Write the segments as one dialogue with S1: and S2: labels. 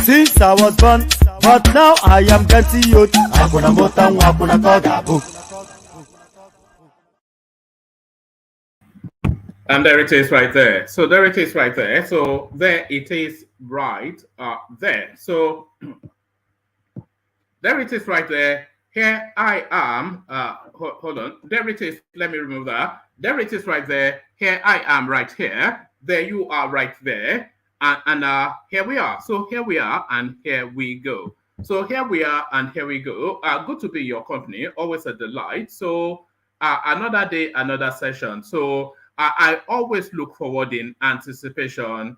S1: Since I was born, but now I am getting youth.
S2: And there it is right there. So there it is right there. So there it is right there. So there it is right there. Here I am. Hold on. There it is. Let me remove that. There it is right there. Here I am right here. There you are right there. And here we are. So here we are and here we go. So here we are and here we go. Good to be in your company. Always a delight. So another day, another session. So I always look forward in anticipation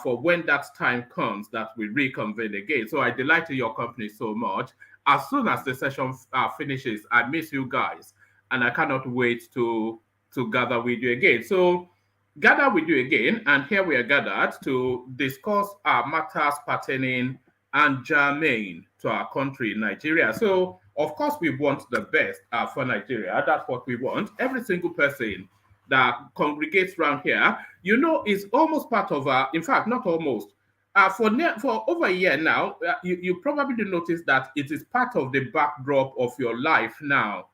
S2: for when that time comes that we reconvene again. So I delight in your company so much. As soon as the session finishes, I miss you guys. And I cannot wait to gather with you again. So gather with you again, and here we are gathered to discuss matters pertaining and germane to our country, Nigeria. So, of course, we want the best for Nigeria. That's what we want. Every single person that congregates around here, you know, is almost part of, in fact, not almost, for over a year now, you probably notice that it is part of the backdrop of your life now.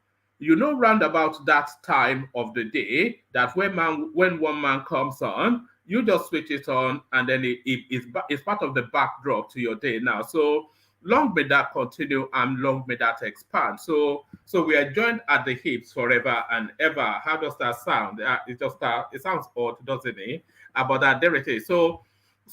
S2: You know, round about that time of the day, that when one man comes on, you just switch it on, and then it's part of the backdrop to your day now. So long may that continue, and long may that expand. So we are joined at the hips forever and ever. How does that sound? It sounds odd, doesn't it? But there it is. So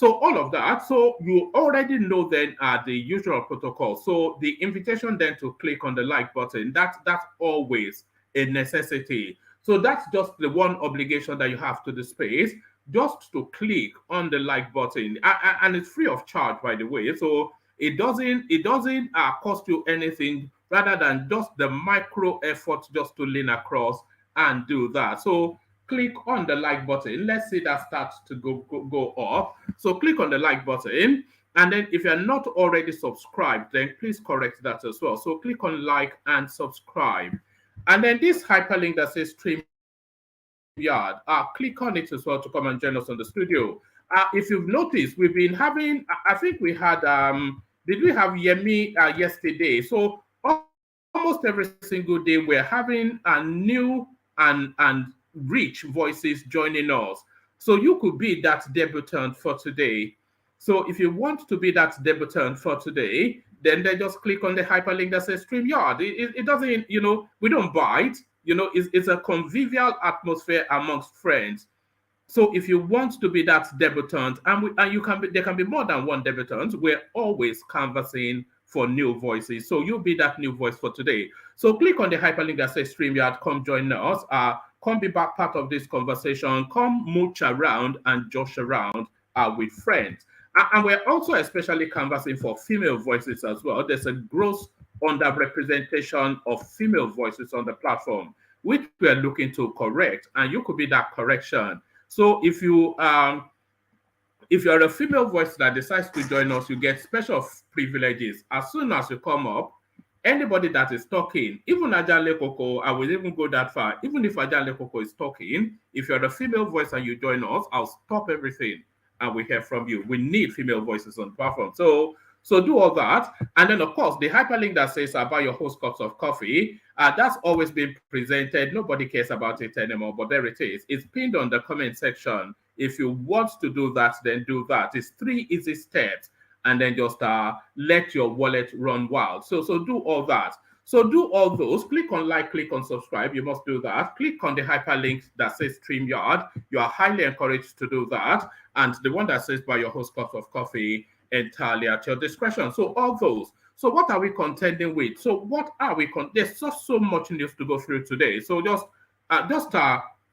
S2: all of that. So you already know then the usual protocol. So the invitation then to click on the like button, that's always a necessity. So that's just the one obligation that you have to the space, just to click on the like button, and it's free of charge, by the way. So it doesn't cost you anything, rather than just the micro effort just to lean across and do that. So click on the like button. Let's see that start to go up. So click on the like button. And then if you're not already subscribed, then please correct that as well. So click on like and subscribe. And then this hyperlink that says StreamYard, click on it as well to come and join us on the studio. If you've noticed, we've been having, I think we had, did we have Yemi yesterday? So almost every single day we're having a new and rich voices joining us. So you could be that debutant for today. So if you want to be that debutant for today, then they just click on the hyperlink that says StreamYard. It doesn't, we don't bite. It's a convivial atmosphere amongst friends. So if you want to be that debutant, and you can be, there can be more than one debutant. We're always canvassing for new voices. So you'll be that new voice for today. So click on the hyperlink that says StreamYard. Come join us. Come be back part of this conversation. Come mooch around and josh around with friends. And we're also especially canvassing for female voices as well. There's a gross underrepresentation of female voices on the platform, which we're looking to correct. And you could be that correction. So if you're a female voice that decides to join us, you get special privileges. As soon as you come up, anybody that is talking, even Ajale Koko, I will even go that far. Even if Ajale Koko is talking, if you're a female voice and you join us, I'll stop everything and we hear from you. We need female voices on the platform. So do all that. And then, of course, the hyperlink that says buy your host cups of coffee, that's always been presented. Nobody cares about it anymore, but there it is. It's pinned on the comment section. If you want to do that, then do that. It's 3 easy steps. And then just let your wallet run wild. So do all that. So do all those. Click on like, click on subscribe. You must do that. Click on the hyperlink that says StreamYard. You are highly encouraged to do that. And the one that says buy your host cup of coffee, entirely at your discretion. So all those. So what are we contending with? So what are we there's just so much news to go through today. So just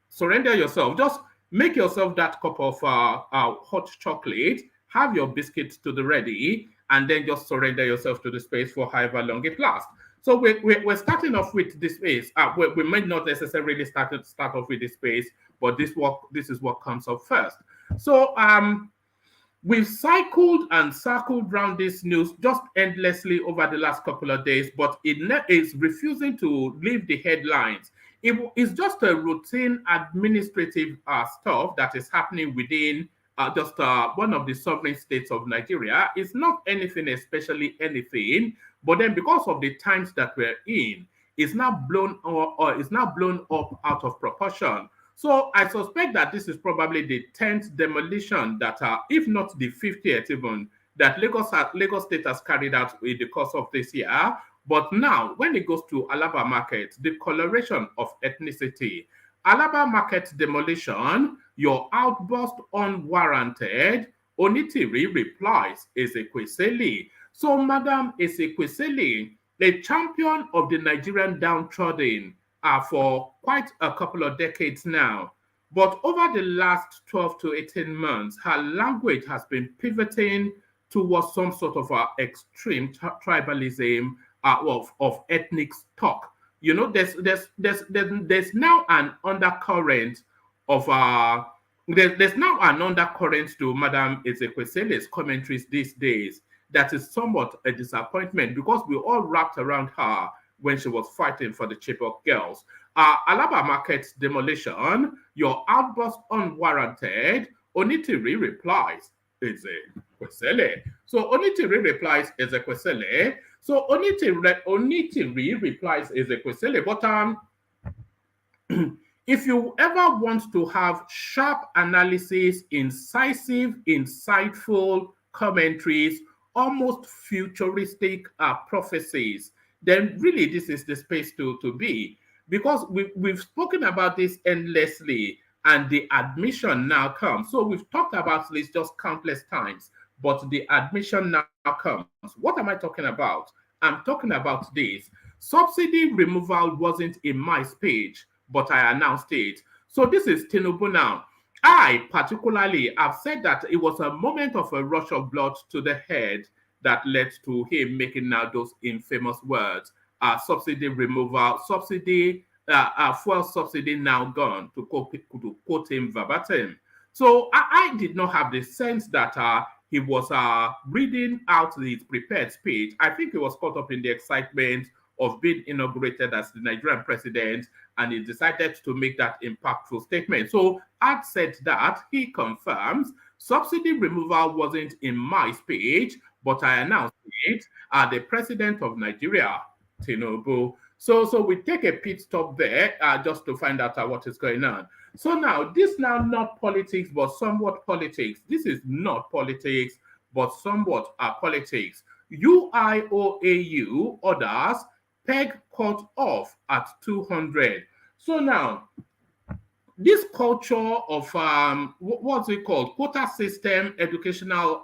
S2: surrender yourself. Just make yourself that cup of hot chocolate. Have your biscuits to the ready, and then just surrender yourself to the space for however long it lasts. So we're starting off with this space. We might not necessarily start off with this space, but this is what comes up first. So we've cycled and circled around this news just endlessly over the last couple of days, but it is refusing to leave the headlines. It's just a routine administrative stuff that is happening within just one of the sovereign states of Nigeria. It's not anything, especially anything, but then because of the times that we're in, it's now blown up out of proportion. So I suspect that this is probably the 10th demolition that, if not the 50th even, that Lagos State has carried out in the course of this year. But now, when it goes to Alaba Market, the coloration of ethnicity, Alaba Market demolition, your outburst unwarranted, Onitiri replies, Ezekwesili. So, Madam Ezekwesili, a champion of the Nigerian downtrodden, for quite a couple of decades now. But over the last 12 to 18 months, her language has been pivoting towards some sort of extreme tribalism of ethnic stock. There's now an undercurrent of there's now an undercurrent to Madam Ezekwesili's commentaries these days that is somewhat a disappointment, because we all wrapped around her when she was fighting for the Chibok girls. Alaba Market demolition, your outburst unwarranted, Onitiri replies, Ezekwesili. So Onitiri replies, Ezekwesili. So Onitiri replies, Ezekwesili. But if you ever want to have sharp analysis, incisive, insightful commentaries, almost futuristic prophecies, then really this is the space to be. Because we've spoken about this endlessly, and the admission now comes. So we've talked about this just countless times, but the admission now comes. What am I talking about? I'm talking about this. Subsidy removal wasn't a my speech, but I announced it. So this is Tinubu now. I particularly have said that it was a moment of a rush of blood to the head that led to him making now those infamous words: subsidy removal, fuel subsidy now gone, to quote him verbatim. So I did not have the sense that he was reading out his prepared speech. I think he was caught up in the excitement of being inaugurated as the Nigerian president, and he decided to make that impactful statement. So I'd said that he confirms subsidy removal wasn't in my speech, but I announced it at the president of Nigeria, Tinubu. So we take a pit stop there just to find out what is going on. So now, this now not politics, but somewhat politics. This is not politics, but somewhat politics. UIOAU orders peg cut off at 200. So now, this culture of what's it called, quota system educational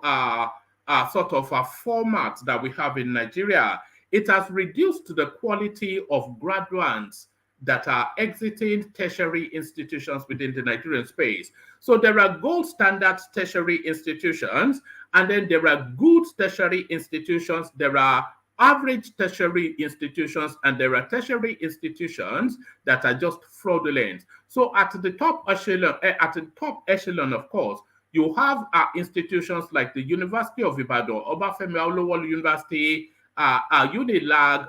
S2: sort of a format that we have in Nigeria, it has reduced the quality of graduates that are exiting tertiary institutions within the Nigerian space. So there are gold standard tertiary institutions, and then there are good tertiary institutions, there are average tertiary institutions, and there are tertiary institutions that are just fraudulent. So at the top echelon, of course, you have institutions like the University of Ibadan, Obafemi Awolowo University, Unilag,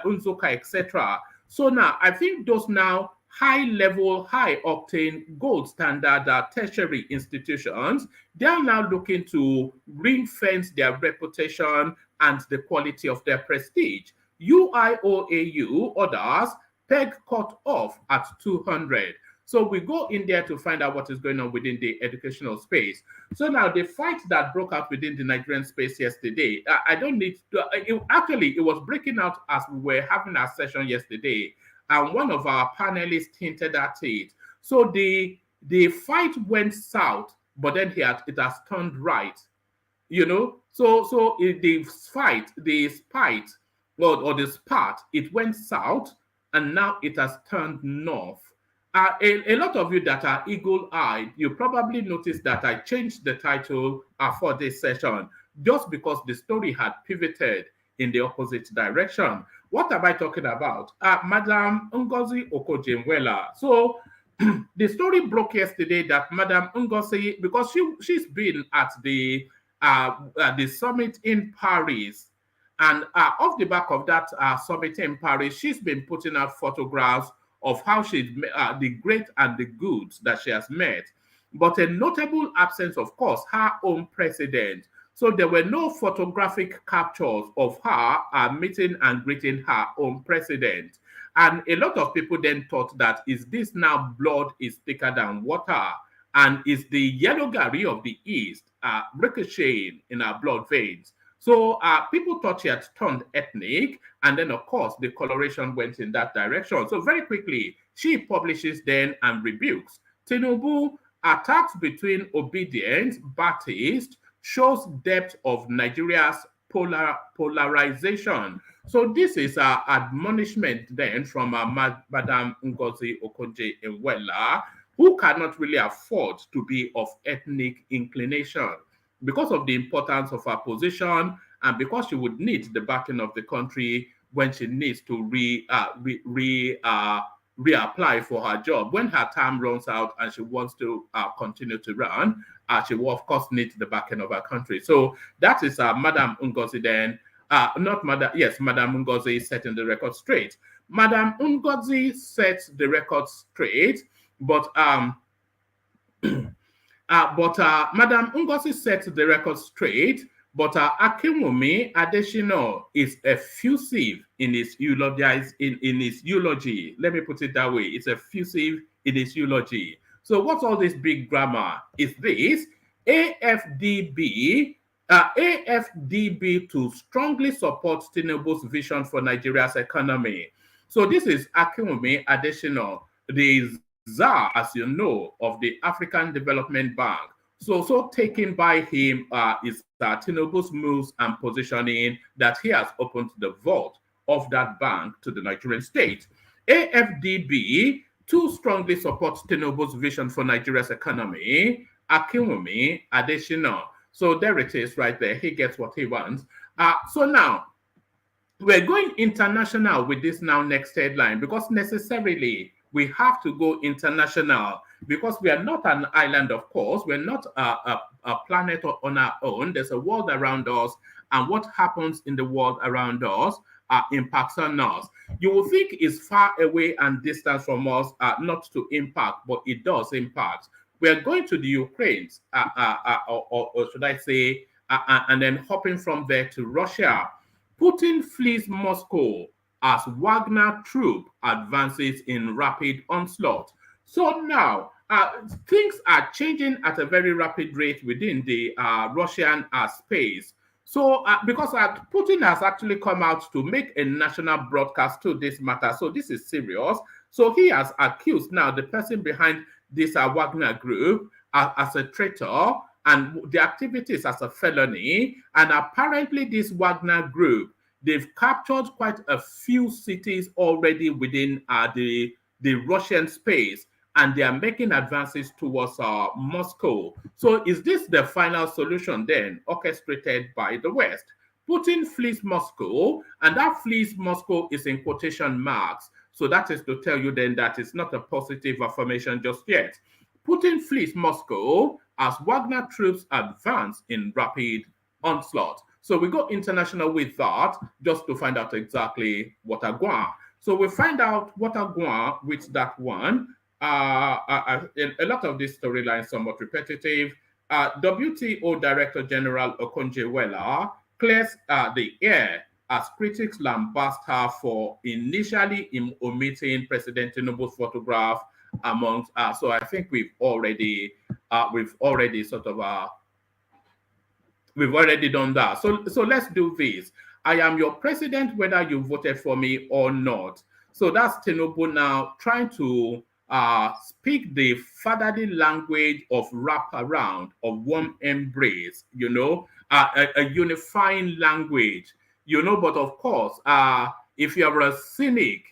S2: Unzuka, etc. So now, I think those now high-level, high-octane, gold standard tertiary institutions, they are now looking to ring-fence their reputation and the quality of their prestige. UIOAU orders peg cut off at 200. So we go in there to find out what is going on within the educational space. So now the fight that broke out within the Nigerian space yesterday, I don't need to, it was breaking out as we were having our session yesterday, and one of our panelists hinted at it. So the fight went south, but then it has turned right. So the fight, the spite, or the spat, it went south, and now it has turned north. A lot of you that are eagle-eyed, you probably noticed that I changed the title for this session just because the story had pivoted in the opposite direction. What am I talking about? Madam Ngozi Okonjo-Iweala. So the story broke yesterday that Madam Ngozi, because she's been at the summit in Paris, and off the back of that summit in Paris, she's been putting out photographs of how she's the great and the good that she has met. But a notable absence, of course, her own president. So there were no photographic captures of her meeting and greeting her own president. And a lot of people then thought that, is this now blood is thicker than water? And is the yellow gari of the East ricocheting in our blood veins? So people thought she had turned ethnic, and then, of course, the coloration went in that direction. So very quickly, she publishes then and rebukes. Tinubu, attacks between Obidient, Baptist, shows depth of Nigeria's polarization. So this is an admonishment then from Madam Ngozi Okonjo-Iweala, who cannot really afford to be of ethnic inclination, because of the importance of her position, and because she would need the backing of the country when she needs to reapply for her job. When her term runs out and she wants to continue to run, she will, of course, need the backing of her country. So that is Madam Ngozi then. Madam Ngozi is setting the record straight. Madam Ngozi sets the record straight, but Madam Ngozi set the record straight, but Akinwumi Adesina is effusive in his eulogy. Let me put it that way. It's effusive in his eulogy. So what's all this big grammar? Is this AFDB to strongly support Tinubu's vision for Nigeria's economy? So this is Akinwumi Adesina, the czar, as you know, of the African Development Bank. So taken by him is Tinubu's moves and positioning that he has opened the vault of that bank to the Nigerian state. AFDB Two strongly support Tinubu's vision for Nigeria's economy, Akinwumi, Adesina. So there it is right there. He gets what he wants. So now, we're going international with this now next headline because necessarily we have to go international because we are not an island, of course. We're not a planet on our own. There's a world around us, and what happens in the world around us impacts on us. You will think it's far away and distant from us, not to impact, but it does impact. We're going to the Ukraine, or should I say, and then hopping from there to Russia. Putin flees Moscow as Wagner troop advances in rapid onslaught. So now, things are changing at a very rapid rate within the Russian space. So, because Putin has actually come out to make a national broadcast to this matter, so this is serious. So he has accused now the person behind this Wagner group as a traitor and the activities as a felony. And apparently this Wagner group, they've captured quite a few cities already within the Russian space, and they are making advances towards Moscow. So is this the final solution then, orchestrated by the West? Putin flees Moscow, and that flees Moscow is in quotation marks. So that is to tell you then that it's not a positive affirmation just yet. Putin flees Moscow as Wagner troops advance in rapid onslaught. So we go international with that just to find out exactly what are going. So we find out what are going with that one. A lot of these storylines somewhat repetitive. WTO Director General Okonjo-Iweala clears the air as critics lambast her for initially omitting President Tinubu's photograph amongst. So I think we've already sort of we've already done that. So let's do this. I am your president, whether you voted for me or not. So that's Tinubu now trying to speak the fatherly language of wraparound, of warm embrace, a unifying language, but of course, if you're a cynic,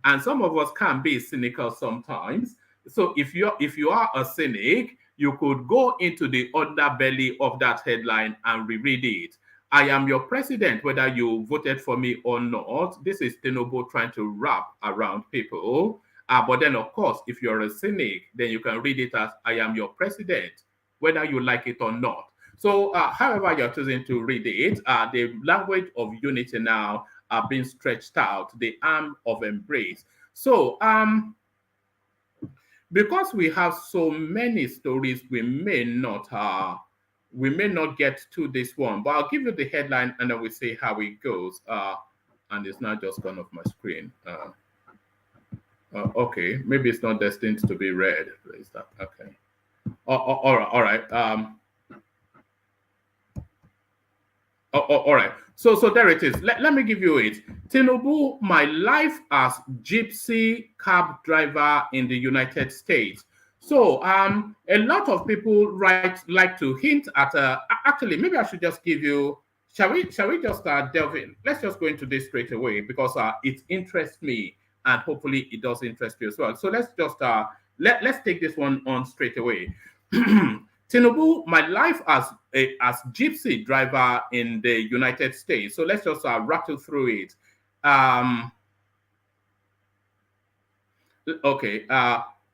S2: and some of us can be cynical sometimes, so if you are a cynic, you could go into the underbelly of that headline and reread it. I am your president, whether you voted for me or not. This is Tinubu trying to wrap around people. But then, of course, if you're a cynic, then you can read it as I am your president, whether you like it or not. So however you're choosing to read it, the language of unity now are being stretched out, the arm of embrace. So because we have so many stories, we may not get to this one, but I'll give you the headline and then we'll see how it goes. And it's not just gone off my screen. Okay, maybe it's not destined to be read. Is that okay? All right. All right. So there it is. Let me give you it. Tinubu, my life as gypsy cab driver in the United States. So a lot of people like to hint at. Actually, maybe I should just give you. Shall we just delve in? Let's just go into this straight away because it interests me and hopefully it does interest you as well. So let's just let's take this one on straight away. Tinubu, my life as gypsy driver in the United States. So let's just rattle through it. Okay.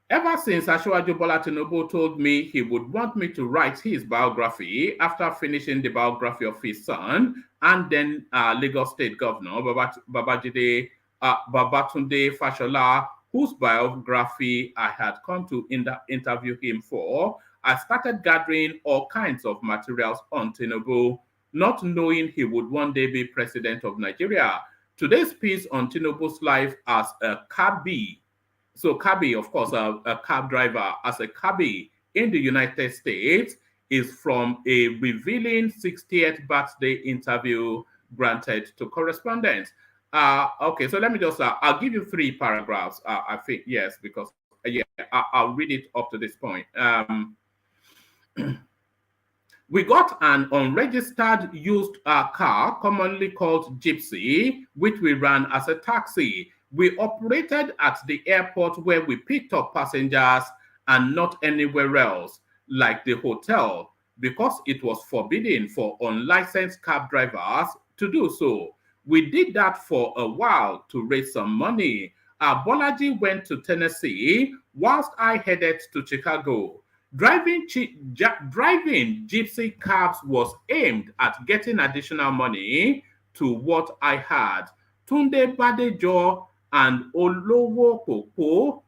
S2: Ever since Asiwaju Bola Tinubu told me he would want me to write his biography after finishing the biography of his son and then Lagos State Governor Babatunde Fashola, whose biography I had come to interview him for, I started gathering all kinds of materials on Tinubu, not knowing he would one day be president of Nigeria. Today's piece on Tinubu's life as a cabbie. So cabbie, of course, a cab driver as a cabbie in the United States is from a revealing 60th birthday interview granted to correspondents. Okay, so let me just, I'll give you 3 paragraphs, I think, yes, because, I'll read it up to this point. We got an unregistered used car, commonly called Gypsy, which we ran as a taxi. We operated at the airport where we picked up passengers and not anywhere else, like the hotel, because it was forbidden for unlicensed cab drivers to do so. We did that for a while to raise some money. Bolaji went to Tennessee whilst I headed to Chicago. Driving gypsy cabs was aimed at getting additional money to what I had. Tunde Badejo and Olowo Popo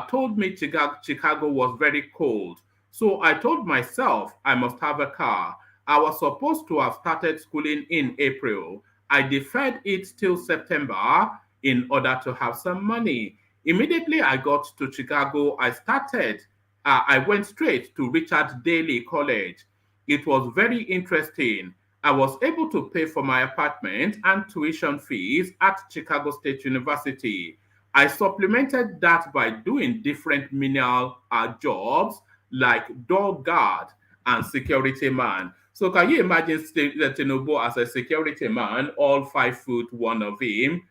S2: told me Chicago was very cold. So I told myself I must have a car. I was supposed to have started schooling in April. I deferred it till September in order to have some money. Immediately I got to Chicago, I went straight to Richard Daley College. It was very interesting. I was able to pay for my apartment and tuition fees at Chicago State University. I supplemented that by doing different menial jobs like door guard and security man. So can you imagine Tinubu as a security man, all 5 foot one of him,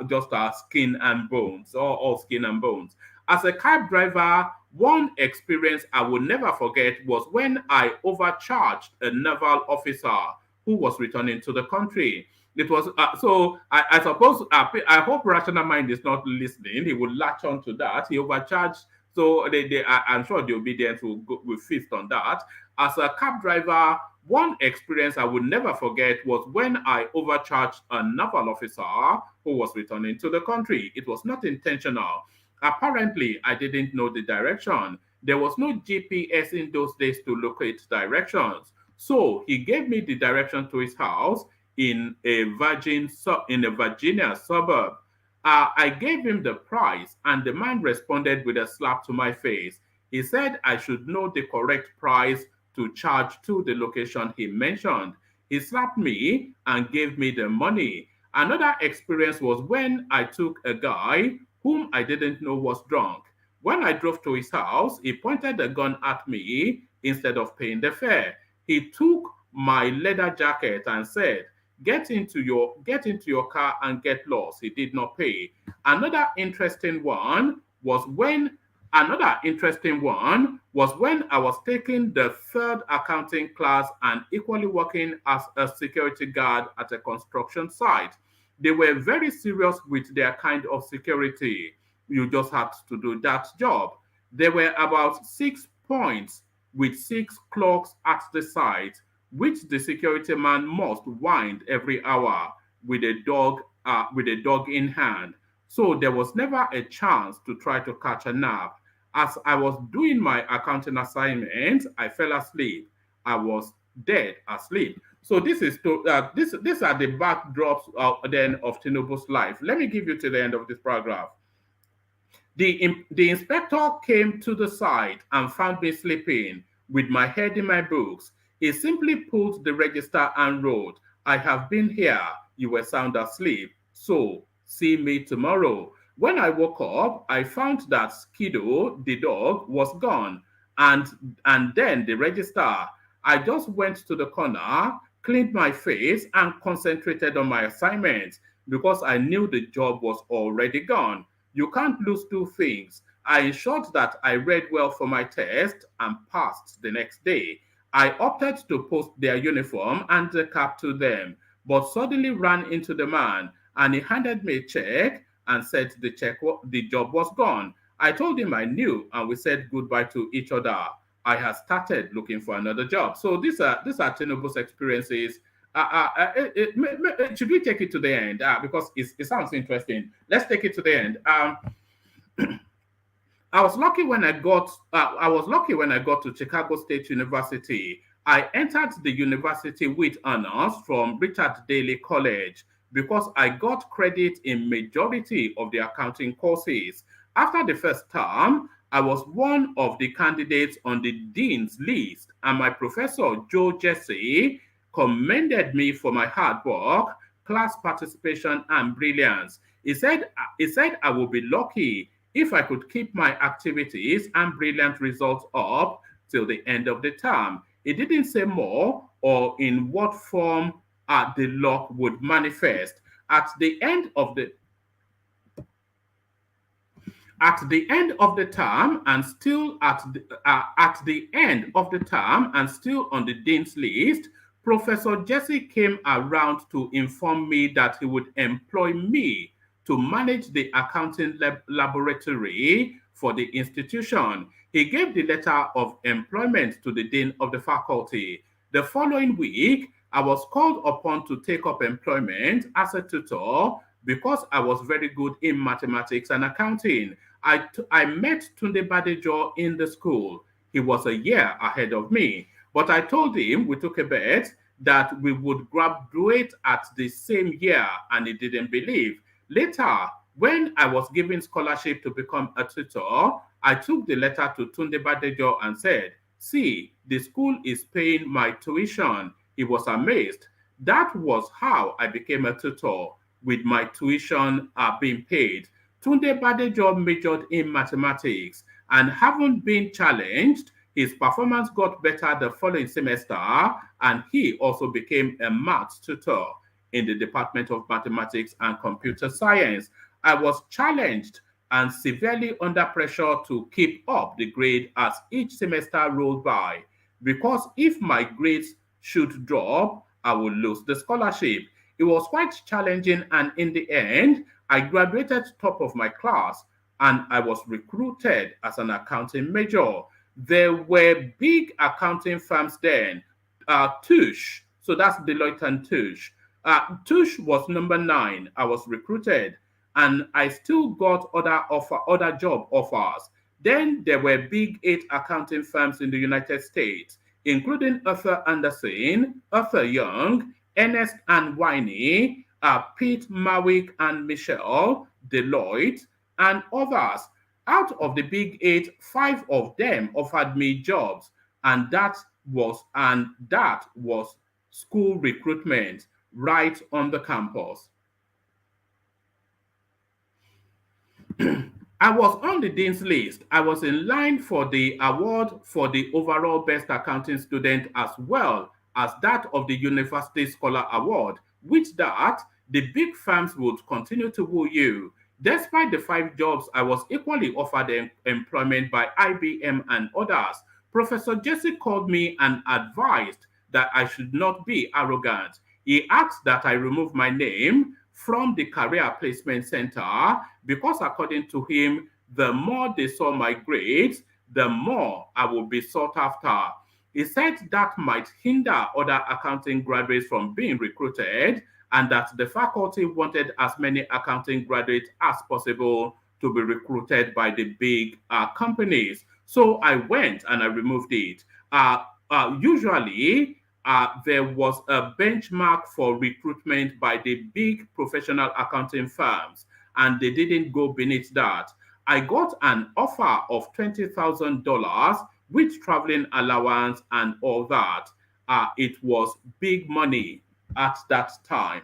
S2: just skin and bones, all skin and bones. As a cab driver, one experience I will never forget was when I overcharged a naval officer who was returning to the country. It was I suppose I hope rational mind is not listening. He would latch on to that. He overcharged, so I'm sure the Obidient will feast on that. As a cab driver, one experience I would never forget was when I overcharged a naval officer who was returning to the country. It was not intentional. Apparently, I didn't know the direction. There was no GPS in those days to locate directions. So he gave me the direction to his house in a Virginia suburb. I gave him the price, and the man responded with a slap to my face. He said I should know the correct price to charge to the location he mentioned. He slapped me and gave me the money. Another experience was when I took a guy whom I didn't know was drunk. When I drove to his house, he pointed a gun at me instead of paying the fare. He took my leather jacket and said, get into your car and get lost. He did not pay. Another interesting one was when I was taking the third accounting class and equally working as a security guard at a construction site. They were very serious with their kind of security. You just had to do that job. There were about 6 points with 6 clocks at the site, which the security man must wind every hour with a dog in hand. So there was never a chance to try to catch a nap. As I was doing my accounting assignment, I fell asleep. I was dead asleep. So these are the backdrops then of Tinubu's life. Let me give you to the end of this paragraph. The inspector came to the site and found me sleeping with my head in my books. He simply pulled the register and wrote, "I have been here. You were sound asleep. So see me tomorrow." When I woke up, I found that Skido, the dog, was gone, and then the register. I just went to the corner, cleaned my face, and concentrated on my assignment because I knew the job was already gone. You can't lose two things. I ensured that I read well for my test and passed the next day. I opted to post their uniform and the cap to them, but suddenly ran into the man and he handed me a check and said the job was gone. I told him I knew and we said goodbye to each other. I had started looking for another job. So these are Tinubu's experiences. Should we take it to the end? Because it sounds interesting. Let's take it to the end. I was lucky when I got to Chicago State University. I entered the university with honors from Richard Daley College because I got credit in majority of the accounting courses. After the first term, I was one of the candidates on the dean's list, and my professor Joe Jesse commended me for my hard work, class participation, and brilliance. He said I would be lucky if I could keep my activities and brilliant results up till the end of the term. He didn't say more or in what form the luck would manifest. At the end of the At the end of the term and still at the end of the term and still on the dean's list, Professor Jesse came around to inform me that he would employ me to manage the accounting laboratory for the institution. He gave the letter of employment to the dean of the faculty. The following week, I was called upon to take up employment as a tutor because I was very good in mathematics and accounting. I met Tunde Badejo in the school. He was a year ahead of me, but I told him we took a bet that we would graduate at the same year, and he didn't believe. Later, when I was given scholarship to become a tutor, I took the letter to Tunde Badejo and said, "See, the school is paying my tuition." He was amazed. That was how I became a tutor, with my tuition being paid. Tunde Badejo majored in mathematics, and having been challenged, his performance got better the following semester, and he also became a maths tutor in the Department of Mathematics and Computer Science. I was challenged and severely under pressure to keep up the grade as each semester rolled by, because if my grades should drop, I would lose the scholarship. It was quite challenging, and in the end, I graduated top of my class and I was recruited as an accounting major. There were big accounting firms then, Touche, so that's Deloitte and Touche. Touche was number 9. I was recruited, and I still got other job offers. Then there were big 8 accounting firms in the United States, including Arthur Andersen, Arthur Young, Ernest and Winey, Pete Mawick and Michelle, Deloitte, and others. Out of the big 8, 5 of them offered me jobs, and that was school recruitment right on the campus. I was on the dean's list. I was in line for the award for the overall best accounting student, as well as that of the University Scholar Award, which that the big firms would continue to woo you. Despite the 5 jobs, I was equally offered employment by IBM and others. Professor Jesse called me and advised that I should not be arrogant. He asked that I remove my name from the Career Placement Center because, according to him, the more they saw my grades, the more I would be sought after. He said that might hinder other accounting graduates from being recruited, and that the faculty wanted as many accounting graduates as possible to be recruited by the big companies. So I went and I removed it. Usually, there was a benchmark for recruitment by the big professional accounting firms, and they didn't go beneath that. I got an offer of $20,000 with traveling allowance and all that. It was big money at that time.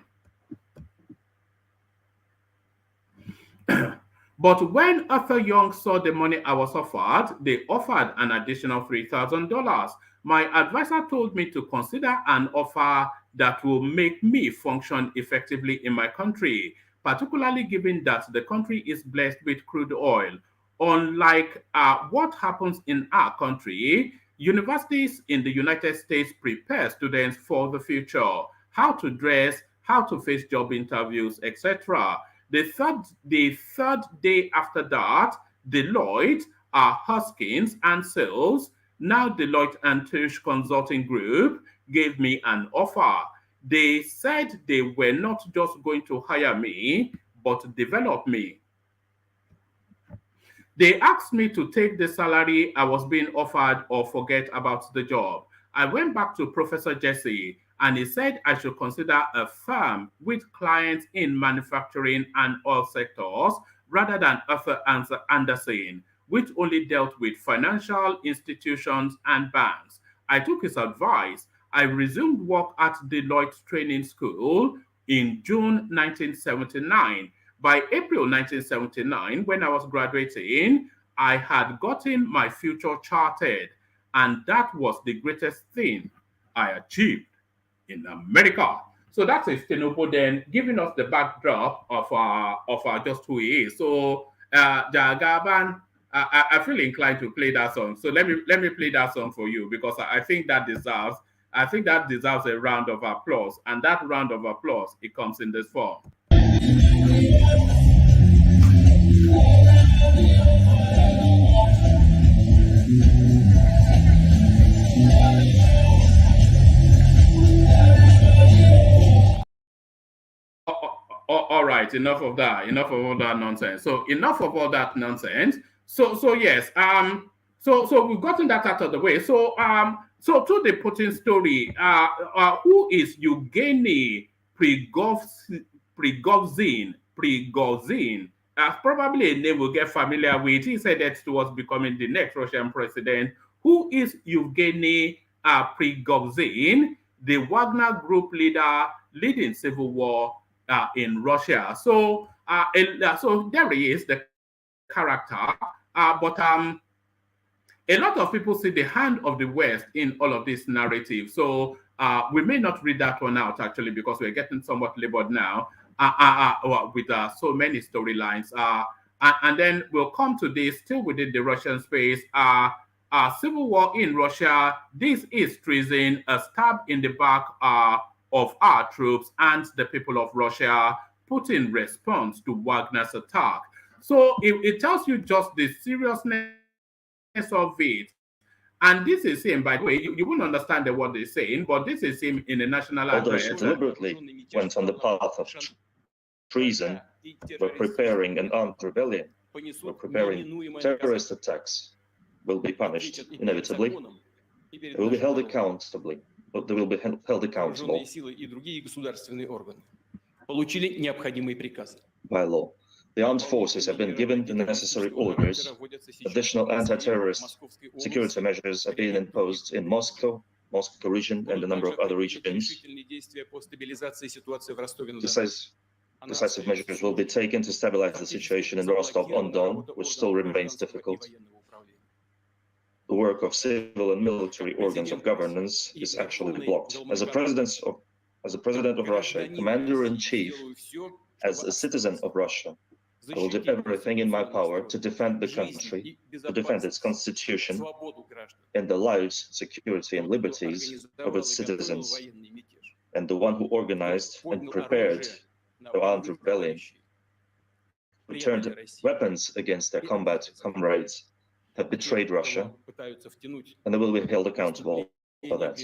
S2: But when Arthur Young saw the money I was offered, they offered an additional $3,000. My advisor told me to consider an offer that will make me function effectively in my country, particularly given that the country is blessed with crude oil. Unlike what happens in our country, universities in the United States prepare students for the future, how to dress, how to face job interviews, etc. The third day after that, Deloitte, Hoskins, and Sales, now Deloitte and Touche Consulting Group, gave me an offer. They said they were not just going to hire me, but develop me. They asked me to take the salary I was being offered or forget about the job. I went back to Professor Jesse, and he said I should consider a firm with clients in manufacturing and oil sectors rather than Arthur Andersen, which only dealt with financial institutions and banks. I took his advice. I resumed work at Deloitte Training School in June 1979. By April 1979, when I was graduating, I had gotten my future charted, and that was the greatest thing I achieved in America. So that's a Tinubu then giving us the backdrop of just who he is. So Jagaban. I feel inclined to play that song. So let me play that song for you because I think that deserves a round of applause. And that round of applause, it comes in this form. All right, enough of that. Enough of all that nonsense. So enough of all that nonsense. So yes. So we've gotten that out of the way. So so to the Putin story. Who is Yevgeny Prigozhin? Probably a name we'll get familiar with. He said that towards becoming the next Russian president. Who is Yevgeny Prigozhin, the Wagner Group leader leading civil war in Russia? So so there he is, the character. But a lot of people see the hand of the West in all of this narrative. So we may not read that one out actually because we're getting somewhat labored now with so many storylines. And then we'll come to this still within the Russian space. Civil war in Russia. This is treason, a stab in the back of our troops and the people of Russia. Putin responds to Wagner's attack. So it tells you just the seriousness of it. And this is him, by the way, you wouldn't understand what they're saying, but this is him in a national address.
S3: Although deliberately went on the path of treason, were preparing an armed rebellion, were preparing terrorist attacks, will be punished inevitably. They will be held accountably, but they will be held accountable by law. The armed forces have been given the necessary orders. Additional anti-terrorist security measures are being imposed in Moscow region, and a number of other regions. Decisive measures will be taken to stabilize the situation in Rostov-on-Don, which still remains difficult. The work of civil and military organs of governance is actually blocked. As a president of Russia, commander-in-chief, as a citizen of Russia, I will do everything in my power to defend the country, to defend its constitution, and the lives, security, and liberties of its citizens. And the one who organized and prepared the armed rebellion, who turned weapons against their combat comrades, have betrayed Russia, and they will be held accountable for that.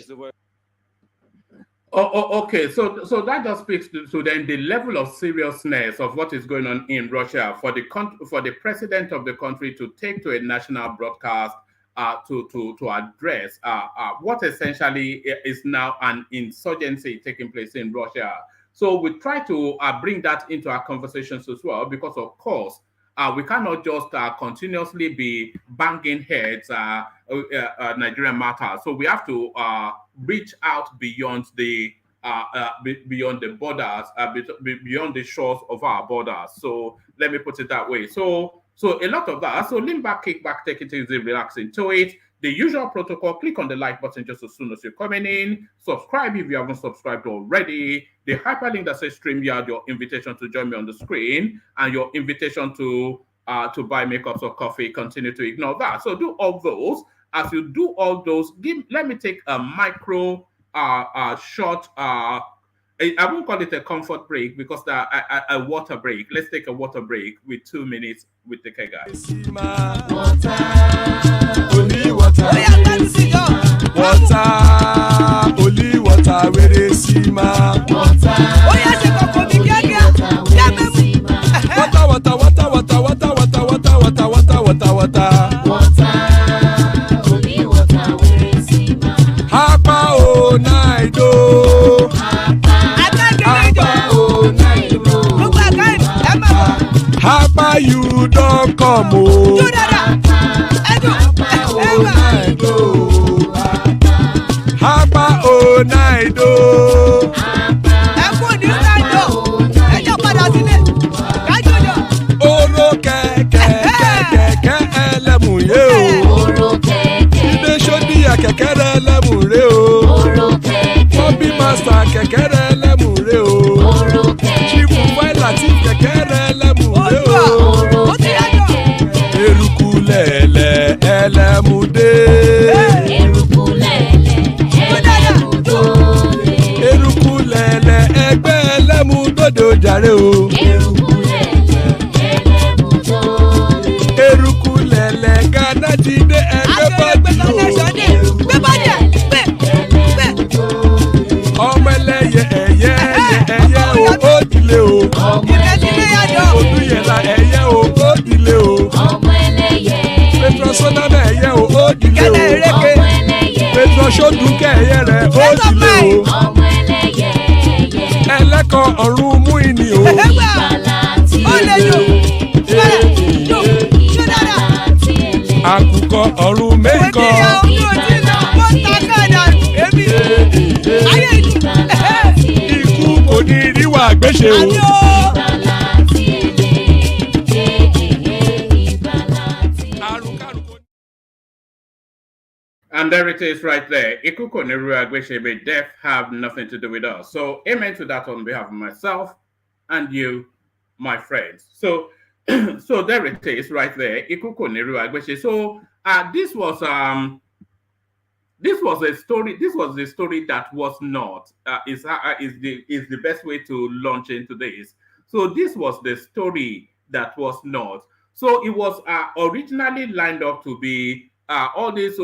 S2: Okay. So that just speaks to then the level of seriousness of what is going on in Russia for the president of the country to take to a national broadcast to address what essentially is now an insurgency taking place in Russia. So we try to bring that into our conversations as well, because of course we cannot just continuously be banging heads Nigerian matter. So we have to reach out beyond the borders, beyond the shores of our borders. So let me put it that way. So a lot of that. So lean back, kick back, take it easy, relax into it. The usual protocol, click on the like button just as soon as you're coming in. Subscribe if you haven't subscribed already. The hyperlink that says StreamYard, your invitation to join me on the screen, and your invitation to buy makeups or coffee, continue to ignore that. So do all those. As you do all those, let me take a micro short, I won't call it a comfort break because a water break. Let's take a water break with 2 minutes with the guys.
S1: Only water, where they see ma. Water, only water, where they see ma. Hapa o naido. Hapa you don't come o. Hapa o naido. Oro kẹ̀kẹ́ ẹlẹ́mù yé o. Ibe sodi akẹ̀kẹ́ ẹlẹ́mù rẹ o. Bobby master kẹ̀kẹ́ ẹlẹ́mù rẹ o. Chifu Faila ti kẹ̀kẹ́ ẹlẹ́mù rẹ o. dìde ẹgbẹ́ bọ́dì o.
S4: Gbé bọ́dì ẹ̀ gbé.
S1: Ọmọ ẹlẹ́yẹ ẹ̀yẹ ẹ̀yẹ o ó dìlé o.
S4: Ìrẹsìlẹ̀ yàjọ.
S1: Odúyẹ̀lá ẹ̀yẹ o ó dìlé o. Petro Sọ́nàmẹ́ ẹ̀yẹ o ó dìlé o.
S4: Kẹ́lẹ́ ìrèké.
S1: Petro Sódùkẹ́ ẹ̀yẹ rẹ̀ ó dìlé o. Ẹlẹ́kọ̀ ọ̀run mú ìní o.
S4: Ẹgbẹ́ ó lè jò. Bẹ́ẹ̀ jò jò dáadáa.
S1: Àkùkọ ọ̀run mẹ́kọ̀.
S4: Òtí ya omi òtí náà wọ́n ta káàdà èmi. Ayé ìlú.
S1: Ikú kò ní ríwà gbéṣe o.
S4: Àmì o.
S2: And there it is right there. Ikuko Neru Agweshebe, death have nothing to do with us. So amen to that on behalf of myself and you, my friends. So so there it is right there. Ikuko Neru Agweshe. So this was a story. This was the story that was not is the best way to launch into this. So this was the story that was not. So it was originally lined up to be all this.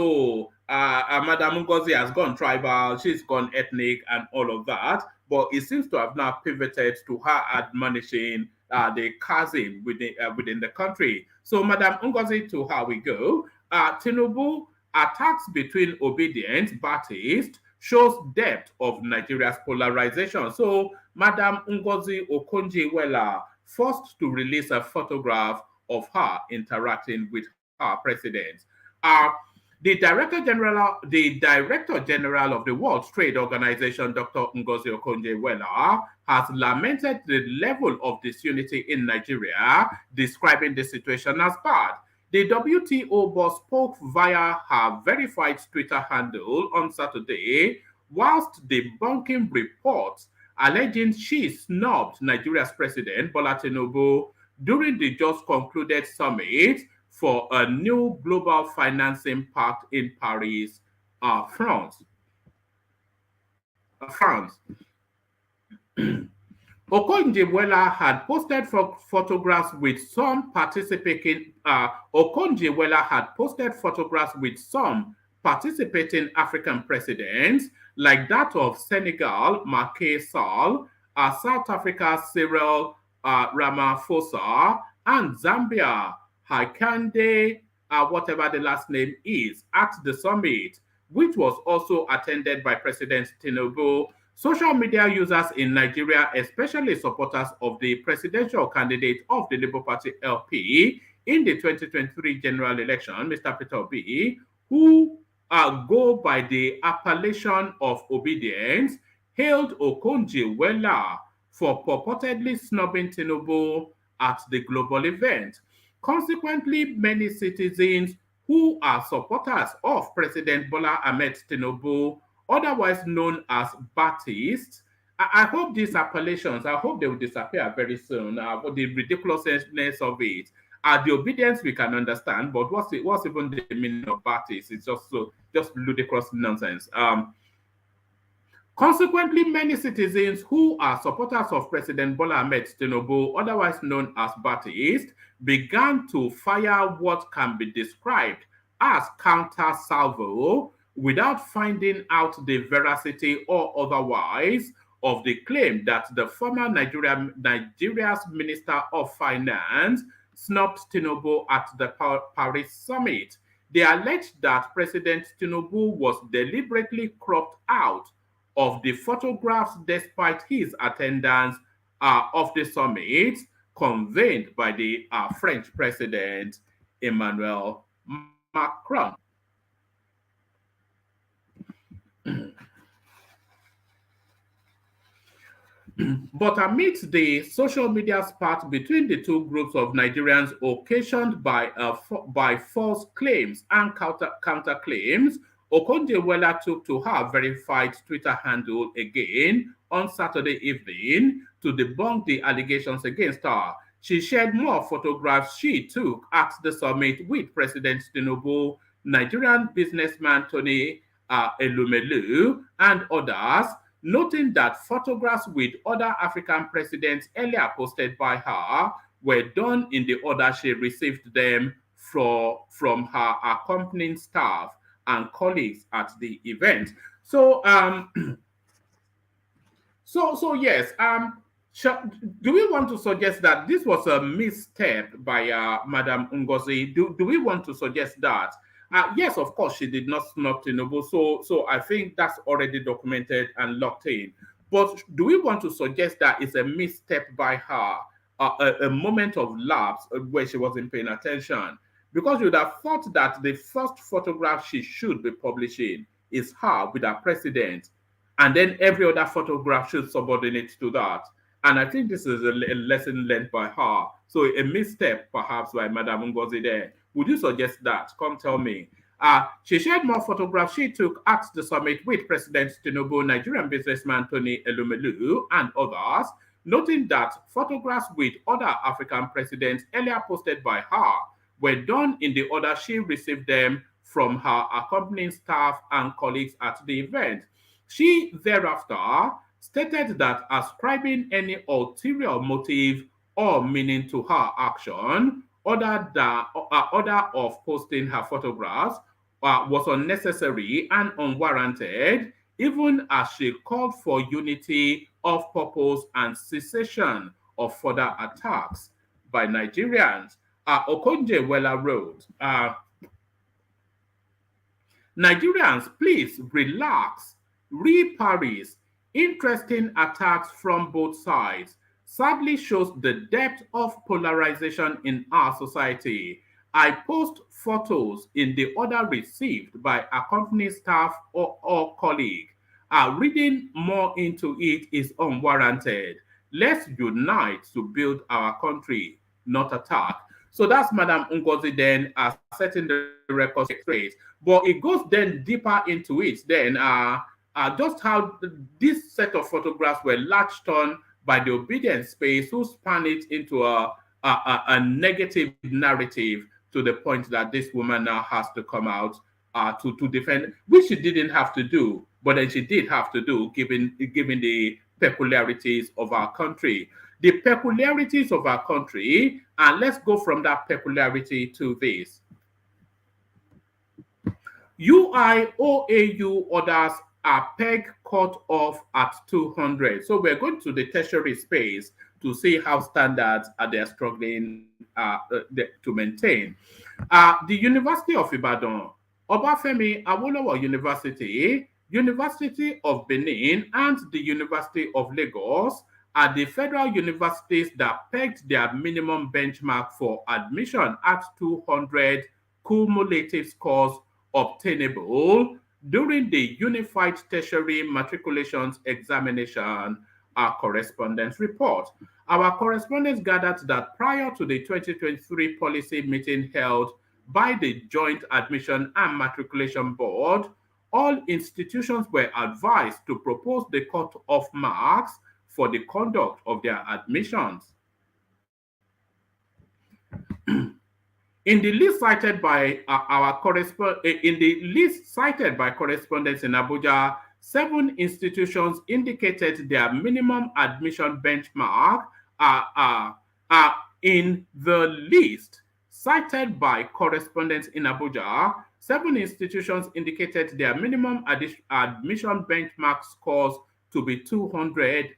S2: Madam Ngozi has gone tribal, she's gone ethnic, and all of that. But it seems to have now pivoted to her admonishing the cousin within the country. So, Madam Ngozi, to how we go. Tinubu attacks between Obidient, Baptist shows depth of Nigeria's polarization. So, Madam Ngozi Okonjo-Iweala forced to release a photograph of her interacting with her president. The Director General of the World Trade Organization, Dr. Ngozi Okonjo-Iweala, has lamented the level of disunity in Nigeria, describing the situation as bad. The WTO boss spoke via her verified Twitter handle on Saturday, whilst debunking reports alleging she snubbed Nigeria's President Bola Tinubu during the just concluded summit for a new global financing pact in Paris, France. Okonjo-Iweala had posted photographs with some participating. Okonjo-Iweala had posted photographs with some participating African presidents, like that of Senegal, Macky Sall, South Africa, Cyril Ramaphosa, and Zambia, Hakainde, whatever the last name is, at the summit, which was also attended by President Tinubu. Social media users in Nigeria, especially supporters of the presidential candidate of the Labour Party LP in the 2023 general election, Mr. Peter Obi, who go by the appellation of Obidient, hailed Okonjo-Iweala for purportedly snubbing Tinubu at the global event. Consequently, many citizens who are supporters of President Bola Ahmed Tinubu, otherwise known as Baptists, I hope these appellations, I hope they will disappear very soon. The ridiculousness of it. The obedience we can understand, but what's even the meaning of Baptist? It's just ludicrous nonsense. Consequently, many citizens who are supporters of President Bola Ahmed Tinubu, otherwise known as Baptist, began to fire what can be described as counter-salvo without finding out the veracity or otherwise of the claim that the former Nigeria's Minister of Finance snubbed Tinubu at the Paris summit. They alleged that President Tinubu was deliberately cropped out of the photographs despite his attendance of the summit convened by the French President Emmanuel Macron. But amidst the social media spat between the two groups of Nigerians occasioned by false claims and counterclaims, Okonjo-Iweala took to her verified Twitter handle again on Saturday evening to debunk the allegations against her. She shared more photographs she took at the summit with President Tinubu, Nigerian businessman Tony Elumelu, and others, noting that photographs with other African presidents earlier posted by her were done in the order she received them from her accompanying staff and colleagues at the event. So so yes, do we want to suggest that this was a misstep by Madam Ngozi? Do we want to suggest that? Yes, of course, she did not snub Tinubu, so I think that's already documented and locked in. But do we want to suggest that it's a misstep by her, a moment of lapse where she wasn't paying attention? Because you would have thought that the first photograph she should be publishing is her with her president, and then every other photograph should subordinate to that. And I think this is a lesson learned by her. So a misstep, perhaps, by Madam Ngozi there. Would you suggest that? Come tell me. She shared more photographs she took at the summit with President Tinubu, Nigerian businessman Tony Elumelu, and others, noting that photographs with other African presidents earlier posted by her were done in the order she received them from her accompanying staff and colleagues at the event. She thereafter stated that ascribing any ulterior motive or meaning to her action, order of posting her photographs, was unnecessary and unwarranted, even as she called for unity of purpose and cessation of further attacks by Nigerians. Okonjo-Iweala wrote, Nigerians, please relax. Paris, interesting attacks from both sides, sadly shows the depth of polarization in our society. I post photos in the order received by accompanying staff or colleague. Reading more into it is unwarranted. Let's unite to build our country, not attack. So that's Madam Ngozi then setting the record straight. But it goes then deeper into it then just how this set of photographs were latched on by the Obidient space, who span it into a negative narrative to the point that this woman now has to come out to defend, which she didn't have to do, but then she did have to do, given the peculiarities of our country. The peculiarities of our country, and let's go from that peculiarity to this. UIOAU orders are peg cut off at 200. So we're going to the tertiary space to see how standards they're struggling to maintain. The University of Ibadan, Obafemi Awolowo University, University of Benin, and the University of Lagos are the federal universities that pegged their minimum benchmark for admission at 200 cumulative scores obtainable during the Unified Tertiary Matriculations Examination, our correspondence report. Our correspondents gathered that prior to the 2023 policy meeting held by the Joint Admission and Matriculation Board, all institutions were advised to propose the cut-off marks for the conduct of their admissions. In the list cited by correspondents in Abuja, 7 institutions indicated their minimum admission benchmark. In the list cited by correspondents in Abuja, 7 institutions indicated their minimum admission benchmark scores to be 200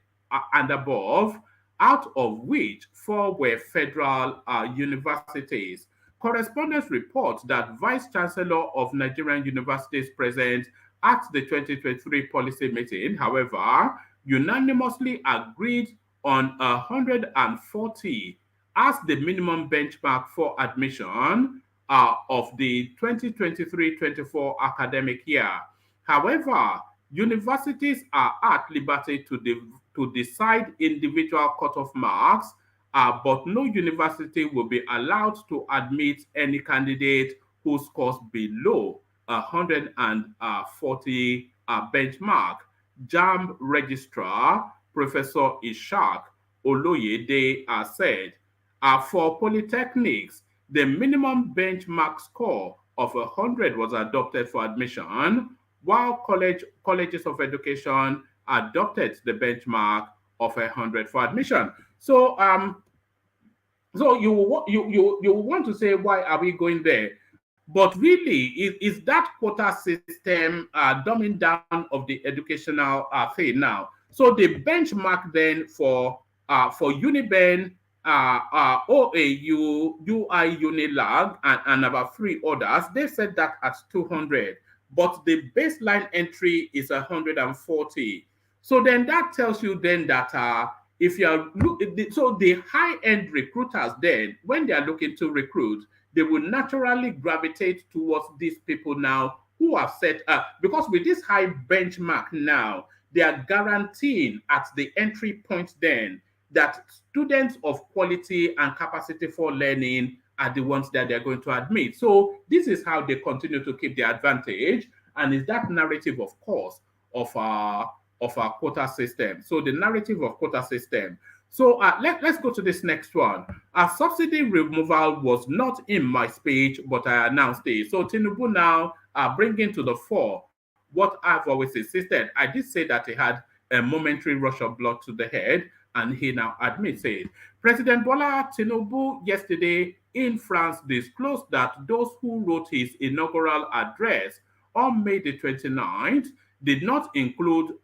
S2: and above, out of which 4 were federal universities. Correspondents report that Vice Chancellor of Nigerian universities present at the 2023 policy meeting, however, unanimously agreed on 140 as the minimum benchmark for admission of the 2023-24 academic year. However, universities are at liberty to decide individual cutoff marks, but no university will be allowed to admit any candidate who scores below 140 benchmark. JAMB Registrar Professor Ishaq Oloyede said, for polytechnics, the minimum benchmark score of 100 was adopted for admission, while colleges of education adopted the benchmark of 100 for admission. So So you want to say, why are we going there? But really, is that quota system dumbing down of the educational thing now? So the benchmark then for Uniben, OAU, UI Unilag, and about three others, they set that at 200, but the baseline entry is 140. So then that tells you then that if you are so the high-end recruiters then, when they are looking to recruit, they will naturally gravitate towards these people now who have set up, because with this high benchmark now, they are guaranteeing at the entry point then that students of quality and capacity for learning are the ones that they're going to admit. So this is how they continue to keep the advantage, and is that narrative, of course, of our quota system. So the narrative of quota system. So let's go to this next one. A subsidy removal was not in my speech, but I announced it. So Tinubu now bringing to the fore what I've always insisted. I did say that he had a momentary rush of blood to the head, and he now admits it. President Bola Tinubu yesterday in France disclosed that those who wrote his inaugural address on May the 29th did not include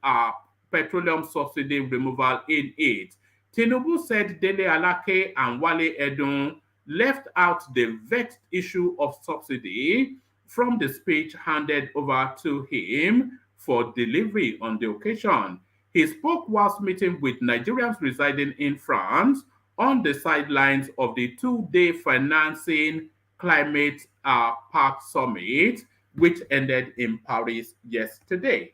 S2: petroleum subsidy removal in it. Tinubu said Dele Alake and Wale Edun left out the vexed issue of subsidy from the speech handed over to him for delivery on the occasion. He spoke whilst meeting with Nigerians residing in France on the sidelines of the two-day financing climate pact summit, which ended in Paris yesterday.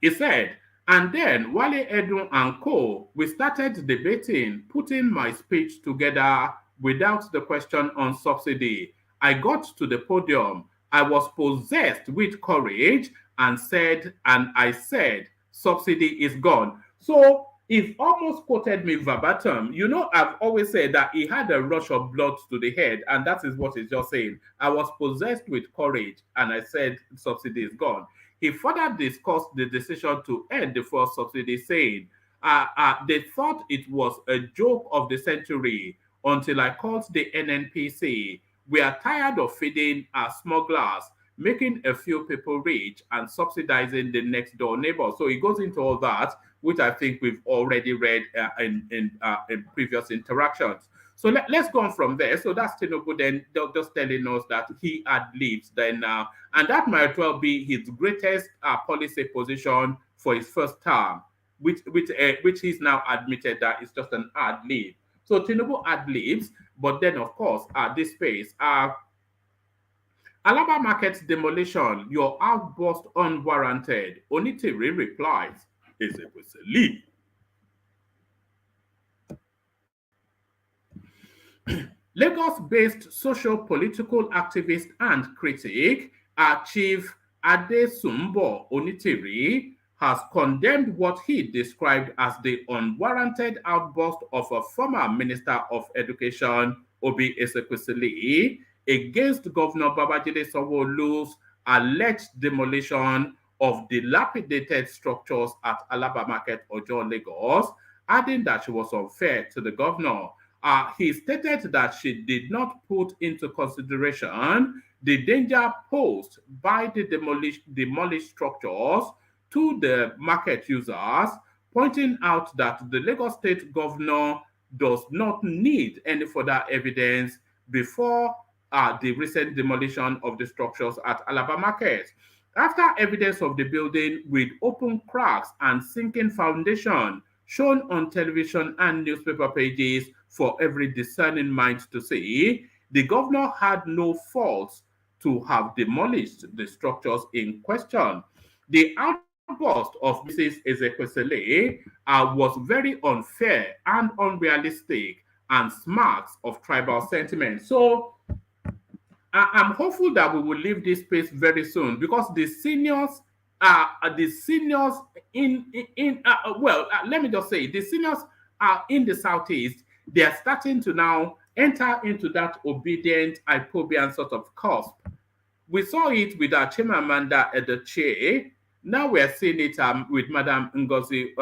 S2: He said, and then Wale Edun and co, we started debating, putting my speech together without the question on subsidy. I got to the podium. I was possessed with courage and I said, subsidy is gone. So he almost quoted me verbatim. You know, I've always said that he had a rush of blood to the head, and that is what he's just saying. I was possessed with courage and I said, subsidy is gone. He further discussed the decision to end the first subsidy, saying, they thought it was a joke of the century until I called the NNPC. We are tired of feeding our smugglers, making a few people rich and subsidizing the next door neighbor. So he goes into all that, which I think we've already read in previous interactions. So let's go on from there. So that's Tinubu then just telling us that he ad-libs then, and that might well be his greatest policy position for his first term, which he's now admitted that it's just an ad-lib. So Tinubu ad-libs, but then of course this space. Alaba Market demolition, your outburst unwarranted. Onitiri replies, it was a leap. Lagos-based social-political activist and critic, Chief Adesumbo Onitiri, has condemned what he described as the unwarranted outburst of a former Minister of Education, Obi Ezekwesili, against Governor Babajide Sanwo-Olu's alleged demolition of dilapidated structures at Alaba Market, Ojo, Lagos, adding that she was unfair to the governor. He stated that she did not put into consideration the danger posed by the demolished structures to the market users, pointing out that the Lagos State governor does not need any further evidence before the recent demolition of the structures at Alaba Market. After evidence of the building with open cracks and sinking foundation shown on television and newspaper pages for every discerning mind to see, the governor had no fault to have demolished the structures in question. The outburst of Mrs. Ezekwesili was very unfair and unrealistic and smacks of tribal sentiment. So I'm hopeful that we will leave this space very soon, because the seniors let me just say, the seniors are in the southeast. They are starting to now enter into that obedient Ipobian sort of cusp. We saw it with our Chimamanda Adichie. Now we are seeing it with Madam Ngozi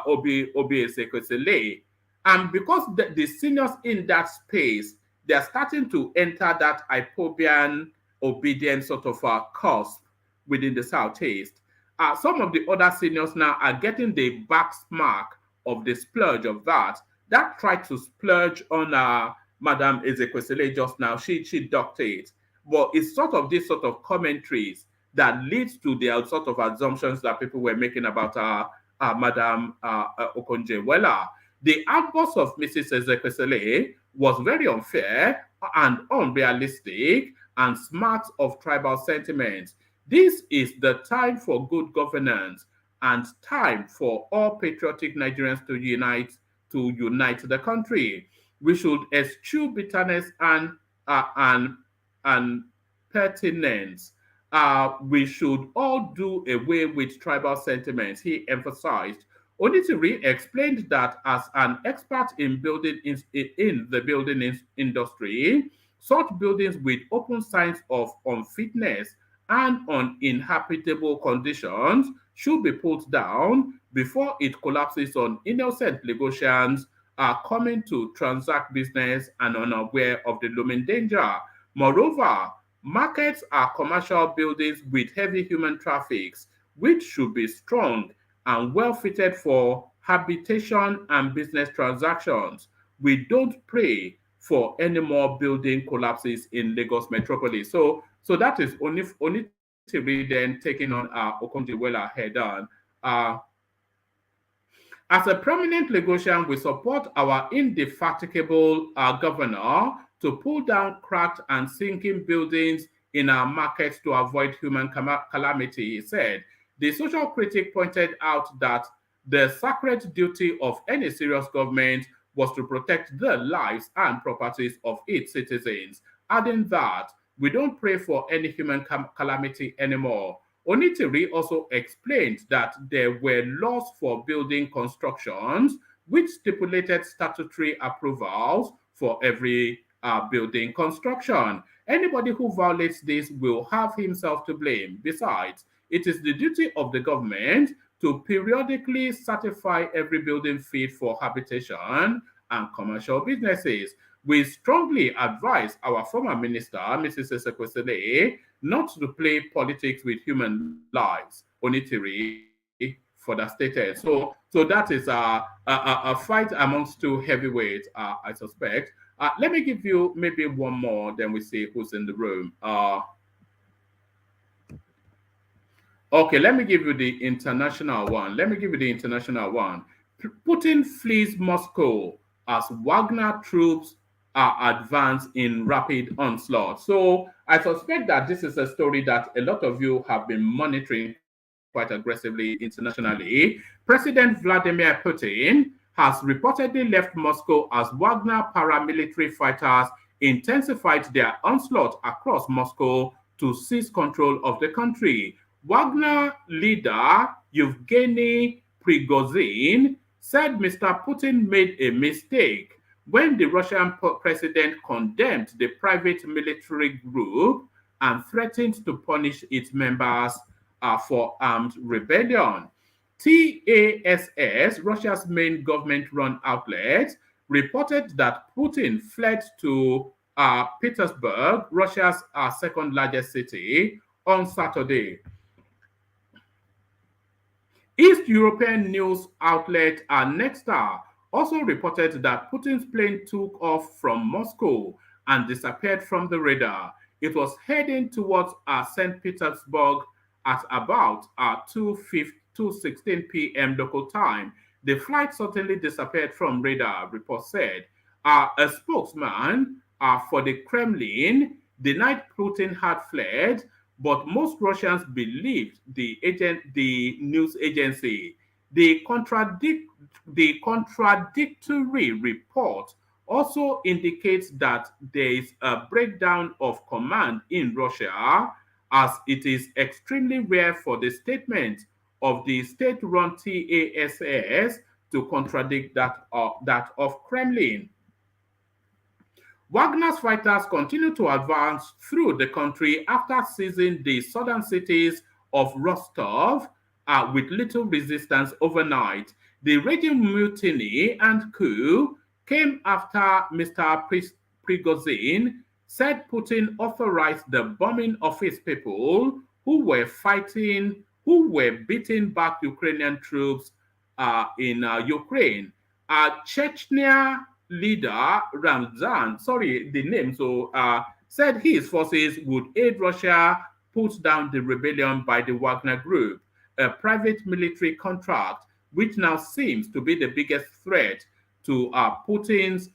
S2: Obi Ezekwesili. And because the seniors in that space, they're starting to enter that Ipobian obedient sort of cusp within the Southeast. Some of the other seniors now are getting the back smack of the splurge of that. That tried to splurge on Madam Ezekwesili just now. She ducked it. But it's sort of this sort of commentaries that leads to the sort of assumptions that people were making about Madam Okonjo-Iweala. The outburst of Mrs. Ezekwesili was very unfair and unrealistic and smart of tribal sentiments. This is the time for good governance and time for all patriotic Nigerians to unite the country. We should eschew bitterness and pertinence. We should all do away with tribal sentiments, he emphasized. Onitiri explained that as an expert in the building industry, such buildings with open signs of unfitness and uninhabitable conditions should be pulled down before it collapses on innocent Lagosians coming to transact business and unaware of the looming danger. Moreover, markets are commercial buildings with heavy human traffic, which should be strong and well fitted for habitation and business transactions. We don't pray for any more building collapses in Lagos metropolis. So that is only then taking on Okonjo-Iweala head on. As a prominent Lagosian, we support our indefatigable governor to pull down cracked and sinking buildings in our markets to avoid human calamity, he said. The social critic pointed out that the sacred duty of any serious government was to protect the lives and properties of its citizens, adding that we don't pray for any human calamity anymore. Onitiri also explained that there were laws for building constructions which stipulated statutory approvals for every building construction. Anybody who violates this will have himself to blame. Besides, it is the duty of the government to periodically certify every building fit for habitation and commercial businesses. We strongly advise our former minister, Mrs. Ezekwesili, not to play politics with human lives. Onitiri further stated. So that is a fight amongst two heavyweights, I suspect. Let me give you maybe one more, then we see who's in the room. Okay, let me give you the international one. Putin flees Moscow as Wagner troops advance in rapid onslaught. So I suspect that this is a story that a lot of you have been monitoring quite aggressively internationally. President Vladimir Putin has reportedly left Moscow as Wagner paramilitary fighters intensified their onslaught across Moscow to seize control of the country. Wagner leader Yevgeny Prigozhin said Mr. Putin made a mistake when the Russian president condemned the private military group and threatened to punish its members for armed rebellion. TASS, Russia's main government-run outlet, reported that Putin fled to Petersburg, Russia's second largest city, on Saturday. East European news outlet Nexta also reported that Putin's plane took off from Moscow and disappeared from the radar. It was heading towards St. Petersburg at about 2:16 p.m. local time. The flight suddenly disappeared from radar, reports said. A spokesman for the Kremlin denied Putin had fled, but most Russians believed the news agency. The contradictory report also indicates that there is a breakdown of command in Russia, as it is extremely rare for the statement of the state-run TASS to contradict that of Kremlin. Wagner's fighters continue to advance through the country after seizing the southern cities of Rostov with little resistance overnight. The regime mutiny and coup came after Mr. Prigozhin said Putin authorized the bombing of his people who were beating back Ukrainian troops in Ukraine. Chechnya leader Ramzan, said his forces would aid Russia put down the rebellion by the Wagner Group, a private military contract which now seems to be the biggest threat to Putin's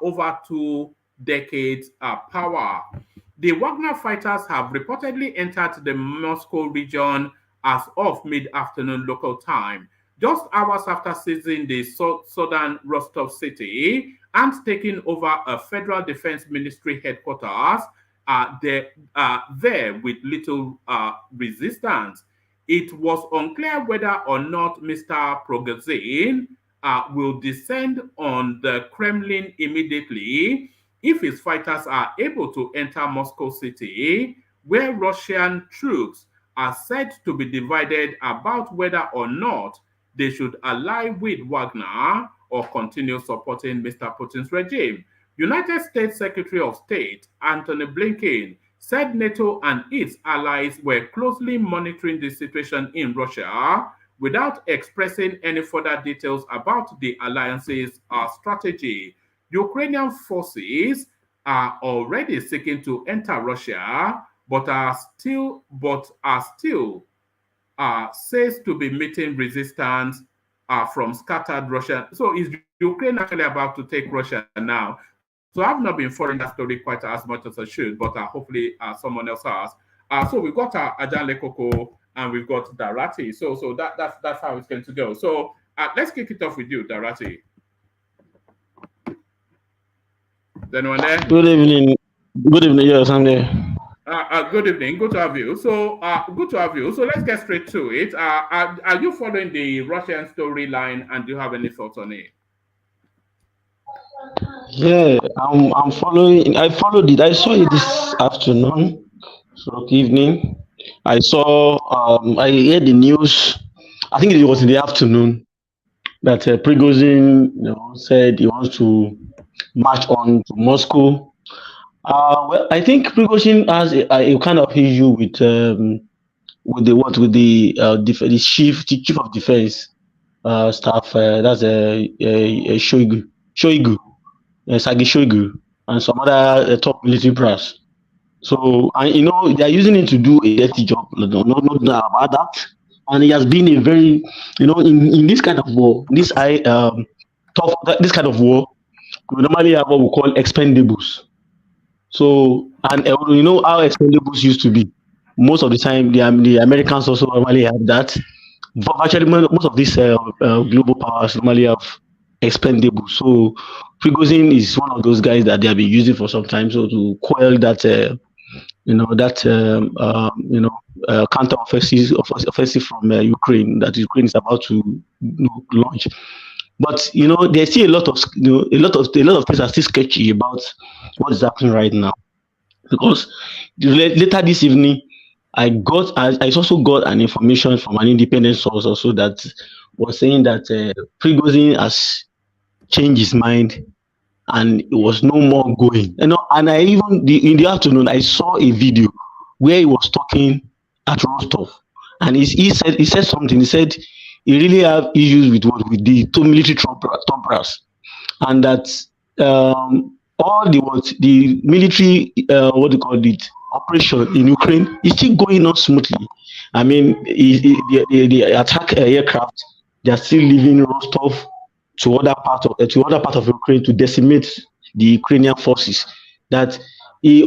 S2: over 2 decades power. The Wagner fighters have reportedly entered the Moscow region as of mid-afternoon local time, just hours after seizing the southern Rostov city and taking over a federal defense ministry headquarters there with little resistance. It was unclear whether or not Mr. Prigozhin will descend on the Kremlin immediately if his fighters are able to enter Moscow City, where Russian troops are said to be divided about whether or not they should ally with Wagner or continue supporting Mr. Putin's regime. United States Secretary of State Antony Blinken said NATO and its allies were closely monitoring the situation in Russia without expressing any further details about the alliance's strategy. Ukrainian forces are already seeking to enter Russia, but are still says to be meeting resistance from scattered Russia. So is Ukraine actually about to take Russia now? So I've not been following that story quite as much as I should, but hopefully someone else has. So we've got Ajan Lekoko and we've got Darati. So that's how it's going to go. So let's kick it off with you, Darati. Is anyone there?
S5: Good evening. Good evening. Yes, I'm there.
S2: Good evening. Good to have you. So good to have you. So let's get straight to it. Are you following the Russian storyline, and do you have any thoughts on it?
S5: Yeah, I'm following. I followed it. I saw it this afternoon, so evening. I saw. I heard the news. I think it was in the afternoon that Prigozhin, said he wants to march on to Moscow. Well, I think Prigozhin has a kind of issue with the chief of defense staff. That's Shoigu, Sergei Shoigu, and some other top military brass. So, and they are using it to do a dirty job. No about that. And he has been a very, in this kind of war, this kind of war, we normally have what we call expendables. So, and you know how expendables used to be. Most of the time, the Americans also normally have that. But actually, most of these global powers normally have expendables. So, Prigozhin is one of those guys that they have been using for some time. So, to quell that, counter-offensive from Ukraine that Ukraine is about to launch. But there's still a lot of things are still sketchy about what is happening right now. Because later this evening, I also got an information from an independent source also that was saying that Prigozhin has changed his mind and it was no more going. And I even in the afternoon I saw a video where he was talking at Rostov, and he said something. He said he really have issues with the two military top brass, and that all the military operation in Ukraine is still going on smoothly. I mean, the attack aircraft, they are still leaving Rostov to other part of Ukraine to decimate the Ukrainian forces. That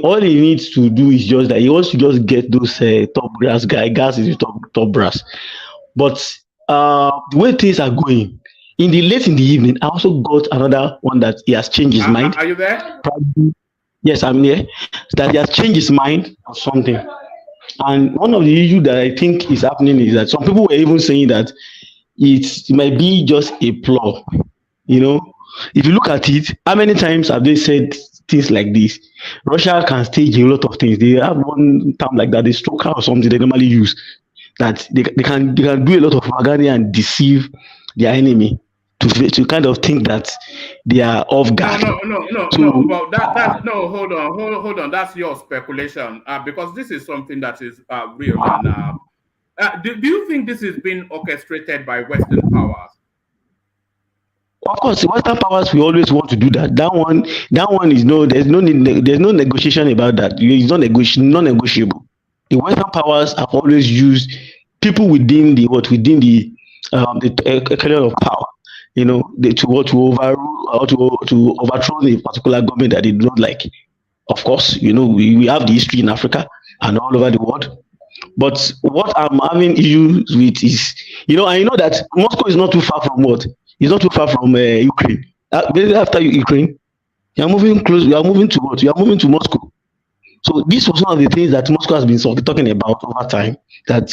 S5: all he needs to do is just that he wants to just get those top brass guys. Gas is top brass, but the way things are going, late in the evening, I also got another one that he has changed his mind.
S2: Are you there?
S5: Probably, yes, I'm here. That he has changed his mind or something. And one of the issues that I think is happening is that some people were even saying that it might be just a ploy. If you look at it, how many times have they said things like this? Russia can stage a lot of things. They have one term like that, the stroker or something they normally use, that they can do a lot of propaganda and deceive their enemy to kind of think that they are off guard.
S2: No. But that no. Hold on. That's your speculation. Because this is something that is real. And do you think this is being orchestrated by Western powers?
S5: Of course, the Western powers will always want to do that. That one is there's no negotiation about that. It's not non-negotiable. The Western powers have always used people within the echelon of power, to overrule or to overthrow a particular government that they do not like. Of course, we have the history in Africa and all over the world. But what I'm having issues with is, I know that Moscow is not too far from what? It's not too far from Ukraine. After Ukraine, you are moving close. You are moving to what? You are moving to Moscow. So this was one of the things that Moscow has been talking about over time. That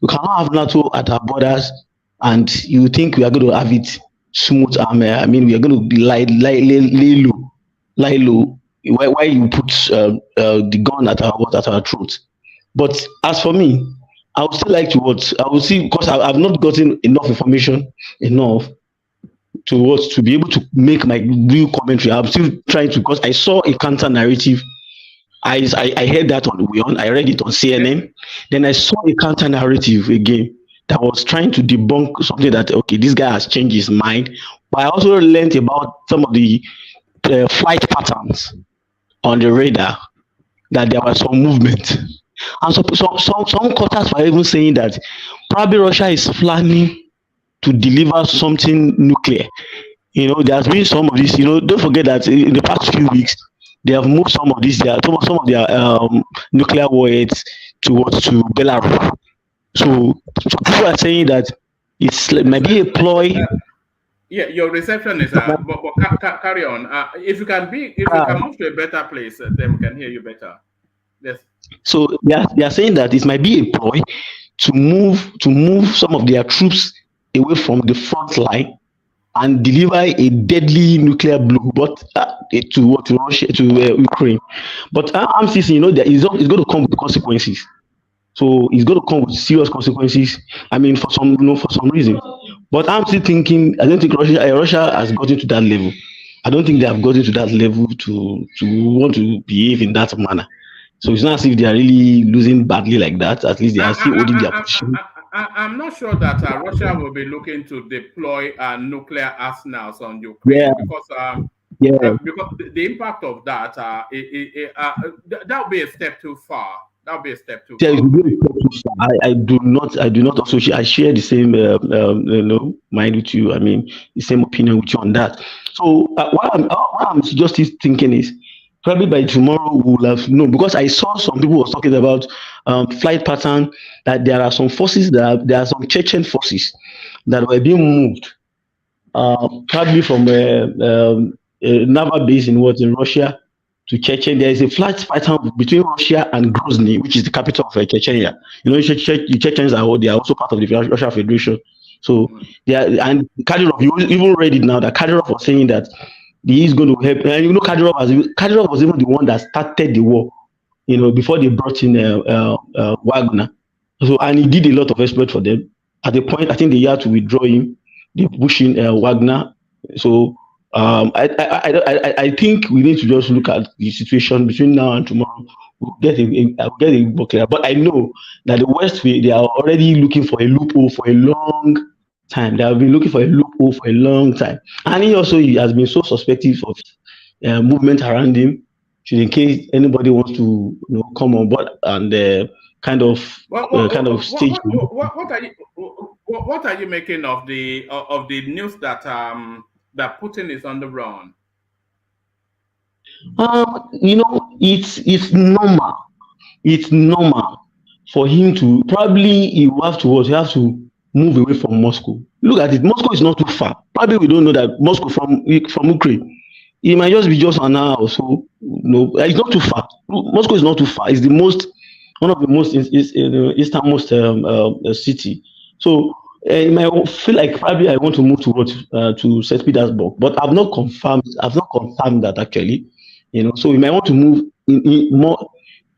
S5: we cannot have NATO at our borders, and you think we are going to have it smooth. We are going to lie low. Why you put the gun at our throat? But as for me, I would still like to see, because I've not gotten enough information to be able to make my real commentary. I'm still trying to, because I saw a counter narrative. I heard that on WION, I read it on CNN. Then I saw a counter narrative again that was trying to debunk something that, okay, this guy has changed his mind. But I also learned about some of the flight patterns on the radar, that there was some movement. And some quarters were even saying that probably Russia is planning to deliver something nuclear. There's been some of this. Don't forget that in the past few weeks, they have moved some of their nuclear warheads to Belarus. So people are saying that it might be a ploy.
S2: Yeah, your reception is but carry on. If you can move to a better place, then we can hear you better. Yes.
S5: So they are saying that it might be a ploy to move some of their troops away from the front line and deliver a deadly nuclear blow, but to Russia, to Ukraine. But I'm seeing, that it's going to come with consequences. So it's going to come with serious consequences. For some reason. But I'm still thinking, I don't think Russia has gotten to that level. I don't think they have gotten to that level to want to behave in that manner. So it's not as if they are really losing badly like that. At least they are still holding their position.
S2: I'm not sure that Russia will be looking to deploy nuclear arsenals on Ukraine, because the impact of that that would be a step too far. That would be a step too far.
S5: I do not also I share the same mind with you. The same opinion with you on that. So what I'm just thinking is, probably by tomorrow we'll have known, because I saw some people was talking about flight pattern, that there are some forces there are some Chechen forces that were being moved, probably from a naval base in Russia to Chechen. There is a flight pattern between Russia and Grozny, which is the capital of Chechnya. The Chechens are also part of the Russian Federation. So and Kadyrov, you even read it now, that Kadyrov was saying that he is going to help. And Kadyrov was even the one that started the war, before they brought in Wagner. So, and he did a lot of exploit for them. At the point, I think they had to withdraw him. They pushed in Wagner. So, I think we need to just look at the situation between now and tomorrow. We'll get a book clear. But I know that the West, they are already looking for a loophole for a long time. They have been looking for a loophole for a long time. And he has been so suspected of movement around him, in case anybody wants to come on board and kind of stage.
S2: What are you making of the news that that Putin is on the run?
S5: It's normal. It's normal for him to he have to move away from Moscow. Look at it. Moscow is not too far. Probably we don't know that Moscow from Ukraine. It might just be just an hour or so. It's not too far. Moscow is not too far. It's one of the most easternmost city. So it might feel like probably I want to move to St. Petersburg, but I've not confirmed that actually. So we might want to move more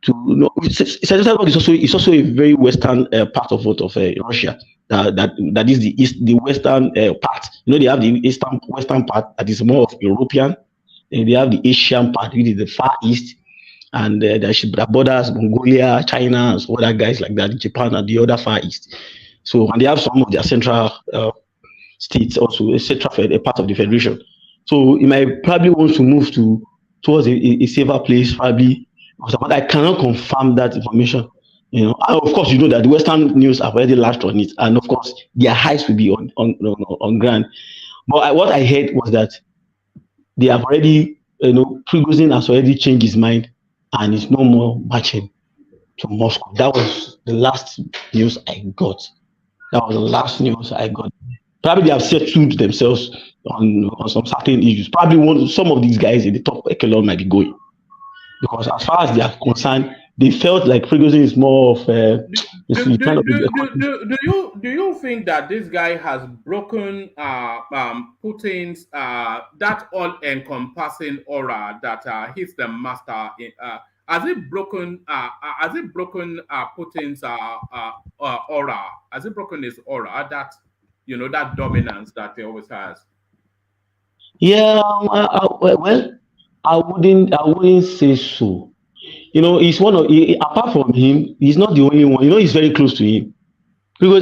S5: to. St. Petersburg is also a very western part of Russia. that is the east, the western part. They have the western part that is more of European, and they have the Asian part, which is the Far East, and there's borders Mongolia, China, and some other guys like that, Japan, and the other Far East. So, and they have some of their central states also, a part of the federation. So, he might probably want to move towards a safer place, probably, but I cannot confirm that information. Of course, that the Western news have already latched on it, and of course, their eyes will be on ground. But what I heard was that they have already, Prigozhin has already changed his mind, and is no more marching to Moscow. That was the last news I got. Probably they have settled themselves on some certain issues. Probably some of these guys in the top echelon might be going, because as far as they are concerned, they felt like Prigozhin is more of
S2: do you think that this guy has broken Putin's that all-encompassing aura that he's the master in? Has it broken Putin's aura? Has it broken his aura, that that dominance that he always has?
S5: Yeah, well, I wouldn't say so. He's apart from him, he's not the only one. He's very close to him. Before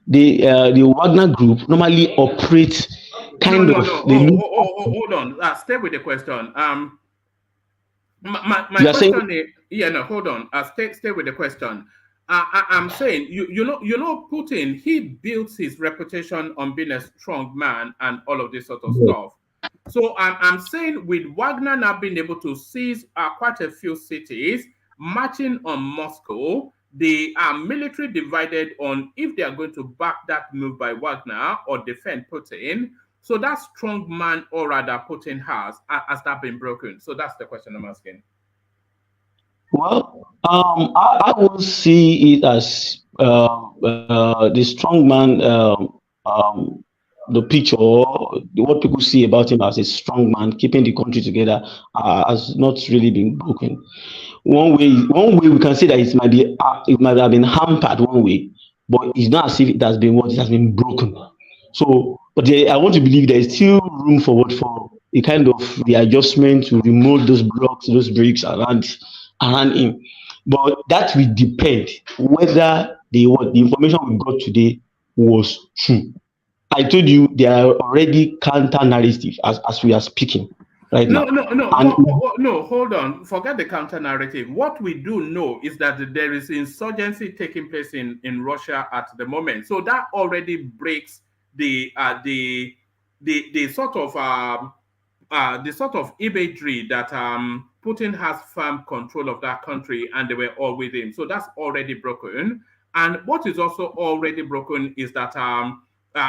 S5: the Wagner group normally operates kind of.
S2: Hold on. Stay with the question. My question is, hold on. Stay with the question. I'm saying, Putin, he built his reputation on being a strong man and all of this sort of stuff. So I'm saying, with Wagner now being able to seize quite a few cities, marching on Moscow, they are military divided on if they are going to back that move by Wagner or defend Putin. So that strong man aura that Putin has that been broken? So that's the question I'm asking.
S5: Well, I would see it as the strong man, the picture, what people see about him as a strong man, keeping the country together, has not really been broken. One way we can say that it might have been hampered one way, but it's not as if it has been broken. So, but I want to believe there is still room for a kind of the adjustment to remove those blocks, those bricks around him. But that will depend whether the information we got today was true. I told you there are already counter narrative as we are speaking right now.
S2: No, hold on. Forget the counter narrative. What we do know is that there is insurgency taking place in Russia at the moment. So that already breaks the sort of imagery that Putin has firm control of that country and they were all with him. So that's already broken. And what is also already broken is that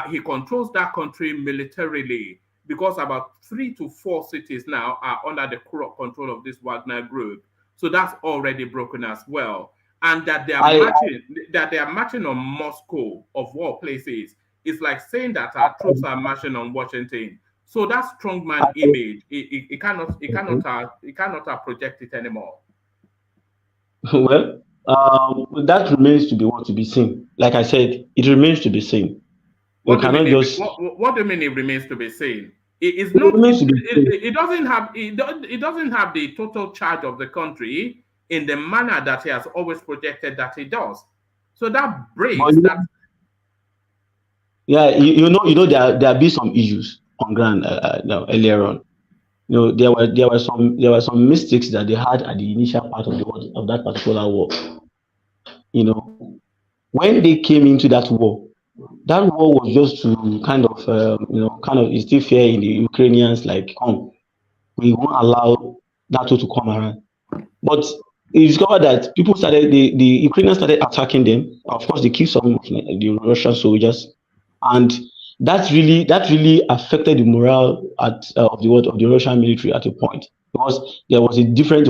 S2: he controls that country militarily, because about 3 to 4 cities now are under the control of this Wagner group. So that's already broken as well. And that they are marching on Moscow, of all places, it's like saying that our troops are marching on Washington. So that strongman image, it cannot project it anymore.
S5: Well, that remains to be seen. Like I said, it remains to be seen.
S2: What do you mean it remains to be seen? It doesn't have the total charge of the country in the manner that he has always projected that he does. So that breaks that.
S5: Yeah, there have been some issues on ground earlier on. There were some mistakes that they had at the initial part of that particular war. When they came into that war was just to kind of instill fear in the Ukrainians, like, come, we won't allow NATO to come around. But you discovered that the Ukrainians started attacking them. Of course, they killed some of the Russian soldiers, and that really affected the morale of the Russian military at a point, because there was a different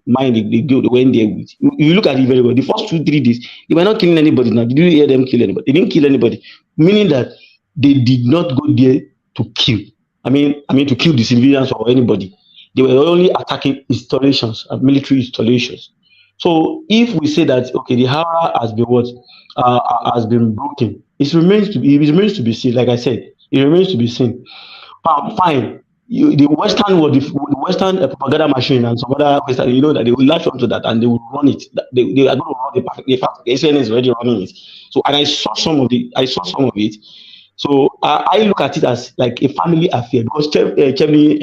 S5: mind they went there with. You look at it very well. The first 2-3 days, they were not killing anybody. Now, did you hear them kill anybody? They didn't kill anybody, meaning that they did not go there to kill. I mean to kill the civilians or anybody. They were only attacking installations, military installations. So if we say that okay, the Hara has been has been broken, it remains to be seen. Like I said, it remains to be seen. Fine. The Western the Western propaganda machine and some other Western, that they will latch onto that and they will run it. They are going to run the fact. In fact, the SN is already running it. So, and I saw some of it. So I look at it as like a family affair because Chemi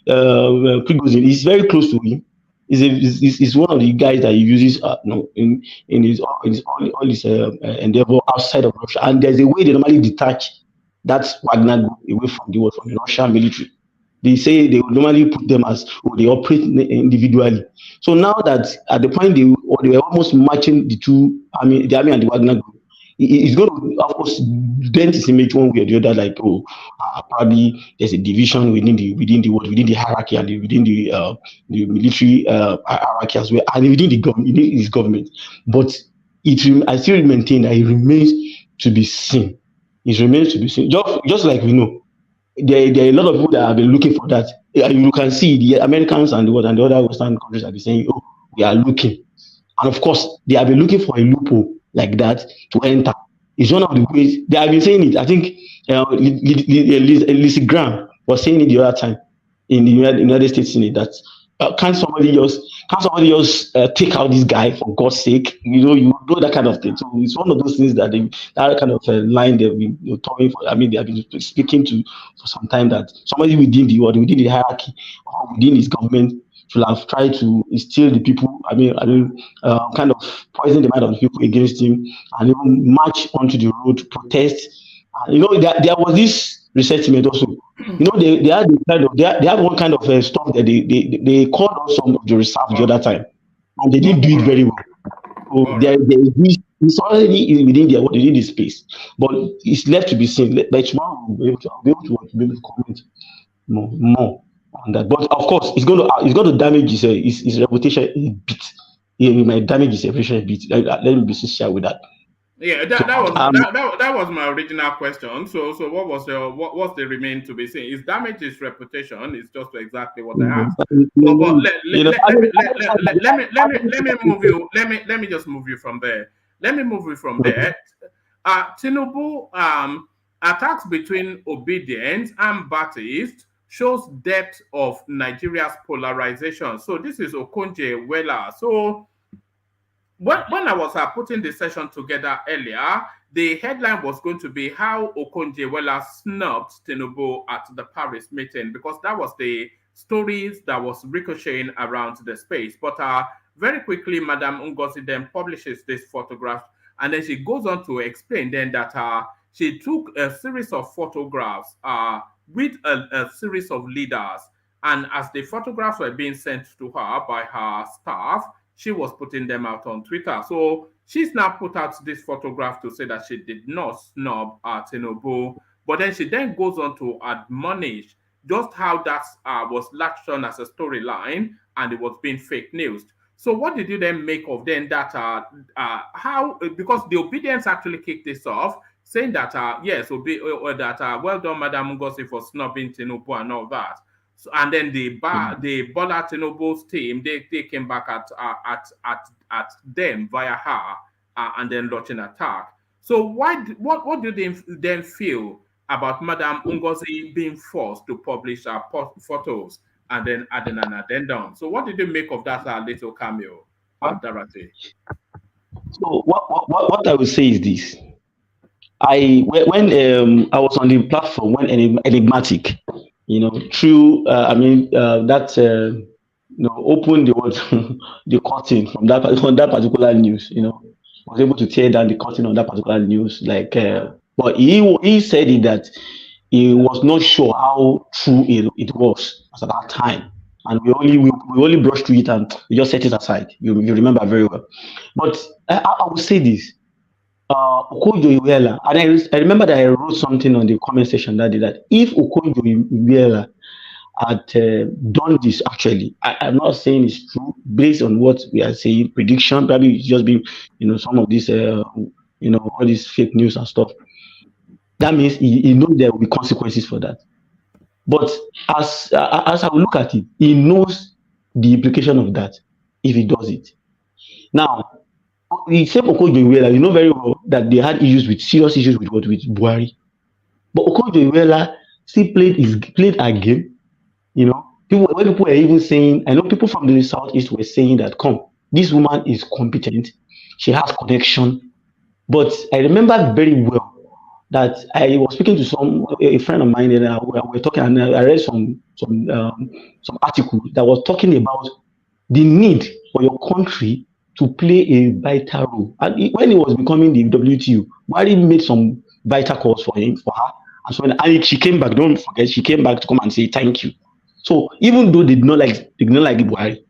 S5: Prigozhin is very close to him. Is one of the guys that he uses in his all his endeavor outside of Russia. And there's a way they normally detach that Wagner group away from the Russian military. They say they will normally put them as they operate individually. So now that at the point they were almost matching the army and the Wagner group, it's going to, of course, dent his image one way or the other. Like, probably there's a division within the hierarchy and within the military hierarchy as well, and within his government. But I still maintain that it remains to be seen. It remains to be seen. Just like we know, there are a lot of people that have been looking for that. You can see the Americans and the other Western countries have been saying, "Oh, we are looking," and of course, they have been looking for a loophole like that to enter. It's one of the ways they have been saying it. I think Lindsey Graham was saying it the other time in the United States Senate that can't somebody just take out this guy for God's sake? You know that kind of thing. So it's one of those things that that kind of line they've been talking for. I mean, they have been speaking to for some time that somebody within the hierarchy or within his government should have tried to instill the people. Kind of poison the mind of the people against him, and even march onto the road to protest. There was this resentment also. They had they have one kind of stuff that they called on some of the reserve the other time, and they didn't do it very well. So there is this. It's already within within the space, but it's left to be seen. By tomorrow, we'll be able to comment more on that. But of course, it's going to damage his reputation a bit. It might damage his reputation a bit. Let me be sincere with that.
S2: Yeah, that was my original question. So what's the remain to be seen? Is damage his reputation? It's just exactly what I asked. Let me just move you from there. Tinubu attacks between Obidient and Baptist shows depth of Nigeria's polarization. So this is Okonjo-Iweala. So when I was putting the session together earlier, the headline was going to be how Okonjo-Iweala snubbed Tinubu at the Paris meeting, because that was the stories that was ricocheting around the space. But very quickly, Madam Ngozi then publishes this photograph, and then she goes on to explain then that she took a series of photographs with a series of leaders, and as the photographs were being sent to her by her staff, she was putting them out on Twitter. So she's now put out this photograph to say that she did not snub Tinubu, but then she then goes on to admonish just how that was latched on as a storyline and it was being fake news. So what did you then make of then that because the Obedience actually kicked this off, saying that well done, Madam Ngozi, for snubbing Tinubu and all that. So, and then the Bola Tinubu's team, they came back at them via her and then launching an attack. So what do they then feel about Madam Ngozi being forced to publish photos and then adding an addendum? So what did you make of that little cameo, Dorothy?
S5: So what I would say is this. When I was on the platform, when Enigmatic, through opened the curtain from that particular news, was able to tear down the curtain on that particular news. But he said that he was not sure how true it was at that time, and we only brushed through it and we just set it aside. You remember very well. But I will say this. Okonjo-Iweala, and I remember that I wrote something on the comment section that day that if Okonjo-Iweala had done this, actually, I'm not saying it's true based on what we are saying, prediction, probably it's just been, some of this, all this fake news and stuff. That means he knows there will be consequences for that. But as I will look at it, he knows the implication of that if he does it. Now, the same Okonjo-Iweala, you know very well that they had serious issues with what, with Buhari. But Okonjo-Iweala still played a game. You know, when people were even saying, I know people from the southeast were saying that, come, this woman is competent, she has connection. But I remember very well that I was speaking to a friend of mine, and we were talking, and I read some article that was talking about the need for your country to play a vital role. And when he was becoming the WTO, Buhari made some vital calls for her, and so and she came back. Don't forget, she came back to come and say thank you. So even though they did not like Buhari,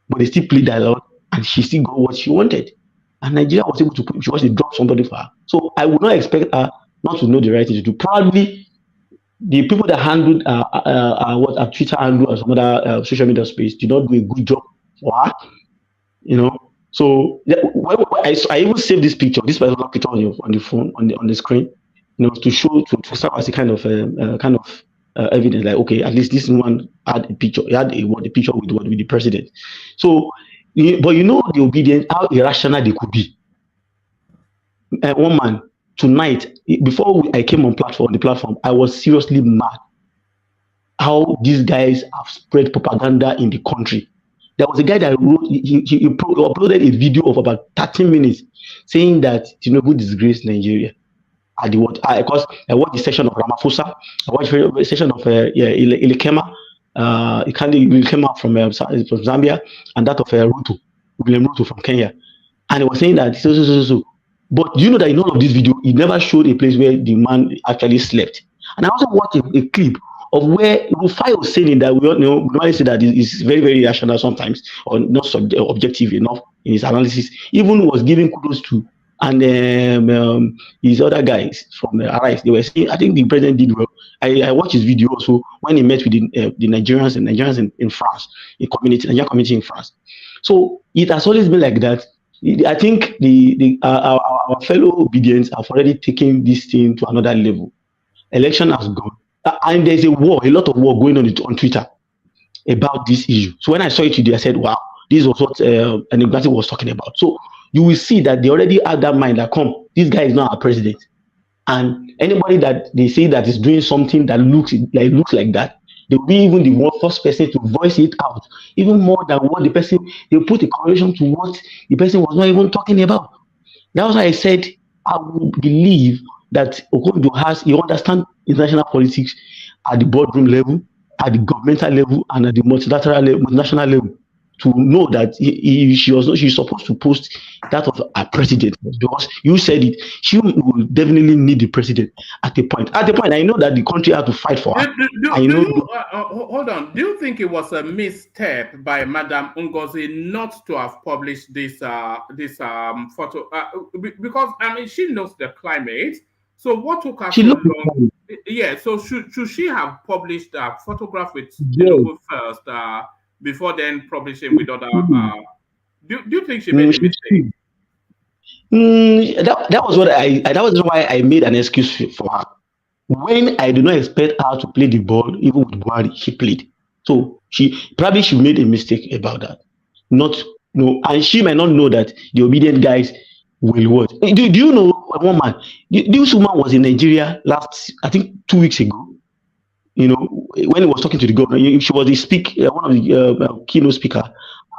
S5: but they still played that out, and she still got what she wanted. And Nigeria was able to drop somebody for her. So I would not expect her not to know the right thing to do. Probably the people that handled what Twitter handle or some other social media space did not do a good job for her. You know. So I even saved this particular picture on the phone on the screen, you know, to serve as a kind of evidence, like, okay, at least this one had a picture. He had a picture with the president. So, but you know the Obidient, how irrational they could be. One man tonight, before I came on the platform, I was seriously mad how these guys have spread propaganda in the country. There was a guy that wrote, he uploaded a video of about 13 minutes saying that Tinubu disgraced Nigeria. Because I watched the session of Ramaphosa, I watched the session of Ilekema, Ilekema from Zambia, and that of William Ruto from Kenya. And he was saying that so. But do you know that in all of this video, he never showed a place where the man actually slept? And I also watched a clip of where Rufai was saying that we normally say that it's very, very rational sometimes, or not objective enough in his analysis. Even was giving kudos to and his other guys from Arise. They were saying, I think the president did well. I watched his video also when he met with the Nigerians in France, Nigerian community in France. So it has always been like that. I think our fellow Obedients have already taken this thing to another level. Election has gone, and there's a lot of war going on Twitter about this issue. So when I saw it today, I said, wow, this was what Ngozi was talking about. So you will see that they already have that mind that, come, this guy is not our president. And anybody that they say that is doing something that looks like that, they will be even the first person to voice it out, even more than what the person, they put a correlation to what the person was not even talking about. That's why I said I would believe that Okonjo he understands international politics at the boardroom level, at the governmental level, and at the multinational level, to know that she's supposed to post that of a president, because you said it. She will definitely need the president at a point. I know that the country has to fight for her.
S2: Hold on. Do you think it was a misstep by Madam Ngozi not to have published this photo? Because I mean, she knows the climate. So what took her so long? Yeah. So should she have published a photograph with Tinubu first? Before then publishing with other, do you think she made a mistake?
S5: That was why I made an excuse for her. When I did not expect her to play the ball, even with Buhari, she played. So she made a mistake about that. And she might not know that the Obedient guys will what? Do you know one man? This woman was in Nigeria I think 2 weeks ago. You know, when he was talking to the governor, she was one of the keynote speaker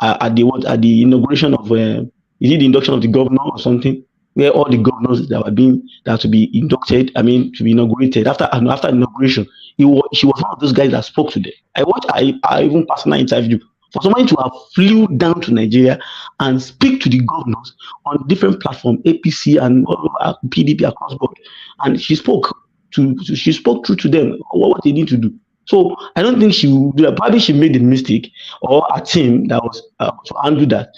S5: at the inauguration of the induction of the governor or something, where all the governors that to be inducted, to be inaugurated after inauguration. She was one of those guys that spoke to them. I even personal interview for somebody to have flew down to Nigeria and speak to the governors on different platforms, APC and PDP across board, and she spoke through to them what they need to do. So I don't think she would do that. Probably she made the mistake, or a team that was to undo that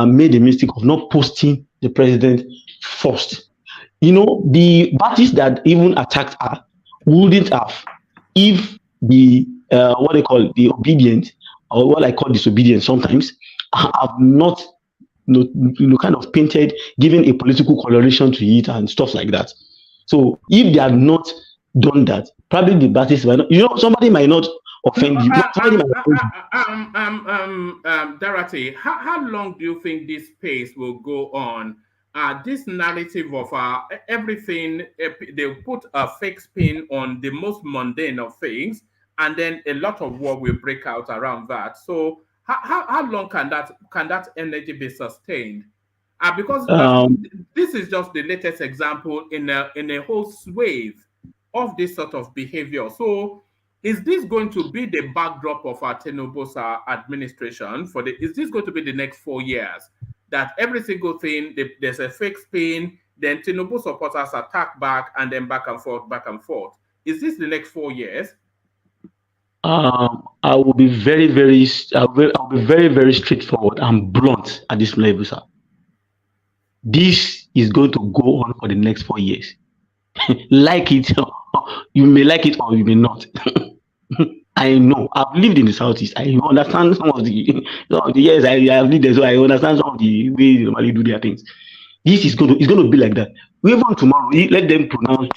S5: made the mistake of not posting the president first. You know, the parties that even attacked her wouldn't have if the what they call the Obedient, or what I call disobedient sometimes, have not kind of painted, giving a political coloration to it and stuff like that. So if they had not done that, probably the parties might not, somebody might not offend you. No, somebody might offend you.
S2: Dorothy, how long do you think this pace will go on? This narrative of everything, they put a fake spin on the most mundane of things, and then a lot of war will break out around that. So how long can that energy be sustained? Because this is just the latest example in a whole swathe of this sort of behavior. So is this going to be the backdrop of our Tinubu's administration is this going to be the next 4 years? That every single thing, there's a fake spin, then Tinubu supporters attack back, and then back and forth, back and forth. Is this the next 4 years?
S5: I will be I'll be very, very straightforward and blunt at this level, sir. This is going to go on for the next 4 years. Like it, you may like it or you may not. I know. I've lived in the Southeast. I understand some of the years I have lived there, so I understand some of the way they normally do their things. This is going to be like that. Even tomorrow, let them pronounce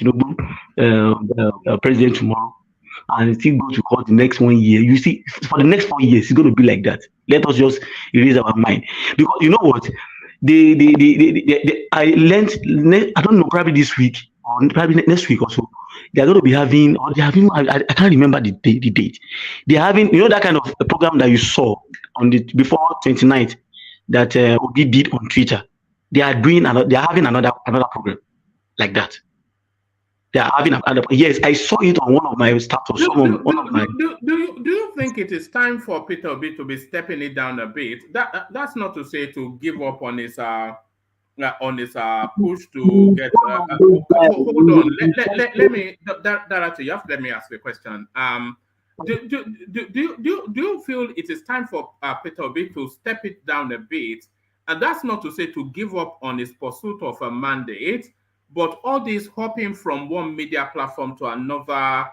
S5: president tomorrow, and still go to court the next 1 year. You see, for the next 4 years, it's going to be like that. Let us just erase our mind, because you know what? I learned. I don't know, probably this week or probably next week or so. They are going to be having, or they are having. I can't remember the date. They are having, that kind of a program that you saw on the before 29th that Obi did on Twitter. They are having another program like that. They are having another. Yes, I saw it on one of my status.
S2: Do you think it is time for Peter Obi to be stepping it down a bit? That's not to say to give up on his push to get. Hold on. Let me. Director, you have to let me ask the question. Do you feel it is time for Peter Obi to step it down a bit? And that's not to say to give up on his pursuit of a mandate, but all this hopping from one media platform to another,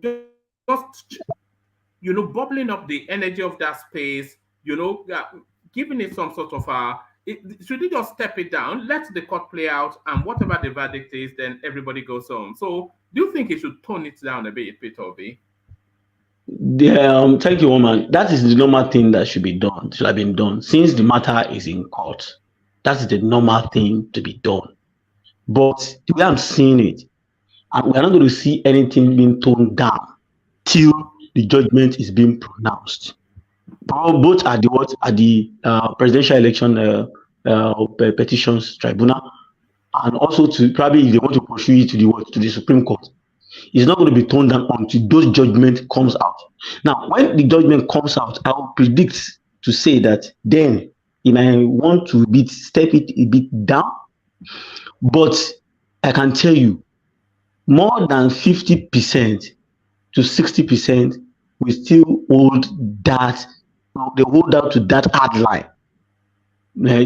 S2: just bubbling up the energy of that space, giving it some sort of should he just step it down, let the court play out, and whatever the verdict is, then everybody goes home? So do you think he should tone it down a bit, Peter Obi?
S5: Thank you, woman. That is the normal thing that should have been done since the matter is in court. That's the normal thing to be done. But the way I'm seeing it, and we are not going to see anything being toned down till the judgment is being pronounced. Both at the presidential election petitions tribunal, and also to probably if they want to pursue it to the Supreme Court. It's not going to be toned down until those judgment comes out. Now, when the judgment comes out, I will predict to say that then he might want to step it a bit down. But I can tell you, more than 50% to 60% will still hold that. They hold out to that hard line,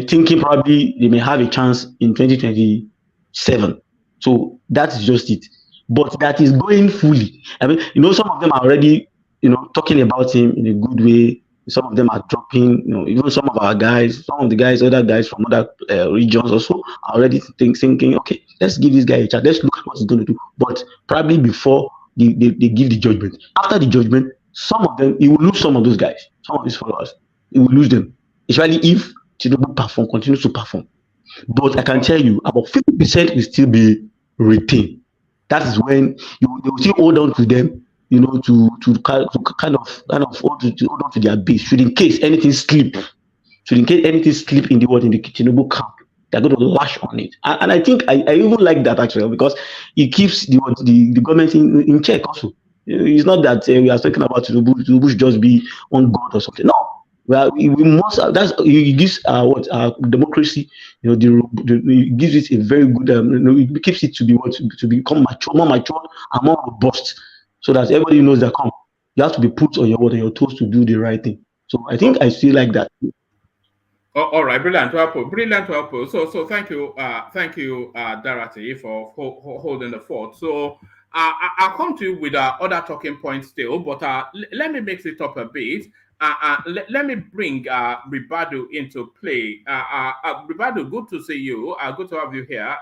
S5: thinking probably they may have a chance in 2027. So that's just it. But that is going fully. I mean, some of them are already, talking about him in a good way. Some of them are dropping, even some of our guys, other guys from other regions also are already thinking, okay, let's give this guy a chance. Let's look at what he's going to do. But probably before they give the judgment. After the judgment, some of them, he will lose some of those guys, some of his followers. He will lose them, especially if Tinubu continues to perform. But I can tell you, about 50% will still be retained. That is when they will still hold on to them, to kind of hold on to their base. Should in case anything slip in the Tinubu camp, they're going to lash on it. And I think I even like that actually, because it keeps the government in check also. It's not that we are talking about Tinubu should just be on God or something. No. Well, we must. It gives democracy. It gives it a very good. It keeps it to become more mature and more robust, so that everybody knows that you have to be put on your toes to do the right thing. So I think I feel like that.
S2: All right, brilliant to help. So thank you, Dorothy, for holding the fort. So I'll come to you with other talking points still, but let me mix it up a bit. Let me bring Ribadu into play. Ribadu, good to see you. Good to have you here.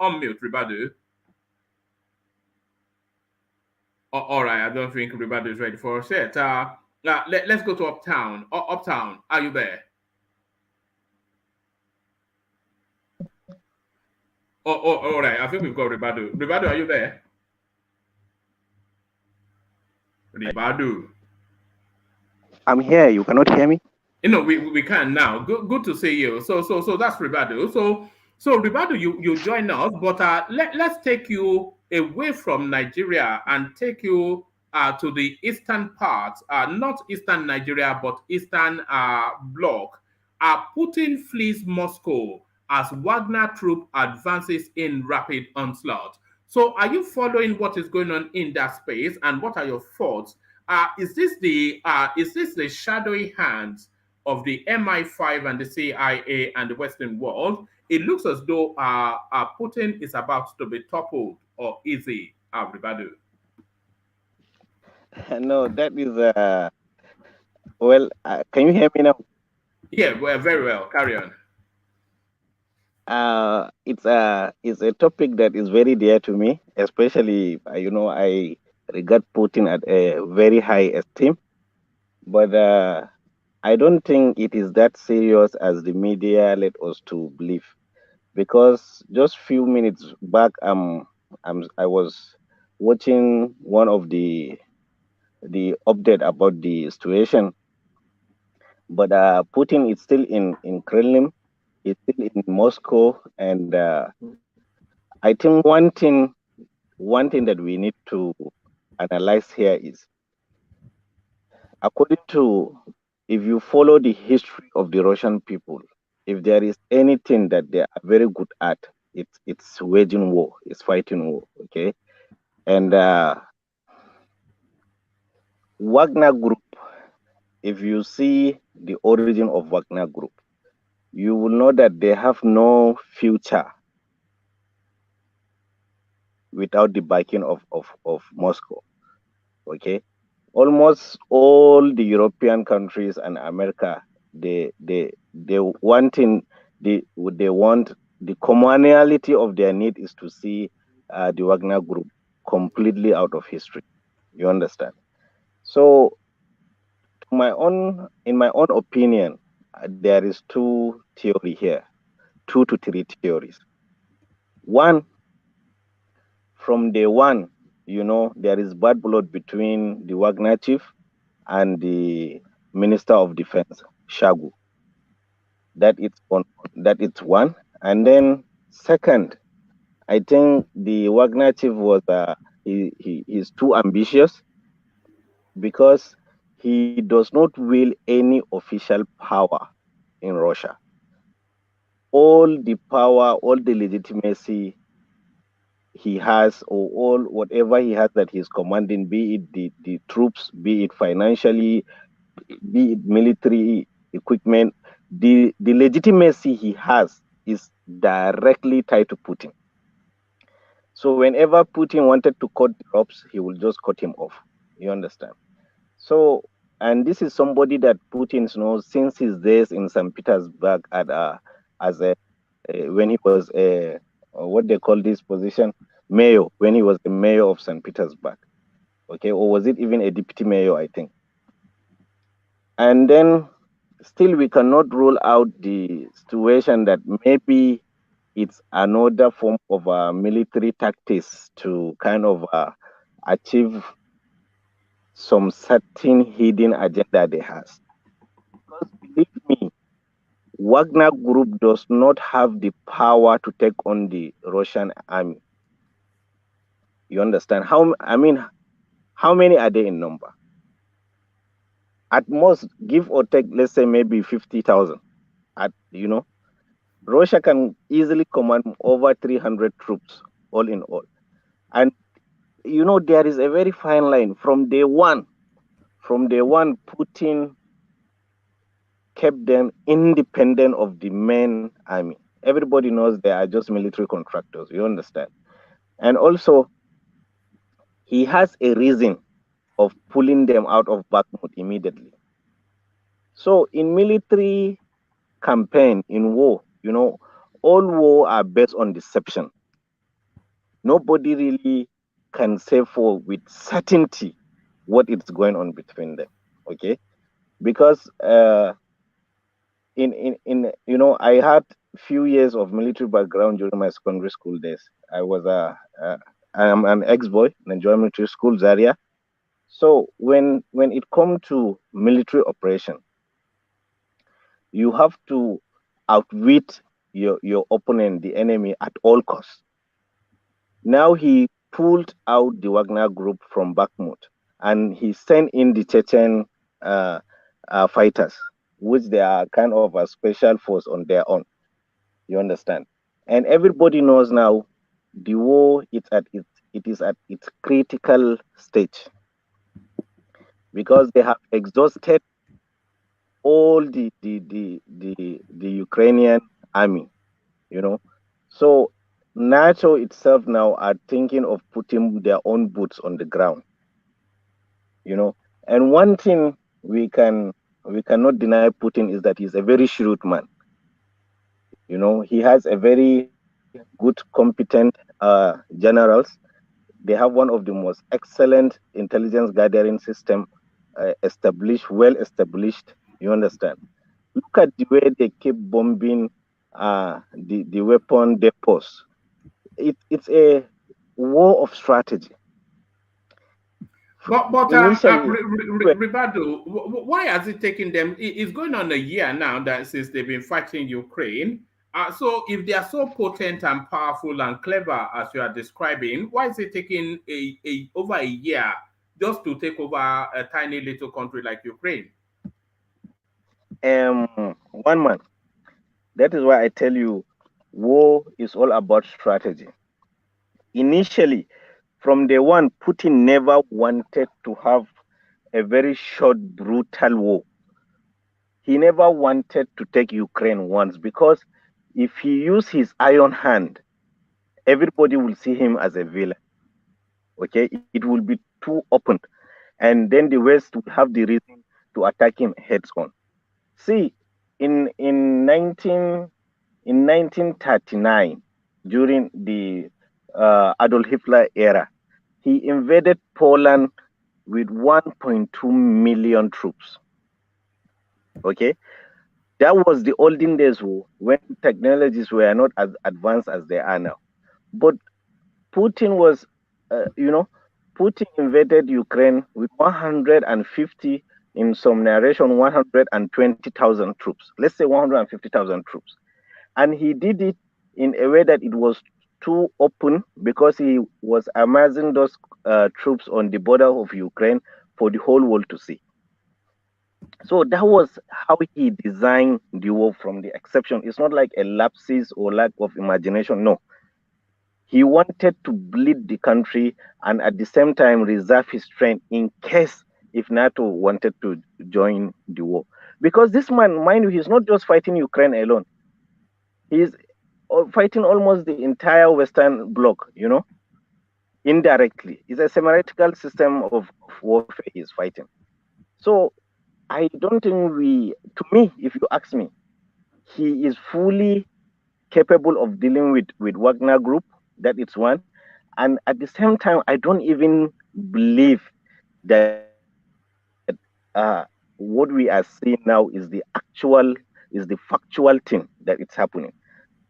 S2: Unmute, Ribadu. All right, I don't think everybody is ready for us yet. Let's go to Uptown. Uptown, are you there? All right. I think we've got Ribadu. Ribadu, are you there? Ribadu.
S6: I'm here. You cannot hear me?
S2: You know, we can now. Good to see you. So that's Ribadu. So Ribadu, you join us, but let's take you away from Nigeria and take you to the eastern part, not eastern Nigeria, but eastern bloc. Putin flees Moscow as Wagner troop advances in rapid onslaught. So, are you following what is going on in that space, and what are your thoughts? Is this the shadowy hands of the MI5 and the CIA and the Western world? It looks as though Putin is about to be toppled, or is he, Ribadu?
S6: No, that is well. Can you hear me now?
S2: Yeah, well, very well. Carry on.
S6: It's a topic that is very dear to me, especially I regard Putin at a very high esteem, but I don't think it is that serious as the media led us to believe. Because just few minutes back, I was watching one of the update about the situation, but Putin is still in Kremlin, he's still in Moscow, and I think one thing that we need to analyze here is, according to, if you follow the history of the Russian people, if there is anything that they are very good at, it's waging war, it's fighting war. Okay, and Wagner Group. If you see the origin of Wagner Group, you will know that they have no future without the backing of Moscow. Okay, almost all the European countries and America, they wanting they want the commonality of their need is to see the Wagner Group completely out of history. You understand? So, in my own opinion, there is two theory here, 2 to 3 theories. One, from day one, there is bad blood between the Wagner chief and the Minister of Defense, Shagu. That is one. And then second, I think the Wagner chief was he's too ambitious, because he does not wield any official power in Russia. All the power, all the legitimacy he has, or all whatever he has that he's commanding, be it the troops, be it financially, be it military equipment, the legitimacy he has is directly tied to Putin. So whenever Putin wanted to cut the ropes, he will just cut him off. You understand? So, and this is somebody that Putin knows since his days in St. Petersburg when he was what they call this position, mayor, when he was the mayor of St. Petersburg. Okay, or was it even a deputy mayor, I think. And then still we cannot rule out the situation that maybe it's another form of military tactics to kind of achieve some certain hidden agenda they has. Because believe me, Wagner Group does not have the power to take on the Russian army. You understand? How many are they in number? At most, give or take, let's say maybe 50,000. Russia can easily command over 300 troops, all in all. And there is a very fine line. From day one, Putin kept them independent of the main army. Everybody knows they are just military contractors. You understand? And also, he has a reason of pulling them out of Bakhmut immediately. So in military campaign, in war, all war are based on deception. Nobody really can say for with certainty what is going on between them. Okay, because in I had few years of military background during my secondary school days. I was I'm an ex-boy in Nigerian military school, Zaria. So when it comes to military operation, you have to outwit your opponent, the enemy, at all costs. Now he pulled out the Wagner group from Bakhmut, and he sent in the Chechen fighters, which they are kind of a special force on their own. You understand? And everybody knows now the war it is at its critical stage, because they have exhausted all the Ukrainian army, you know. So NATO itself now are thinking of putting their own boots on the ground, you know. And one thing we cannot deny Putin is that he's a very shrewd man. You know, he has a very good, competent generals. They have one of the most excellent intelligence gathering system well established. You understand? Look at the way they keep bombing the weapon depots. It's a war of strategy.
S2: But
S6: Initially,
S2: Ribado, why has it taken them? It's going on a year now that since they've been fighting Ukraine. So if they are so potent and powerful and clever as you are describing, why is it taking over a year just to take over a tiny little country like Ukraine?
S6: one man. That is why I tell you, war is all about strategy. Initially, from day one, Putin never wanted to have a very short, brutal war. He never wanted to take Ukraine once, because if he used his iron hand, everybody will see him as a villain. Okay, it will be too open, and then the West will have the reason to attack him heads on. See, in 1939, during the Adolf Hitler era, he invaded Poland with 1.2 million troops. Okay, that was the olden days when technologies were not as advanced as they are now. But Putin was, Putin invaded Ukraine with 150, in some narration, 120,000 troops. Let's say 150,000 troops. And he did it in a way that it was too open, because he was amassing those troops on the border of Ukraine for the whole world to see. So that was how he designed the war from the exception. It's not like a lapses or lack of imagination. No. He wanted to bleed the country and at the same time reserve his strength in case if NATO wanted to join the war. Because this man, mind you, he's not just fighting Ukraine alone. He's fighting almost the entire Western bloc, indirectly. It's a semiotical system of warfare he's fighting. So I don't think to me, if you ask me, he is fully capable of dealing with Wagner Group. That is one. And at the same time, I don't even believe that what we are seeing now is the factual thing that it's happening.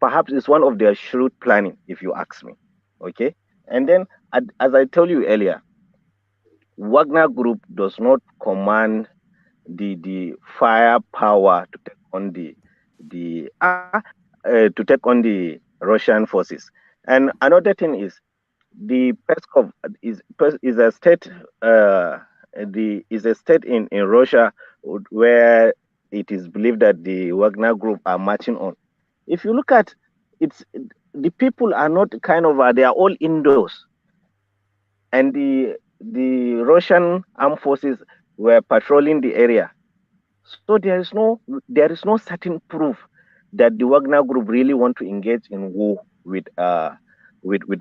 S6: Perhaps it's one of their shrewd planning, if you ask me. Okay. And then, as I told you earlier, Wagner Group does not command the firepower to take on the Russian forces. And another thing is, the Peskov is a state in Russia where it is believed that the Wagner Group are marching on. If you look at the people are not they are all indoors, and the Russian armed forces were patrolling the area. So there is no certain proof that the Wagner Group really want to engage in war with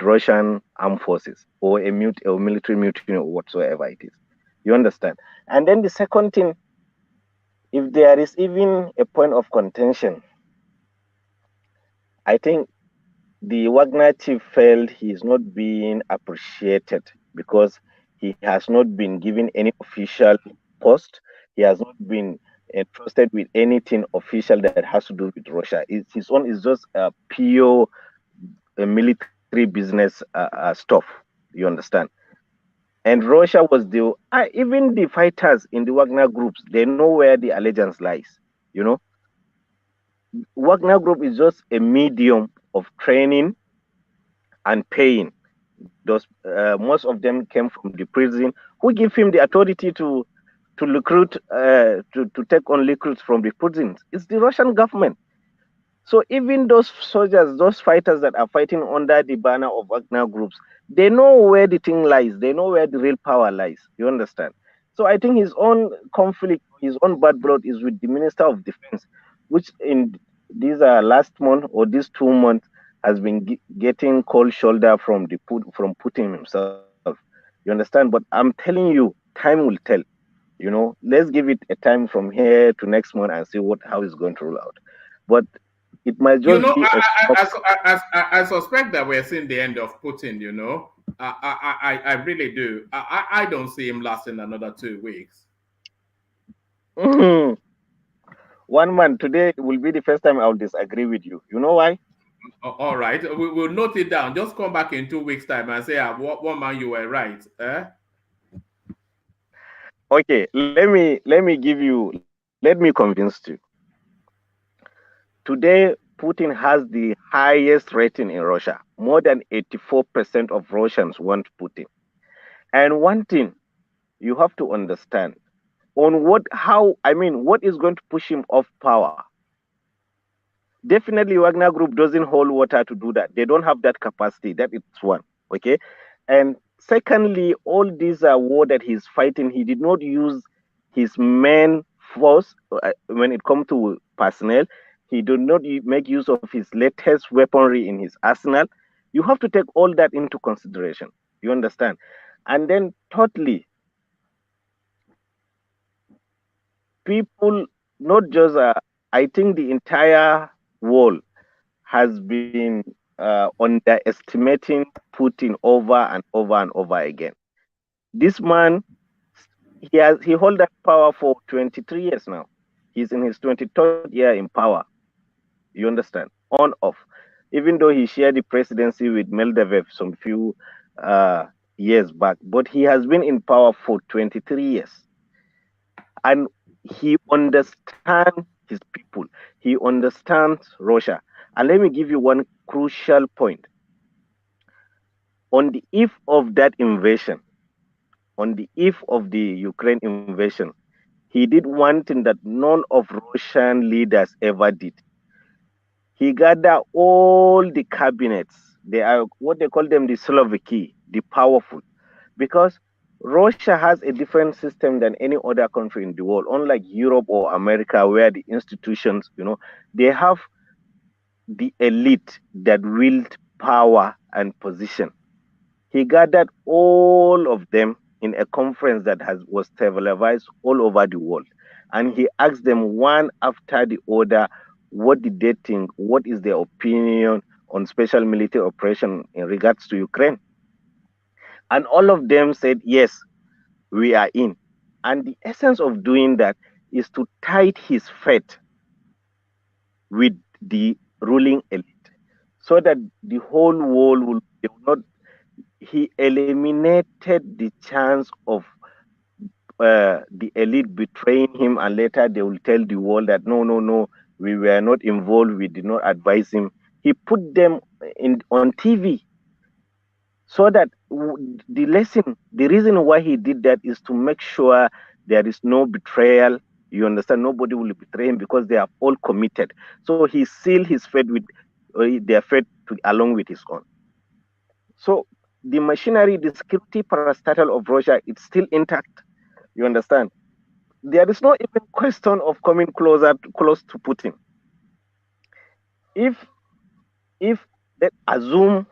S6: Russian armed forces or a military mutiny or whatsoever it is. You understand? And then the second thing, if there is even a point of contention, I think the Wagner chief felt he is not being appreciated because he has not been given any official post. He has not been entrusted with anything official that has to do with Russia. His own is just a pure military business stuff. You understand? And Russia was even the fighters in the Wagner groups. They know where the allegiance lies. You know, Wagner group is just a medium of training and paying. Those most of them came from the prison. Who give him the authority to recruit to take on recruits from the prisons? It's the Russian government. So even those soldiers, those fighters that are fighting under the banner of Wagner groups, they know where the thing lies. They know where the real power lies. You understand? So I think his own conflict, his own bad blood is with the Minister of Defense, which in these last month or these 2 months has been getting cold shoulder from from Putin himself. You understand? But I'm telling you, time will tell. You know, let's give it a time from here to next month and see how it's going to roll out. But it might
S2: You
S6: just
S2: know,
S6: be a
S2: I suspect that we're seeing the end of Putin. You know, I really do. I don't see him lasting another 2 weeks.
S6: One man today will be the first time I'll disagree with you. You know why?
S2: All right, we'll note it down. Just come back in 2 weeks' time and say, one man, you were right.
S6: Okay, let me convince you. Today, Putin has the highest rating in Russia. More than 84% of Russians want Putin. And one thing you have to understand on what is going to push him off power. Definitely, Wagner Group doesn't hold water to do that. They don't have that capacity. That is one. Okay. And secondly, all this war that he's fighting, he did not use his main force when it comes to personnel. He did not make use of his latest weaponry in his arsenal. You have to take all that into consideration. You understand? And then, thirdly, people, not just, I think the entire world has been underestimating Putin over and over and over again. This man, he held that power for 23 years now. He's in his 23rd year in power. You understand? On off. Even though he shared the presidency with Medvedev some few years back, but he has been in power for 23 years. And he understands his people. He understands Russia. And let me give you one crucial point. On the eve of that invasion, on the eve of the Ukraine invasion, he did one thing that none of Russian leaders ever did. He gathered all the cabinets. They are what they call them the Slovaki, the powerful, because Russia has a different system than any other country in the world. Unlike Europe or America, where the institutions, they have the elite that wield power and position. He gathered all of them in a conference that was televised all over the world. And he asked them one after the other, what did they think? What is their opinion on special military operation in regards to Ukraine? And all of them said, yes, we are in. And the essence of doing that is to tie his fate with the ruling elite so that the whole world will not. He eliminated the chance of the elite betraying him, and later they will tell the world that no, we were not involved, we did not advise him. He put them on TV so that the reason why he did that is to make sure there is no betrayal. You understand? Nobody will betray him because they are all committed. So he sealed his fate with their fate along with his own. So the machinery, the security parastatal of Russia, it's still intact. You understand? There is no even question of coming close to Putin. If let's assume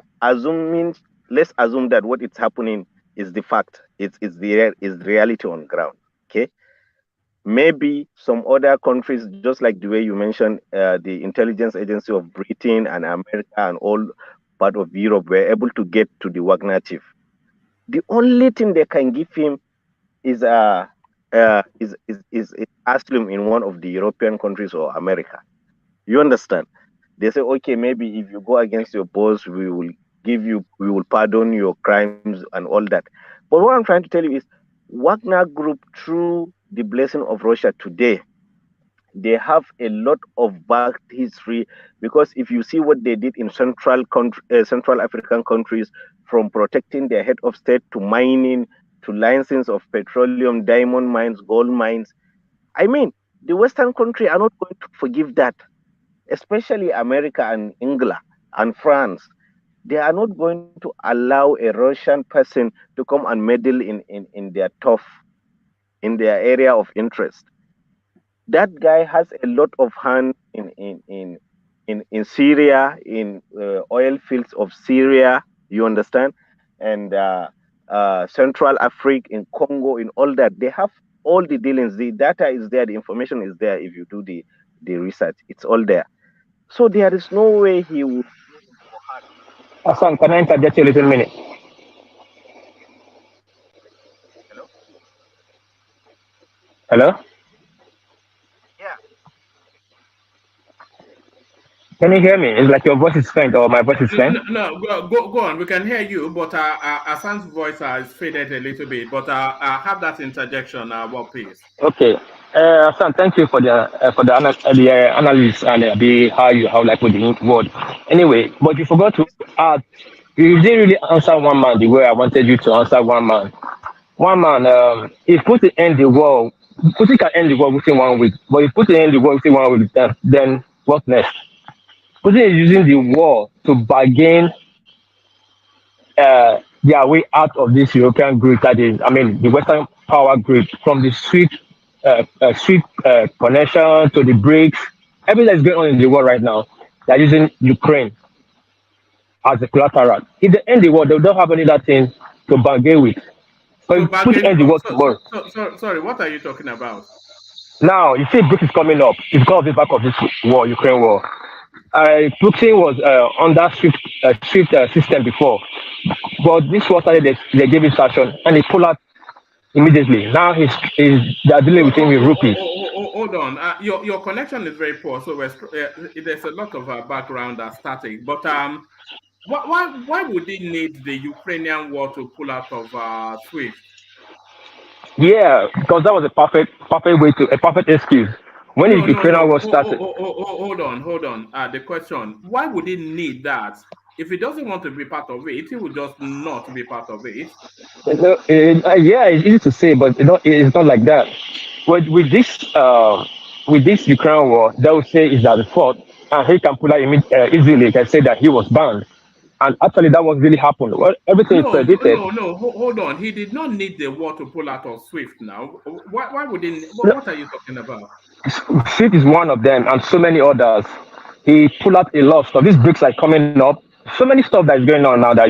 S6: means, let's assume that what is happening is the fact. It's the reality on ground. Okay. maybe some other countries, just like the way you mentioned, the intelligence agency of Britain and America and all part of Europe were able to get to the Wagner chief. The only thing they can give him is asylum in one of the European countries or America. You understand? They say, okay, maybe if you go against your boss, we will pardon your crimes and all that. But what I'm trying to tell you is, Wagner Group, through the blessing of Russia today, they have a lot of back history, because if you see what they did in Central African countries, from protecting their head of state to mining to license of petroleum, diamond mines, gold mines, I mean, the Western country are not going to forgive that, especially America and England and France. They are not going to allow a Russian person to come and meddle in their in their area of interest. That guy has a lot of hand in Syria, in oil fields of Syria, you understand, and Central Africa, in Congo, in all that. They have all the dealings. The data is there, the information is there. If you do the research, it's all there. So there is no way he would.
S7: Hassan, can I interject a little minute?
S6: Hello?
S7: Hello?
S6: Yeah.
S7: Can you hear me? It's like your voice is faint or my voice is faint.
S2: No, go on. We can hear you, but Hassan's voice is faded a little bit. But have that interjection, please.
S7: Okay. Hassan, thank you for the analysis and how like put the word. Anyway, but you forgot to add. You didn't really answer one man the way I wanted you to answer one man. One man, if Putin end the war, Putin can end the war within 1 week. But if Putin end the war within 1 week, then what next? Putin is using the war to bargain their way out of this European group, that is, I mean, the Western power group, from the SWIFT connection to the BRICS. Everything that's going on in the world right now, they're using Ukraine as a collateral. If they end the war, they don't have any other thing to bargain with. But if Putin end the war tomorrow.
S2: Sorry, what are you talking about?
S7: Now, you see, BRICS is coming up. It's because of the back of this war, Ukraine war. Putin was under SWIFT system before, but this was started, they gave him sanction and he pulled out immediately. Now they're dealing with him with rupees.
S2: Hold on, your connection is very poor, so there's a lot of background static. But why would they need the Ukrainian war to pull out of SWIFT?
S7: Yeah, because that was a perfect excuse. When the Ukrainian war started.
S2: Hold on. The question: why would he need that? If he doesn't want to be part of it, he would just not be part of it.
S7: Yeah, it's easy to say, but it's not like that. With this Ukraine war, they will say it's at the fault, and he can pull out easily. He can say that he was banned, and actually that was really happened. Well, everything is predicted.
S2: No, hold on. He did not need the war to pull out of SWIFT. Now, why would he? What are you talking about?
S7: SWIFT is one of them, and so many others. He pulled out a lot of stuff. These BRICS are coming up. So many stuff that is going on now that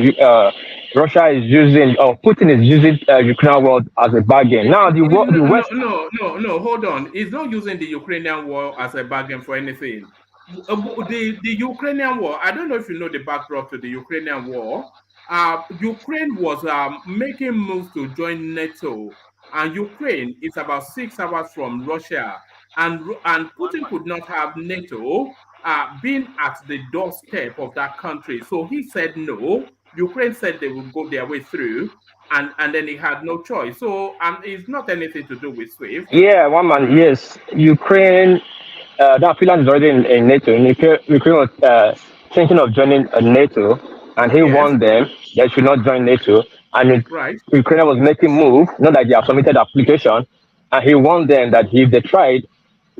S7: Russia is using, or Putin is using Ukrainian war as a bargain. Now the West.
S2: No, hold on. He's not using the Ukrainian war as a bargain for anything. The Ukrainian war, I don't know if you know the backdrop to the Ukrainian war. Ukraine was making moves to join NATO, and Ukraine is about 6 hours from Russia, and Putin could not have NATO being at the doorstep of that country. So he said no. Ukraine said they would go their way through, and then he had no choice. So it's not anything to do with SWIFT.
S7: Yeah, one man, yes. Ukraine, that Finland is already in NATO. Ukraine was thinking of joining NATO, and he warned them they should not join NATO. And Ukraine was making move, not that they have submitted application, and he warned them that if they tried,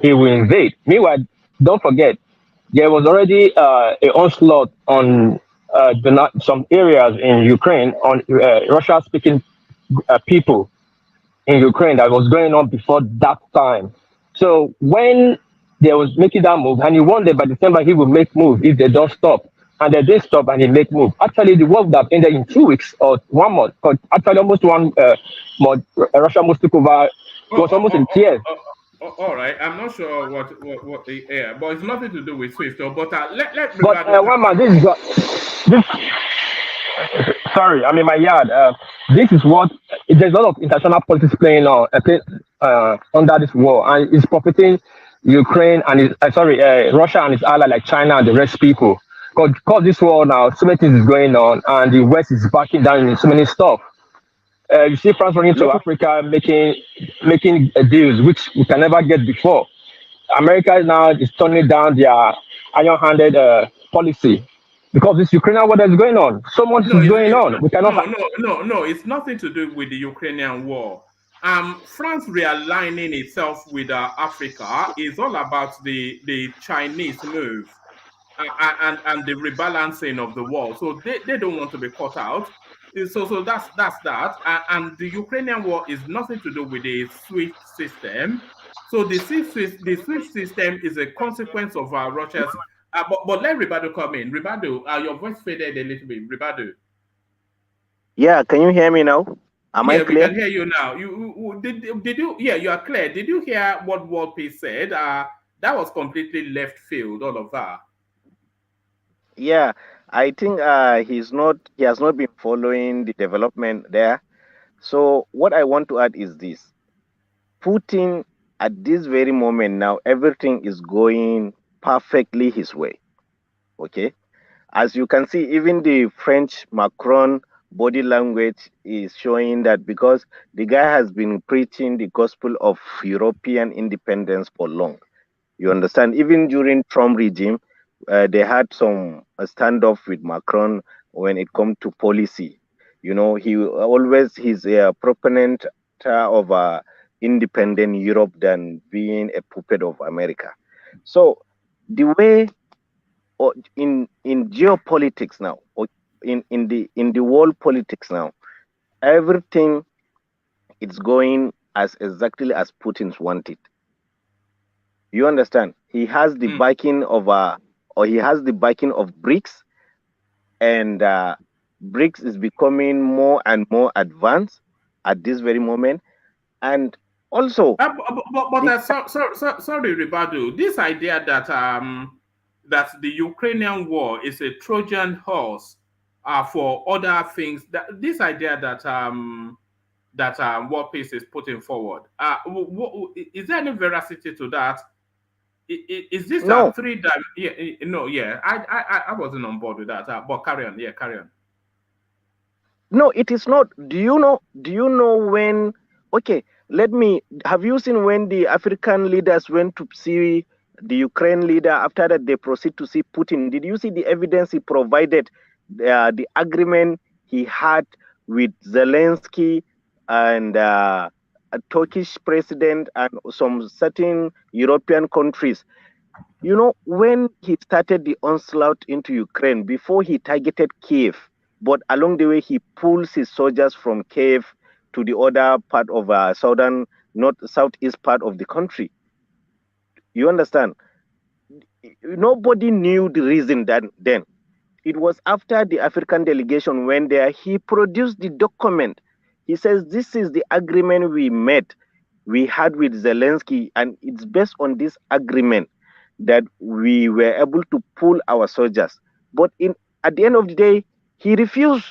S7: he will invade. Meanwhile, don't forget, there was already an onslaught on some areas in Ukraine on Russia-speaking people in Ukraine that was going on before that time. So when they was making that move, and he warned them by December he will make move if they don't stop. And they didn't stop, and he make move. Actually, the war would have ended in 2 weeks or 1 month. Because actually, almost 1 month, Russia almost took over. It was almost in tears.
S2: All right, I'm not sure what yeah, but it's nothing to do with Swift. But let
S7: But
S2: Rivado
S7: one
S2: come
S7: man, this sorry, I'm in my yard. This is what there's a lot of international politics playing on under this war, and it's profiting Ukraine and Russia and its ally like China and the rest people. Because this war now, so many things is going on, and the West is backing down in so many stuff. You see France running to
S6: Let me,
S7: Africa, making deals which we can never get before. America now is turning down their iron-handed policy because this Ukrainian war that is going on. So much
S2: No,
S7: is going on. We cannot.
S2: no. It's nothing to do with the Ukrainian war. France realigning itself with Africa is all about the Chinese move and the rebalancing of the world. So they don't want to be caught out. So that's that. And the Ukrainian war is nothing to do with the SWIFT system. So the SWIFT system is a consequence of Russia's. But let Ribado come in. Ribado, your voice faded a little bit. Ribado.
S6: yeah, can you hear me now? Am I
S2: Yeah, we
S6: clear?
S2: can hear you now. Did you? Yeah, you are clear. Did you hear what World Peace said? That was completely left field. All of that.
S6: Yeah, I think he has not been following the development there. So what I want to add is this. Putin, at this very moment now, everything is going perfectly his way. Okay. As you can see, even the French Macron body language is showing that because the guy has been preaching the gospel of European independence for long. You understand? Even during Trump regime, they had some standoff with Macron when it comes to policy. You know, he's a proponent of independent Europe than being a puppet of America. So the way in geopolitics now, or in the world politics now, everything is going as exactly as Putin's wanted. You understand? He has the backing of he has the backing of BRICS, and BRICS is becoming more and more advanced at this very moment. And also,
S2: Sorry, Ribadu. This idea that that the Ukrainian war is a Trojan horse for other things. This idea that War Peace is putting forward. Is there any veracity to that? Is this
S6: no,
S2: a yeah, no, yeah. I wasn't on board with that. But carry on. Yeah, carry on.
S6: no, it is not. Do you know when? Okay, have you seen when the African leaders went to see the Ukraine leader? After that, they proceed to see Putin. Did you see the evidence he provided, the agreement he had with Zelensky and a Turkish president and some certain European countries? You know, when he started the onslaught into Ukraine, before he targeted Kiev, but along the way he pulls his soldiers from Kiev to the other part of southeast part of the country. You understand? Nobody knew the reason then. It was after the African delegation went there, he produced the document. He says, this is the agreement we had with Zelensky, and it's based on this agreement that we were able to pull our soldiers. But at the end of the day, he refused.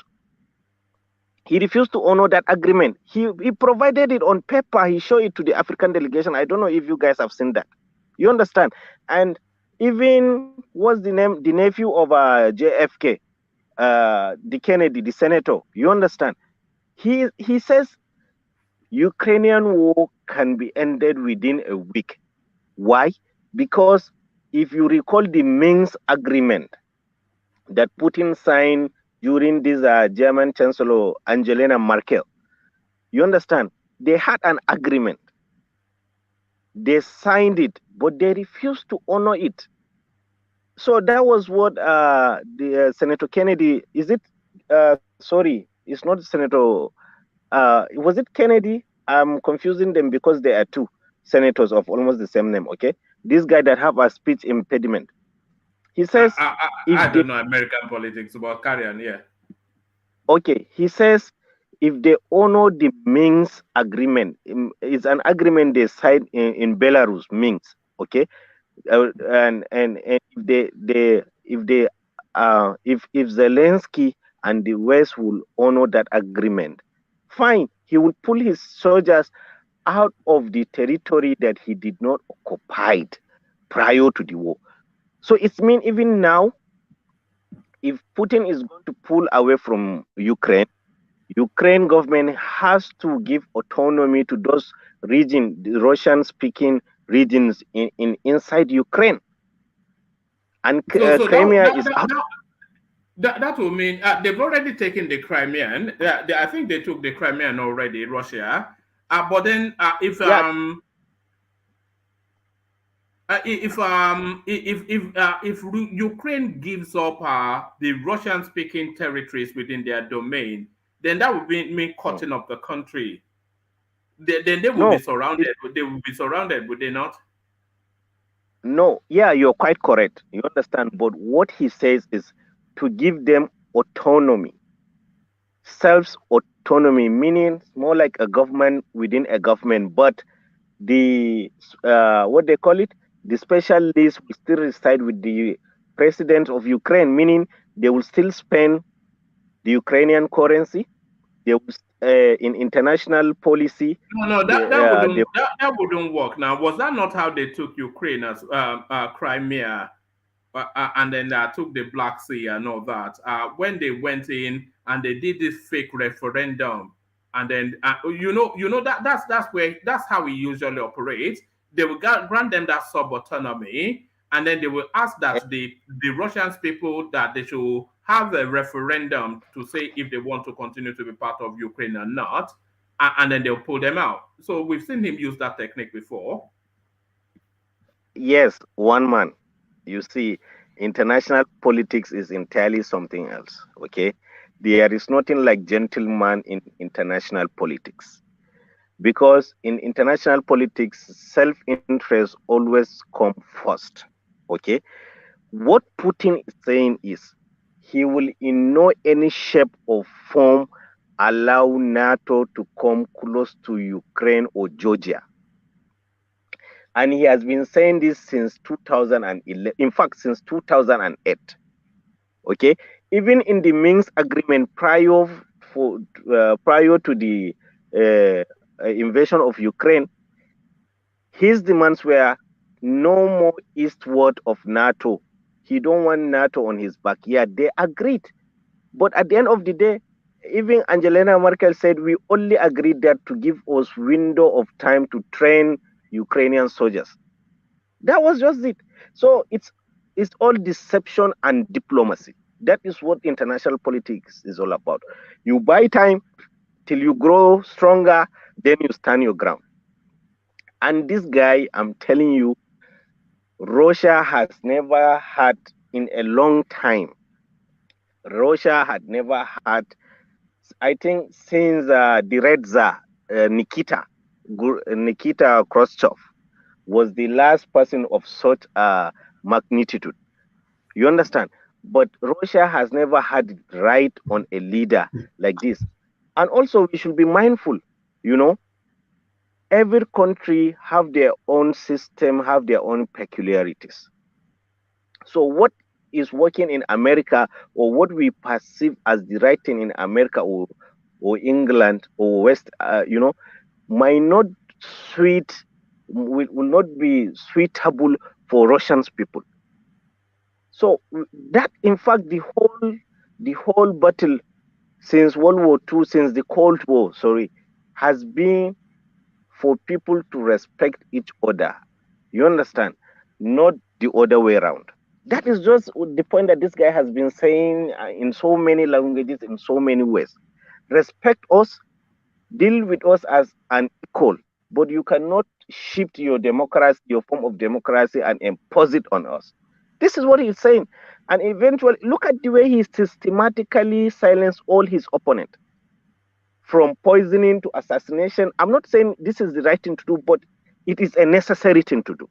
S6: He refused to honor that agreement. He provided it on paper. He showed it to the African delegation. I don't know if you guys have seen that. You understand? And even what's the name? The nephew of JFK, the Kennedy, the senator. You understand? He says Ukrainian war can be ended within a week. Why? Because if you recall the Minsk agreement that Putin signed during this German Chancellor Angela Merkel, you understand? They had an agreement. They signed it, but they refused to honor it. So that was what the Senator Kennedy. Is it? Sorry, it's not Senator. Was it Kennedy? I'm confusing them because there are two senators of almost the same name. Okay, this guy that have a speech impediment. He says,
S2: I don't know American politics, but carry on. Yeah.
S6: Okay, he says if they honor the Minsk agreement, it's an agreement they signed in Belarus, Minsk, okay, and if Zelensky and the West will honor that agreement, fine, he will pull his soldiers out of the territory that he did not occupy prior to the war. So it's mean even now, if Putin is going to pull away from Ukraine government has to give autonomy to those regions, the Russian-speaking regions in inside Ukraine. And Crimea is out.
S2: That will mean they've already taken the Crimean. I think they took the Crimean already, Russia. But then if Ukraine gives up the Russian-speaking territories within their domain, then that would mean cutting up the country. Then they will be surrounded. They will be surrounded, would they not?
S6: No, yeah, you're quite correct. You understand, but what he says is to give them autonomy, self-autonomy, meaning more like a government within a government, but the what they call it, the special list will still reside with the president of Ukraine, meaning they will still spend the Ukrainian currency. They will in international policy.
S2: No, that wouldn't work. Now, was that not how they took Ukraine as Crimea, and then took the Black Sea and all that? When they went in and they did this fake referendum, and then that's how we usually operate. They will grant them that sub-autonomy, and then they will ask that the Russians people that they should have a referendum to say if they want to continue to be part of Ukraine or not, and then they'll pull them out. So we've seen him use that technique before.
S6: Yes, one man. You see, international politics is entirely something else. Okay, there is nothing like gentleman in international politics, because in international politics, self-interest always come first. Okay, what Putin is saying is he will in no any shape or form allow NATO to come close to Ukraine or Georgia. And he has been saying this since 2011, in fact, since 2008. Okay, even in the Minsk agreement prior to the invasion of Ukraine, his demands were no more eastward of NATO. He don't want NATO on his backyard. They agreed. But at the end of the day, even Angela Merkel said we only agreed that to give us window of time to train Ukrainian soldiers. That was just it. So it's all deception and diplomacy. That is what international politics is all about. You buy time till you grow stronger, then you stand your ground. And this guy, I'm telling you, Russia has never had in a long time. Russia had never had, I think, since the Red Tsar, Nikita Khrushchev was the last person of such magnitude. You understand? But Russia has never had it right on a leader like this. And also, we should be mindful, every country have their own system, have their own peculiarities. So what is working in America, or what we perceive as the right thing in America or England or West, might not will not be suitable for Russian people. So that, in fact, the whole battle since World War II, since the Cold War, has been for people to respect each other. You understand? Not the other way around. That is just the point that this guy has been saying in so many languages, in so many ways. Respect us, deal with us as an equal, but you cannot shift your democracy, your form of democracy, and impose it on us. This is what he's saying. And eventually, look at the way he systematically silenced all his opponents, from poisoning to assassination. I'm not saying this is the right thing to do, but it is a necessary thing to do.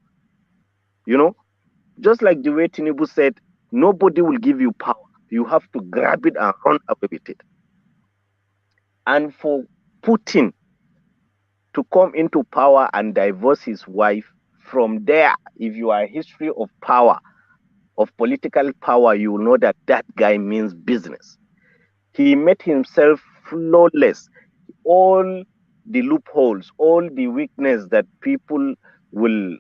S6: Just like the way Tinubu said, nobody will give you power. You have to grab it and run away with it. And for Putin to come into power and divorce his wife, from there, if you are a history of power, of political power, you know that that guy means business. He made himself flawless. All the loopholes, all the weakness that people will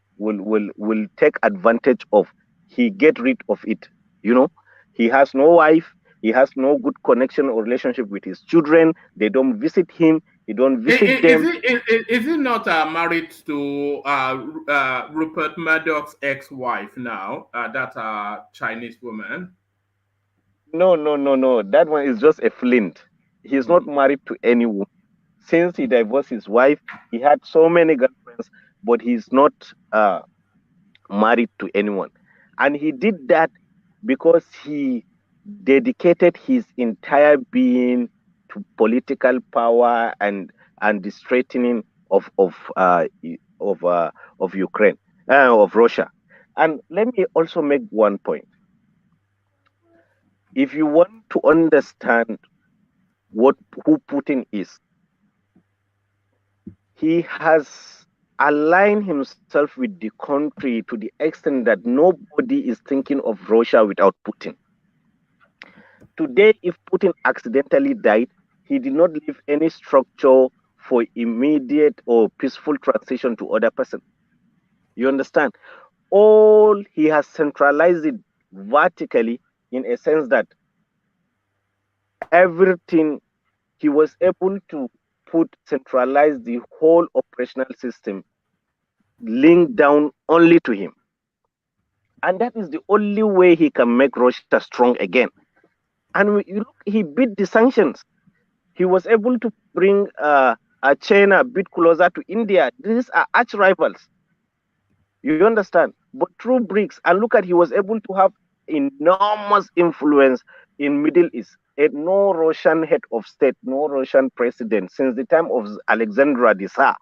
S6: take advantage of, he get rid of it. You know, he has no wife, he has no good connection or relationship with his children. They don't visit him, he don't visit them.
S2: Is he not married to Rupert Murdoch's ex-wife now? That Chinese woman.
S6: No, no, no, no. That one is just a flint. He's not married to anyone. Since he divorced his wife, he had so many girlfriends, but he's not married to anyone. And he did that because he dedicated his entire being to political power and the strengthening of Ukraine, of Russia. And let me also make one point. If you want to understand who Putin is, he has aligned himself with the country to the extent that nobody is thinking of Russia without Putin. Today, if Putin accidentally died, he did not leave any structure for immediate or peaceful transition to other person. You understand? All he has centralized it vertically, in a sense that everything he was able to centralize the whole operational system linked down only to him. And that is the only way he can make Russia strong again. And you look, he beat the sanctions. He was able to bring China a bit closer to India. These are arch rivals. You understand? But through BRICS, and look at, he was able to have enormous influence in Middle East. And no Russian head of state, no Russian president since the time of Alexander the Tsar,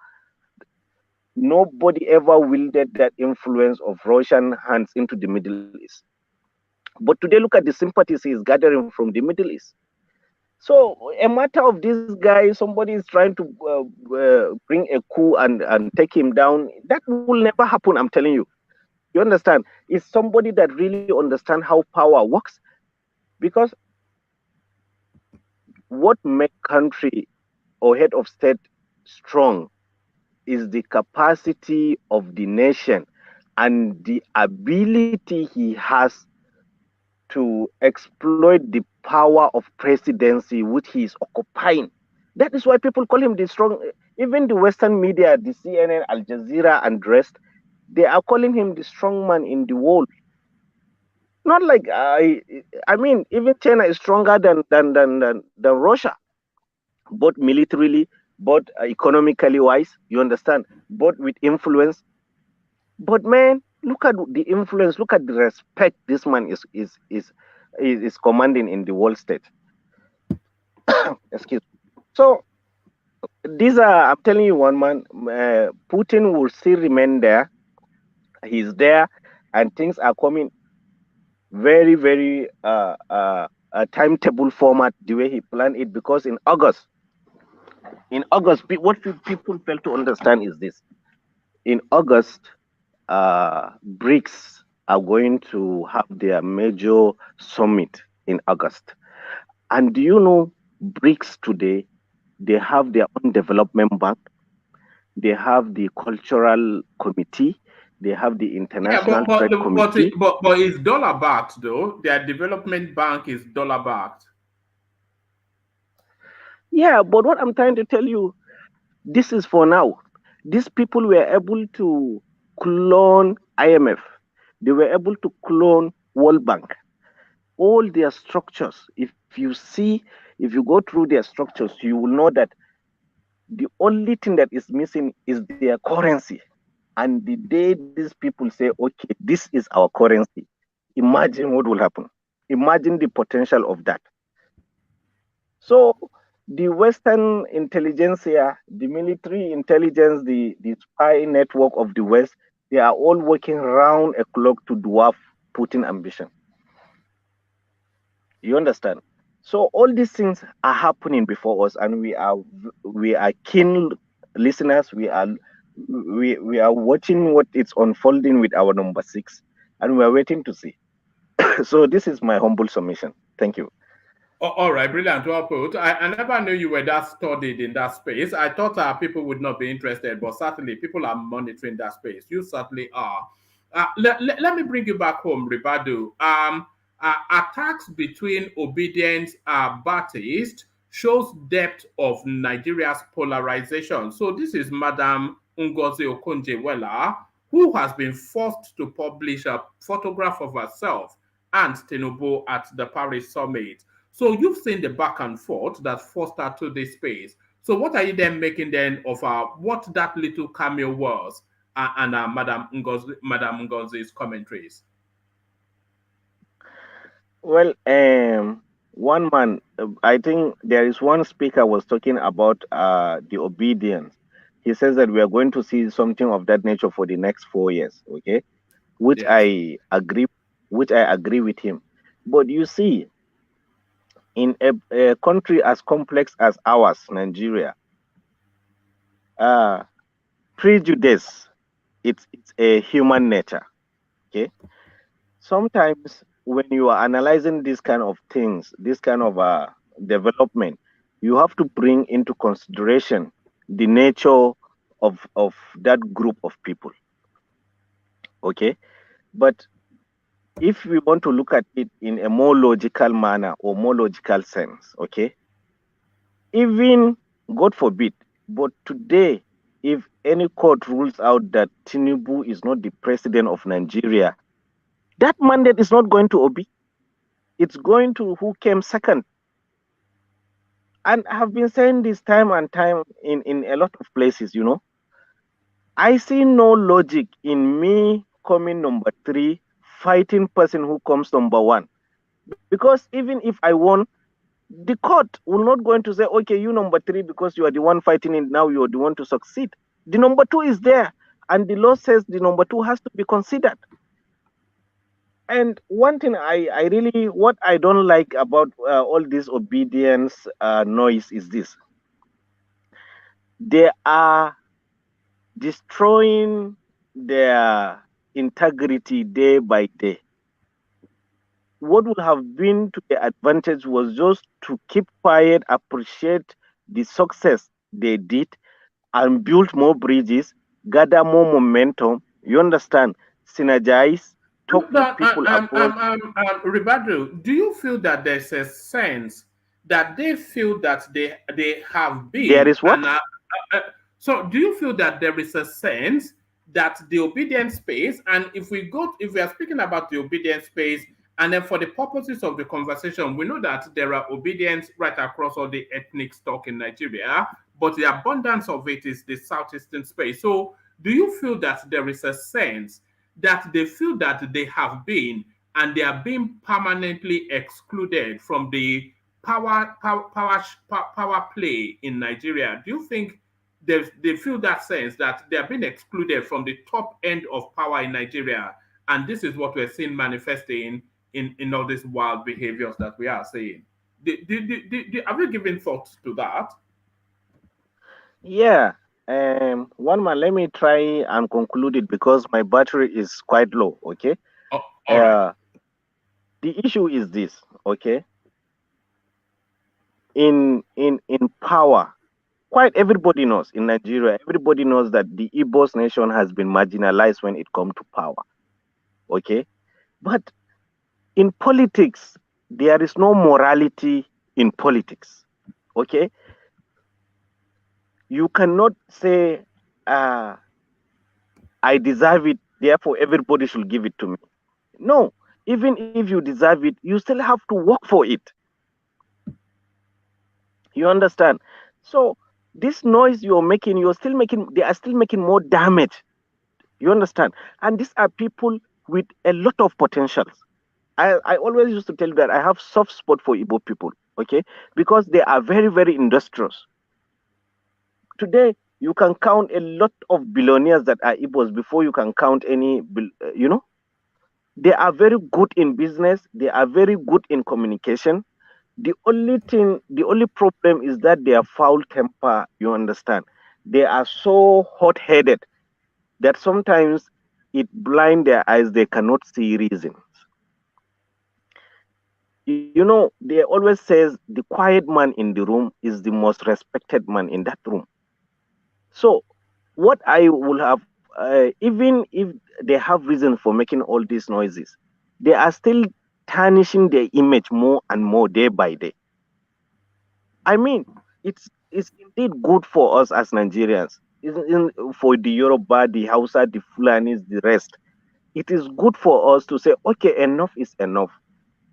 S6: nobody ever wielded that influence of Russian hands into the Middle East. But today, look at the sympathies he is gathering from the Middle East. So, a matter of this guy, somebody is trying to bring a coup and take him down. That will never happen, I'm telling you. You understand? It's somebody that really understands how power works. Because what makes country or head of state strong is the capacity of the nation and the ability he has to exploit the power of presidency which he is occupying. That is why people call him the strong. Even the Western media, the CNN, Al Jazeera, and the rest, they are calling him the strong man in the world. Not like I mean, even China is stronger than Russia, both militarily, both economically wise. You understand, both with influence. But man, look at the influence. Look at the respect this man is commanding in the world state. Excuse me. So these are, I'm telling you, one man, Putin will still remain there. He's there, and things are coming very, very timetable format the way he planned it. Because in August, what people fail to understand is this: in August, BRICS are going to have their major summit in August. And do you know, BRICS today, they have their own development bank, they have the cultural committee, they have the international trade committee.
S2: But it's dollar backed though. Their development bank is dollar backed.
S6: Yeah, but what I'm trying to tell you, this is for now. These people were able to clone IMF. They were able to clone World Bank. All their structures, if you go through their structures, you will know that the only thing that is missing is their currency. And the day these people say, okay, this is our currency, imagine what will happen. Imagine the potential of that. So the Western intelligentsia, the military intelligence, the spy network of the West, they are all working round a clock to dwarf Putin's ambition. You understand? So all these things are happening before us, and we are keen listeners. We are watching what is unfolding with our number 6, and we are waiting to see. So this is my humble submission. Thank you.
S2: All right, brilliant. Well put. I never knew you were that studied in that space. I thought people would not be interested, but certainly people are monitoring that space. You certainly are. Let me bring you back home, Ribadu. Attacks between Obidient Baptist shows depth of Nigeria's polarization. So this is Madam Ngozi Okonjo-Iweala, who has been forced to publish a photograph of herself and Tinubu at the Paris summit. So you've seen the back and forth that forced her to this space. So what are you then making then of what that little cameo was and Madam Ngozi's commentaries?
S6: Well, one man, I think there is one speaker was talking about the obedience. He says that we are going to see something of that nature for the next 4 years. Okay, which
S2: Yes.
S6: I agree with him. But you see, in a country as complex as ours, Nigeria, prejudice, it's a human nature. Okay, sometimes when you are analyzing these kind of things, this kind of development, you have to bring into consideration the nature of that group of people. Okay, but if we want to look at it in a more logical manner or more logical sense, okay, even God forbid, but today, if any court rules out that Tinubu is not the president of Nigeria, that mandate is not going to Obi. It's going to who came second. And I have been saying this time and time in a lot of places, you know. I see no logic in me coming number 3, fighting person who comes number 1. Because even if I won, the court will not going to say, okay, you number 3, because you are the one fighting it, now you are the one to succeed. The number 2 is there, and the law says the number 2 has to be considered. And one thing I really, what I don't like about all this obedience noise is this. They are destroying their integrity day by day. What would have been to the advantage was just to keep quiet, appreciate the success they did, and build more bridges, gather more momentum. You understand? Synergize, talk with people abroad.
S2: Ribadu, do you feel that there's a sense that they feel that they have been?
S6: There is what?
S2: So do you feel that there is a sense that the obedient space, and if we are speaking about the obedient space, and then for the purposes of the conversation, we know that there are obedience right across all the ethnic stock in Nigeria, but the abundance of it is the southeastern space. So do you feel that there is a sense that they feel that they have been and they are being permanently excluded from the power play in Nigeria? Do you think they feel that sense that they are being excluded from the top end of power in Nigeria, and this is what we're seeing manifesting in all these wild behaviors that we are seeing? Have you given thought to that?
S6: Yeah. One man, let me try and conclude it because my battery is quite low. Okay.
S2: Oh, all right.
S6: The issue is this. Okay. In power, quite everybody knows in Nigeria. Everybody knows that the Igbos nation has been marginalized when it comes to power. Okay, but in politics, there is no morality in politics. Okay, you cannot say, I deserve it, therefore everybody should give it to me. No, even if you deserve it, you still have to work for it. You understand? So this noise you're making, they are still making more damage. You understand? And these are people with a lot of potentials. I always used to tell you that I have soft spot for Igbo people, okay? Because they are very, very industrious. Today, you can count a lot of billionaires that are Igbos before you can count any, you know? They are very good in business. They are very good in communication. The only problem is that they are foul temper. You understand? They are so hot-headed that sometimes it blind their eyes. They cannot see reasons. You know, they always says the quiet man in the room is the most respected man in that room. So what I will have, even if they have reason for making all these noises, they are still tarnishing their image more and more day by day. I mean, it's indeed good for us as Nigerians, for the Yoruba, the Hausa, the Fulanis, the rest. It is good for us to say, okay, enough is enough.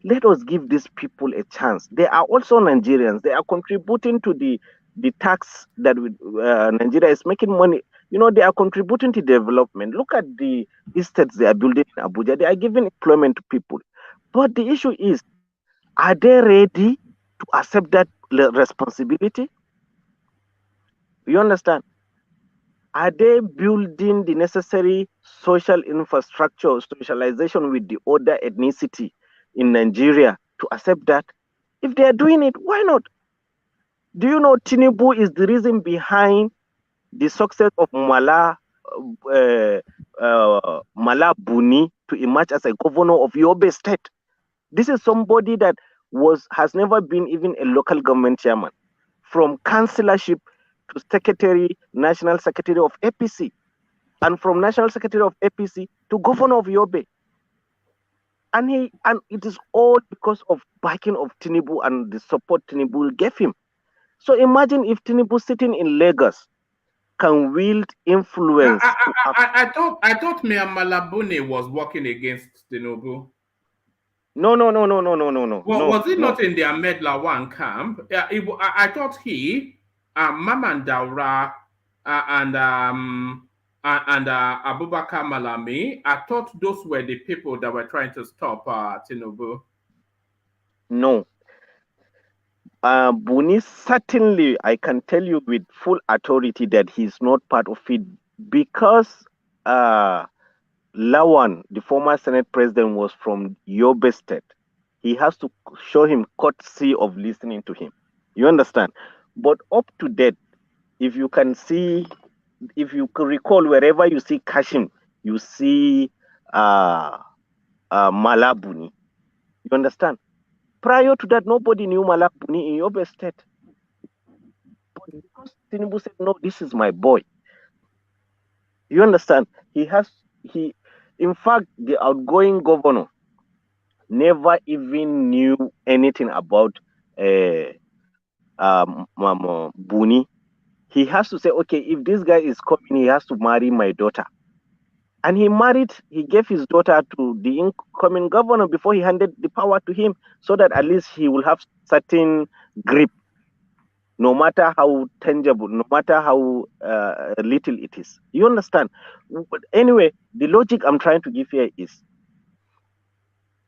S6: Let us give these people a chance. They are also Nigerians. They are contributing to the tax that Nigeria is making money. You know, they are contributing to development. Look at the estates they are building in Abuja. They are giving employment to people. But the issue is, are they ready to accept that responsibility? You understand? Are they building the necessary social infrastructure, socialization with the other ethnicity in Nigeria to accept that? If they are doing it, why not? Do you know Tinubu is the reason behind the success of Mala Buni to emerge as a governor of Yobe State? This is somebody that has never been even a local government chairman, from councillorship to secretary, national secretary of APC, and from national secretary of APC to governor of Yobe. And it is all because of backing of Tinubu and the support Tinubu gave him. So imagine if Tinubu sitting in Lagos can wield influence.
S2: I thought Mia Malabune was working against Tinubu.
S6: No.
S2: Was it not in the Ahmed Lawan camp? I thought he, Maman Daura, and Abubakar Malami, I thought those were the people that were trying to stop Tinubu.
S6: No. Buni, certainly, I can tell you with full authority that he's not part of it, because Lawan, the former Senate president, was from Yobe State. He has to show him courtesy of listening to him. You understand? But up to date, if you can recall, wherever you see Kashim, you see Malabuni. You understand? Prior to that, nobody knew Malabuni in Yobe State. But because Tinubu said, no, this is my boy. You understand? In fact, the outgoing governor never even knew anything about Buni. He has to say, okay, if this guy is coming, he has to marry my daughter. And he gave his daughter to the incoming governor before he handed the power to him, so that at least he will have certain grip, no matter how tangible, no matter how little it is. You understand? But anyway, the logic I'm trying to give here is,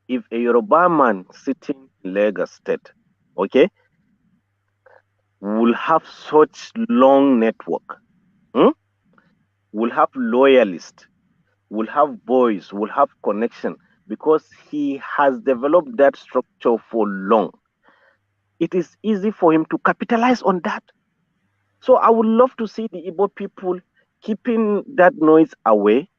S6: if a Yoruba man sitting in Lagos State, okay, will have such long network, will have loyalists, will have boys, will have connection, because he has developed that structure for long, it is easy for him to capitalize on that. So I would love to see the Igbo people keeping that noise away,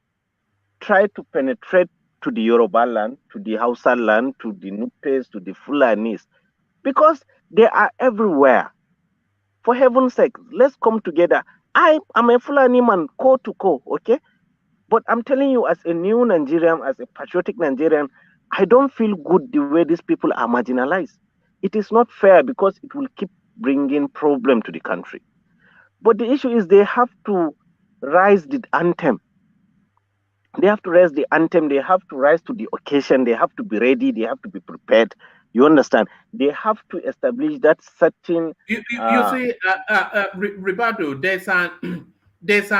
S6: try to penetrate to the Yoruba land, to the Hausa land, to the Nupes, to the Fulanis, because they are everywhere. For heaven's sake, let's come together. I am a Fulani man, core to core, okay? But I'm telling you, as a new Nigerian, as a patriotic Nigerian, I don't feel good the way these people are marginalized. It is not fair, because it will keep bringing problem to the country. But the issue is, they have to rise the anthem. They have to raise the anthem. They have to rise to the occasion. They have to be ready. They have to be prepared. You understand? They have to establish that certain.
S2: You see, Ribado, there's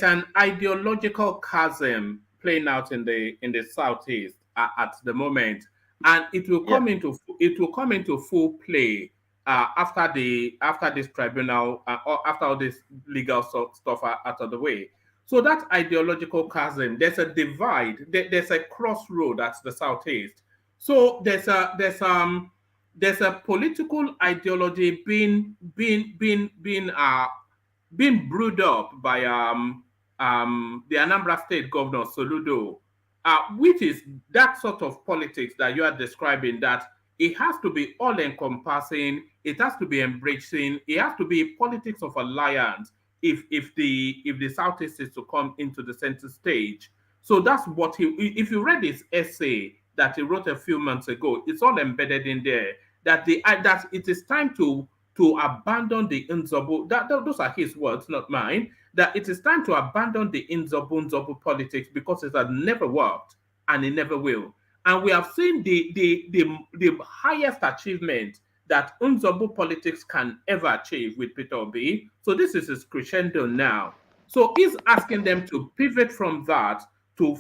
S2: an ideological chasm playing out in the southeast at the moment, and it will come into full play after this tribunal, or after all this legal stuff are out of the way. So that ideological chasm, there's a divide, there's a crossroad at the southeast. So there's a political ideology being brewed up by the Anambra State Governor Soludo, which is that sort of politics that you are describing, that it has to be all-encompassing, it has to be embracing, it has to be politics of alliance if the Southeast is to come into the center stage. So that's what if you read his essay that he wrote a few months ago, it's all embedded in there, that that it is time to abandon the Nzobo. Those are his words, not mine. That it is time to abandon the Nzobo politics because it has never worked and it never will. And we have seen the highest achievement that Nzobo politics can ever achieve with Peter Obi. So this is his crescendo now. So he's asking them to pivot from that to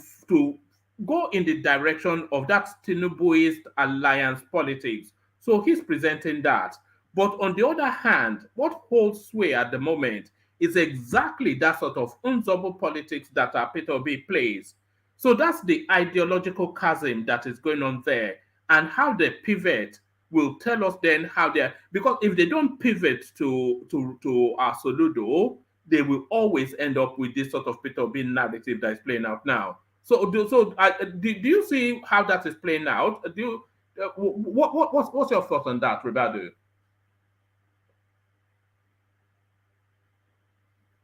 S2: go in the direction of that Tinubuist alliance politics. So he's presenting that. But on the other hand, what holds sway at the moment is exactly that sort of Nzobo politics that Peter Obi plays. So that's the ideological chasm that is going on there. And how they pivot will tell us then how they're, because if they don't pivot to Soludo, they will always end up with this sort of Peter Obi narrative that is playing out now. So do you see how that is playing out? Do you, what's your thoughts on that, Ribadu?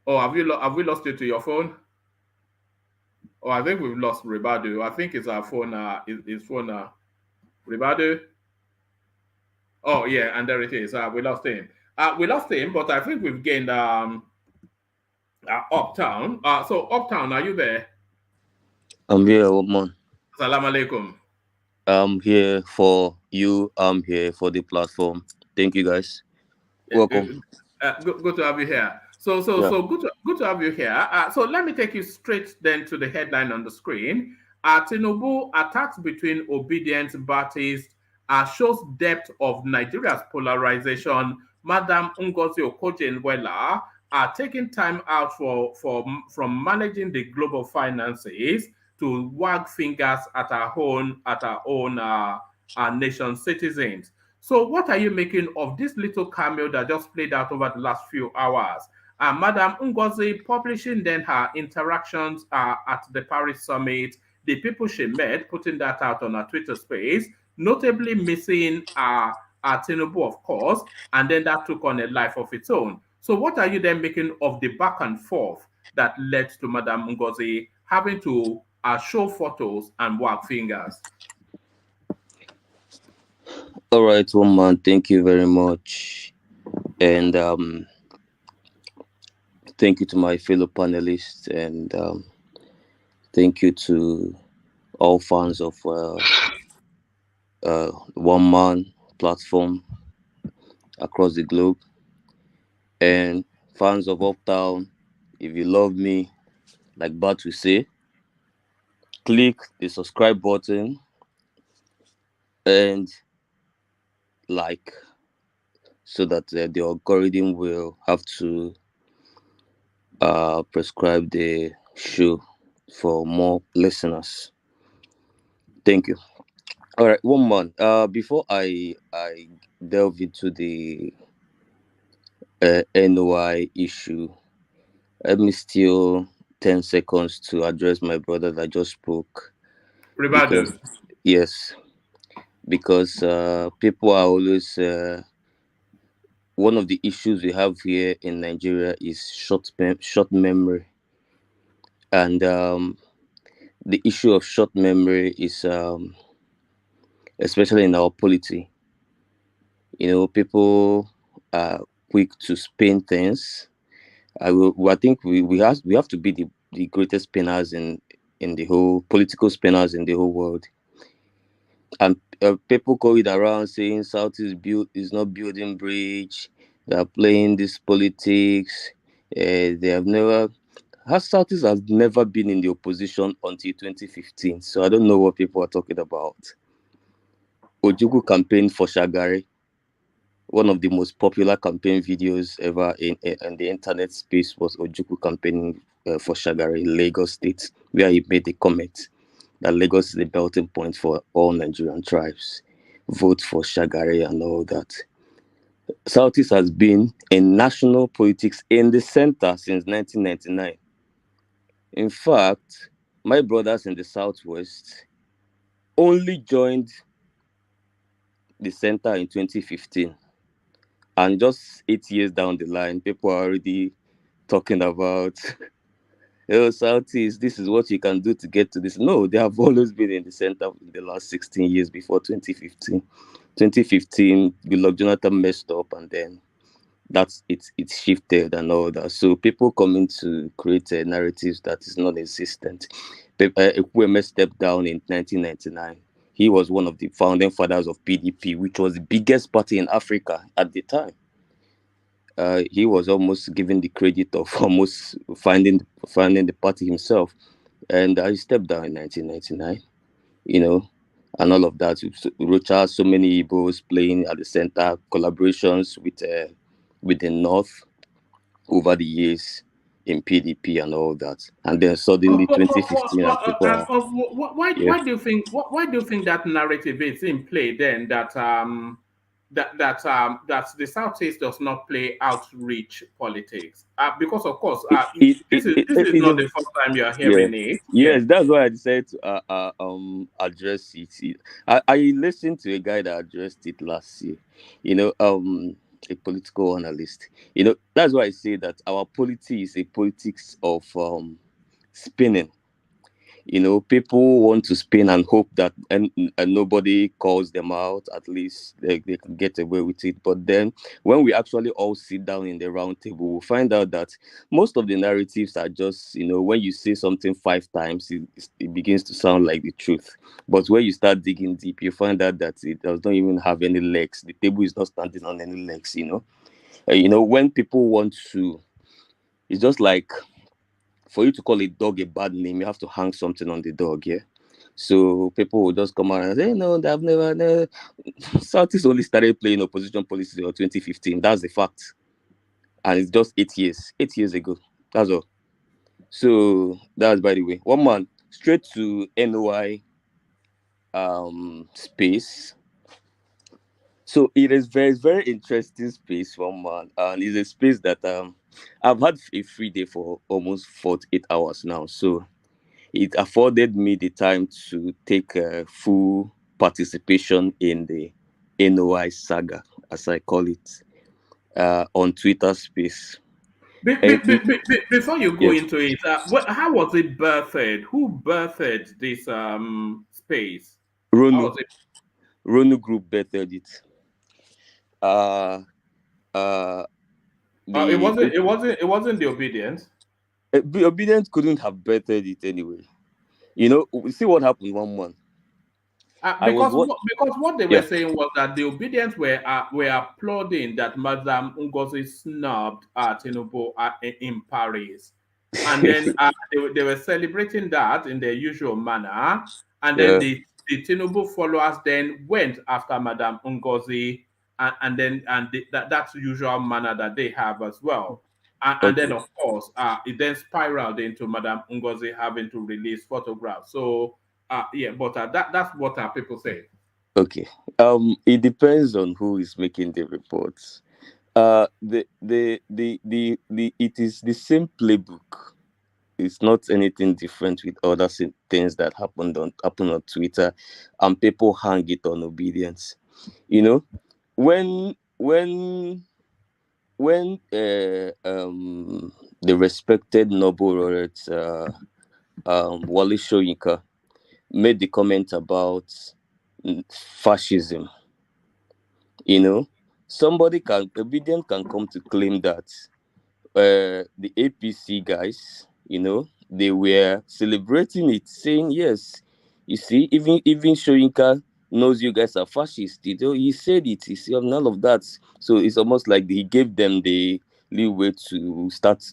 S2: Oh, have we lost you to your phone? Oh, I think we've lost Ribadu. I think it's our phone. His phone. Ribadu. Oh yeah, and there it is. We lost him. But I think we've gained Uptown. So Uptown, are you there?
S8: I'm here, Oman.
S2: Salam alaikum.
S8: I'm here for you. I'm here for the platform. Thank you, guys. Welcome.
S2: Good to have you here. So good to have you here. So let me take you straight then to the headline on the screen. Tinubu attacks between Obidient Baptist shows depth of Nigeria's polarization. Madam Ngozi Okonjo-Iweala are taking time out from managing the global finances to wag fingers at our own nation citizens. So what are you making of this little cameo that just played out over the last few hours? Madam Ngozi publishing then her interactions at the Paris summit, the people she met, putting that out on her Twitter space, notably missing Tinubu, of course, and then that took on a life of its own. So what are you then making of the back and forth that led to Madam Ngozi having to show photos and wag fingers?
S8: All right, woman, thank you very much. And thank you to my fellow panelists, and thank you to all fans of One Man platform across the globe, and fans of Uptown. If you love me, like Batu say, click the subscribe button and like, so that the algorithm will have to prescribe the show for more listeners. Thank you. All right, one man. Before I delve into the NOI issue, let me steal 10 seconds to address my brother that just spoke.
S2: Ribadu.
S8: Yes, because people are always one of the issues we have here in Nigeria is short memory, and the issue of short memory is especially in our polity. People are quick to spin things. I think we have to be the greatest spinners in the whole political spinners in the whole world. And people go it around saying South is not building bridge. They are playing this politics. They have never. Southeast has never been in the opposition until 2015. So I don't know what people are talking about. Ojukwu campaign for Shagari, one of the most popular campaign videos ever in the internet space, was Ojukwu campaigning for Shagari in Lagos State, where he made a comment that Lagos is the melting point for all Nigerian tribes. vote for Shagari and all that. Southeast has been in national politics in the center since 1999. In fact, my brothers in the Southwest only joined the center in 2015. And just 8 years down the line, people are already talking about, oh, Southeast, this is what you can do to get to this. No, they have always been in the center in the last 16 years before 2015. 2015, Goodluck Jonathan messed up, and then it shifted and all that. So people coming to create narratives that is non-existent. Ekwueme stepped down in 1999. He was one of the founding fathers of PDP, which was the biggest party in Africa at the time. He was almost given the credit of almost finding the party himself, and he stepped down in 1999. And all of that. Rocha, so many Igbos playing at the center, collaborations with the North over the years in PDP and all that. And then suddenly 2015, and people are,
S2: why do you think that narrative is in play then, that that the Southeast does not play outreach politics? Because of course, this is not the first time you are hearing it.
S8: Yes, that's why I decided to address it. I listened to a guy that addressed it last year. A political analyst. That's why I say that our politics is a politics of spinning. People want to spin and hope that and nobody calls them out. At least they can get away with it. But then when we actually all sit down in the round table, we'll find out that most of the narratives are just, when you say something 5 times, it begins to sound like the truth. But when you start digging deep, you find out that it does not even have any legs. The table is not standing on any legs, when people want to, it's just like, for you to call a dog a bad name, you have to hang something on the dog, yeah? So people will just come out and say, no, they've never. Southeast only started playing opposition policies in 2015. That's the fact. And it's just 8 years. 8 years ago. That's all. So that's, by the way. One man, straight to NOI space. So it is very, very interesting space, one man. And it's a space that I've had a free day for almost 48 hours now. So it afforded me the time to take full participation in the NOI saga, as I call it, on Twitter space.
S2: Before you go
S8: Yes.
S2: into it, how was it birthed? Who birthed this space? How was it?
S8: Ronu Group bettered it.
S2: It wasn't the Obidient.
S8: Obidient couldn't have bettered it anyway. See what happened one month.
S2: Because what they were saying was that the Obedience were applauding that Madame Ngozi snubbed Tinubu in Paris, and then they were celebrating that in their usual manner, and then the Tinubu followers then went after Madame Ngozi, that's the usual manner that they have as well. And then, of course, it then spiraled into Madame Ngozi having to release photographs. So, but that's what people say.
S8: Okay. It depends on who is making the reports. It is the same playbook. It's not anything different with other things that happen on Twitter, and people hang it on Obedience. When the respected Nobel laureate Wale Soyinka made the comment about fascism, Obedient can come to claim that the APC guys, they were celebrating it, saying, yes, you see, even Soyinka knows you guys are fascists. He said it. He said none of that. So it's almost like he gave them the leeway to start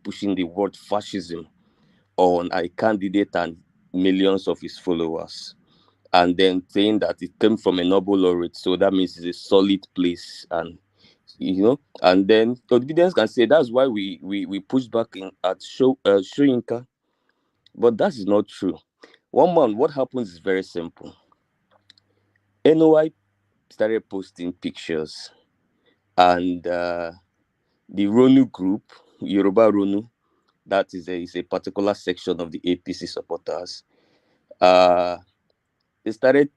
S8: pushing the word fascism on a candidate and millions of his followers, and then saying that it came from a Nobel laureate, so that means it's a solid place. And and then Obedience can say that's why we push back at Soyinka, but that is not true. One man, what happens is very simple. NOI started posting pictures, and the Ronu group, Yoruba Ronu, that is a particular section of the APC supporters, they started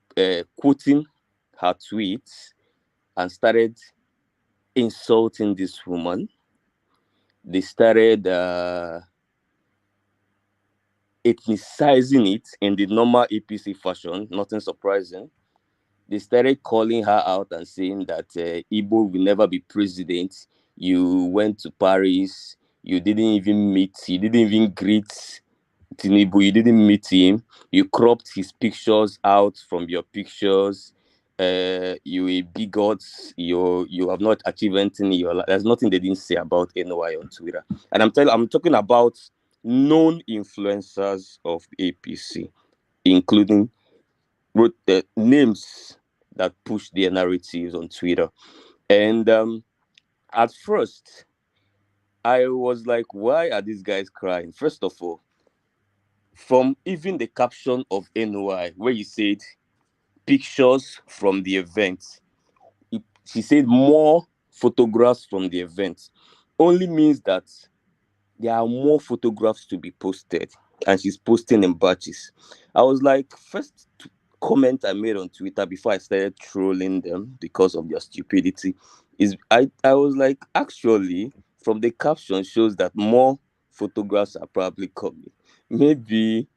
S8: quoting her tweets and started insulting this woman. They started ethnicizing it in the normal APC fashion, nothing surprising. They started calling her out and saying that Igbo will never be president. You went to Paris, you didn't even greet Tinubu, you didn't meet him, you cropped his pictures out from your pictures. You a bigot, you have not achieved anything in your life. There's nothing they didn't say about NOI on Twitter. And I'm talking about known influencers of APC, including wrote the names that push their narratives on Twitter. And at first, I was like, why are these guys crying? First of all, from even the caption of NOI, where you said pictures from the event, she said more photographs from the event, only means that there are more photographs to be posted, and she's posting in batches. I was like, first comment I made on Twitter before I started trolling them because of their stupidity is I was like, actually, from the caption shows that more photographs are probably coming. Maybe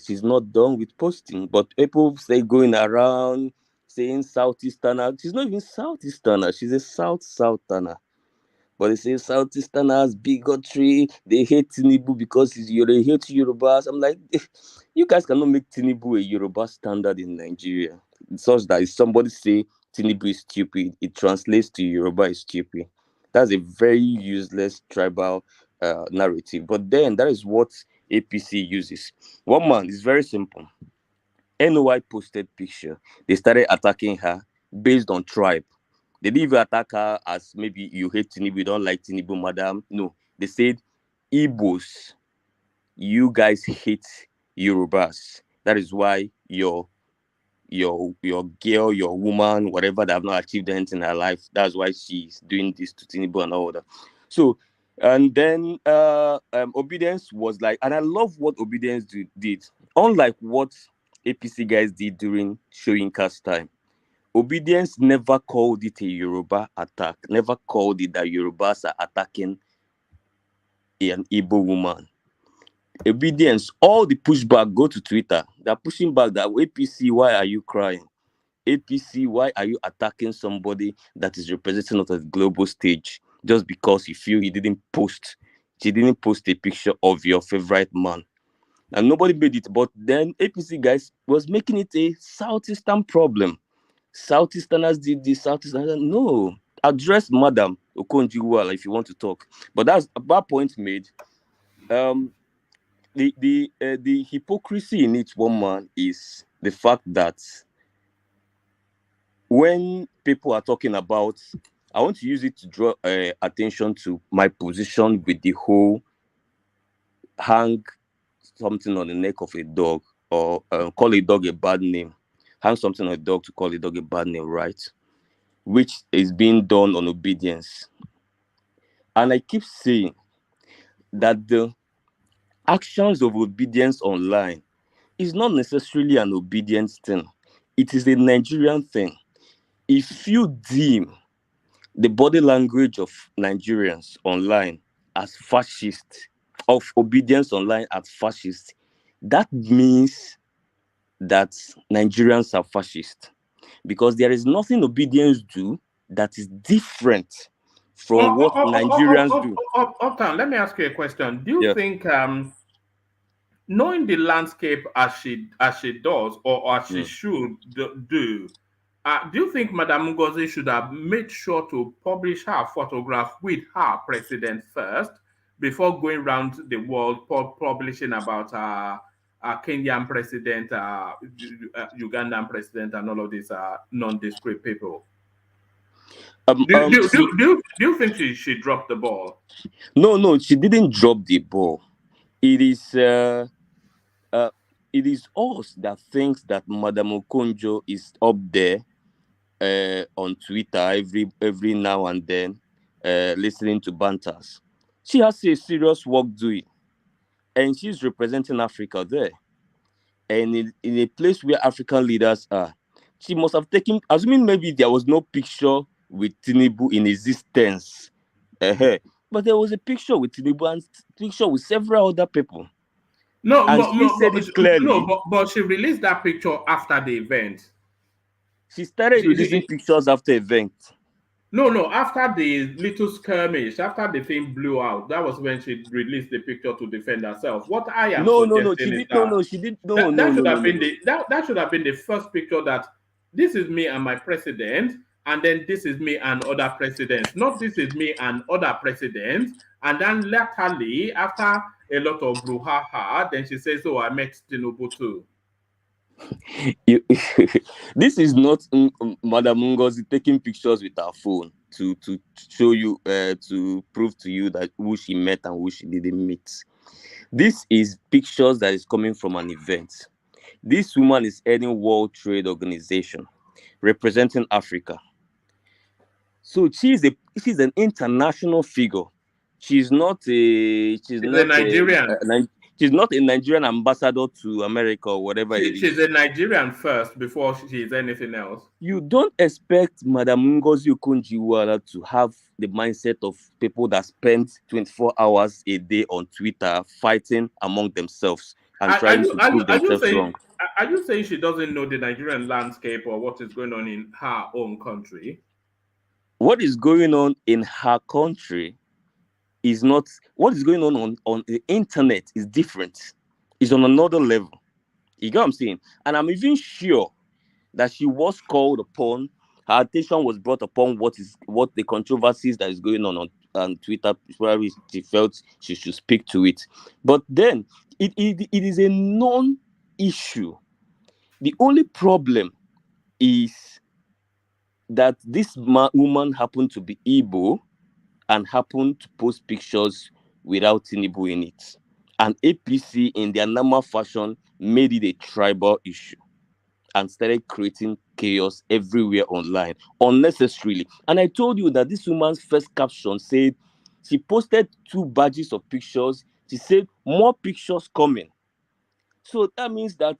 S8: she's not done with posting, but people say going around saying Southeasterner. She's not even Southeasterner, she's a Southerner. But they say Southeasterners, bigotry, they hate Tinubu because they hate Yorubas. I'm like, you guys cannot make Tinubu a Yoruba standard in Nigeria. Such that if somebody say Tinubu is stupid, it translates to Yoruba is stupid. That's a very useless tribal narrative. But then that is what APC uses. One man is very simple. NOI posted picture. They started attacking her based on tribe. They didn't even attack her as maybe you hate Tinubu, you don't like Tinubu, madam. No, they said, Igbos, you guys hate Yorubas. That is why your girl, your woman, whatever, that have not achieved anything in her life, that's why she's doing this to Tinubu and all that. So, and then Obedience was like, and I love what Obedience did. Unlike what APC guys did during showing cast time, Obedience never called it a Yoruba attack, never called it that Yorubas are attacking an Igbo woman. Obedience, all the pushback go to Twitter. They're pushing back that APC, why are you crying? APC, why are you attacking somebody that is representing us on the global stage just because you feel she didn't post a picture of your favorite man? And nobody made it, but then APC guys was making it a Southeastern problem. Southeasterners did this, Southeasterners. No, address Madam Okonjo-Iweala if you want to talk. But that's a bad point made. The hypocrisy in each one man is the fact that when people are talking about, I want to use it to draw attention to my position with the whole hang something on the neck of a dog or call a dog a bad name. Hang something on a dog to call a dog a bad name, right? Which is being done on Obedience. And I keep saying that the actions of Obedience online is not necessarily an Obedience thing. It is a Nigerian thing. If you deem the body language of Nigerians online as fascist, of Obedience online as fascist, that means that Nigerians are fascist. Because there is nothing Obedience do that is different from what Nigerians do.
S2: Let me ask you a question. Do you think, knowing the landscape as she does or as she should do you think Madam Ngozi should have made sure to publish her photograph with her president first before going around the world publishing about Kenyan president, Ugandan president, and all of these nondescript people? Do you think she dropped the ball?
S8: No, she didn't drop the ball. It is us that thinks that Madam Okonjo is up there on Twitter every now and then, listening to banters. She has a serious work doing, and she's representing Africa there. And in a place where African leaders are, she must have taken, assuming maybe there was no picture with Tinubu in existence, but there was a picture with Tinubu and picture with several other people.
S2: No,
S8: And she said it clearly.
S2: but she released that picture after the event.
S8: She started releasing pictures after event.
S2: No, after the little skirmish, after the thing blew out, that was when she released the picture to defend herself. What I am suggesting is that that should have been the first picture that this is me and my president, and then this is me and other presidents. Not this is me and other presidents, and then latterly, after a lot of brouhaha, then she says, "Oh, I met Tinubu too."
S8: This is not Madam Ngozi taking pictures with her phone to show you, to prove to you that who she met and who she didn't meet. This is pictures that is coming from an event. This woman is heading World Trade Organization, representing Africa. So she's an international figure. She's not a Nigerian. She's not a Nigerian ambassador to America or whatever it is.
S2: She's a Nigerian first before she is anything else.
S8: You don't expect Madam Ngozi Okonjo-Iweala to have the mindset of people that spend 24 hours a day on Twitter fighting among themselves and trying to prove themselves wrong.
S2: Are you saying she doesn't know the Nigerian landscape or what is going on in her own country?
S8: What is going on in her country is not what is going on the internet is different. It's on another level. You get what I'm saying? And I'm even sure that she was called upon. Her attention was brought upon what the controversies that is going on Twitter. Where she felt she should speak to it. But then it is a non-issue. The only problem is that this woman happened to be Igbo and happened to post pictures without Tinubu in it. And APC, in their normal fashion, made it a tribal issue and started creating chaos everywhere online, unnecessarily. And I told you that this woman's first caption said, she posted 2 badges of pictures. She said, more pictures coming. So that means that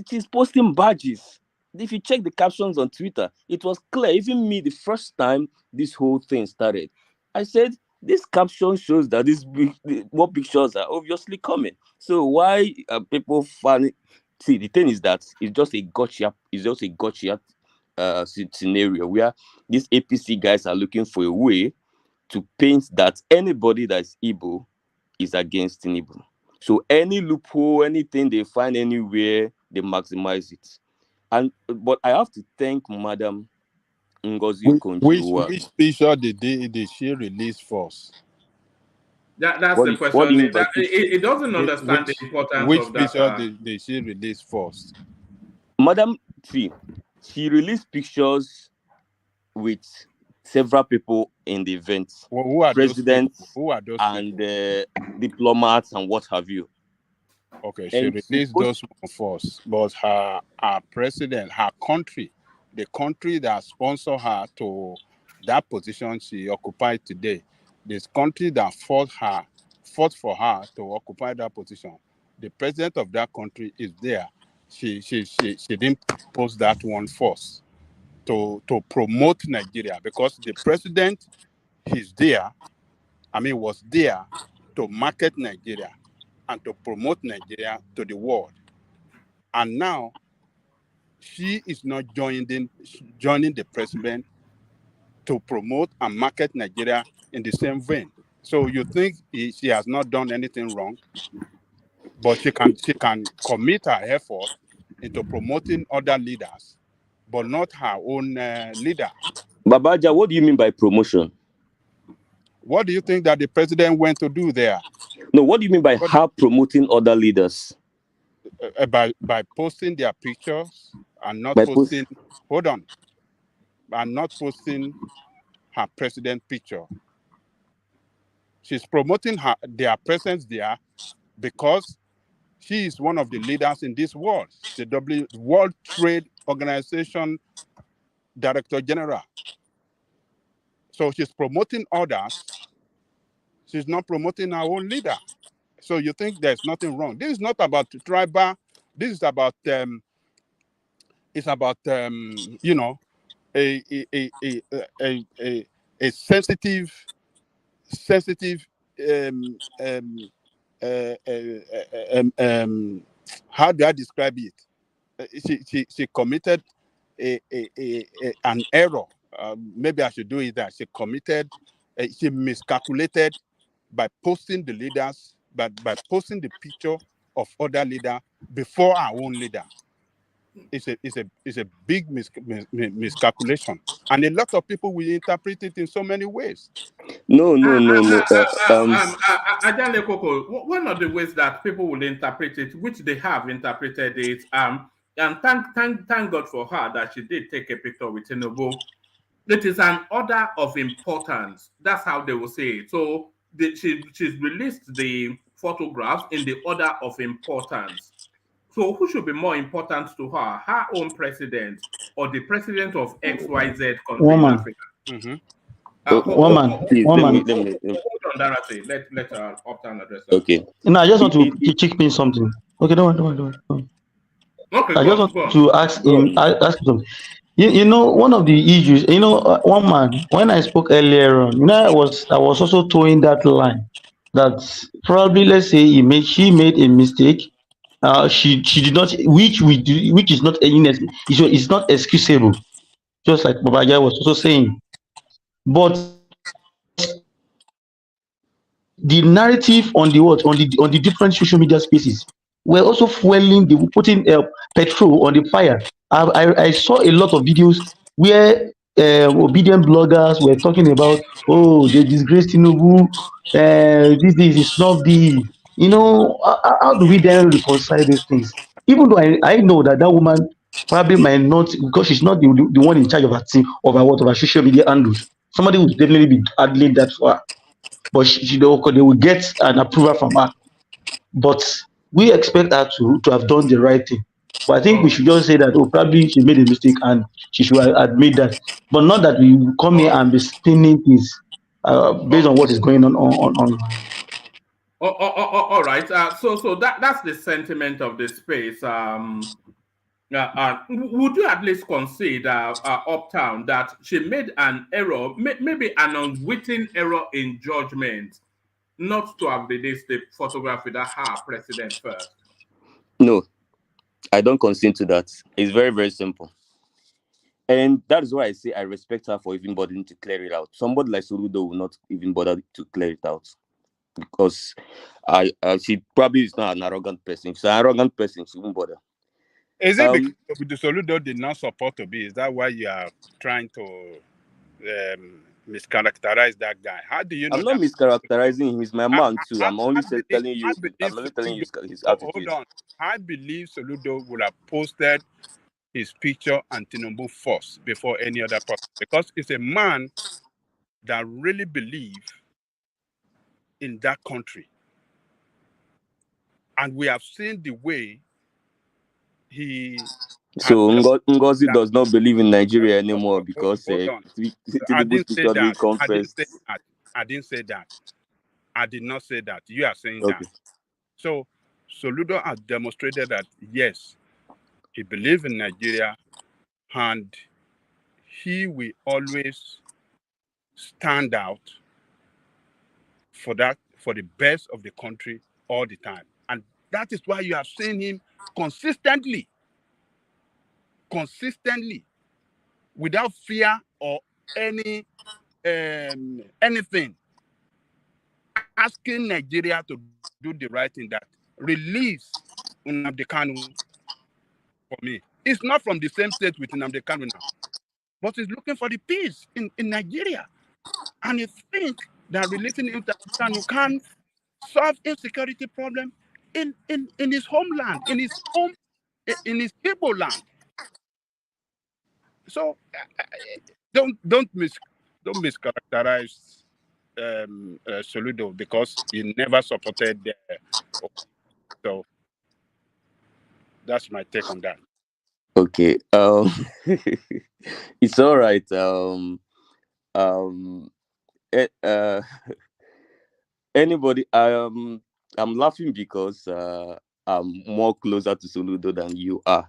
S8: she's posting badges. If you check the captions on Twitter, it was clear. Even me, the first time this whole thing started, I said, this caption shows that more pictures are obviously coming. So why are people funny? See, the thing is that it's just a gotcha. It's just a gotcha scenario where these APC guys are looking for a way to paint that anybody that's Igbo is against Tinubu. So any loophole, anything they find anywhere, they maximize it. But I have to thank Madam Ngozi Okonjo-Iweala.
S1: Which picture did she release first?
S2: That's the question. It doesn't understand the importance of that.
S1: Which picture did she release first?
S8: Madam, see, she released pictures with several people in the event.
S1: Who are
S8: presidents
S1: those people? Who are those
S8: and diplomats and what have you.
S1: Okay, she released those first, but her president, her country, the country that sponsored her to that position she occupied today, this country that fought for her to occupy that position, the president of that country is there. She didn't post that one first to promote Nigeria, because the president was there to market Nigeria and to promote Nigeria to the world. And now she is not joining the president to promote and market Nigeria in the same vein. So you think she has not done anything wrong, but she can commit her effort into promoting other leaders, but not her own leader.
S8: Babaja, what do you mean by promotion?
S1: What do you think that the president went to do there?
S8: No, what do you mean by her promoting other leaders?
S1: By posting their pictures and not posting. Hold on. And not posting her president picture. She's promoting their presence there because she is one of the leaders in this world. The World Trade Organization Director General. So she's promoting others. She's not promoting her own leader. So you think there's nothing wrong. This is not about tribal. This is about it's about you know, a sensitive um, um, uh, uh, how do I describe it? She committed an error. Maybe I should do it that she miscalculated by posting the leaders, by posting the picture of other leader before our own leader. It's a big miscalculation, and a lot of people will interpret it in so many ways.
S8: No.
S2: Ajale Koko, one of the ways that people will interpret it, which they have interpreted it, and thank God for her that she did take a picture with Tinubu. It is an order of importance. That's how they will say it. So she's released the photographs in the order of importance. So who should be more important to her own president, or the president of XYZ country in Africa?
S1: Mm-hmm.
S8: Please,
S5: one
S8: let
S5: man.
S8: me.
S2: Hold on, Darcy. Let Uptown address that.
S8: Okay.
S5: No, I just want to chip in something. Okay, don't worry.
S2: Okay,
S5: I just want to ask him. Ask him. You know, one of the issues. You know, one man. When I spoke earlier on, you know, I was also towing that line that probably, let's say, she made a mistake. She did not, which is not it's not excusable. Just like Babaja was also saying, but the narrative on the different social media spaces were also fueling, putting petrol on the fire. I saw a lot of videos where obedient bloggers were talking about, oh, they disgraced Tinubu, this is not the, you know, how do we then reconcile these things? Even though I know that woman probably might not, because she's not the one in charge of her team, of her social media handles. Somebody would definitely be handling that for her, but they will get an approval from her. But we expect her to have done the right thing. But I think we should just say that, oh, probably she made a mistake and she should admit that. But not that we come here and be spinning things based on what is going on online.
S2: All right. So that's the sentiment of the space. Would you at least concede, Uptown, that she made an error, maybe an unwitting error in judgment, not to have released the photograph with her president first?
S8: No, I don't consent to that. It's very, very simple. And that is why I say I respect her for even bothering to clear it out. Somebody like Soludo will not even bother to clear it out, because she probably is not an arrogant person. If she's an arrogant person, she won't bother.
S1: Is it because the Soludo did not support to be? Is that why you are trying to mischaracterize that guy? How do you know?
S8: I'm not mischaracterizing him. He's my man too. I'm only telling you. I'm only telling you his attitude.
S1: Hold on. I believe Soludo would have posted his picture and Tinubu first before any other person, because it's a man that really believes in that country, and we have seen the way he.
S8: So Ngozi does not believe in Nigeria anymore because Tinubu's picture didn't come first.
S1: I didn't say that. I did not say that. You are saying
S8: Okay.
S1: that. So Soludo has demonstrated that yes, he believes in Nigeria, and he will always stand out for the best of the country all the time. And that is why you have seen him consistently, without fear or anything, asking Nigeria to do the right thing, that release Nnamdi Kanu for me. It's not from the same state with Nnamdi Kanu now, but he's looking for the peace in Nigeria. And he thinks that releasing Nnamdi Kanu can solve insecurity problem in his homeland, in his Igbo land. So don't mischaracterize Soludo, because he never supported so That's my take on that.
S8: Okay. It's all right. Um. eh, uh, Anybody? I'm laughing because I'm more closer to Soludo than you are.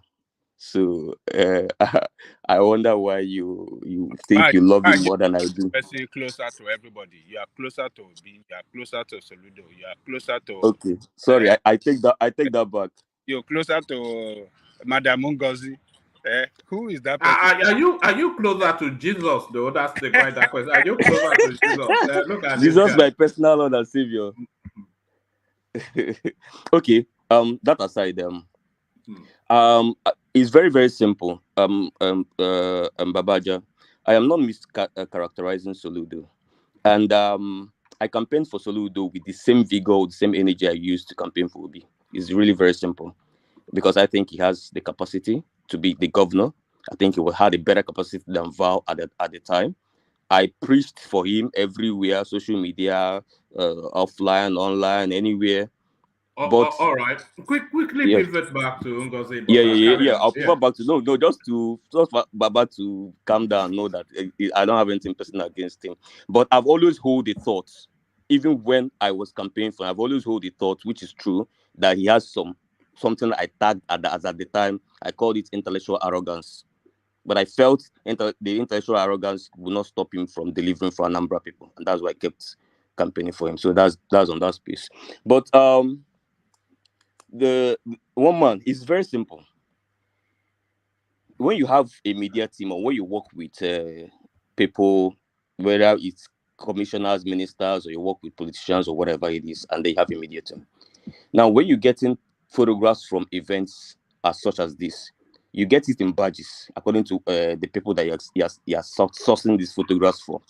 S8: So I wonder why you think you love him more than I do.
S1: Person closer to everybody. You are closer to Obi. You are closer to Soludo. You are closer to.
S8: Okay, sorry, I take that. I take that back.
S1: You're closer to Madam Ngozi. Who is that person?
S2: Are you closer to Jesus though? That's the right question. Are you closer to Jesus? Look at
S8: Jesus,
S2: this guy.
S8: my personal Lord and Savior. Okay. That aside, it's very very simple. Babaja, I am not characterizing Soludo, and I campaigned for Soludo with the same vigor, the same energy I used to campaign for Obi. It's really very simple, because I think he has the capacity to be the governor. I think he will have a better capacity than Val at the time. I preached for him everywhere, social media, offline, online, anywhere. But
S2: all right, quickly
S8: yeah,
S2: pivot back to Ngozi, but
S8: yeah.
S2: carry on.
S8: I'll pivot back to no, just for Baba to calm down, know that I don't have anything personal against him. But I've always hold the thought, even when I was campaigning for him, I've always hold the thought, which is true, that he has something I tagged as at the time I called it intellectual arrogance. But I felt the intellectual arrogance would not stop him from delivering for Anambra people, and that's why I kept campaigning for him. So that's on that space. But the one man is very simple. When you have a media team, or when you work with people, whether it's commissioners, ministers, or you work with politicians or whatever it is, and they have a media team. Now, when you're getting photographs from events as such as this, you get it in badges according to the people that you're sourcing these photographs for.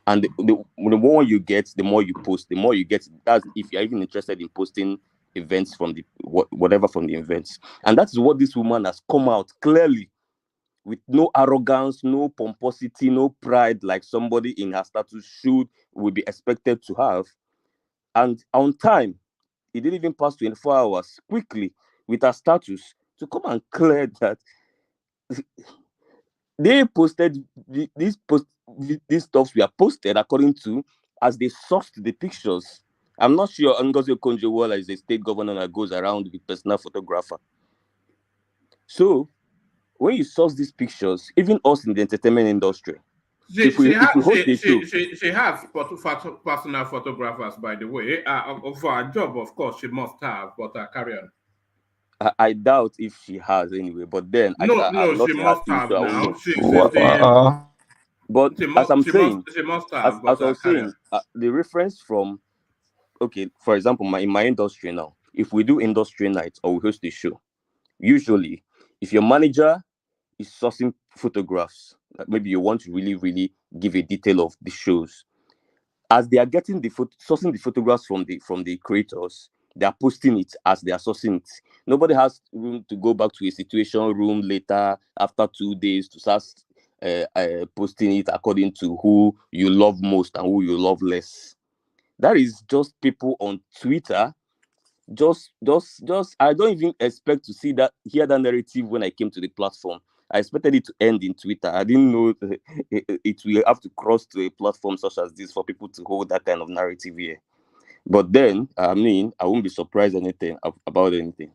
S8: And the more you get, the more you post, the more you get. That's if you're even interested in posting events from the whatever from the events. And that's what this woman has come out clearly, with no arrogance, no pomposity, no pride, like somebody in her status would be expected to have. And on time, it didn't even pass 24 hours, quickly, with her status, to come and clear that they posted these stuffs were posted according to as they sourced the pictures. I'm not sure Ngozi Okonjo-Iweala is a state governor that goes around with personal photographer. So when you source these pictures, even us in the entertainment industry, if we host a show,
S2: she has personal photographers, by the way. For her job, of course, she must have, but carry on.
S8: I doubt if she has anyway. But then I'm not
S2: she
S8: in her
S2: must
S8: team,
S2: have
S8: so I won't
S2: now.
S8: know.
S2: She's in the.
S8: But as I'm saying,
S2: She must
S8: as
S2: have, but
S8: I was
S2: carry
S8: saying,
S2: on.
S8: the reference from, okay, for example, in my industry now, if we do industry nights or we host a show, usually, if your manager is sourcing photographs, like maybe you want to really, really give a detail of the shows, as they are getting sourcing the photographs from the creators, they are posting it as they are sourcing it. Nobody has room to go back to a situation room later after 2 days to start posting it according to who you love most and who you love less. That is just people on Twitter. Just I don't even expect to hear that narrative when I came to the platform. I expected it to end in Twitter. I didn't know it will have to cross to a platform such as this for people to hold that kind of narrative here. But then, I mean, I won't be surprised about anything.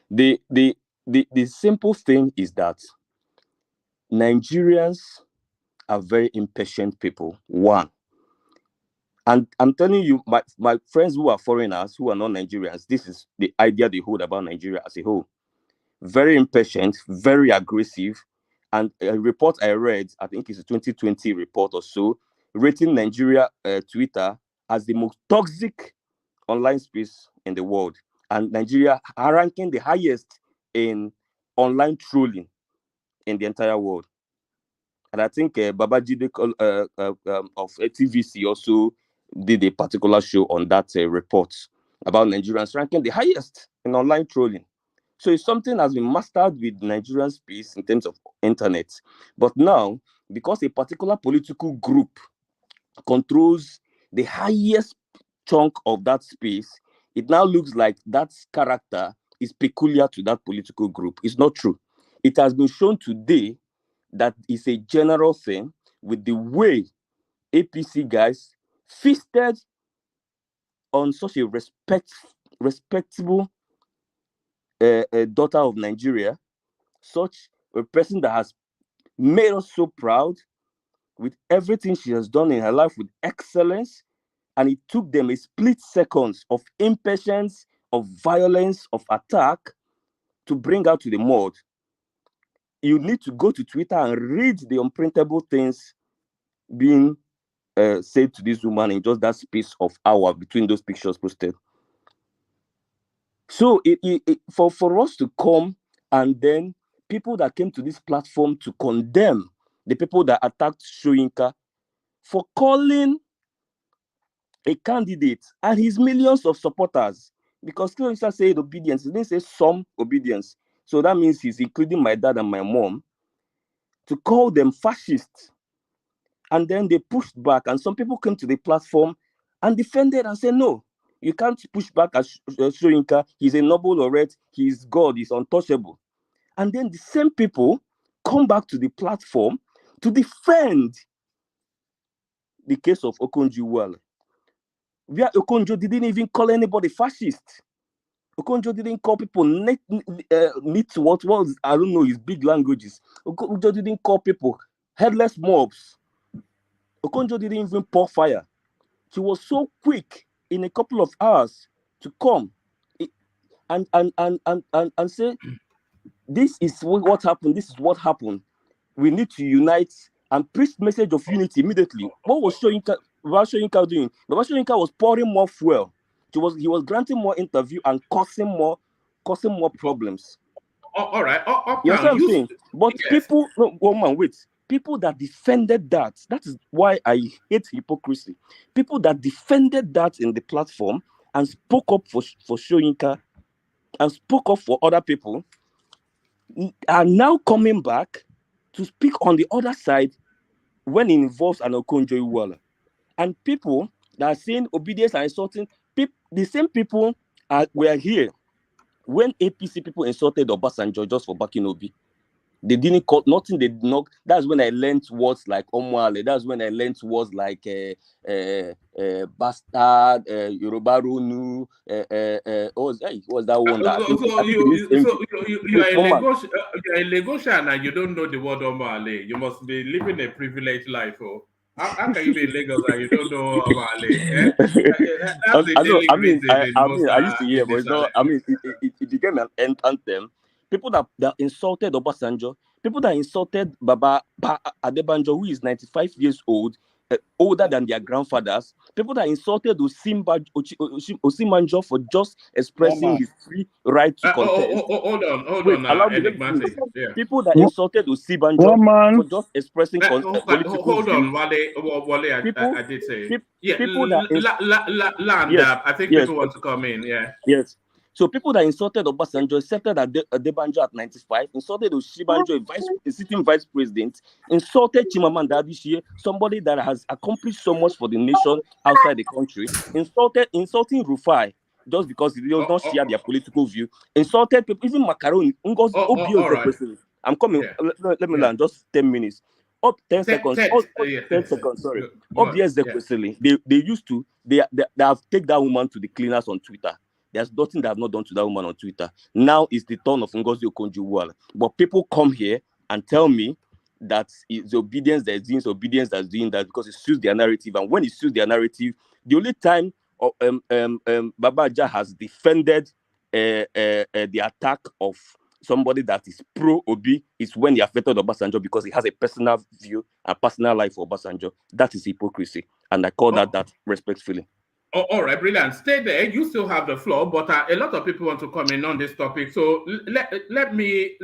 S8: The simple thing is that Nigerians are very impatient people. One, and I'm telling you, my friends who are foreigners, who are not Nigerians, this is the idea they hold about Nigeria as a whole. Very impatient, very aggressive. And a report I read, I think it's a 2020 report or so, rating Nigeria Twitter as the most toxic online space in the world. And Nigeria are ranking the highest in online trolling in the entire world. And I think Babajide of TVC also did a particular show on that report about Nigerians ranking the highest in online trolling. So it's something that's been mastered with Nigerian space in terms of internet. But now, because a particular political group controls the highest chunk of that space, it now looks like that character is peculiar to that political group. It's not true. It has been shown today that it's a general thing with the way APC guys feasted on such a respectable daughter of Nigeria, such a person that has made us so proud with everything she has done in her life with excellence, and it took them a split seconds of impatience, of violence, of attack to bring her to the mud. You need to go to Twitter and read the unprintable things being said to this woman in just that space of hour between those pictures posted. So for us to come and then people that came to this platform to condemn the people that attacked Soyinka for calling a candidate and his millions of supporters, because Soyinka said obedience, he didn't say some obedience. So that means he's including my dad and my mom, to call them fascists. And then they pushed back, and some people came to the platform and defended and said, no, you can't push back at Soyinka. He's a Nobel laureate. He's God. He's untouchable. And then the same people come back to the platform to defend the case of Okonjo-Iweala, where Okonjo didn't even call anybody fascist. Okonjo didn't call people what was, I don't know, his big languages. Okonjo didn't call people headless mobs. Okonjo didn't even pour fire. She was so quick in a couple of hours to come and say, this is what happened. This is what happened. We need to unite and preach message of unity immediately. What was Baba Soyinka doing? Baba Soyinka was pouring more fuel. He was granting more interview and causing more problems.
S2: All right.
S8: You know what I'm saying? But yes. People, no, woman, wait. People that defended that is why I hate hypocrisy. People that defended that in the platform and spoke up for Soyinka and spoke up for other people are now coming back to speak on the other side when it involves an Okonjo-Iweala. And people that are saying obedience and insulting, the same people were here when APC people insulted Obasanjo just for backing Obi. They didn't call nothing. They did not. That's when I learned words like Omuale. That's when I learned words like bastard, Yoruba Runu. What was that one?
S2: You're a Lagosian and you don't know the word Omuale. You must be living a privileged life. Oh. How can you be in Lagos and you don't know Omuale?
S8: I used to hear, but it's not. I mean, it became an anthem. People that insulted Obasanjo, people that insulted Baba Adebanjo, who is 95 years old, older than their grandfathers, people that insulted Osimanjo for just expressing his free right to contest.
S2: Hold on.
S8: People that insulted Osimanjo for just expressing political
S2: hold on, Wale, I did say. People that I think people want to come in,
S8: Yes. So people that insulted Obasanjo, insulted Adebanjo at 95, insulted Osibanjo, a sitting vice president, insulted Chimamanda Adichie, somebody that has accomplished so much for the nation outside the country, insulting Rufai just because they do not share their political view, insulted people, even Macaroni, Ngozi Okonjo-Iweala. I'm coming. Let me learn just 10 minutes. 10 seconds. 10 seconds. Sorry. They have taken that woman to the cleaners on Twitter. There's nothing they have not done to that woman on Twitter. Now it's the turn of Ngozi Okonjo-Iweala. But people come here and tell me that it's obedience that's doing that because it suits their narrative. And when it suits their narrative, the only time Baba Aja has defended the attack of somebody that is pro-Obi is when he affected Obasanjo because he has a personal view and personal life for Obasanjo. That is hypocrisy. And I call that respectfully.
S2: All right, brilliant. Stay there. You still have the floor, but a lot of people want to come in on this topic. So let me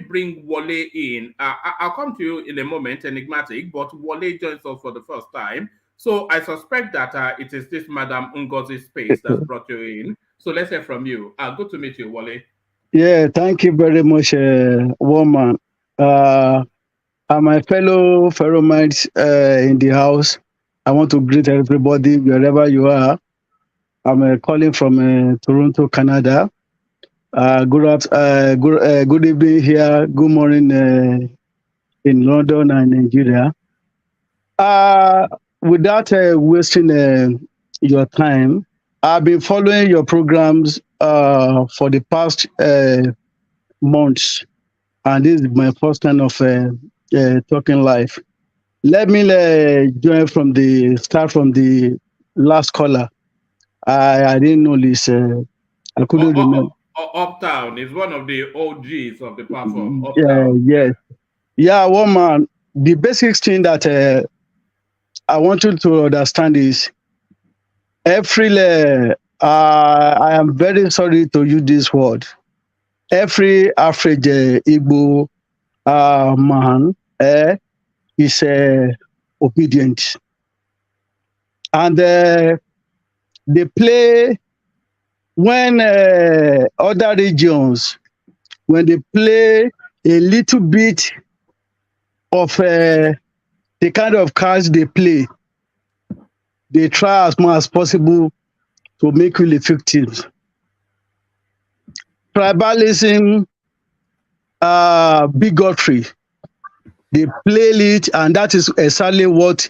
S2: bring Wale in. I'll come to you in a moment, enigmatic, but Wale joins us for the first time. So I suspect that it is this Madam Ngozi space that brought you in. So let's hear from you. Good to meet you, Wale.
S9: Yeah, thank you very much, woman. And my fellow mates in the house, I want to greet everybody wherever you are. I'm calling from Toronto, Canada. Good evening here. Good morning in London and Nigeria. Without wasting your time, I've been following your programs for the past months, and this is my first time of talking live. Let me start from the last caller. I didn't know this. I couldn't remember.
S2: Uptown is one of the OGs of the platform. Uptown.
S9: Yes. Yeah, woman. The basic thing that I want you to understand is I am very sorry to use this word. Every average Igbo man is obedient, and they play when other regions, when they play a little bit of the kind of cards they play, they try as much as possible to make you the victims. Tribalism, bigotry, they play it, and that is exactly what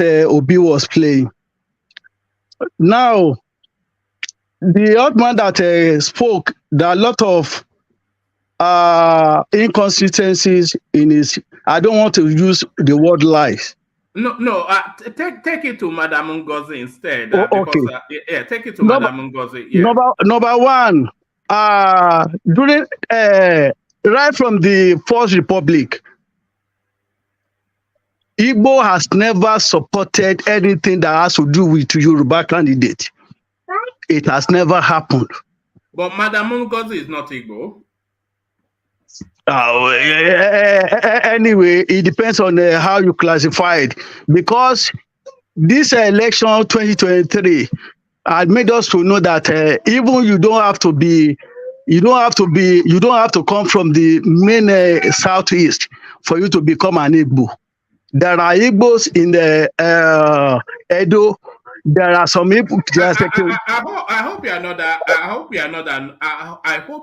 S9: Obi was playing. Now, the old man that spoke, there are a lot of inconsistencies in his. I don't want to use the word lies.
S2: No. Take it to Madam Ngozi instead.
S9: Okay.
S2: Because, take it to Madam Ngozi. Yeah.
S9: Number one, during right from the First Republic, Igbo has never supported anything that has to do with Yoruba candidate. It has never happened.
S2: But Madam Ngozi is not Igbo.
S9: Anyway, it depends on how you classify it. Because this election 2023 had made us to know that even you don't have to come from the main southeast for you to become an Igbo. There are Igbos in the Edo. There are some people.
S2: I hope you are not that. I hope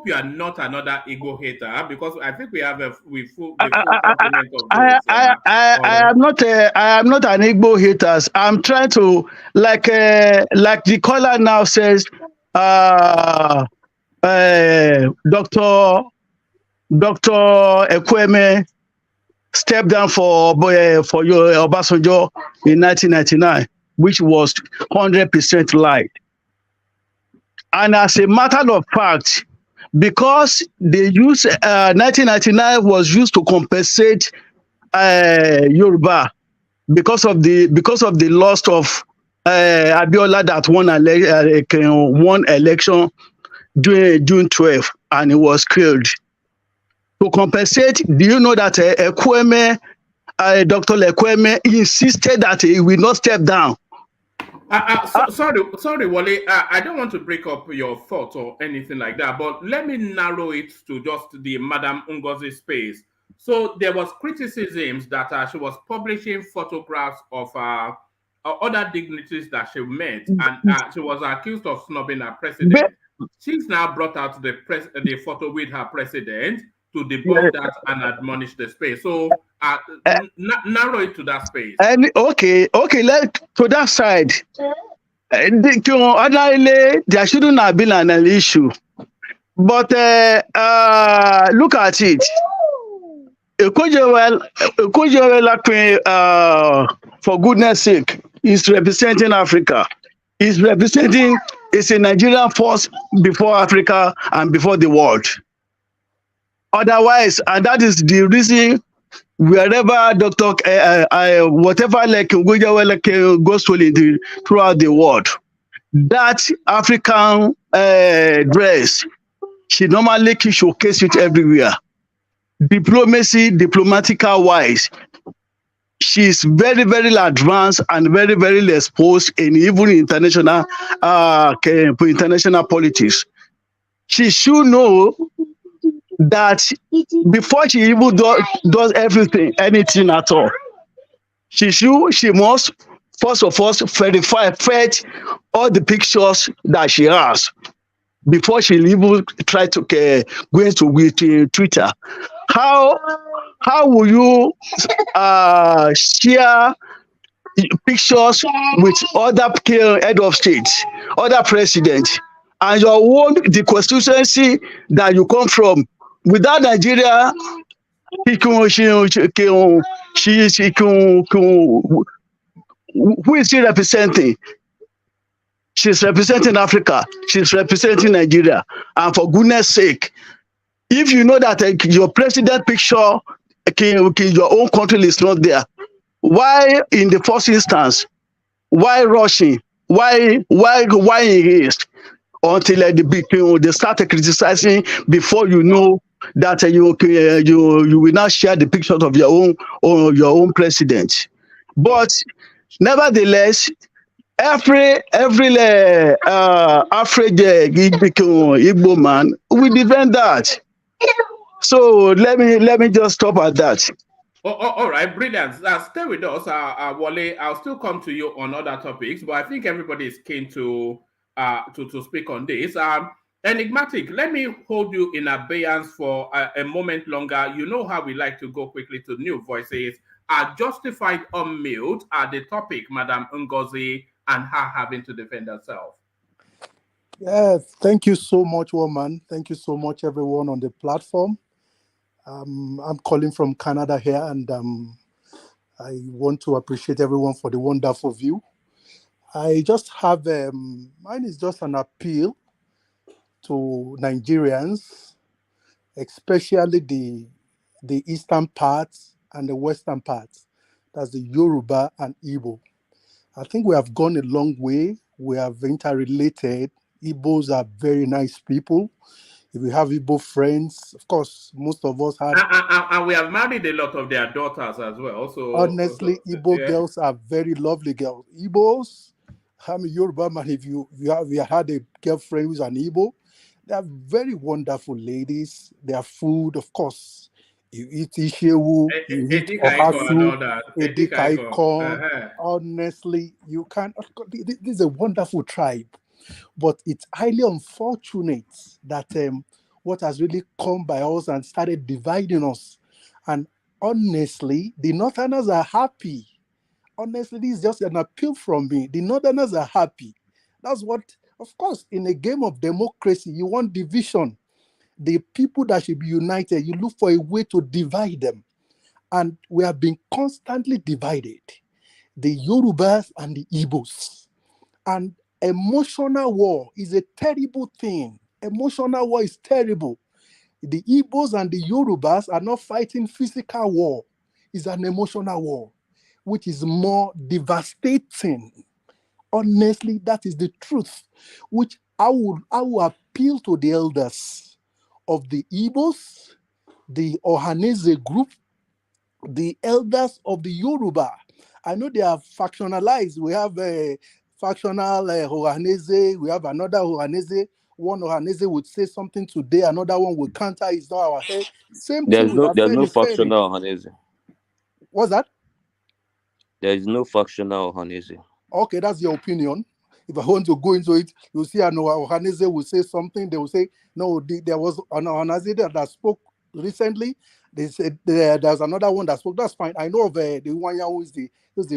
S2: you are not another Igbo hater, because I think we have the full complement of those.
S9: I am not an Igbo hater. I'm trying to like the caller now says. Dr. Ekweme stepped down for your Obasanjo in 1999, which was 100% lie. And as a matter of fact, because they use 1999 was used to compensate Yoruba because of the loss of Abiola that won election during June 12th, and he was killed. To compensate, do you know that Dr. Ekweme insisted that he will not step down?
S2: Sorry, Wale. I don't want to break up your thoughts or anything like that, but let me narrow it to just the Madam Ngozi space. So there was criticisms that she was publishing photographs of other dignitaries that she met, and she was accused of snubbing her president. She's now brought out the photo with her president to debunk that and admonish the space. So narrow it to that space.
S9: And okay, to that side. Ordinarily, there shouldn't have been an issue, but look at it. Okonjo-Iweala, for goodness sake, is representing Africa. Is a Nigerian force before Africa and before the world. Otherwise, and that is the reason wherever whatever like Ngozi goes throughout the world, that African dress, she normally showcase it everywhere. Diplomatical wise, she's very, very advanced and very, very exposed in even international politics. She should know that before she even does anything at all, she must first of all verify all the pictures that she has before she even try to go into with Twitter. How will you share pictures with other head of states, other presidents, and your own the constituency that you come from? Without Nigeria, who is she representing? She's representing Africa. She's representing Nigeria. And for goodness sake, if you know that your president picture, your own country is not there, why in the first instance, why rushing? Why haste until they start criticizing before you know that you will not share the pictures of your own president? But nevertheless, every average Igbo man will defend that. So let me just stop at that.
S2: All right, brilliant. Stay with us, Wale. I'll still come to you on other topics, but I think everybody is keen to speak on this. Enigmatic, let me hold you in abeyance for a moment longer. You know how we like to go quickly to new voices. Justified unmute at the topic, Madam Ngozi, and her having to defend herself.
S10: Yeah, thank you so much, woman. Thank you so much, everyone on the platform. I'm calling from Canada here, and I want to appreciate everyone for the wonderful view. I just have, mine is just an appeal to Nigerians, especially the eastern parts and the western parts. That's the Yoruba and Igbo. I think we have gone a long way. We have interrelated. Igbos are very nice people. If we have Igbo friends, of course, most of us have.
S2: And we have married a lot of their daughters as well. So
S10: honestly, Igbo girls are very lovely girls. Igbos, I'm a Yoruba man. If you had a girlfriend who's an Igbo, they are very wonderful ladies. Their food, of course, you eat ishewu, you eat ohasu, edikaikon. Honestly, you can. This is a wonderful tribe. But it's highly unfortunate that what has really come by us and started dividing us. And honestly, the Northerners are happy. Honestly, this is just an appeal from me. The Northerners are happy. That's what, of course, in a game of democracy, you want division. The people that should be united, you look for a way to divide them. And we have been constantly divided. The Yorubas and the Igbos. And emotional war is a terrible thing. Emotional war is terrible. The Igbos and the Yorubas are not fighting physical war. It's an emotional war, which is more devastating. Honestly, that is the truth, which I will appeal to the elders of the Igbos, the Ohanese group, the elders of the Yoruba. I know they are factionalized. We have a factional Ohanese, we have another Ohanese. One Ohanese would say something today, another one would counter, it's not our head. Same
S8: There's
S10: thing with
S8: no factional Ohanese.
S10: What's that?
S8: There is no factional Ohanese.
S10: Okay, that's your opinion. If I want to go into it, you'll see an Ohanese will say something, they will say, no, there was an Ohanese that spoke recently. They said there's another one that spoke. That's fine. I know of the one who is the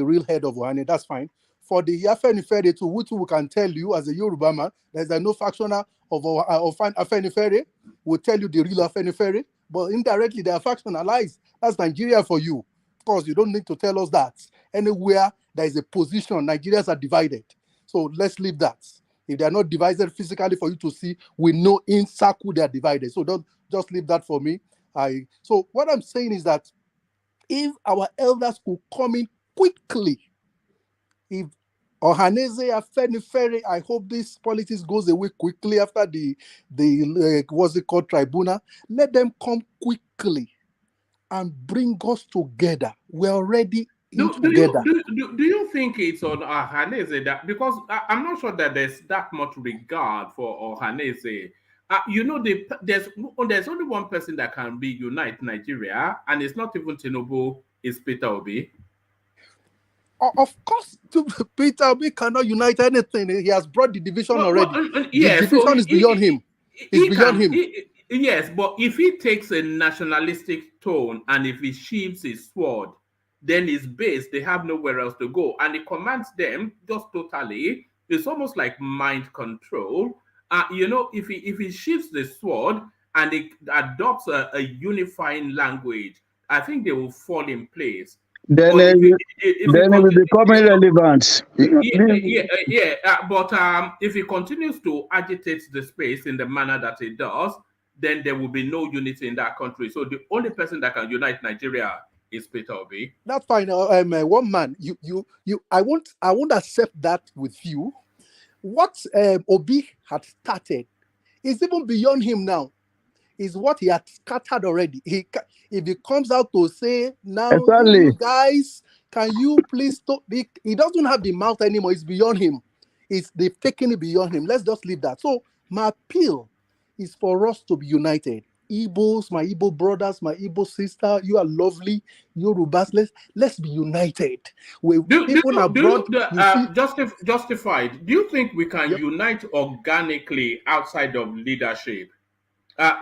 S10: real head of Ohane. That's fine. For the Afenifere too, which we can tell you as a Yoruba man, there's no factional of Afenifere will tell you the real Afenifere, but indirectly they are factionalized. That's Nigeria for you. Of course, you don't need to tell us that. Anywhere there is a position, Nigerians are divided. So let's leave that. If they are not divided physically for you to see, we know in circle they are divided. So don't just leave that for me. So what I'm saying is that if our elders could come in quickly, if Ohanese, Afenifere, I hope this politics goes away quickly after the what's it called, tribunal. Let them come quickly and bring us together. We're already together.
S2: Do you think it's on Ohanese that, because I'm not sure that there's that much regard for Ohanese. There's only one person that can reunite Nigeria, and it's not even Tinubu, it's Peter Obi.
S10: Of course, Peter Obi cannot unite anything. He has brought the division already.
S2: Yeah,
S10: the
S2: so
S10: division is beyond him. It's beyond him.
S2: Yes, but if he takes a nationalistic tone and if he sheathes his sword, then his base, they have nowhere else to go. And he commands them just totally. It's almost like mind control. If he sheathes the sword and he adopts a unifying language, I think they will fall in place.
S9: Then
S2: But
S9: it will become irrelevant.
S2: but if he continues to agitate the space in the manner that he does, then there will be no unity in that country. So the only person that can unite Nigeria is Peter Obi.
S10: That's fine. One man, I won't accept that with you. What Obi had started is even beyond him now. Is what he had scattered already. If he comes out to say now,
S9: exactly.
S10: You guys, can you please stop? He doesn't have the mouth anymore. It's beyond him. They've taken it beyond him. Let's just leave that. So my appeal is for us to be united. Igbos, my Igbo brothers, my Igbo sister, you are lovely. Yorubas, let's be united.
S2: Justified. Do you think we can unite organically outside of leadership?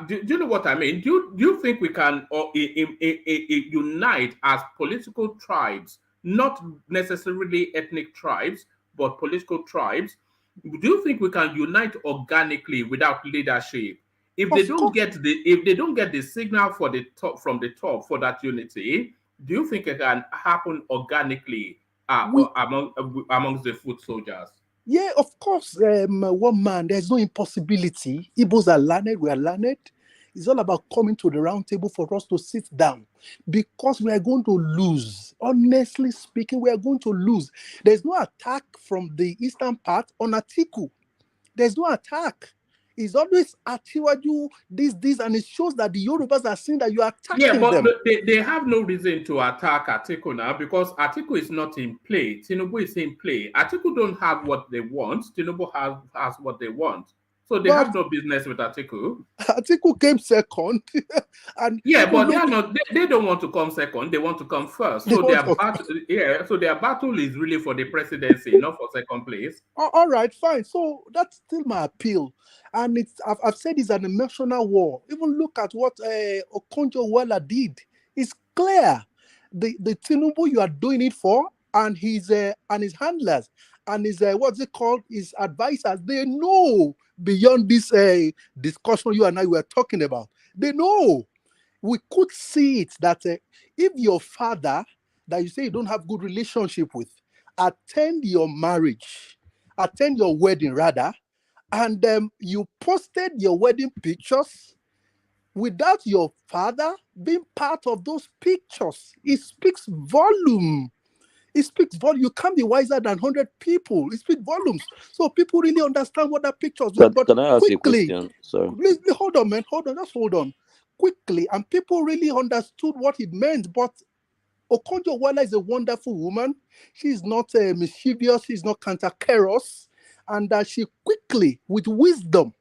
S2: Do you know what I mean? Do you think we can unite as political tribes, not necessarily ethnic tribes, but political tribes? Do you think we can unite organically without leadership? If they don't get the signal from the top for that unity, do you think it can happen organically amongst the foot soldiers?
S10: Yeah, of course. One man, there's no impossibility. Igbos are learned, we are learned. It's all about coming to the round table for us to sit down because we are going to lose. Honestly speaking, we are going to lose. There's no attack from the eastern part on Atiku. There's no attack. It's always Atiwaju, this, and it shows that the Yorubas are seeing that you are attacking them.
S2: They have no reason to attack Atiku now because Atiku is not in play. Tinubu is in play. Atiku don't have what they want. Tinubu has what they want. So they have no business with Atiku.
S10: Atiku came second. And
S2: but they don't want to come second. They want to come first. So their battle is really for the presidency, not for second place.
S10: All right, fine. So that's still my appeal. And I've said it's an emotional war. Even look at what Okonjo-Iweala did. It's clear. The Tinubu you are doing it for, and his handlers, and his his advisors, they know beyond this discussion you and I were talking about. They know. We could see it that if your father that you say you don't have good relationship with attend your wedding rather, and you posted your wedding pictures without your father being part of those pictures, it speaks volume. It speaks volume. You can't be wiser than 100 people. It speaks volumes. So people really understand what that pictures mean. But
S8: can I ask you a question? Sorry.
S10: Please, hold on, man. Just hold on. Quickly. And people really understood what it meant. But Okonjo-Iweala is a wonderful woman. She's not mischievous. She's not cantankerous. And she quickly, with wisdom,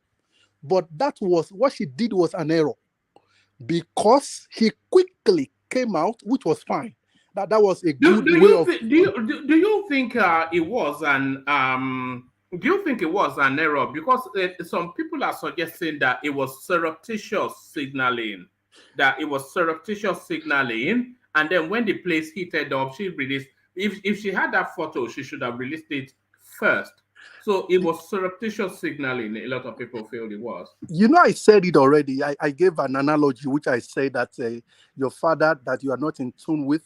S10: but that was what she did was an error. Because she quickly came out, which was fine. That was a good way of.
S2: Do you think it was an Do you think it was an error? Because some people are suggesting that it was surreptitious signaling. And then when the place heated up, she released. If she had that photo, she should have released it first. So it was surreptitious signaling. A lot of people feel it was.
S10: I said it already. I gave an analogy, which I said that your father that you are not in tune with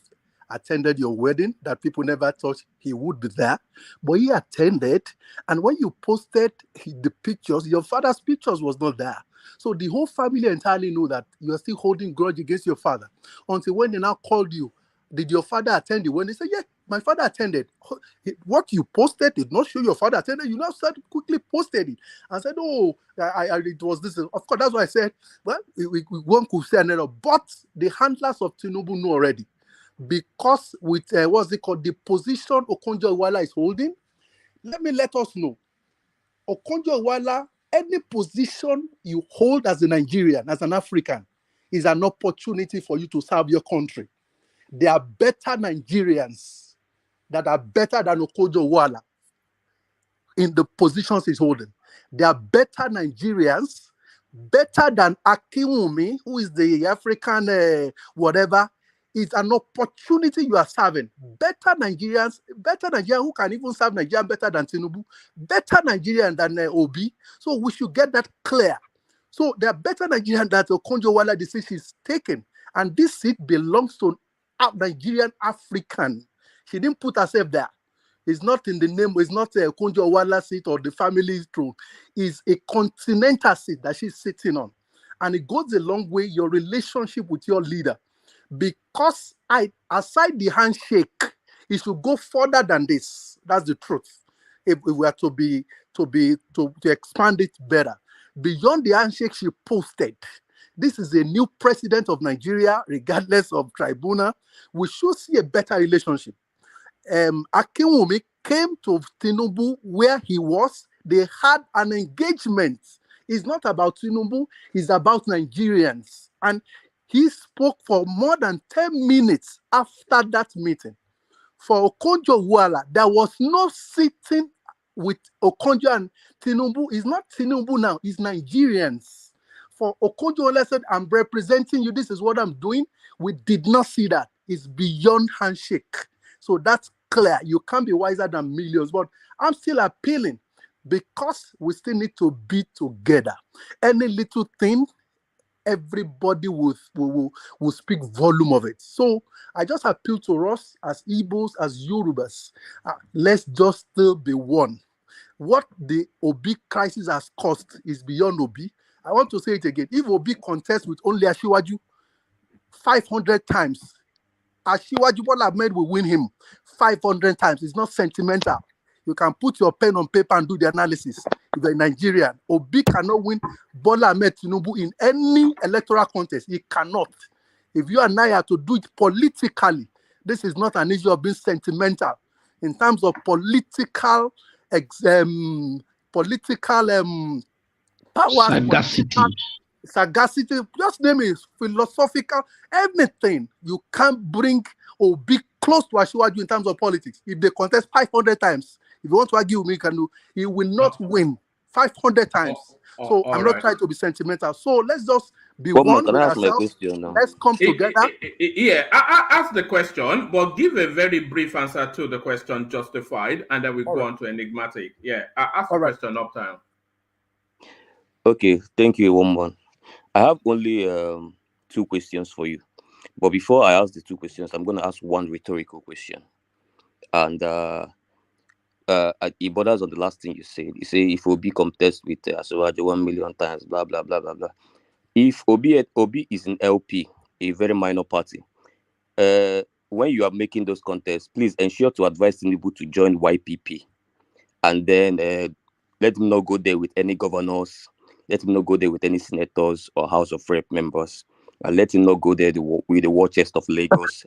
S10: attended your wedding, that people never thought he would be there, but he attended. And when you posted the pictures, your father's pictures was not there. So the whole family entirely knew that you are still holding grudge against your father. Until when they now called you, did your father attend the wedding? They said, yeah, my father attended. What you posted did not show your father attended. You now started quickly posted it and said, oh, it was this. Of course, that's why I said, well, one could say an error. But the handlers of Tinubu know already. Because with the position Okonjo-Iweala is holding, let us know. Okonjo-Iweala, any position you hold as a Nigerian, as an African, is an opportunity for you to serve your country. There are better Nigerians that are better than Okonjo-Iweala in the positions he's holding. They are better Nigerians, better than Akinwumi, who is the African whatever. It's an opportunity you are serving. Better Nigerians who can even serve Nigeria better than Tinubu, better Nigerian than Obi. So we should get that clear. So they are better Nigerian than Okonjo-Iweala decision is taken. And this seat belongs to a Nigerian African. She didn't put herself there. It's not in the name, it's not a Okonjo-Iweala seat or the family throne. It's a continental seat that she's sitting on. And it goes a long way, your relationship with your leader. Because aside the handshake, it should go further than this. That's the truth. If we were to expand it better. Beyond the handshake she posted, this is a new president of Nigeria, regardless of tribunal. We should see a better relationship. Akinwumi came to Tinubu where he was. They had an engagement. It's not about Tinubu, it's about Nigerians. And he spoke for more than 10 minutes after that meeting. For Okonjo-Iweala, there was no sitting with Okonjo and Tinubu. It's not Tinubu now, it's Nigerians. For Okonjo-Iweala said, I'm representing you, this is what I'm doing. We did not see that. It's beyond handshake. So that's clear. You can't be wiser than millions. But I'm still appealing because we still need to be together. Any little thing, everybody will speak volume of it. So I just appeal to us as Igbos, as Yorubas, let's just still be one. What the Obi crisis has cost is beyond Obi. I want to say it again. If Obi contests with only Asiwaju 500 times, Asiwaju Bola Ahmed will win him 500 times. It's not sentimental. You can put your pen on paper and do the analysis. If you're Nigerian, Obi cannot win Bola Ahmed Tinubu in any electoral contest. He cannot. If you and I are to do it politically, this is not an issue of being sentimental. In terms of political power, sagacity, just name it, philosophical, anything. You can't bring or be close to Asiwaju in terms of politics. If they contest 500 times, if you want to argue with me, he will not win 500 times. So I'm not trying to be sentimental. So let's just be one with ourselves. Let's come together.
S2: Ask the question, but give a very brief answer to the question justified, and then we go on to enigmatic. Ask the question uptime.
S8: Okay, thank you, Woman. I have only 2 questions for you. But before I ask the 2 questions, I'm going to ask one rhetorical question. And it borders on the last thing you said. You say if Obi contest with Asiwaju 1 million times, blah, blah, blah, blah, blah. If Obi is an LP, a very minor party, when you are making those contests, please ensure to advise Tinubu to join YPP. And then let him not go there with any governors. Let him not go there with any senators or House of Rep members. And let him not go there with the war chest of Lagos.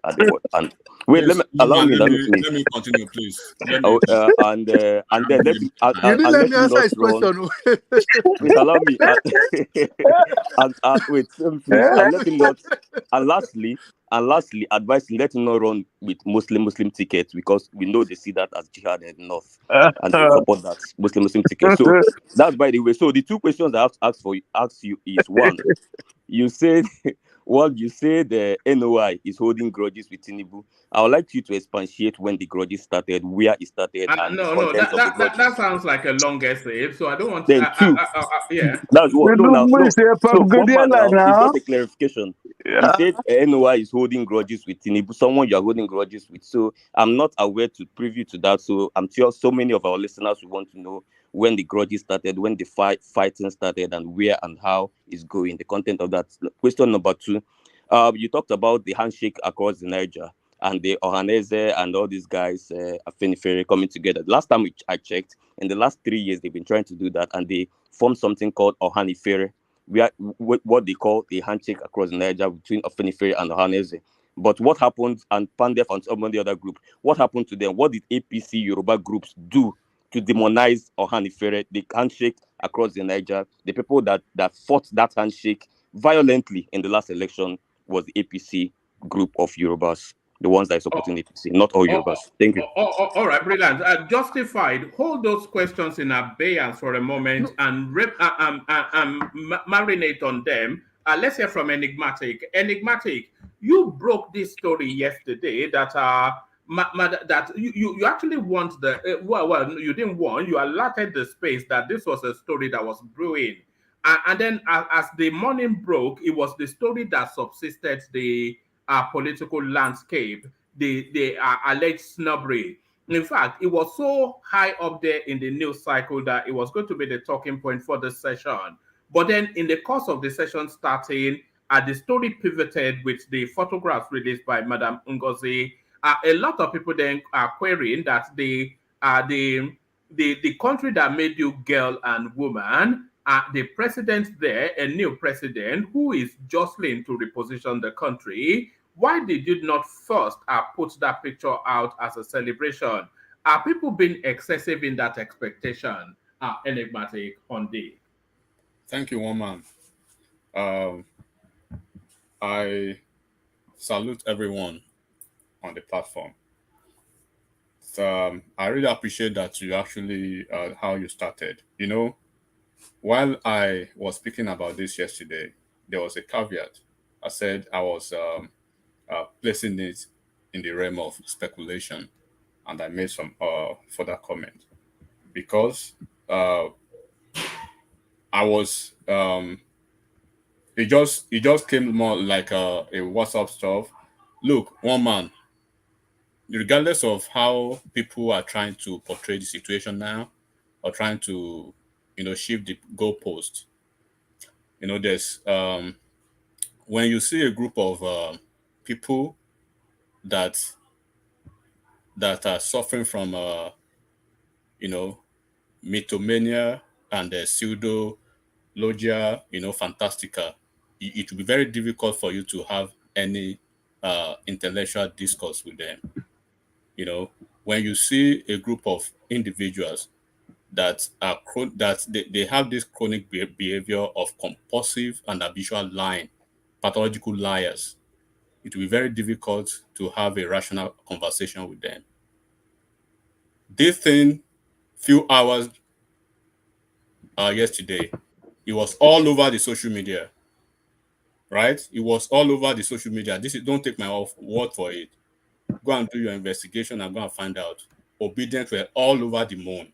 S8: And wait,
S11: yes,
S8: let
S11: me continue, please.
S8: And then let him.
S10: You didn't let me answer his question.
S8: Wait, allow me. Wait, please. And let him not. And lastly, advise him, let him not run with Muslim tickets, because we know they see that as jihad in the north, and they support that Muslim ticket. So that's by the way. So the 2 questions I have to ask you is, one, you said the NOI is holding grudges with Tinubu. I would like you to expatiate when the grudges started, where it started, and the contents of the grudges.
S2: That sounds like a long essay, so I don't want to.
S8: Then 2. That's what. So it's just a clarification. He said NOI is holding grudges with Tinubu, someone you are holding grudges with. So I'm not aware to preview to that. So I'm sure so many of our listeners will want to know when the grudges started, when the fighting started, and where and how it's going, the content of that. Question number 2, you talked about the handshake across the Niger and the Ohaneze and all these guys, Afenifere, coming together. Last time I checked, in the last 3 years, they've been trying to do that, and they formed something called Ohanifere, what they call the handshake across the Niger between Afenifere and Ohaneze. But what happened, and Pandef and some of the other group, what happened to them? What did APC Yoruba groups do to demonize Ohanifere, the handshake across the Niger? The people that fought that handshake violently in the last election was the APC group of Yorubas. the ones that are supporting APC, not all Yorubas. Thank you.
S2: All right, brilliant. Justified. Hold those questions in abeyance for a moment and marinate on them. Let's hear from Enigmatic. Enigmatic, you broke this story yesterday that that you actually want the well you didn't want, you allotted the space that this was a story that was brewing, and then as the morning broke, it was the story that subsisted the political landscape, the alleged snobbery. In fact, it was so high up there in the news cycle that it was going to be the talking point for the session. But then in the course of the session starting, the story pivoted with the photographs released by Madam Ngozi. A lot of people then are querying that the country that made you girl and woman, the president there, a new president who is jostling to reposition the country, why did you not first put that picture out as a celebration? Are people being excessive in that expectation? Enigmatic on the.
S11: Thank you, woman. I salute everyone on the platform. I really appreciate that you actually how you started. You know, while I was speaking about this yesterday, there was a caveat. I said I was placing it in the realm of speculation, and I made some further comment because I was it just came more like a WhatsApp stuff. Look, one man, regardless of how people are trying to portray the situation now or trying to shift the goalpost, there's when you see a group of people that are suffering from mythomania and pseudo logia, fantastica, it will be very difficult for you to have any intellectual discourse with them. When you see a group of individuals that are that they have this chronic behavior of compulsive and habitual lying, pathological liars, it will be very difficult to have a rational conversation with them. This thing, few hours yesterday, it was all over the social media, right? It was all over the social media. Don't take my word for it. Go and do your investigation and go and find out. Obidient were all over the moon.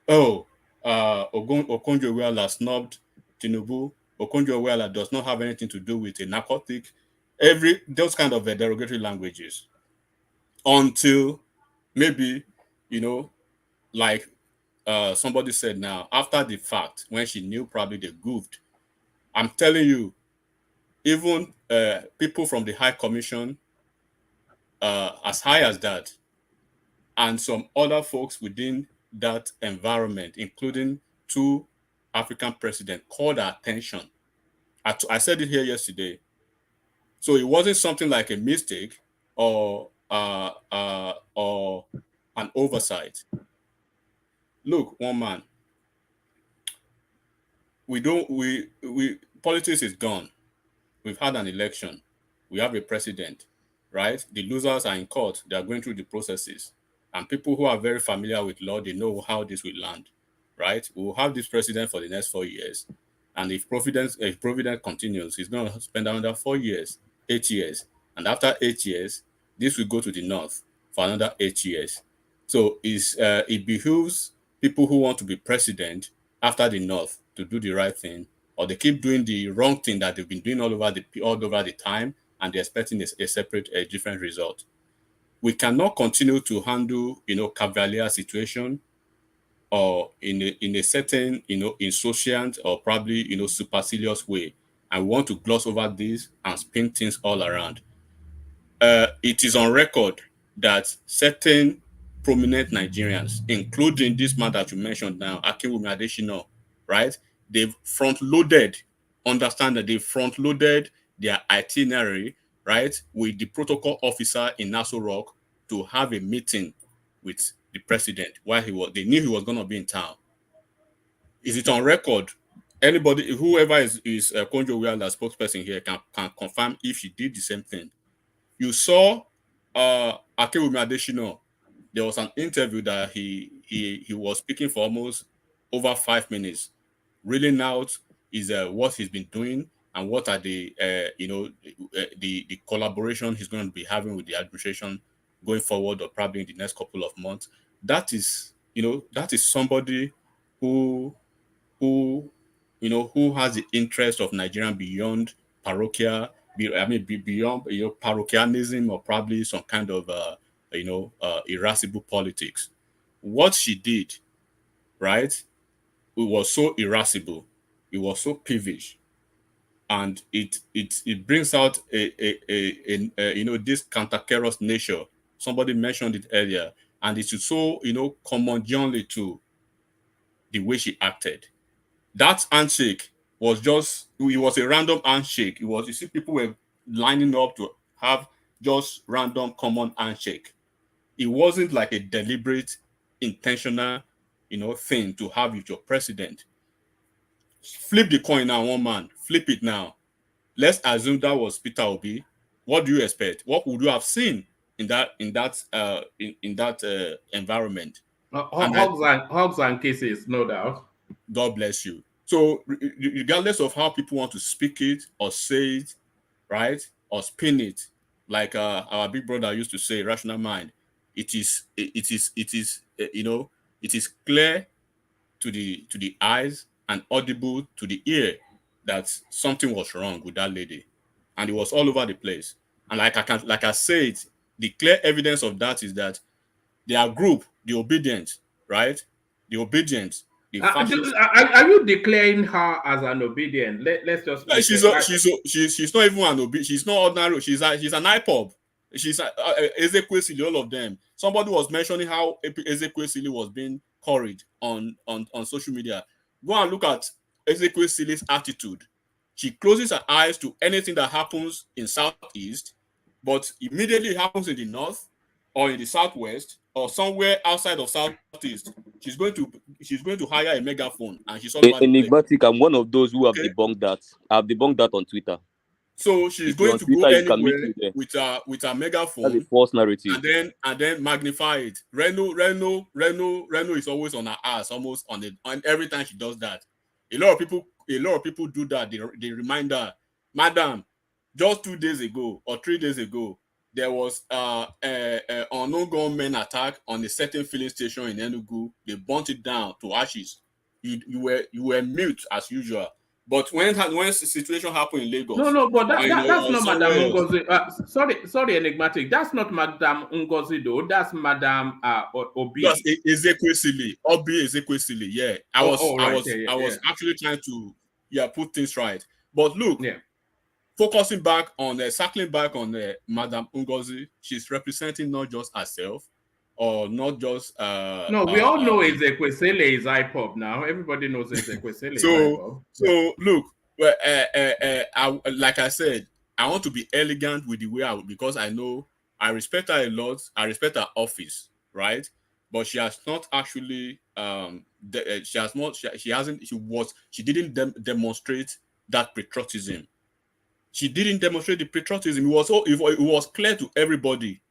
S11: Oh, Okonjo-Iweala snubbed Tinubu. Okonjo-Iweala does not have anything to do with a narcotic. Those kind of derogatory languages. Until maybe, like somebody said now, after the fact, when she knew probably they goofed. I'm telling you, even people from the High Commission, as high as that, and some other folks within that environment, including two African presidents, called our attention. I said it here yesterday. So it wasn't something like a mistake or an oversight. Look, one man, politics is gone. We've had an election. We have a president, right? The losers are in court. They are going through the processes. And people who are very familiar with law, they know how this will land, right? We will have this president for the next 4 years. And if Providence continues, he's going to spend another 4 years, 8 years. And after 8 years, this will go to the north for another 8 years. So it behooves people who want to be president after the north to do the right thing, or they keep doing the wrong thing that they've been doing all over the time, and they're expecting a different result. We cannot continue to handle, cavalier situation or in a certain, insouciant or probably, supercilious way. And we want to gloss over this and spin things all around. It is on record that certain prominent Nigerians, including this man that you mentioned now, Akinwumi Adesina, right? They've front-loaded, understand that they've front-loaded their itinerary, right, with the protocol officer in Nassau Rock to have a meeting with the president while they knew he was going to be in town. Is it on record? Anybody, whoever is Okonjo-Iweala spokesperson here can confirm if she did the same thing. You saw Akewumi Adesina. There was an interview that he was speaking for almost over 5 minutes, reeling out is what he's been doing and what are the the collaboration he's going to be having with the administration going forward, or probably in the next couple of months. That is, that is somebody who who has the interest of Nigerian beyond parochial, beyond parochialism, or probably some kind of irascible politics. What she did, right? It was so irascible, it was so peevish, and it brings out a this cantankerous nature. Somebody mentioned it earlier, and it's so commonly to the way she acted. That handshake was it was a random handshake. It was, you see, people were lining up to have just random common handshake. It wasn't like a deliberate, intentional, thing to have with your president. Flip the coin now, one man. Flip it now. Let's assume that was Peter Obi. What do you expect? What would you have seen in that environment?
S2: Hugs and kisses, no doubt.
S11: God bless you. So regardless of how people want to speak it or say it, right, or spin it, like our big brother used to say, rational mind, it is clear to the eyes and audible to the ear that something was wrong with that lady, and it was all over the place. And like I said, the clear evidence of that is that their group, the Obidient, right, the Obidient.
S2: Are you declaring her as an Obidient? Let's just.
S11: She's not even an Obidient. She's not ordinary. She's an IPOB. She's Ezekwesili, all of them. Somebody was mentioning how Ezekwesili was being curried on social media. Go and look at Ezekwesili's attitude. She closes her eyes to anything that happens in Southeast, but immediately it happens in the North or in the Southwest or somewhere outside of Southeast. She's going to hire a megaphone, and she's all about
S8: enigmatic. I'm one of those who have debunked that. I've debunked that on Twitter.
S11: So she's going to go anywhere with a megaphone.
S8: That's a false narrative.
S11: And then magnify it. Reno is always on her ass, almost on every time she does that. A lot of people do that. They remind her, Madam, just 2 days ago or 3 days ago, there was an unknown gunman attack on a certain filling station in Enugu. They burnt it down to ashes. You were mute as usual. But when the situation happened in Lagos,
S2: but that's not Madam Ngozi. Sorry, enigmatic. That's not Madam Ngozi though. That's Madam Obi.
S11: That's Ezekwesili. Obi Ezekwesili. Yeah, I was actually trying to put things right. But look, circling back on Madam Ngozi, she's representing not just herself, or not just
S2: we all know Ezekwesili is IPOB now. Everybody knows Ezekwesili is IPOB.
S11: So look, like I said, I want to be elegant with the way because I know I respect her a lot. I respect her office, right? But she has not actually she didn't demonstrate that patriotism. She didn't demonstrate the patriotism. It was clear to everybody.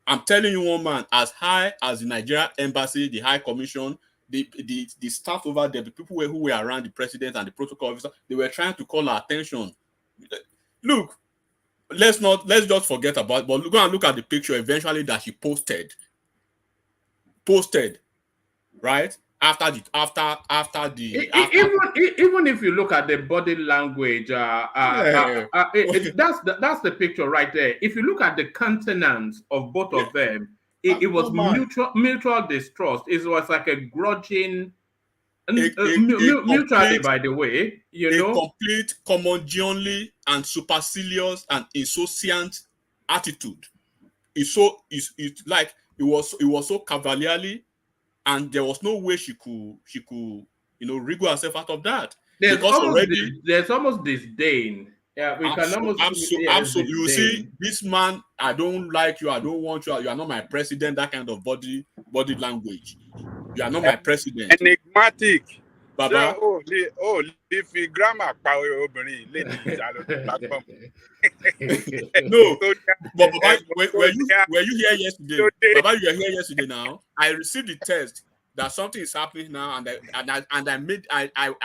S11: I'm telling you, one man, as high as the Nigeria embassy, the High Commission, the staff over there, the people who were around the president and the protocol officer, they were trying to call our attention. Look, let's just forget about it, but go and look at the picture eventually that she posted, right? After the
S2: even if you look at the body language, that's the picture right there. If you look at the countenance of both of them, it was mutual distrust. It was like a grudging, mutually, by the way,
S11: complete commonly and supercilious and insouciant attitude. It was so cavalierly. And there was no way she could wriggle herself out of that.
S2: There's almost disdain. Yeah, we can almost
S11: absolutely. You see, this man, I don't like you, I don't want you, you are not my president. That kind of body language. You are not my president.
S1: Enigmatic.
S11: Baba.
S1: If you grammar power obìnrin lady platform.
S11: No, but Baba, were you here yesterday? Baba, you were here yesterday. Now I received the text that something is happening now, and I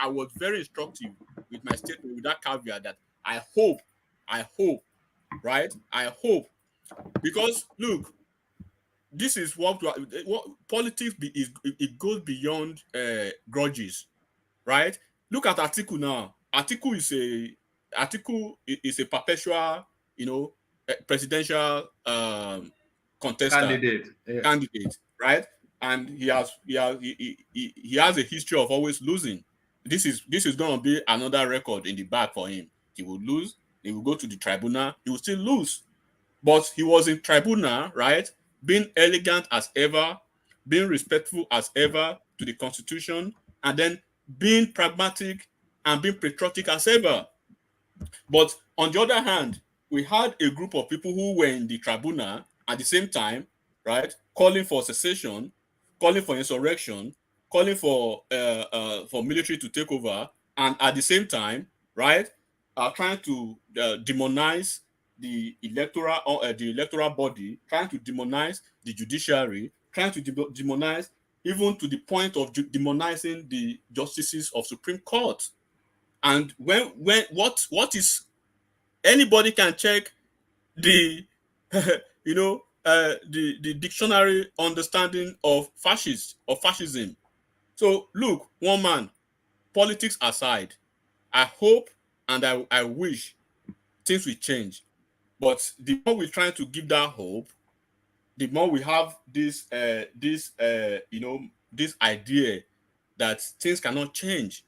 S11: was very instructive with my statement with that caveat that I hope, right? I hope, because look, this is what politics is. It goes beyond grudges, right? Look at Atiku now. Atiku is a perpetual, presidential contestant candidate, right? And he has a history of always losing. This is going to be another record in the bag for him. He will lose. He will go to the tribunal. He will still lose. But he was in tribunal, right? Being elegant as ever, being respectful as ever to the constitution, and then being pragmatic and being patriotic as ever. But on the other hand, we had a group of people who were in the tribunal at the same time, right, calling for secession, calling for insurrection, calling for military to take over, and at the same time, right, trying to demonize the electoral body, trying to demonize the judiciary, trying to demonize even to the point of demonizing the justices of Supreme Court. And when what is, anybody can check the the dictionary understanding of fascism. So look, one man, politics aside, I hope and I wish things will change. But the more we're trying to give that hope, the more we have this idea that things cannot change.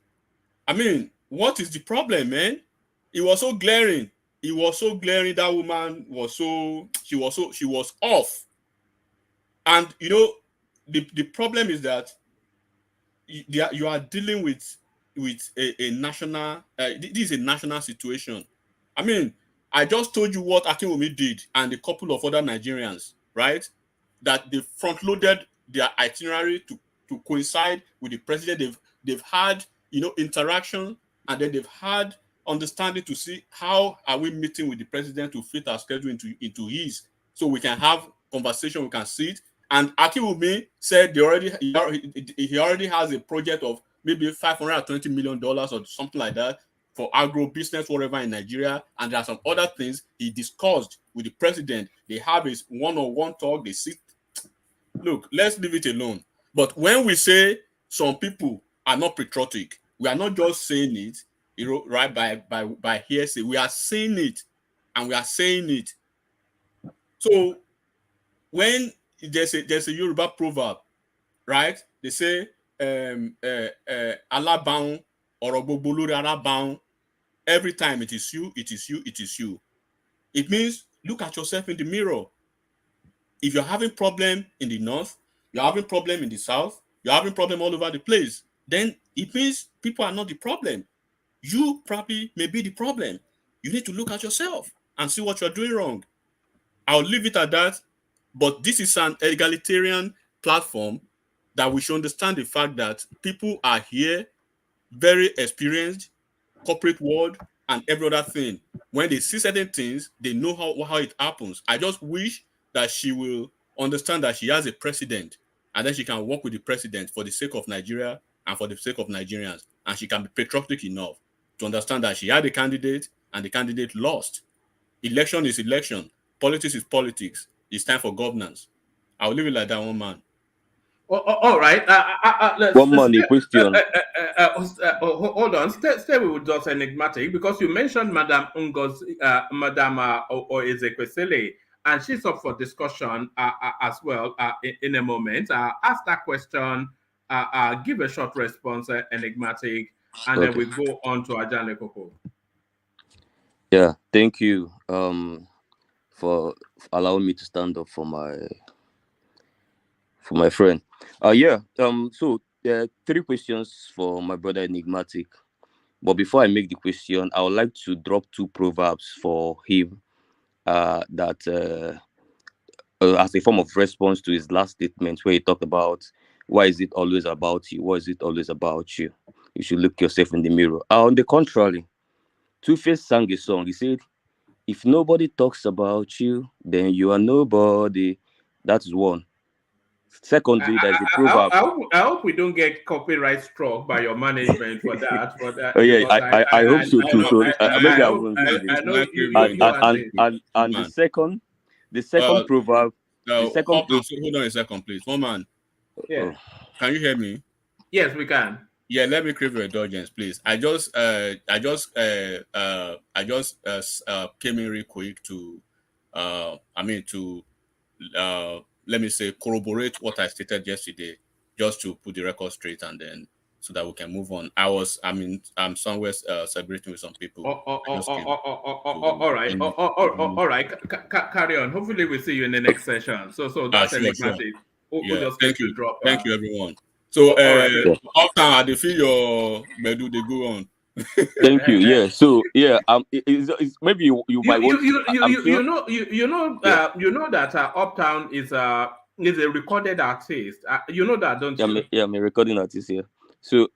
S11: I mean, what is the problem, man? It was so glaring. It was so glaring. That woman was she was off. And the problem is that you are dealing with a national. This is a national situation. I mean, I just told you what Akinwumi did and a couple of other Nigerians, right? That they front loaded their itinerary to coincide with the president. They've had interaction, and then they've had understanding to see how are we meeting with the president to fit our schedule into his, so we can have conversation, we can sit. And Akinwumi said he already has a project of maybe $520 million or something like that for agro business, whatever, in Nigeria. And there are some other things he discussed with the president. They have his one-on-one talk. They sit. Look, let's leave it alone. But when we say some people are not patriotic, we are not just saying it, right, by hearsay. We are saying it, and we are saying it. So when there's a Yoruba proverb, right? They say, Alabaun or Obobolori Alabaun. Every time it is you, it is you, it is you. It means look at yourself in the mirror. If you're having problem in the north, you're having problem in the south, you're having problem all over the place, then it means people are not the problem. You probably may be the problem. You need to look at yourself and see what you're doing wrong. I'll leave it at that. But this is an egalitarian platform that we should understand the fact that people are here, very experienced, corporate world, and every other thing. When they see certain things, they know how it happens. I just wish that she will understand that she has a president, and then she can work with the president for the sake of Nigeria and for the sake of Nigerians. And she can be patriotic enough to understand that she had a candidate and the candidate lost. Election is election. Politics is politics. It's time for governance. I'll leave it like that, one man.
S2: All right.
S8: One money question.
S2: Hold on. Stay with us, enigmatic, because you mentioned Madam Ngozi, Madam Okonjo-Iweala, and she's up for discussion as well in a moment. Ask that question. Give a short response, enigmatic, and then we go on to Ajahn Lekoko.
S8: Yeah, thank you for allowing me to stand up for my friend. So there are 3 questions for my brother enigmatic. But before I make the question, I would like to drop 2 proverbs for him that as a form of response to his last statement, where he talked about why is it always about you? Why is it always about you? you should look yourself in the mirror. On the contrary, Two-Face sang a song. He said, if nobody talks about you, then you are nobody. That's one. Secondly, there's a proverb.
S2: I hope we don't get copyright struck by your management for that.
S8: Oh yeah, I hope so too. So maybe I won't sing
S2: I know you
S8: and the second proverb. The second
S11: hold on a second, please. One man.
S2: Yeah.
S11: Can you hear me?
S2: Yes, we can.
S11: Yeah, let me crave your indulgence, please. I just came in real quick to let me say corroborate what I stated yesterday, just to put the record straight, and then so that we can move on. I'm somewhere celebrating with some people.
S2: All right. Carry on. Hopefully we'll see you in the next session. So that's enigmatic.
S11: Yeah, thank you. Thank you, everyone. So, after I feel your medu they go on.
S8: Thank you. Yeah. So yeah. It's maybe you might want.
S2: You know that Uptown is a recorded artist. You know that, don't you?
S8: Yeah, I'm a recording artist here. So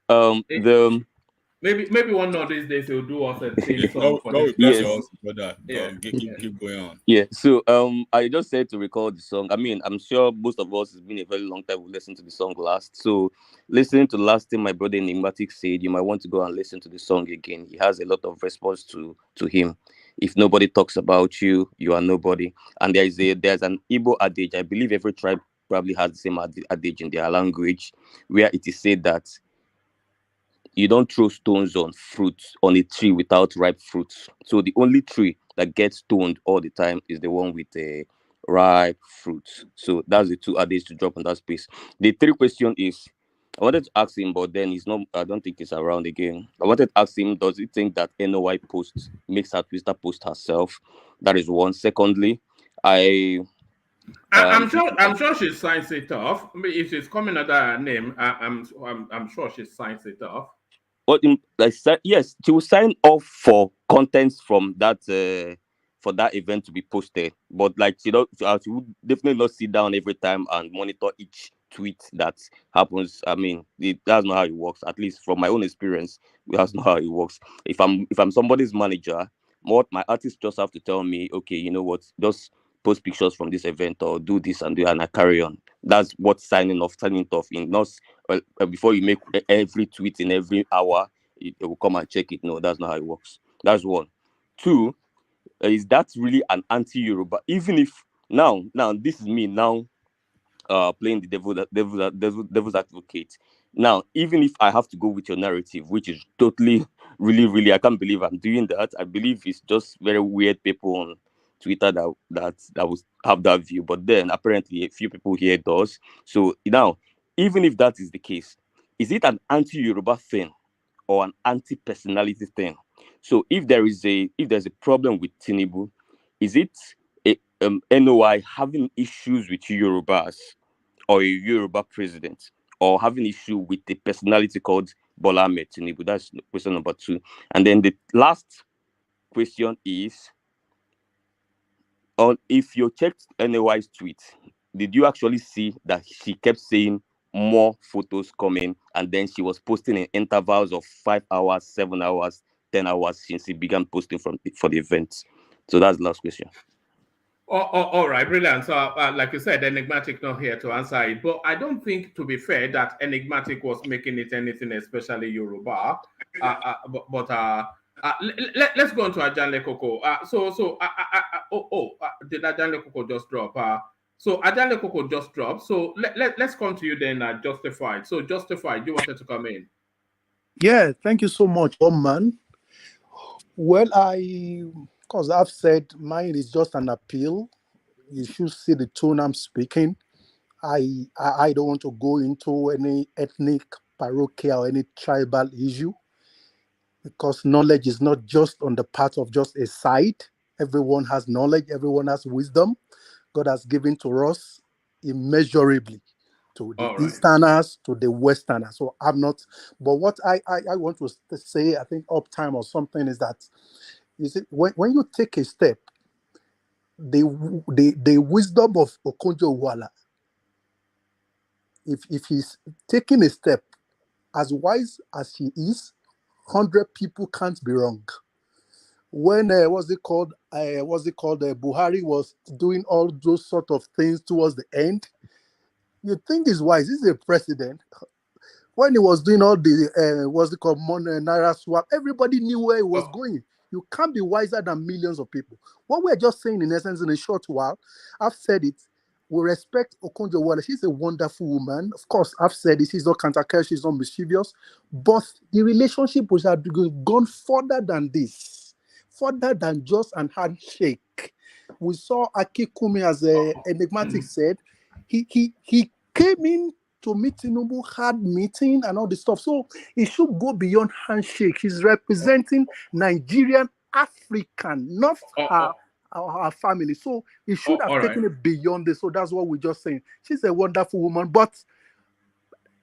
S2: maybe one of these days he'll do us a theme song for
S11: this.
S8: Yes.
S11: Brother. Keep going on.
S8: Yeah. So I just said to record the song. I mean, I'm sure most of us, it's been a very long time we listened to the song last. So listening to the last thing my brother Enigmatic said, you might want to go and listen to the song again. He has a lot of response to him. If nobody talks about you, you are nobody. And there's an Igbo adage. I believe every tribe probably has the same adage in their language, where it is said that you don't throw stones on a tree without ripe fruits. So the only tree that gets stoned all the time is the one with the ripe fruits. So that's the two adage to drop on that space. The third question is, I wanted to ask him, but then he's not. I don't think he's around again. I wanted to ask him, does he think that NOI post makes her Twitter post herself? That is one. Secondly, I'm
S2: sure she signs it off. I mean, if she's coming under her name, I'm sure she signs it off.
S8: Yes, she will sign off for contents from that for that event to be posted. But she would definitely not sit down every time and monitor each tweet that happens. I mean, that's not how it works. At least from my own experience, that's not how it works. If I'm somebody's manager, my artists just have to tell me, okay, you know what, just post pictures from this event or do this and I carry on. That's what signing off in. Not before you make every tweet in every hour, it will come and check it. No, that's not how it works. That's one. Two, is that really an anti-Yoruba? Even if now this is me now playing the devil's advocate. Now, even if I have to go with your narrative, which is totally, really, really, I can't believe I'm doing that. I believe it's just very weird people on Twitter that will have that view. But then apparently a few people here does. So now, even if that is the case, is it an anti-Yoruba thing or an anti-personality thing? So if there's a problem with Tinubu, is it NOI having issues with Yorubas or a Yoruba president, or having issue with the personality called Bola Ahmed Tinubu? That's question number 2. And then the last question is, if you checked NOI's tweet, did you actually see that she kept saying more photos coming, and then she was posting in intervals of 5 hours, 7 hours, 10 hours since she began posting for the event? So that's the last question.
S2: All right, brilliant. So, like you said, Enigmatic not here to answer it, but I don't think, to be fair, that Enigmatic was making it anything especially Yoruba. Let's go on to Ajanle Koko. Did Ajanle Koko just drop? So Ajanle Koko just dropped. So let's come to you then, Justified. So Justified, you wanted to come in?
S10: Yeah, thank you so much, man. Well, because I've said mine is just an appeal. You should see the tone I'm speaking. I don't want to go into any ethnic, parochial, or any tribal issue, because knowledge is not just on the part of just a side. Everyone has knowledge. Everyone has wisdom. God has given to us immeasurably, to the Easterners, to the Westerners. So I'm not. But what I want to say, I think uptime or something, is that, you see, when you take a step, the wisdom of Okonjo-Iweala, if he's taking a step as wise as she is, 100 people can't be wrong. When Buhari was doing all those sort of things towards the end, you think he's wise. He's a president. When he was doing all the Naira swap, everybody knew where he was going. You can't be wiser than millions of people. What we're just saying, in essence, in a short while, I've said it. We respect Okonjo-Iweala. She's a wonderful woman. Of course, I've said it. She's not cantankerous. She's not mischievous. But the relationship was gone further than this, further than just an handshake. We saw Akikumi, as Enigmatic said, he came in to meet Tinubu, had meeting and all this stuff. So it should go beyond handshake. She's representing Nigerian African, not her family. So it should have taken it beyond this. So that's what we're just saying. She's a wonderful woman, but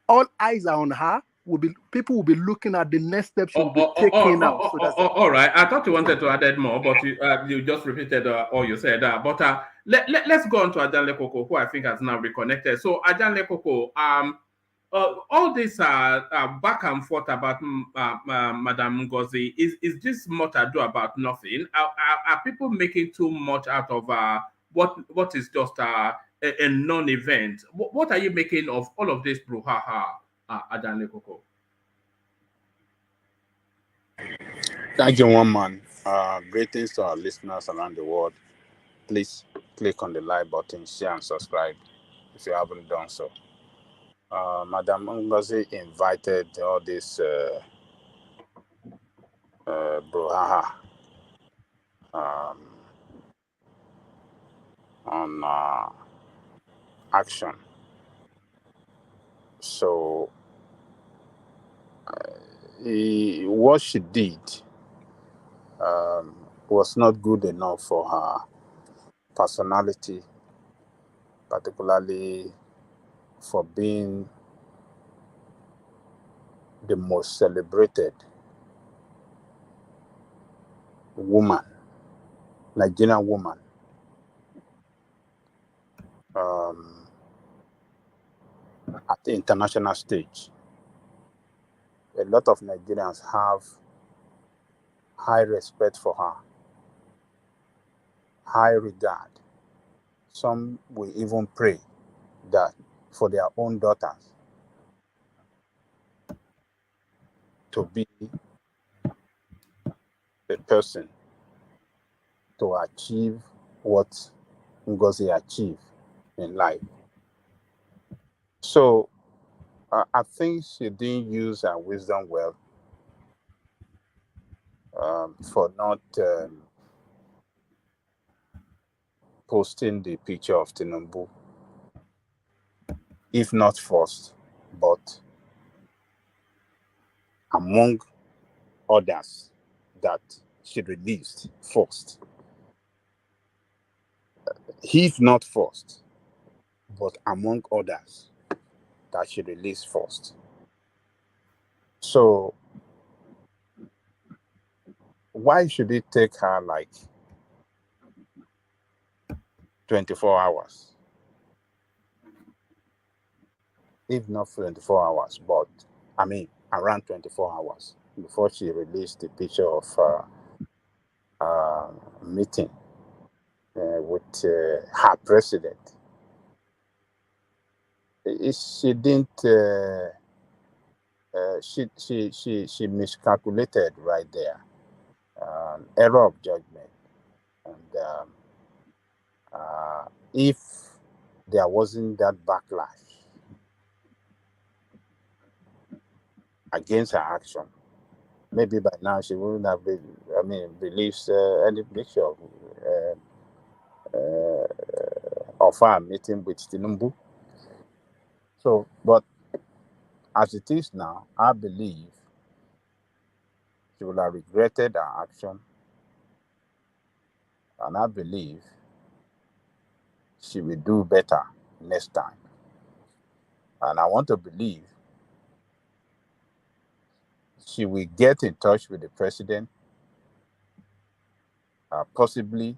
S10: all eyes are on her. People will be looking at the next step she will be taking now. So that's
S2: all right. I thought you wanted to add more, but you just repeated all you said. But let's go on to Ajanle Koko, who I think has now reconnected. So Ajanle Koko, all this back and forth about Madam Ngozi, is this much ado about nothing? Are people making too much out of what is just a non-event? What are you making of all of this brouhaha, Ajanle Koko?
S1: Thank you, one man. Greetings to our listeners around the world. Please click on the like button, share, and subscribe if you haven't done so. Madam Ngozi invited all this brouhaha on action. So what she did was not good enough for her personality, particularly for being the most celebrated woman, Nigerian woman, at the international stage. A lot of Nigerians have high respect for her, high regard. Some will even pray that for their own daughters to be a person to achieve what Ngozi achieved in life. So I think she didn't use her wisdom well for not posting the picture of Tinubu, if not first, but among others that she released first. If not first, but among others that she released first. So why should it take her like 24 hours? If not 24 hours, but I mean around 24 hours before she released the picture of meeting with her president. She didn't. She miscalculated right there. Error of judgment, and if there wasn't that backlash against her action, maybe by now she wouldn't have released any picture of her meeting with Tinubu. So, but as it is now, I believe she would have regretted her action, and I believe she will do better next time. And I want to believe she will get in touch with the president, possibly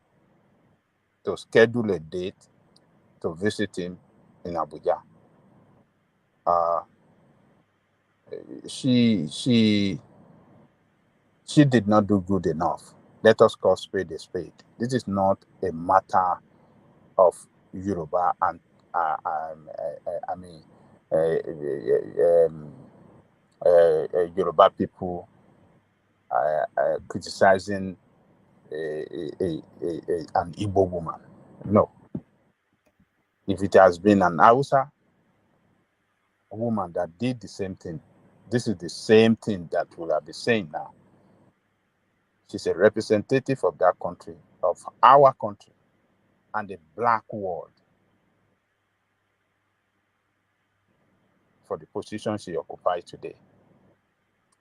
S1: to schedule a date to visit him in Abuja. she did not do good enough. Let us call spade a spade. This is not a matter of Yoruba and I mean Yoruba people criticizing an Igbo woman. No. If it has been an Hausa woman that did the same thing, this is the same thing that we'll be saying now. She's a representative of that country, of our country, and the black world for the position she occupies today.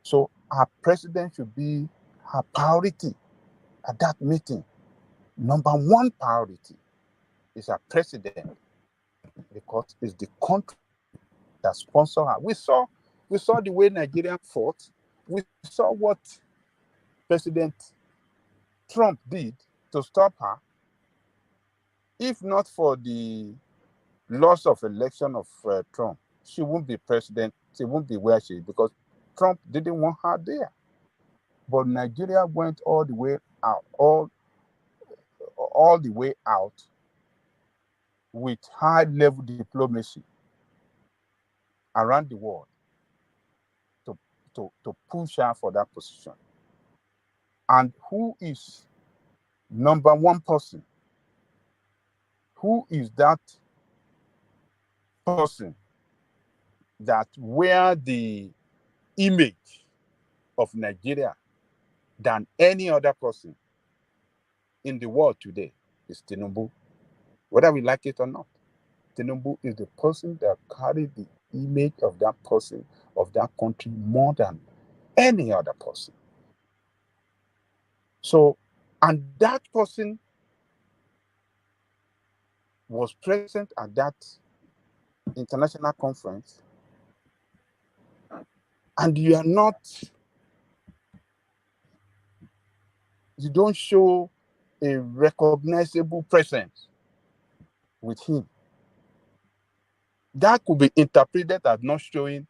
S1: So our president should be her priority at that meeting. Number one priority is our president, because it's the country that sponsors her. We saw the way Nigeria fought. We saw what President Trump did to stop her. If not for the loss of election of Trump, she won't be president. She won't be where she is, because Trump didn't want her there. But Nigeria went all the way out, all the way out with high-level diplomacy around the world to push her for that position. And who is number one person? Who is that person that wear the image of Nigeria than any other person in the world today? Is Tinubu. Whether we like it or not, Tinubu is the person that carries the image of that person, of that country, more than any other person. So, and that person was present at that international conference, and you don't show a recognizable presence with him. That could be interpreted as not showing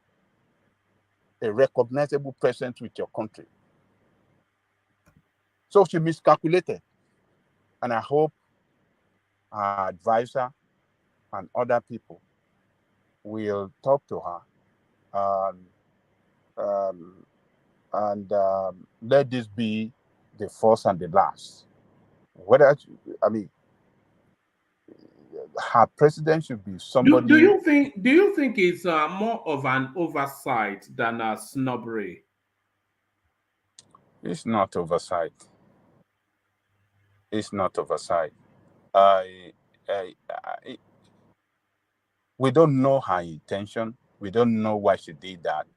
S1: a recognizable presence with your country. So she miscalculated. And I hope our advisor and other people will talk to her and let this be the first and the last. Her president should be somebody.
S2: Do you think it's more of an oversight than a snobbery?
S1: It's not oversight. It's not oversight. We don't know her intention. We don't know why she did that.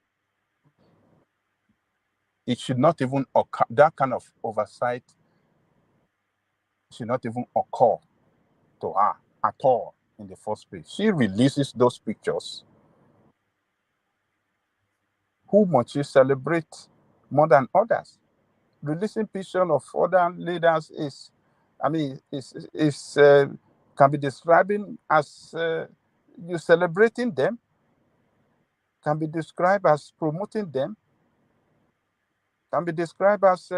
S1: It should not even occur. That kind of oversight should not even occur to her at all in the first place. She releases those pictures. Who must she celebrate more than others? Releasing pictures of other leaders can be describing as you celebrating them, can be described as promoting them, can be described as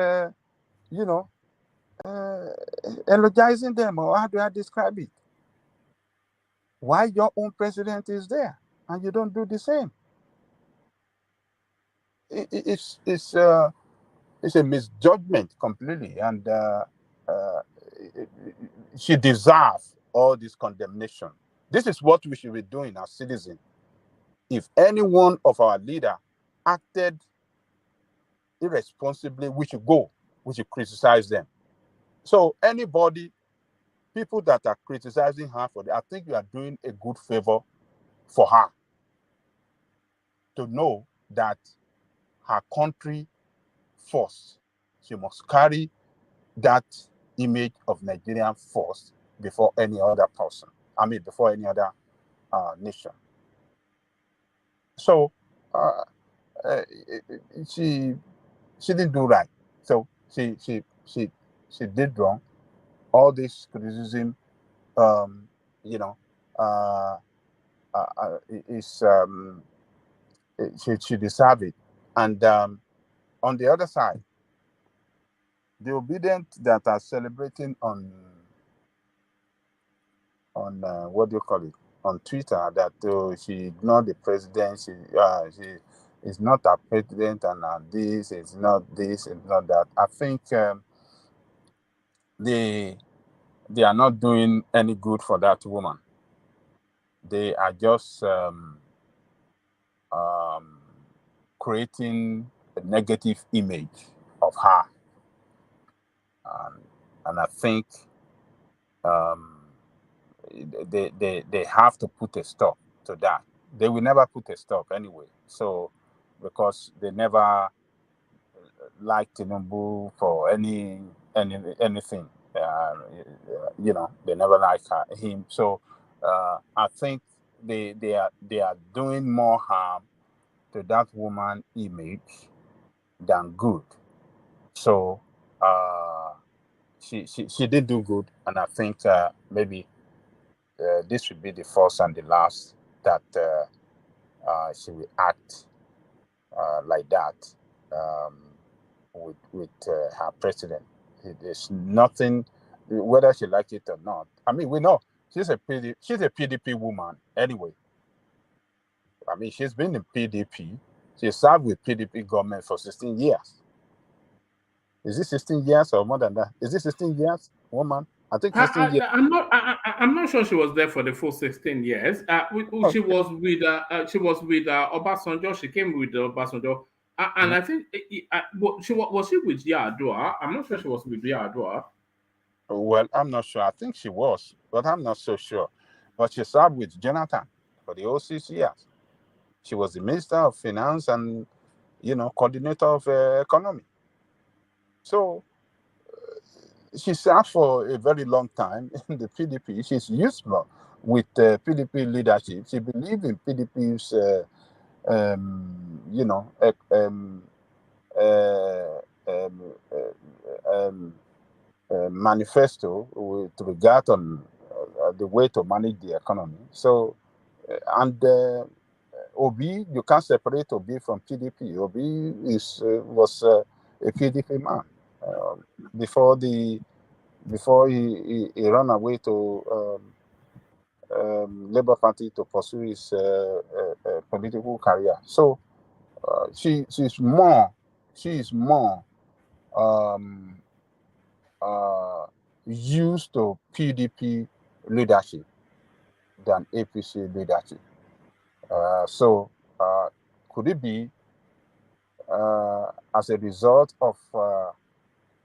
S1: eulogizing them, or how do I describe it? Why your own president is there and you don't do the same? It's a misjudgment completely, and she deserves all this condemnation. This is what we should be doing as citizens. If any one of our leaders acted irresponsibly, we should go. We should criticize them. So people that are criticizing her for that, I think you are doing a good favor for her to know that her country first. She must carry that image of Nigerian first before any other person. Before any other nation. So she didn't do right. So she did wrong. All this criticism, is she deserves it. And on the other side, the Obidient that are celebrating on what do you call it, on Twitter, that she ignored the president, she is not a president, and this is not that. I think they are not doing any good for that woman. They are just creating a negative image of her, and I think they have to put a stop to that. They will never put a stop anyway. So because they never liked Tinubu for anything. They never liked him. So I think they are doing more harm to that woman image than good. So she did do good, and I think maybe this will be the first and the last that she will act like that with her president. There's nothing, whether she likes it or not. I mean, we know she's a PDP woman anyway. I mean, she's been in PDP. She served with PDP government for 16 years. Is it 16 years or more than that? Is it 16 years, woman? I think 16 years.
S2: I'm not sure she was there for the full 16 years. She was with Obasanjo. She came with Obasanjo, and I think was she with Yar'Adua? I'm not sure she was with Yar'Adua.
S1: Well, I'm not sure. I think she was, but I'm not so sure. But she served with Jonathan for the whole 6 years. She was the Minister of Finance and, coordinator of economy. So she served for a very long time in the PDP. She's useful with PDP leadership. She believed in PDP's, manifesto with regard on the way to manage the economy. So, and Obi, you can't separate Obi from PDP. Obi was a PDP man before he ran away to Labour Party to pursue his political career. So she is more used to PDP leadership than APC leadership. So could it be as a result of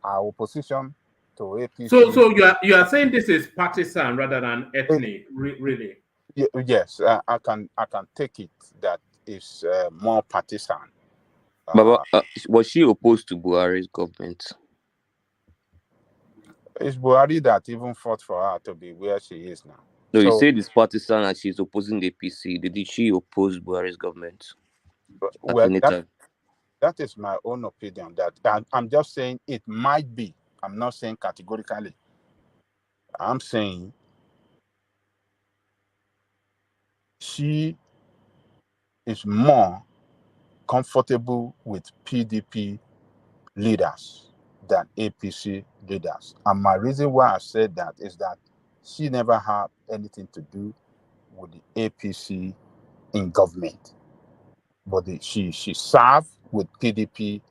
S1: our opposition to APC?
S2: So you are saying this is partisan rather than ethnic, really?
S1: Yes, I can take it that it's more partisan.
S8: Baba, was she opposed to Buhari's government?
S1: It's Buhari that even fought for her to be where she is now.
S8: No, you said it's partisan and she's opposing the APC. Did she oppose Buhari's government?
S1: Well, that is my own opinion. That I'm just saying it might be. I'm not saying categorically. I'm saying she is more comfortable with PDP leaders than APC leaders. And my reason why I said that is that she never had anything to do with the APC in government. But she served with PDP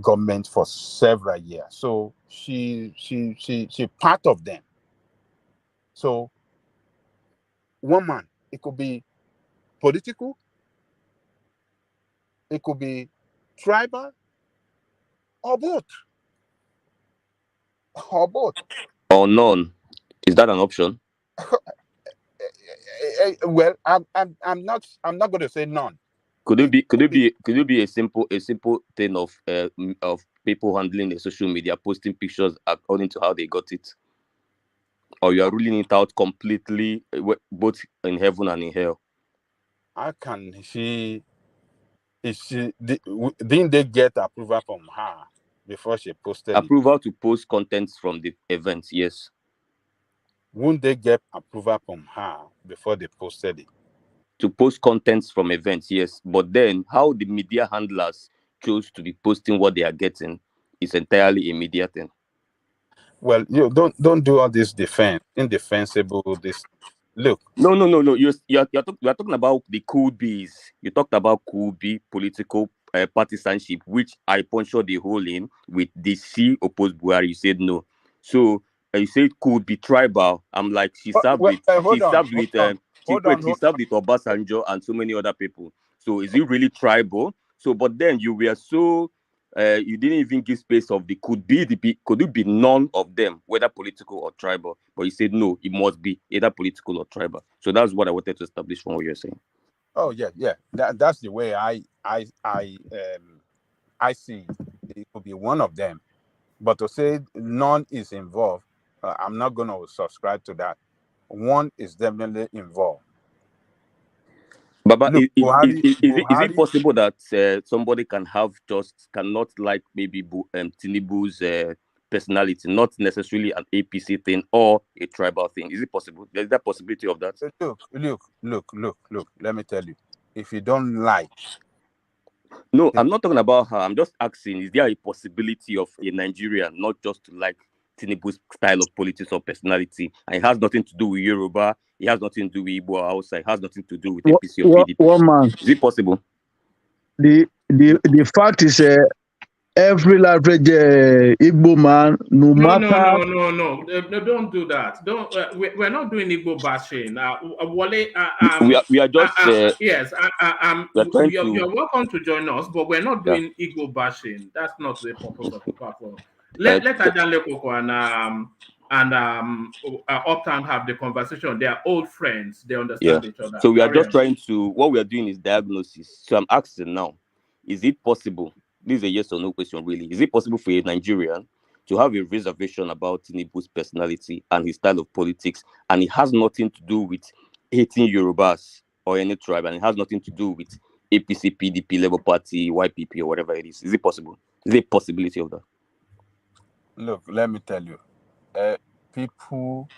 S1: government for several years. So she part of them. So woman, it could be political, it could be tribal, or both.
S8: Or none. Is that an option?
S1: Well, I'm not going to say none.
S8: Could it be a simple thing of people handling the social media, posting pictures according to how they got it? Or you are ruling it out completely, both in heaven and in hell?
S1: I can see. Didn't they get approval from her before she posted
S8: approval to post contents from the event? Yes.
S1: Wouldn't they get approval from her before they posted it?
S8: To post contents from events, yes. But then how the media handlers chose to be posting what they are getting is entirely a media thing.
S1: Well, you don't do all this indefensible. This look.
S8: No. You're talking about the cool bees. You talked about cool bee political partisanship, which I punctured the hole in with the she opposed Buhari. You said no. So you said could be tribal. I'm like she served with
S1: Hold on.
S8: she served with Obasanjo and so many other people. So is it really tribal? So but then you were so you didn't even give space of the could it be none of them, whether political or tribal. But you said no, it must be either political or tribal. So that's what I wanted to establish from what you're saying.
S1: Oh yeah. That's the way I see it could be one of them. But to say none is involved, I'm not going to subscribe to that. One is definitely involved.
S8: Baba,
S1: Look,
S8: is it possible that somebody cannot like maybe Tinubu's personality, not necessarily an APC thing or a tribal thing? Is it possible? There's that possibility of that?
S1: Look. Let me tell you. If you don't like...
S8: No, I'm not talking about her. I'm just asking, is there a possibility of a Nigerian not just to like Tinubu's style of politics or personality? And it has nothing to do with Yoruba. It has nothing to do with Igbo or Hausa. It has nothing to do with APC or PDP.
S9: One man.
S8: Is it possible?
S9: The fact is, every average Igbo man, no matter...
S2: No, don't do that. Don't. We're not doing Igbo bashing. Wale,
S8: we are just
S2: yes. You're welcome to join us, but we're not doing Igbo bashing. That's not the purpose of the platform. Let Ajale Koko and Uptown have the conversation. They are old friends. They understand each other.
S8: So we are just trying to... What we are doing is diagnosis. So I'm asking now, is it possible? This is a yes or no question, really. Is it possible for a Nigerian to have a reservation about Tinubu's personality and his style of politics, and it has nothing to do with hating Yorubas or any tribe, and it has nothing to do with APC, PDP, Labour Party, YPP, or whatever it is? Is it possible? Is there a possibility of that?
S1: Look, let me tell you. People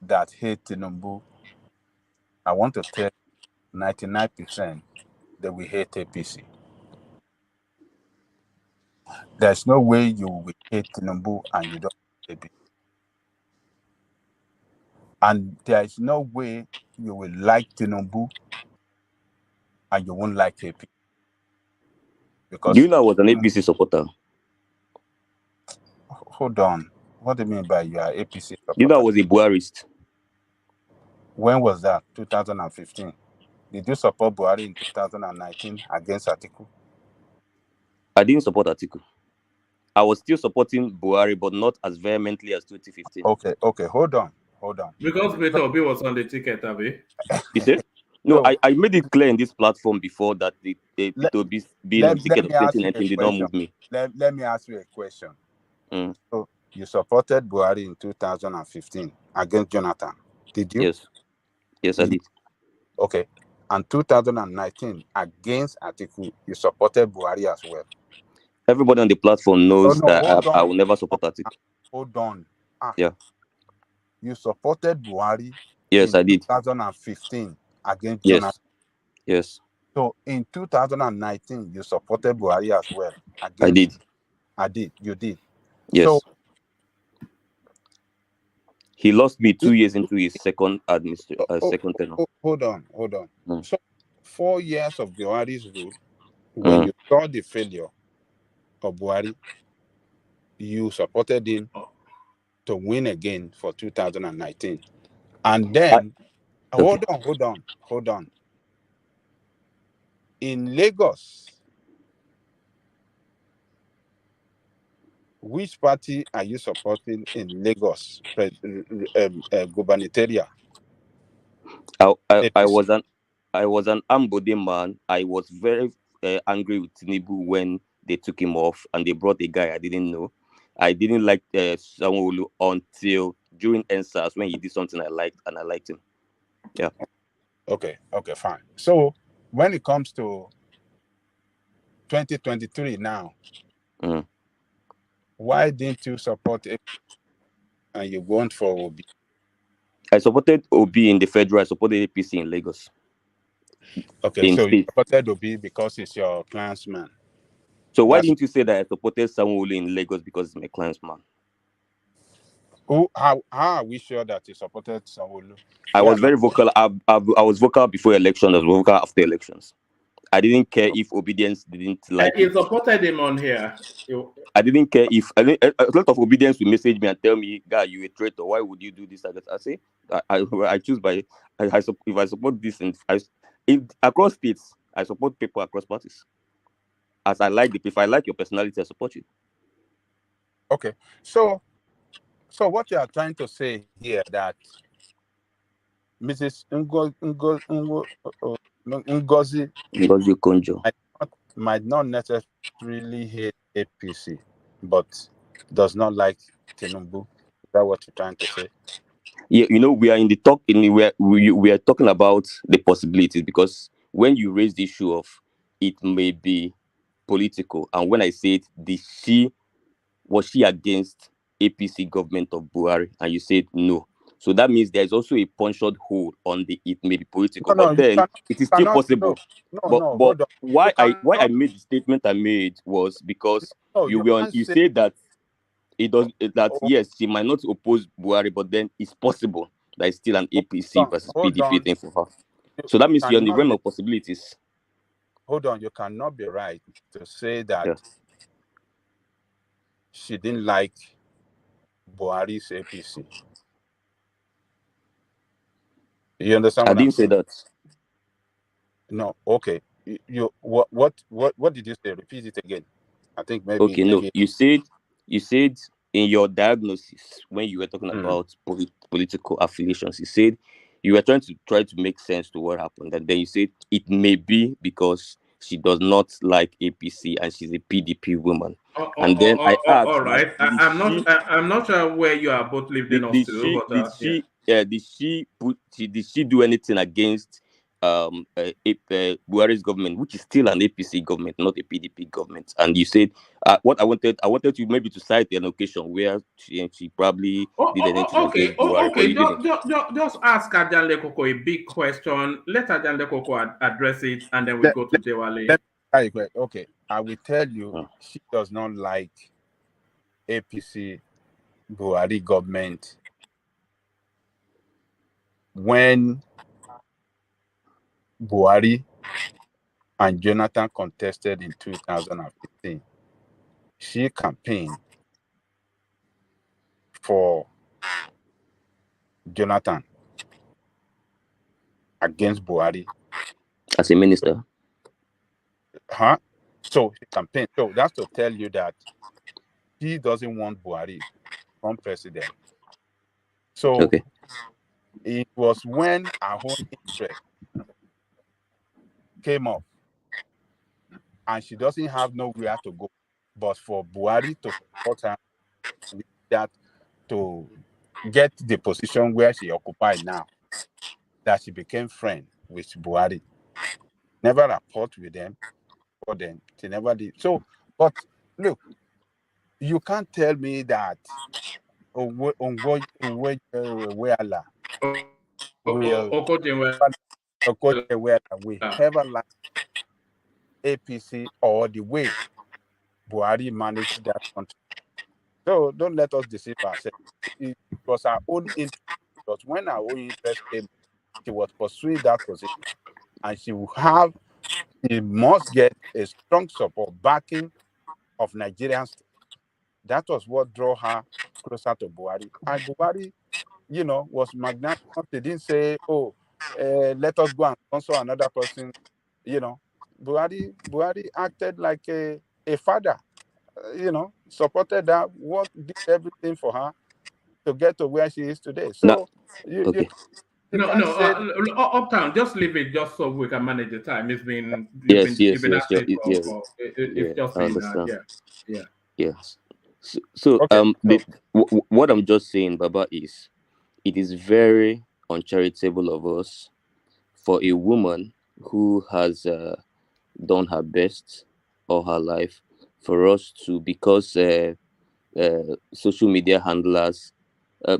S1: that hate Tinubu, I want to tell 99% that we hate APC. There's no way you will hate Tinubu and you don't hate APC. And there's no way you will like Tinubu and you won't like APC. Because
S8: do you know I was an APC supporter?
S1: Hold on. What do you mean by you are APC supporter?
S8: You know I was a Buharist.
S1: When was that? 2015. Did you support Buhari in 2019 against Atiku?
S8: I didn't support Atiku. I was still supporting Buhari, but not as vehemently as 2015.
S1: Okay. Hold on.
S2: Because Peter Obi was on the ticket, Abi.
S8: You see? No, I made it clear in this platform before that the Peter Obi being on the ticket of 2019 did not move me.
S1: Let me ask you a question. So you supported Buhari in 2015 against Jonathan, did you?
S8: Yes, I did.
S1: Okay. And 2019 against Atiku, you supported Buhari as well.
S8: Everybody on the platform knows that I will never support Atiku.
S1: Hold on.
S8: Yeah.
S1: You supported Buhari.
S8: Yes, I did.
S1: 2015 against Jonathan.
S8: Yes.
S1: So in 2019, you supported Buhari as well.
S8: I did.
S1: You did.
S8: Yes.
S1: So
S8: he lost me 2 years into his second second tenure.
S1: Hold on. So 4 years of Buhari's rule, when you saw the failure of Buhari, you supported him to win again for 2019. And then, hold on. In Lagos, which party are you supporting in Lagos gubernatorial?
S8: I was an Ambode man. I was very angry with Tinubu when they took him off and they brought a guy I didn't know. I didn't like Sanwo-Olu until during NSAS when he did something I liked, and I liked him. Yeah.
S1: Okay, fine. So when it comes to 2023 now, why didn't you support it and you went for Obi?
S8: I supported Obi in the federal. I supported APC in Lagos.
S1: Okay,
S8: in
S1: so you
S8: state.
S1: supported Obi because he's your clansman.
S8: So why
S1: That's
S8: didn't you say that I supported Sanwo-Olu in Lagos because he's my clansman?
S1: how are we sure that you supported Sanwo-Olu?
S8: I
S1: We are
S8: was
S1: not.
S8: very vocal. I was vocal before elections. I was vocal after elections. I didn't care if Obedience didn't like
S2: You
S8: it.
S2: supported him on here.
S8: I didn't care if a lot of Obedience will message me and tell me, "Guy, you a traitor. Why would you do this?" I say, I choose by if I support this and if across states, I support people across parties. As I like if I like your personality, I support you.
S1: Okay, so what you are trying to say here that Mrs. Ngozi
S8: Ngozi Okonjo.
S1: might not necessarily hate APC, but does not like Tinubu. Is that what you're trying to say?
S8: Yeah, we are in the talk. We are talking about the possibilities, because when you raise the issue of it may be political, and when I said was she against APC government of Buhari, and you said no. So that means there's also a punctured hole on the it may be political,
S1: No,
S8: but
S1: you
S8: then it is still
S1: cannot. No,
S8: possible. But
S1: hold on. You
S8: why I
S1: cannot.
S8: made the statement I made was because
S1: No, you can't
S8: you
S1: say.
S8: said that that
S1: Oh,
S8: yes, she might not oppose Buhari, but then it's possible that it's still an APC versus
S1: hold
S8: PDP
S1: on.
S8: thing for her. So that means you're in the
S1: Cannot
S8: realm
S1: be.
S8: of possibilities.
S1: Hold on. You cannot be right to say that
S8: Yeah.
S1: she didn't like Buhari's APC. You understand
S8: I
S1: what I'm
S8: didn't say
S1: saying?
S8: that.
S1: No. Okay. What did you say? Repeat it again. I think
S8: Okay, no,
S1: maybe.
S8: you said in your diagnosis when you were talking about political affiliations, you said you were trying to make sense to what happened, and then you said it may be because she does not like APC and she's a PDP woman. And then I asked,
S2: All right. I'm not sure where you are both leading us to, but yeah.
S8: did she do anything against Buhari's government, which is still an APC government, not a PDP government? And you said what I wanted you maybe to cite an occasion where she probably did anything against Buhari, but
S2: Okay.
S8: you didn't.
S2: Just ask Ajanle Koko a big question. Let Ajanle Koko address it, and then we go to Dewale.
S1: Okay, I will tell you, she does not like APC Buhari government when Buhari and Jonathan contested in 2015. She campaigned for Jonathan against Buhari
S8: as a minister.
S1: So she campaigned. So that's to tell you that he doesn't want Buhari to become president. So
S8: okay.
S1: It was when our own interest came up, and she doesn't have nowhere to go, but for Buhari to support her with that, to get the position where she occupied now, that she became friend with Buhari. Never rapport with them, but then she never did. So, but look, you can't tell me that Okonjo-Iweala will ever like APC or the way Buhari managed that country. So don't let us deceive ourselves. It was our own interest. Because when our own interest came, she was pursuing that position, and she must get a strong support, backing of Nigerians. That was what drew her closer to Buhari. And Buhari, was magnanimous. They didn't say, "Oh, let us go and sponsor another person." Buhari acted like a father. Supported her, did everything for her to get to where she is today. So
S8: okay.
S2: You
S1: can't say
S2: Uptown, just leave it just so we can manage the time. It's been
S8: Yes.
S2: you've been asking for it's just
S8: I
S2: been
S8: understand.
S2: yeah.
S8: Yes. So
S1: okay.
S8: what I'm just saying, Baba, is it is very uncharitable of us for a woman who has done her best all her life for us to, because social media handlers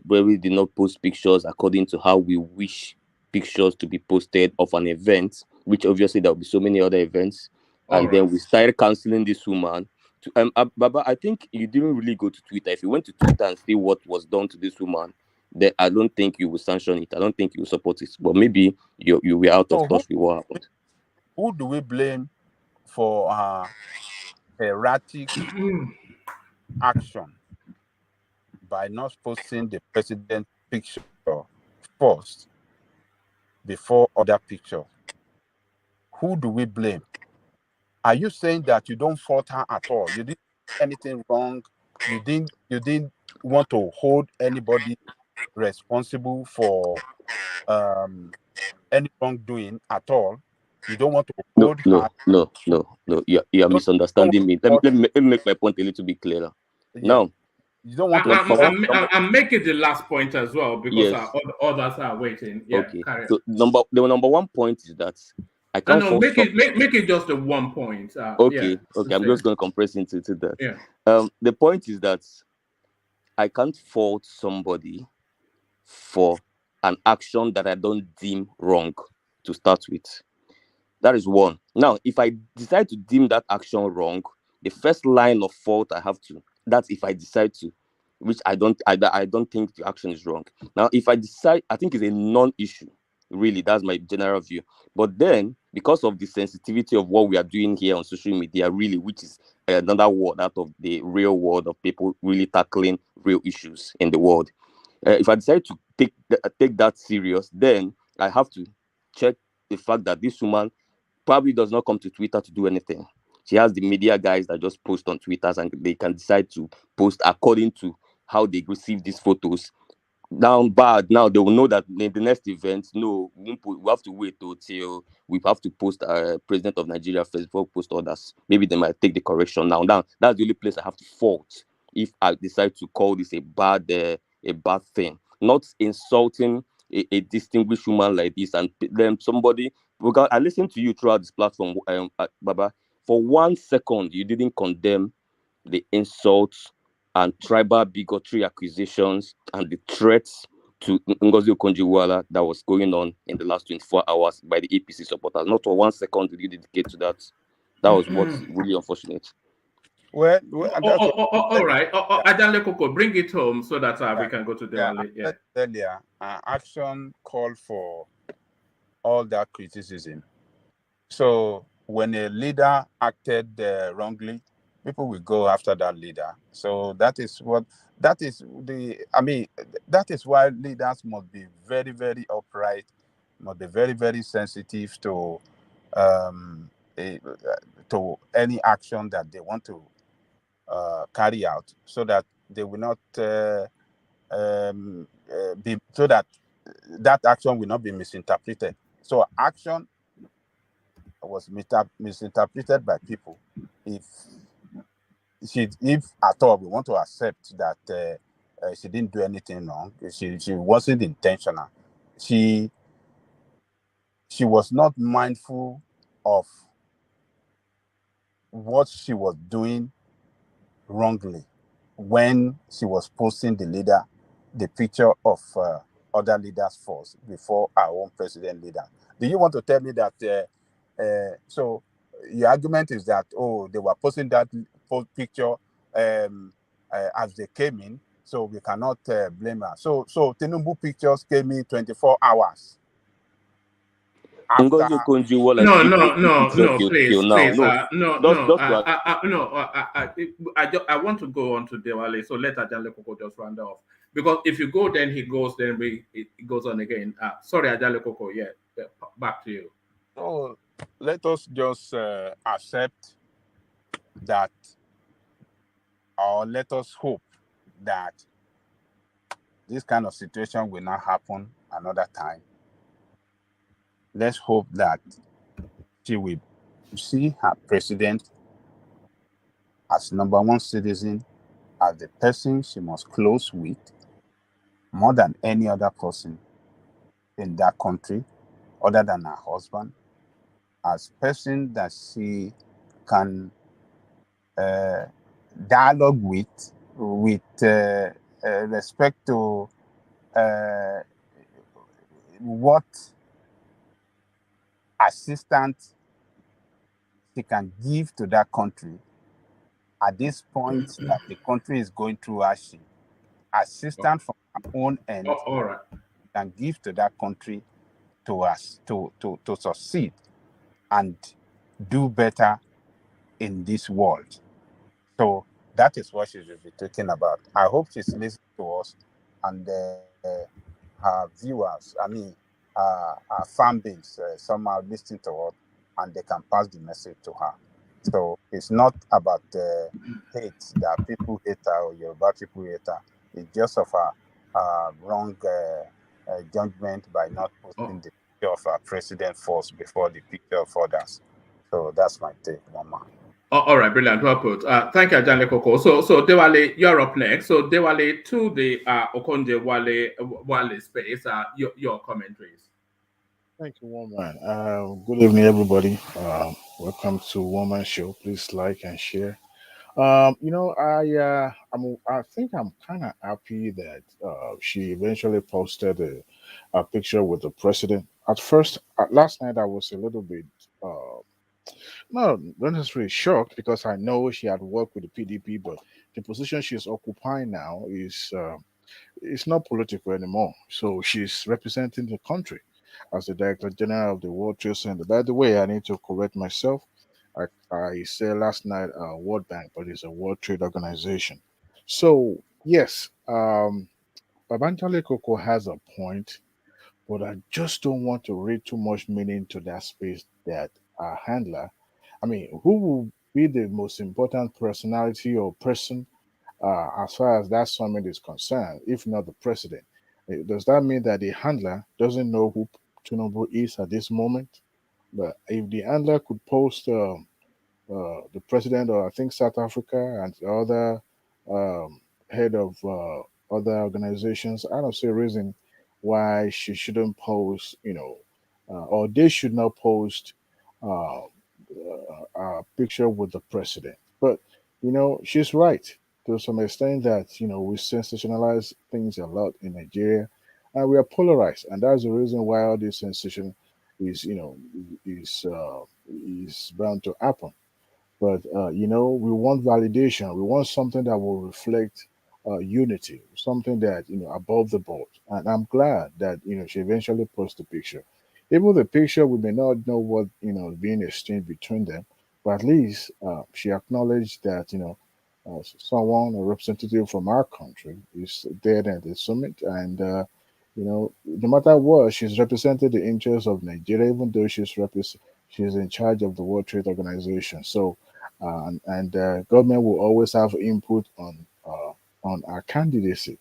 S8: where we did not post pictures according to how we wish pictures to be posted of an event, which obviously there will be so many other events. And then we started canceling this woman. Baba, I think you didn't really go to Twitter. If you went to Twitter and see what was done to this woman, then I don't think you will sanction it. I don't think you will support it. But maybe you were out of touch with what happened.
S1: Who do we blame for erratic action by not posting the president's picture first before other picture? Who do we blame? Are you saying that you don't fault her at all? You didn't do anything wrong. You didn't want to hold anybody responsible for any wrongdoing at all. You don't want to hold her.
S8: No. You are misunderstanding me. Let me make my point a little bit clearer. Yeah. Now,
S1: you don't want
S2: to. I'm making the last point as well because others are waiting. Yeah.
S8: Okay. So the number one point is that I can't.
S2: No, make it just the 1 point.
S8: Okay. I'm just going to compress into that.
S2: Yeah.
S8: The point is that I can't fault somebody for an action that I don't deem wrong to start with. That is one. Now, if I decide to deem that action wrong, the first line of fault I have to, that's if I decide to, which I don't think the action is wrong. Now, if I decide, I think it's a non-issue. Really, that's my general view. But then, because of the sensitivity of what we are doing here on social media, really, which is another world out of the real world of people really tackling real issues in the world, if I decide to take that serious, then I have to check the fact that this woman probably does not come to Twitter to do anything. She has the media guys that just post on Twitter and they can decide to post according to how they receive these photos. Now they will know that in the next event, we have to wait till we have to post President of Nigeria first before we post others. Maybe they might take the correction now. That's the only place I have to fault if I decide to call this a bad thing. Not insulting a distinguished woman like this and then somebody, because I listened to you throughout this platform, Baba. For 1 second, you didn't condemn the insults and tribal bigotry accusations and the threats to Ngozi Okonjo-Iweala that was going on in the last 24 hours by the APC supporters. Not for 1 second did you dedicate to that. That was what's really unfortunate.
S1: Well,
S2: all right. Adale Koko, bring it home so that we can go to the
S1: earlier. Action called for all that criticism. So when a leader acted wrongly, people will go after that leader. So that is why leaders must be very, very upright, must be very, very sensitive to any action that they want to carry out, so that they will not so that action will not be misinterpreted. So action was misinterpreted by people. If at all we want to accept that she didn't do anything wrong, she wasn't intentional. She was not mindful of what she was doing wrongly when she was posting the picture of other leaders first before our own president leader. Do you want to tell me that so your argument is that they were posting that picture as they came in, so we cannot blame her. So Tinubu pictures came in 24 hours.
S8: Ngozi Okonjo-Iweala.
S2: No, please. I want to go on to Dewale, so let Adale Koko just round off. Because if you go, then he goes, then it goes on again. Sorry, Adale Koko. Yeah, back to you.
S1: So let us just accept that, or let us hope that this kind of situation will not happen another time. Let's hope that she will see her president as number one citizen, as the person she must close with more than any other person in that country, other than her husband, as person that she can dialogue with respect to what assistance she can give to that country at this point that the country is going through hardship. Assistance from our own end
S2: all right.
S1: can give to that country to us to succeed and do better in this world. So that is what she should be talking about. I hope she's listening to us and her viewers, her fan base, somehow listening to us and they can pass the message to her. So it's not about hate that people hate her or Yoruba people hate her. It's just of a wrong judgment by not posting the picture of our president first before the picture of others. So that's my take, Mama.
S2: All right, brilliant. Well put. Thank you, Janle Koko. So Dewale, you're up next. So Dewale, to the Okonjo Wale space, your commentaries.
S12: Thank you, Woman. Good evening, everybody. Welcome to Woman Show. Please like and share. I think I'm kind of happy that she eventually posted a picture with the president. At first, last night, I was a little bit not necessarily shocked because I know she had worked with the PDP, but the position she's occupying now is it's not political anymore. So she's representing the country as the Director General of the World Trade Center. By the way, I need to correct myself. I said last night World Bank, but it's a World Trade Organization. So yes, Babantale Koko has a point, but I just don't want to read too much meaning to that space that our handler. I mean, who will be the most important personality or person as far as that summit is concerned, if not the president? Does that mean that the handler doesn't know who Tinubu is at this moment? But if the handler could post the president of I think South Africa and the other head of other organizations, I don't see a reason why she shouldn't post, or they should not post uh, a picture with the president. But she's right to some extent that we sensationalize things a lot in Nigeria, and we are polarized, and that's the reason why all this sensation is is bound to happen. But we want validation. We want something that will reflect unity, something that above the board. And I'm glad that she eventually posted the picture. Even the picture, we may not know what being exchanged between them, but at least she acknowledged that someone, a representative from our country, is there at the summit, and no matter what, she's represented the interests of Nigeria, even though she's in charge of the World Trade Organization. So and government will always have input on our candidacy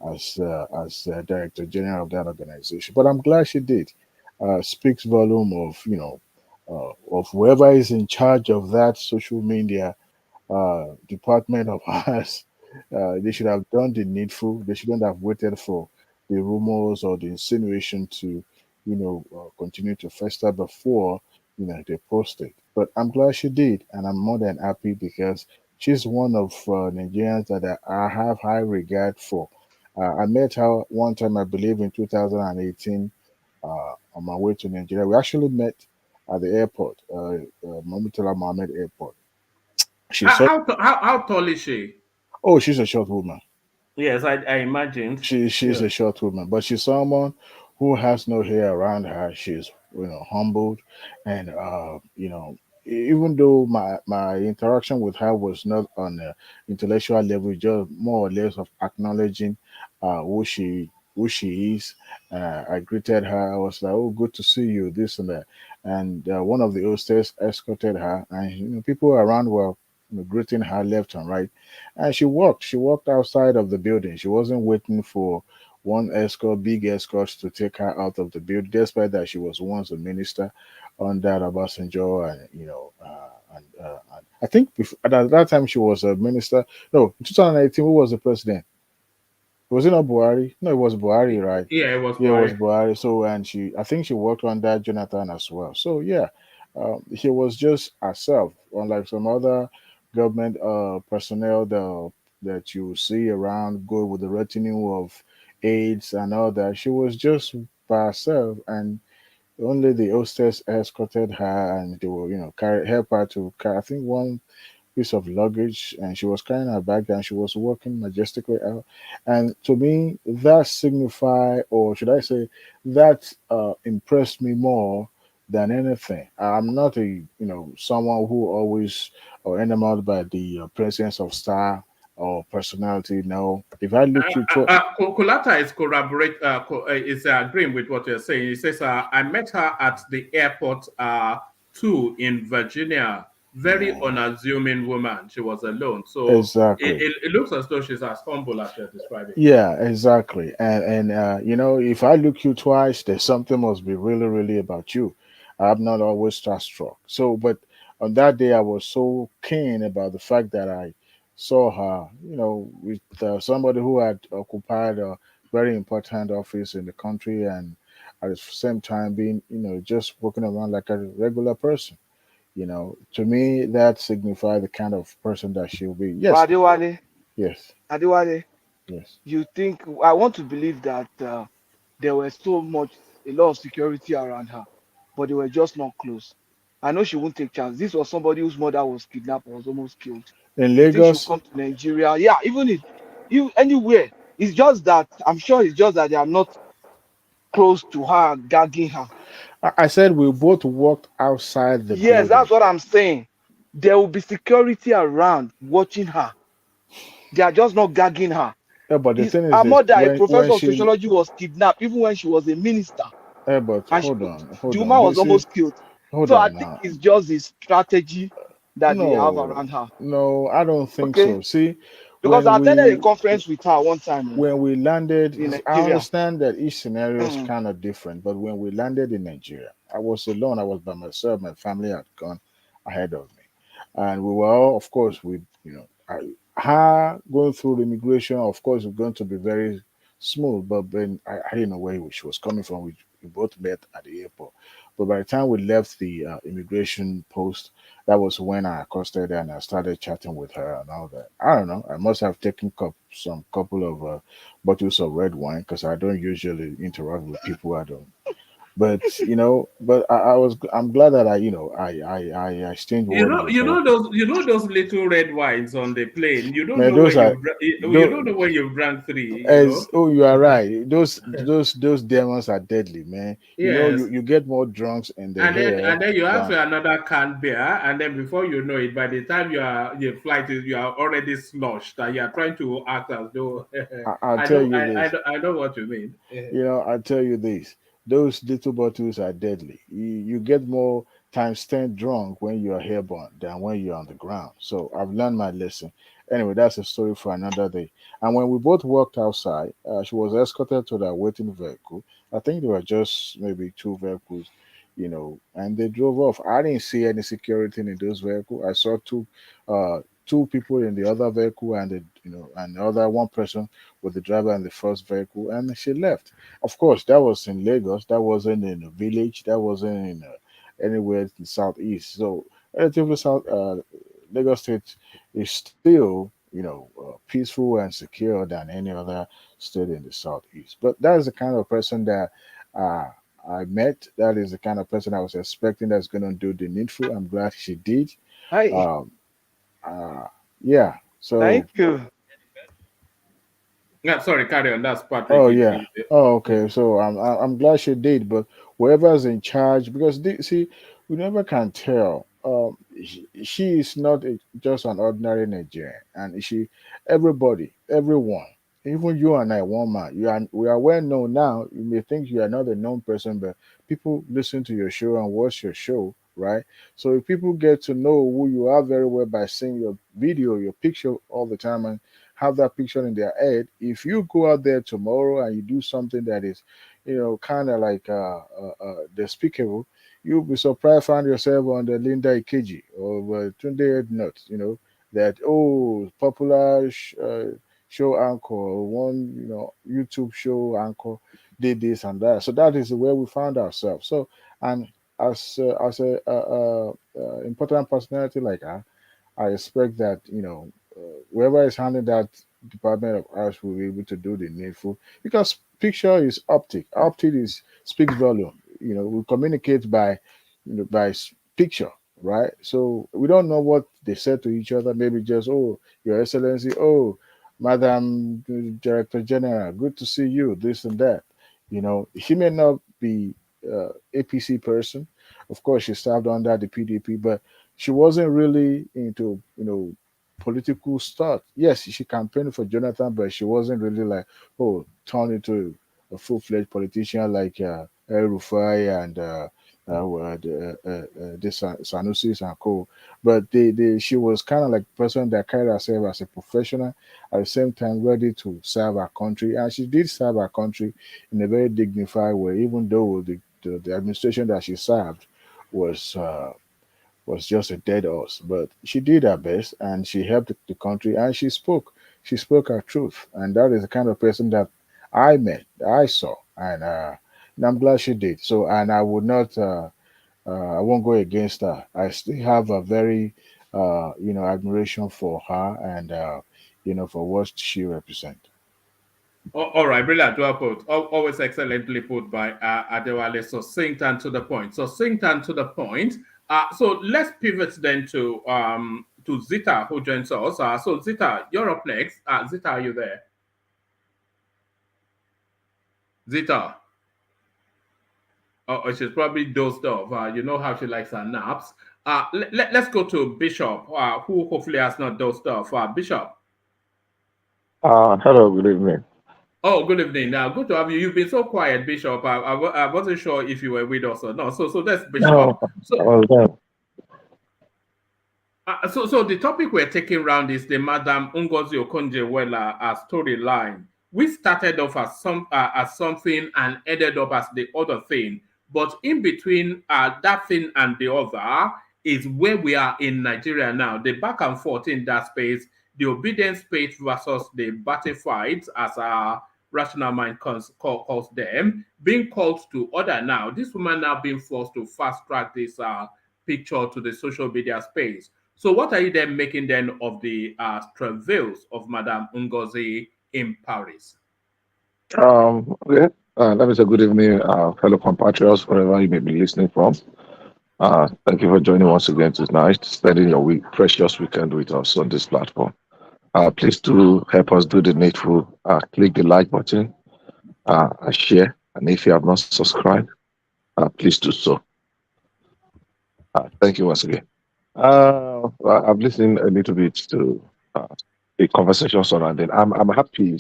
S12: as director general of that organization. But I'm glad she did. Speaks volume of of whoever is in charge of that social media department of ours. They should have done the needful. They shouldn't have waited for the rumors or the insinuation to, continue to fester before, they posted. But I'm glad she did, and I'm more than happy because she's one of Nigerians that I have high regard for. I met her one time, I believe, in 2018 on my way to Nigeria. We actually met at the airport, Mamutala Mohammed Airport. She's so
S2: How tall is she?
S12: Oh, she's a short woman.
S2: Yes, I imagined.
S12: She's
S2: Yeah.
S12: a short woman, but she's someone who has no hair around her. She's humbled, and even though my interaction with her was not on an intellectual level, just more or less of acknowledging who she is. I greeted her. I was like, "Oh, good to see you," this and that. And one of the hostess escorted her, and people around were greeting her left and right. And she walked. She walked outside of the building. She wasn't waiting for one escort, big escort, to take her out of the building, despite that she was once a minister under Obasanjo, and and I think at that time she was a minister. No, in 2018, who was the president? Was it not Buhari? No, it was Buhari, right?
S2: Yeah, it was
S12: Yeah, it was
S2: Buhari.
S12: Buhari. So, and I think she worked under Jonathan as well. So, yeah, she was just herself, unlike some other government personnel that you see around, go with the retinue of aides and all that. She was just by herself, and Only the hostess escorted her, and they will, help her to carry, I think, one piece of luggage, and she was carrying her bag, and she was walking majestically out. And to me, that signified, or should I say, that impressed me more than anything. I'm not a, someone who always or enamored by the presence of star or personality. No, if I look you to
S2: Kulata is is agreeing with what you're saying. He says, "I met her at the airport too in Virginia. Very
S12: yeah,
S2: unassuming woman. She was alone, so
S12: exactly.
S2: it looks as though she's as humble as you're describing."
S12: Yeah, exactly. And if I look you twice, there's something must be really, really about you. I'm not always starstruck. So, but on that day, I was so keen about the fact that I saw her, with somebody who had occupied a very important office in the country, and at the same time being, just walking around like a regular person. To me, that signified the kind of person that she'll be.
S13: But
S12: Yes, yes,
S13: Adewale,
S12: yes.
S13: you think I want to believe that there were a lot of security around her, but they were just not close. I know she won't take chance. This was somebody whose mother was kidnapped or was almost killed.
S12: In
S13: You think she'll
S12: Lagos,
S13: come to Nigeria? Yeah, even if you anywhere. It's just that I'm sure it's just that they are not close to her, gagging her.
S12: I said we both walked outside the
S13: Yes,
S12: building.
S13: that's what I'm saying. There will be security around watching her. They are just not gagging her.
S12: Yeah, but the
S13: His
S12: thing is
S13: her
S12: this:
S13: mother, a
S12: when
S13: professor of
S12: she,
S13: sociology, was kidnapped even when she was a minister,
S12: but
S13: and
S12: hold on,
S13: the
S12: hold
S13: woman
S12: on.
S13: was almost killed.
S12: Hold
S13: So I
S12: on
S13: think
S12: now.
S13: it's just the strategy that they have
S12: No,
S13: around her.
S12: no, I don't think
S13: Okay,
S12: so. See,
S13: because
S12: when
S13: I attended a
S12: we
S13: conference with her one time
S12: when we landed,
S13: in
S12: I
S13: Nigeria.
S12: understand that each scenario is
S13: Mm.
S12: kind of different, but when we landed in Nigeria, I was alone. I was by myself. My family had gone ahead of me, and we were all, of course, her going through the immigration, of course, was going to be very smooth. But then I didn't know where she was coming from. We both met at the airport, but by the time we left the immigration post, that was when I accosted her and I started chatting with her and all that. I don't know. I must have taken some couple of bottles of red wine because I don't usually interact with people I don't. But I'm glad that I exchanged word with her.
S2: You know those little red wines on the plane. You don't
S12: Man,
S2: know
S12: those
S2: when
S12: are
S2: you
S12: those,
S2: don't know when you've drank three. You know.
S12: as oh, you are right. Those demons are deadly, man.
S2: Yes.
S12: You get more drunks in the air
S2: And then you have
S12: than
S2: another canned beer, and then before you know it, by the time your flight is, you are already sloshed, and you are trying to act as though
S12: I'll tell you this.
S2: I know what you mean.
S12: I'll tell you this. Those little bottles are deadly. You get more time spent drunk when you are airborne than when you're on the ground. So I've learned my lesson. Anyway, that's a story for another day. And when we both walked outside, she was escorted to the waiting vehicle. I think there were just maybe two vehicles, and they drove off. I didn't see any security in those vehicles. I saw two people in the other vehicle, and and the other one person with the driver in the first vehicle, and she left. Of course, that was in Lagos. That wasn't in a village. That wasn't in anywhere in the southeast. So relatively south, Lagos State is still, peaceful and secure than any other state in the southeast. But that is the kind of person that uh, I met. That is the kind of person I was expecting that's going to do the needful. I'm glad she did.
S13: Hi,
S12: Um, uh, yeah.
S13: thank
S12: So
S13: you.
S2: Yeah, sorry, carry on. That's Patrick.
S12: oh yeah. Oh okay. So I'm glad she did, but whoever's in charge, because see, we never can tell. She is not just an ordinary Nigerian, and everyone, even you and I, one man, we are well known now. You may think you are not a known person, but people listen to your show and watch your show, right? So if people get to know who you are very well by seeing your video, your picture all the time, and have that picture in their head. If you go out there tomorrow and you do something that is, kind of like despicable, you'll be surprised find yourself on the Linda Ikeji or Tunde Ednut, that popular show anchor, one YouTube show anchor did this and that. So that is where we found ourselves. So and as a important personality like her, I expect that whoever is handling that department of arts will be able to do the needful because picture is optic. Optic is speaks volume. we communicate by by picture, right? So we don't know what they said to each other. Maybe just, oh, Your Excellency, oh, Madam Director General, good to see you, this and that. She may not be APC person. Of course, she served under the PDP, but she wasn't really into political stuff. Yes, she campaigned for Jonathan, but she wasn't really like, oh, turn into a full-fledged politician like El Rufai and the Sanusis and co. But she was kind of like a person that carried herself as a professional, at the same time ready to serve her country, and she did serve her country in a very dignified way, even though the administration that she served was just a dead horse. But she did her best, and she helped the country, and she spoke. She spoke her truth, and that is the kind of person that I met, I saw, and I'm glad she did. So, and I would not, I won't go against her. I still have a very, admiration for her and, for what she represents.
S2: All right, brilliant. Well put. Always excellently put by Adewale. So succinct and to the point. So let's pivot then to Zita, who joins us. So Zita, you're up next. Zita, are you there? Zita. Oh, she's probably dozed off. You know how she likes her naps. Let's go to Bishop, who hopefully has not dozed off. Bishop.
S14: Hello, good evening.
S2: Oh, good evening. Good to have you. You've been so quiet, Bishop. I wasn't sure if you were with us or not. So that's Bishop.
S14: No, I was there.
S2: So the topic we're taking around is the Madam Ngozi Okonjo-Iweala storyline. We started off as something and ended up as the other thing. But in between that thing and the other is where we are in Nigeria now. The back and forth in that space, the obedient space versus the battle fights, as our rational mind calls them, being called to order now. This woman now being forced to fast track this picture to the social media space. So what are you then making then of the travails of Madame Ngozi in Paris?
S14: Okay. Let me say good evening, fellow compatriots, wherever you may be listening from. Thank you for joining once again tonight, spending your precious weekend with us on this platform. Please do help us do the needful. Click the like button, share, and if you have not subscribed, please do so. Thank you once again. I've listened a little bit to the conversation surrounding. I'm happy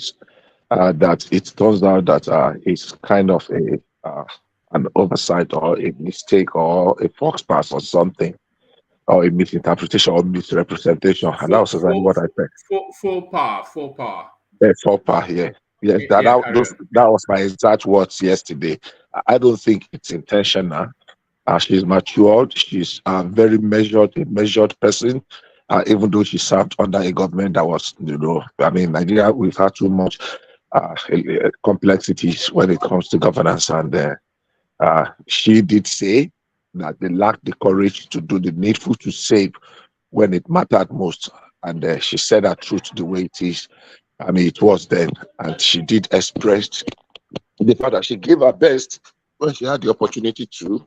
S14: that it turns out that it's kind of an oversight or a mistake or a fox pass or something, or a misinterpretation or misrepresentation. And that was exactly what I said.
S2: Faux pas.
S14: Faux pas, yeah. Yes, that was my exact words yesterday. I don't think it's intentional. She's matured. She's a very measured person. Even though she served under a government that was, Nigeria, we've had too much complexities when it comes to governance. And she did say that they lacked the courage to do the needful to save when it mattered most. And she said her truth the way it is. It was then. And she did express the fact that she gave her best when she had the opportunity to.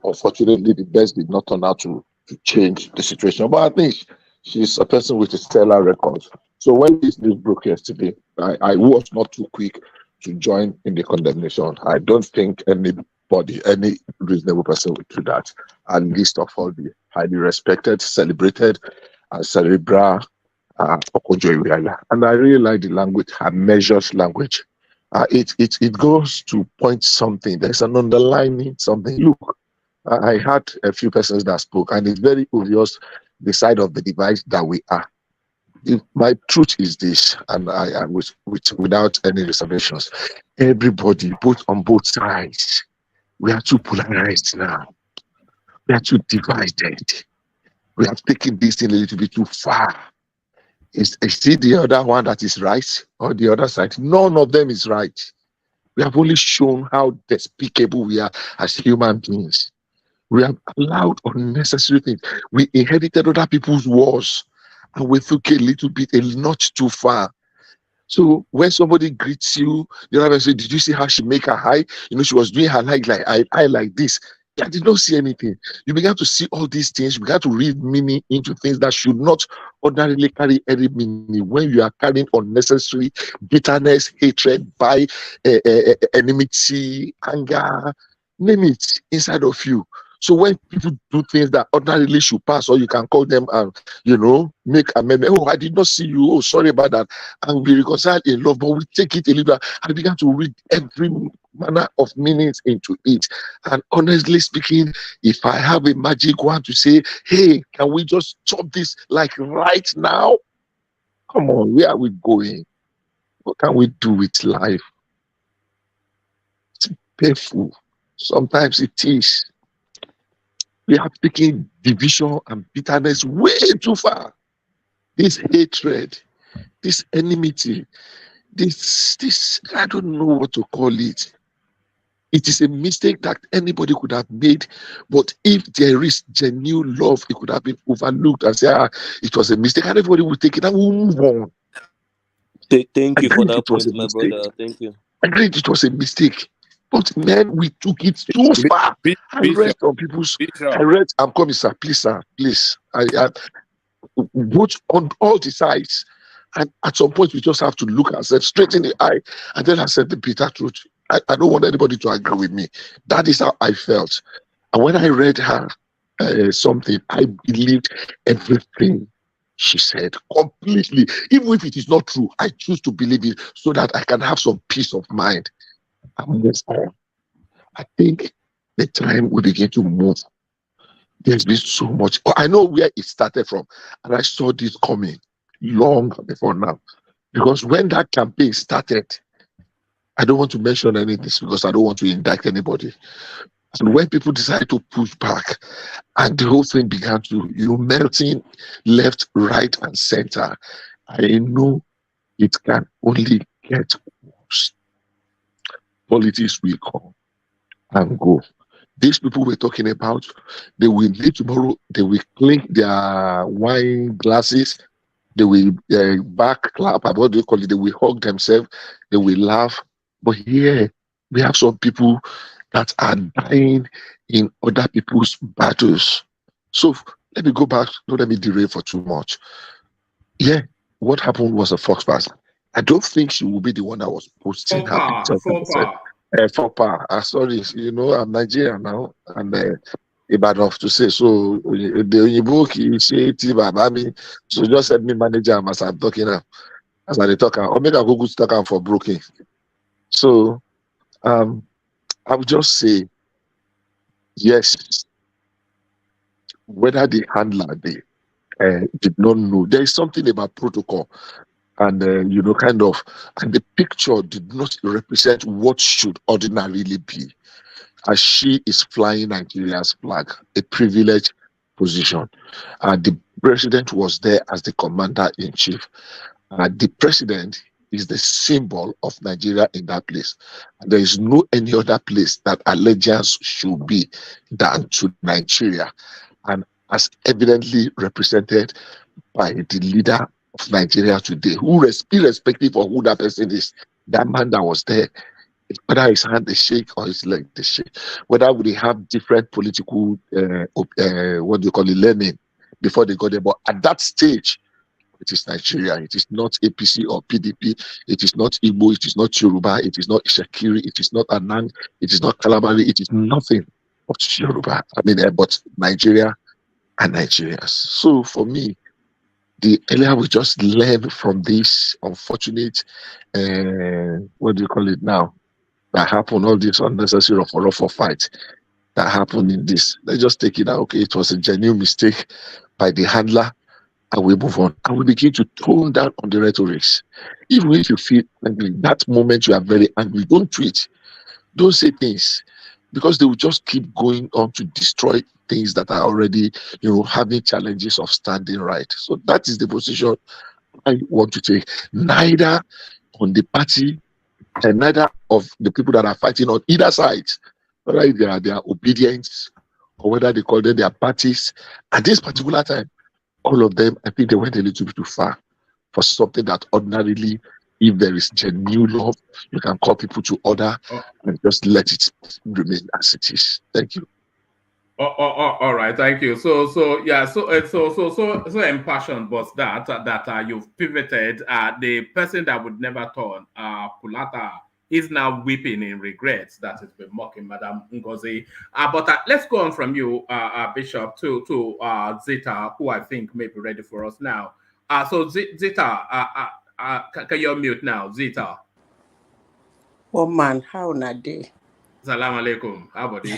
S14: Unfortunately, the best did not turn out to change the situation. But I think she's a person with a stellar record. So when this news broke yesterday, I was not too quick to join in the condemnation. I don't think any reasonable person would do that. And least of all, the highly respected, celebrated, and cerebral Okonjo-Iweala. And I really like the language, her measured language. It goes to point something. There's an underlining something. Look, I had a few persons that spoke, and it's very obvious the side of the divide that we are. My truth is this, and I without any reservations, everybody, both on both sides, we are too polarized now. We are too divided. We have taken this thing a little bit too far. Is it the other one that is right, or the other side? None of them is right. We have only shown how despicable we are as human beings. We have allowed unnecessary things. We inherited other people's wars, and we took a notch too far. So when somebody greets you, the other person say, "Did you see how she make her eye? She was doing her eye like this." I did not see anything. You began to see all these things. You began to read meaning into things that should not ordinarily carry any meaning. When you are carrying unnecessary bitterness, hatred, by enmity, anger, name it inside of you. So when people do things that ordinarily should pass, or you can call them and make amendment. Oh, I did not see you. Oh, sorry about that. And we reconcile in love, but we take it a little. I began to read every manner of meanings into it. And honestly speaking, if I have a magic wand to say, hey, can we just stop this like right now? Come on, where are we going? What can we do with life? It's painful. Sometimes it is. We have taken division and bitterness way too far. This hatred, this enmity, this, I don't know what to call it. It is a mistake that anybody could have made, but if there is genuine love, it could have been overlooked and say, it was a mistake, and everybody will take it and we'll move on.
S8: Thank you for that point, my brother. Thank you.
S14: I agreed it was a mistake. But man, we took it too far. I read some people's. I'm coming, sir. Please, sir. Please. I both on all the sides. And at some point, we just have to look ourselves straight in the eye and then accept the bitter truth. I don't want anybody to agree with me. That is how I felt. And when I read her something, I believed everything she said completely. Even if it is not true, I choose to believe it so that I can have some peace of mind. And move on. I think the time we begin to move, there's been so much. I know where it started from, and I saw this coming long before now. Because when that campaign started, I don't want to mention anything because I don't want to indict anybody. And when people decided to push back, and the whole thing began to, melting left, right, and center, I know it can only get worse. Politics will come and go. These people we're talking about, they will leave tomorrow, they will clink their wine glasses, they will back clap, what do you call it? They will hug themselves, they will laugh. But here, we have some people that are dying in other people's battles. So let me go back, don't let me derail for too much. Yeah, what happened was a fox pass. I don't think she will be the one that was posting her picture. Sorry, I'm Nigerian now, and enough to say so. The book initiative, so just let me manage them as I'm talking now, as I talk, or make a Google talk for broking. So, I would just say, yes, whether the handler did not know, there is something about protocol. And, and the picture did not represent what should ordinarily be. As she is flying Nigeria's flag, a privileged position. The president was there as the commander-in-chief. The president is the symbol of Nigeria in that place. There is no any other place that allegiance should be than to Nigeria. And as evidently represented by the leader of Nigeria today, who irrespective of who that person is, that man that was there, whether his hand is shake or his leg is shake, whether they have different political learning before they got there, but at that stage, it is Nigeria. It is not APC or PDP. It is not Igbo. It is not Yoruba. It is not Ishakiri. It is not Anang. It is not Kalabari. It is nothing but Yoruba. But Nigeria and Nigerians. So for me, the earlier we just learn from this unfortunate, that happened, all this unnecessary rough fight that happened in this. Let's just take it out. Okay, it was a genuine mistake by the handler, and we move on. And we begin to tone down on the rhetorics. Even if you feel angry, that moment you are very angry, don't tweet, don't say things, because they will just keep going on to destroy things that are already, having challenges of standing right. So that is the position I want to take. Neither on the party and neither of the people that are fighting on either side, whether they are Obidient or whether they call them their parties. At this particular time, all of them, I think they went a little bit too far for something that ordinarily If there is genuine love, you can call people to order and just let it remain as it is. Thank you.
S2: All right, thank you. So yeah, so impassioned was that you've pivoted. The person that would never turn, Kulata, is now weeping in regrets that has been mocking Madam Ngozi. But let's go on from you, Bishop, to Zita, who I think may be ready for us now. So Zita, can you unmute now, Zita?
S15: Oh man, how na day?
S2: Salam alaikum. How about you?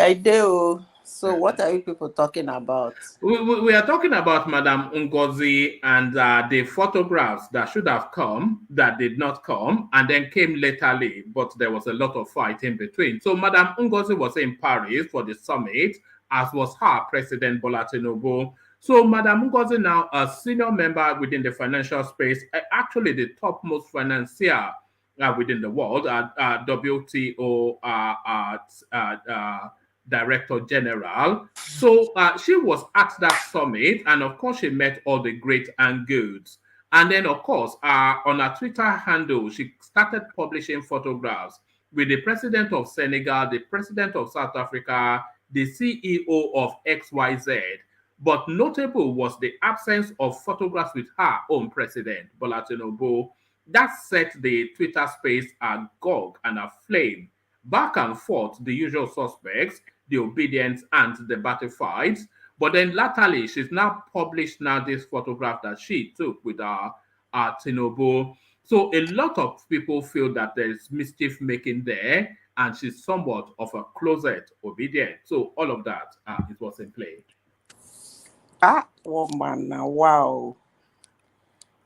S15: I do. So what are you people talking about?
S2: We are talking about Madam Ngozi and the photographs that should have come, that did not come, and then came laterly, but there was a lot of fight in between. So Madam Ngozi was in Paris for the summit, as was her President Bola Tinubu. So Madam Ngozi now a senior member within the financial space, actually the topmost financier within the world, WTO Director General. So she was at that summit, and of course, she met all the great and goods. And then, of course, on her Twitter handle, she started publishing photographs with the president of Senegal, the president of South Africa, the CEO of XYZ. But notable was the absence of photographs with her own president, Bola Tinubu. That set the Twitter space agog and aflame. Back and forth, the usual suspects, the Obidient and the Batifieds. But then latterly, she's now published this photograph that she took with Tinubu. So a lot of people feel that there's mischief making there, and she's somewhat of a closet Obidient. So all of that is what's in play.
S15: Woman, wow.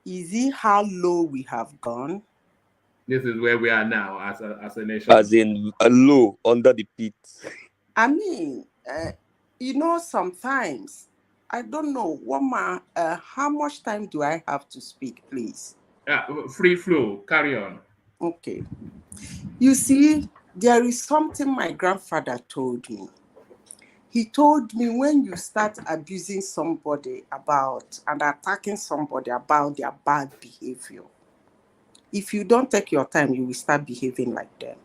S15: Is it how low we have gone?
S2: This is where we are now as a nation.
S8: As in a low under the pit.
S15: I mean, sometimes I don't know, woman. How much time do I have to speak, please?
S2: Free flow. Carry on.
S15: Okay. You see, there is something my grandfather told me. He told me when you start abusing somebody about and attacking somebody about their bad behavior, if you don't take your time, you will start behaving like them.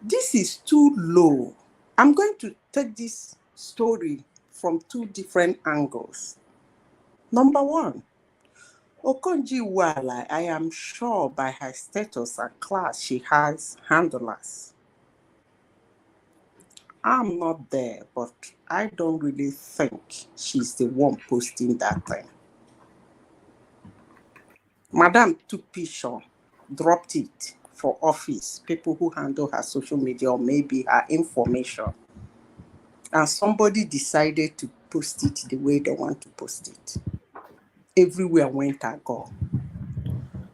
S15: This is too low. I'm going to take this story from two different angles. Number one, Okonjo-Iweala, I am sure by her status and class, she has handlers. I'm not there, but I don't really think she's the one posting that thing. Madam took picture, dropped it for office, people who handle her social media or maybe her information. And somebody decided to post it the way they want to post it. Everywhere went agog.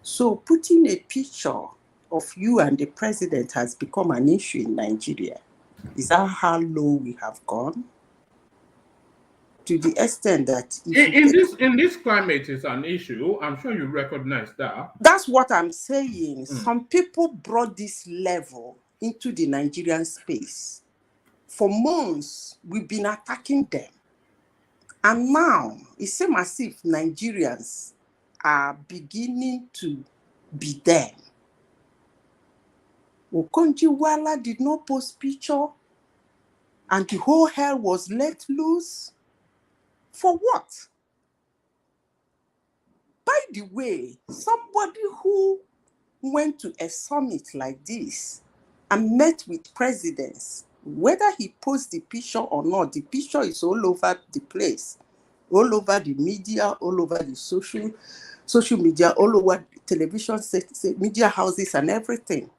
S15: So putting a picture of you and the president has become an issue in Nigeria. Is that how low we have gone? To the extent that
S2: in this climate is an issue. I'm sure you recognize that.
S15: That's what I'm saying. Some people brought this level into the Nigerian space. For months, we've been attacking them. And now, it seems as if Nigerians are beginning to be them. Okonjo-Iweala did not post picture, and the whole hell was let loose. For what? By the way, somebody who went to a summit like this and met with presidents, whether he posts the picture or not, the picture is all over the place, all over the media, all over the social media, all over television, media houses and everything.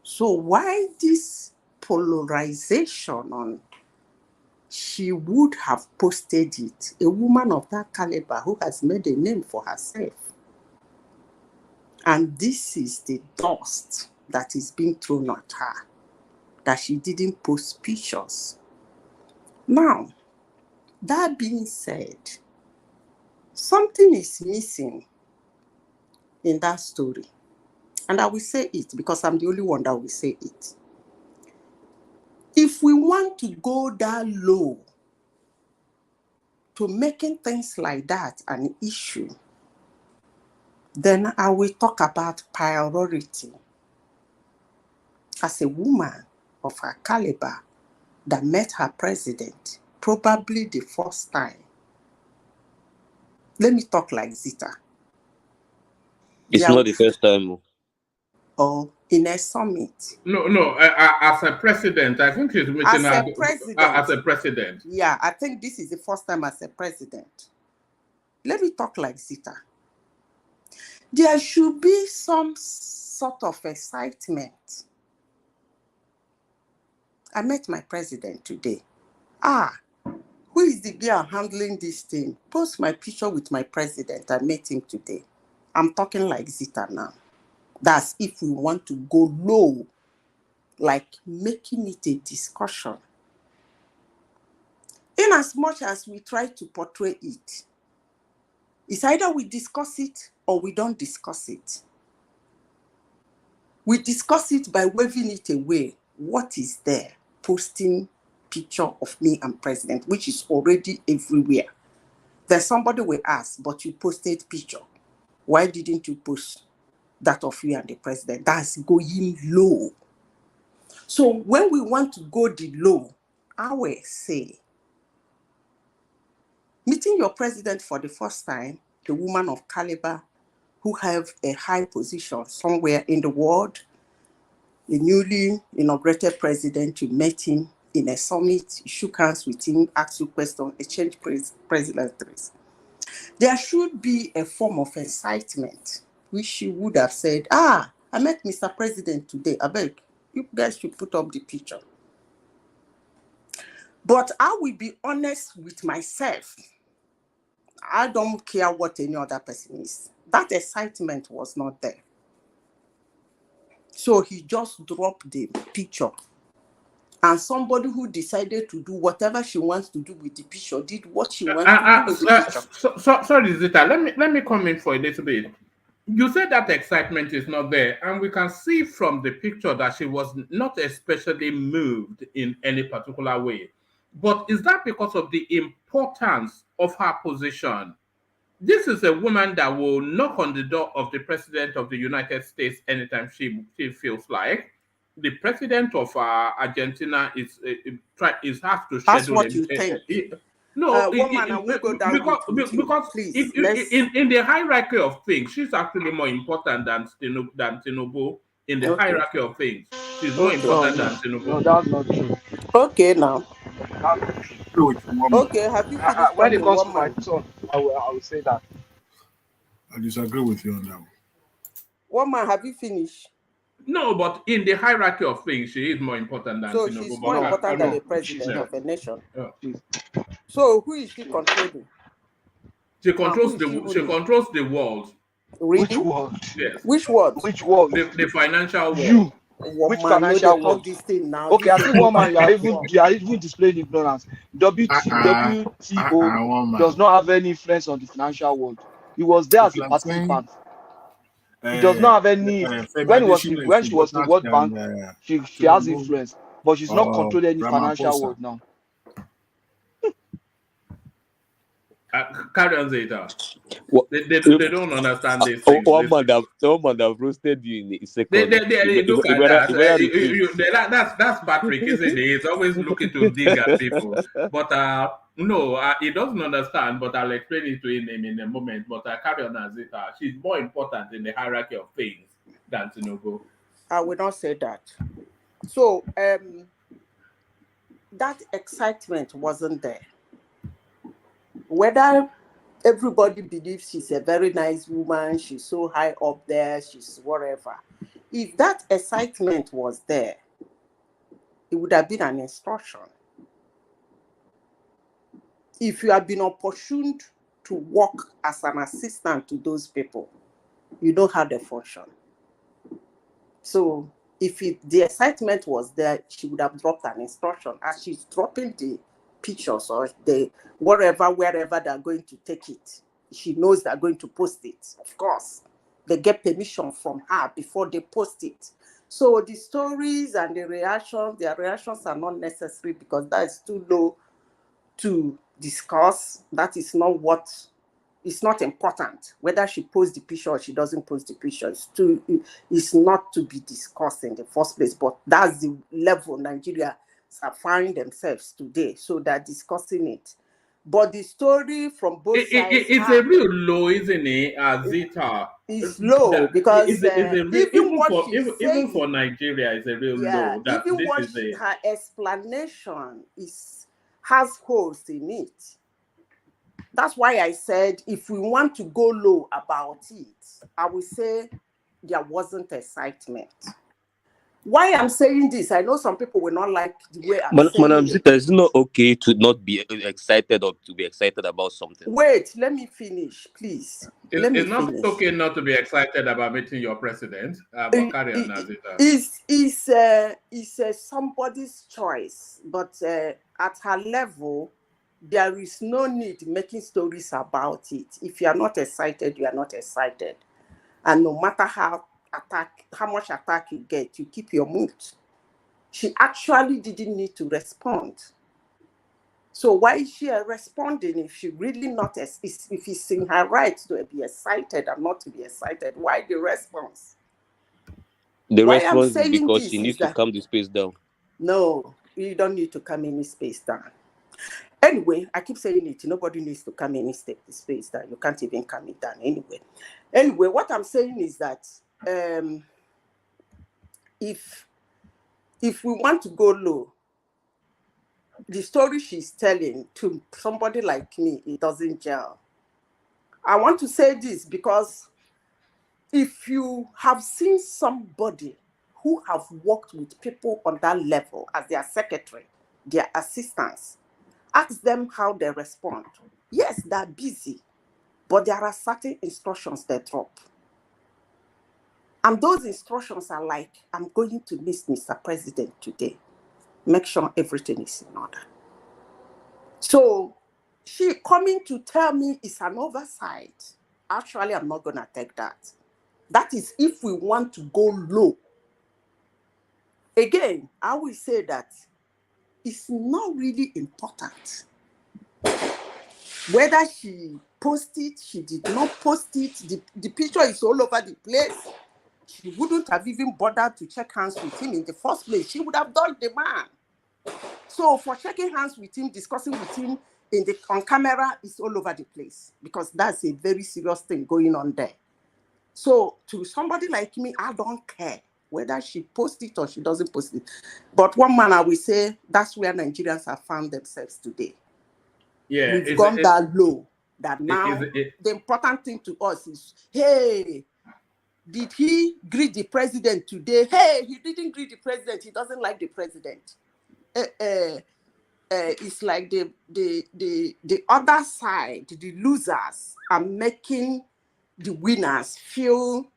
S15: So why this polarization on she would have posted it? A woman of that caliber who has made a name for herself. And this is the dust that is being thrown at her, that she didn't post pictures. Now, that being said, something is missing in that story. And I will say it because I'm the only one that will say it. If we want to go that low, to making things like that an issue, then I will talk about priority. As a woman of her caliber that met her president, probably the first time. Let me talk like Zita.
S8: It's not the first time.
S15: Or in a summit.
S2: No. As a president, I think she's meeting
S15: As a president.
S2: As a president.
S15: Yeah, I think this is the first time as a president. Let me talk like Zita. There should be some sort of excitement. I met my president today. Who is the girl handling this thing? Post my picture with my president. I met him today. I'm talking like Zita now. That's if we want to go low, like making it a discussion. In as much as we try to portray it, it's either we discuss it or we don't discuss it. We discuss it by waving it away. What is there? Posting picture of me and president, which is already everywhere. Then somebody will ask, but you posted picture. Why didn't you post that of you and the president? That's going low. So when we want to go the low, I will say, meeting your president for the first time, a woman of caliber who have a high position somewhere in the world, a newly inaugurated president, you met him in a summit, you shook hands with him, asked you questions, exchanged pleasantries. There should be a form of excitement, which you would have said, I met Mr. President today. I beg, you guys should put up the picture. But I will be honest with myself. I don't care what any other person is. That excitement was not there. So he just dropped the picture. And somebody who decided to do whatever she wants to do with the picture did what she wants to do with the picture.
S2: Sorry, Zita, let me come in for a little bit. You said that excitement is not there, and we can see from the picture that she was not especially moved in any particular way. But is that because of the importance of her position? This is a woman that will knock on the door of the president of the United States anytime she feels like. The president of Argentina is has to schedule.
S15: That's what you think.
S2: No,
S15: woman, I will go down with you.
S2: Because
S15: Please,
S2: in the hierarchy of things, she's actually more important than Tinubu. In the hierarchy of things, she's more important than Tinubu.
S13: No, that's not true.
S15: Okay, now.
S13: That's not true.
S15: Okay, have you finished
S13: when it comes to
S15: woman?
S13: my son, I will say that.
S12: I disagree with you on that one.
S15: Woman, have you finished?
S2: No, but in the hierarchy of things, she is more important than
S15: So
S2: Tinubu.
S15: she's more important than the president of a nation.
S2: Yeah.
S15: So who is she controlling?
S2: She controls the world.
S15: Really?
S13: Which world?
S2: Yes.
S15: Which world?
S13: Which world?
S2: The financial world.
S13: You. Which financial world?
S15: This thing now.
S13: Okay, I think woman, you are even displaying ignorance. WTO does not have any influence on the financial world. He was there as a participant. He does not have any. When she was in the World Bank, she has influence, but she's not controlling any financial world now.
S2: Carry on, Zeta. They don't understand this.
S8: One man that roasted you in a second.
S2: They look at that. That's Patrick, isn't it? He's always looking to dig at people. But no, he doesn't understand. But I'll explain it to him in a moment. But carry on, Zeta. She's more important in the hierarchy of things than Tinubu.
S15: I will not say that. So that excitement wasn't there. Whether everybody believes she's a very nice woman, she's so high up there, she's whatever. If that excitement was there, it would have been an instruction. If you have been opportuned to work as an assistant to those people, you know how they function. So if the excitement was there, she would have dropped an instruction. As she's dropping the pictures or the wherever they're going to take it, she knows they're going to post it. Of course, they get permission from her before they post it. So the stories and their reactions are not necessary because that is too low to discuss. That is not what, it's not important. Whether she posts the picture or she doesn't post the picture, it's not to be discussed in the first place. But that's the level Nigeria are finding themselves today. So they're discussing it. But the story from both sides...
S2: It's a real low, isn't it, Zita?
S15: It's low because
S2: even
S15: saying,
S2: for Nigeria, it's a real low. That
S15: even
S2: this
S15: what
S2: is a...
S15: her explanation has holes in it. That's why I said if we want to go low about it, I would say there wasn't excitement. Why I'm saying this, I know some people will not like the way I'm saying
S8: Madam
S15: it.
S8: Zita, it's not okay to not be excited or to be excited about something.
S15: Wait, let me finish, please.
S2: It's not okay not to be excited about meeting your president. But carry on, Zita.
S15: It's somebody's choice, but at her level, there is no need making stories about it. If you are not excited, you are not excited. And no matter how much attack you get, you keep your mood. She actually didn't need to respond. So why is she responding if she really not, if it's in her right to be excited and not to be excited? Why the response?
S8: The response is because she needs to calm the space down.
S15: No, you don't need to calm any space down. Anyway, I keep saying it. Nobody needs to calm any space down. You can't even calm it down anyway. Anyway, what I'm saying is that if we want to go low, the story she's telling to somebody like me, it doesn't gel. I want to say this because if you have seen somebody who have worked with people on that level as their secretary, their assistants, ask them how they respond. Yes, they're busy, but there are certain instructions they drop. And those instructions are like, I'm going to miss Mr. President today. Make sure everything is in order. So she coming to tell me it's an oversight. Actually, I'm not going to take that. That is if we want to go low. Again, I will say that it's not really important. Whether she posted it, she did not post it, the picture is all over the place. She wouldn't have even bothered to check hands with him in the first place. She would have done the man. So for checking hands with him, discussing with him on camera is all over the place because that's a very serious thing going on there. So to somebody like me, I don't care whether she posts it or she doesn't post it. But one man, I will say that's where Nigerians have found themselves today.
S2: Yeah,
S15: we've gone that low. That now the important thing to us is, hey, did he greet the president today? Hey, he didn't greet the president. He doesn't like the president. It's like the other side, the losers, are making the winners feel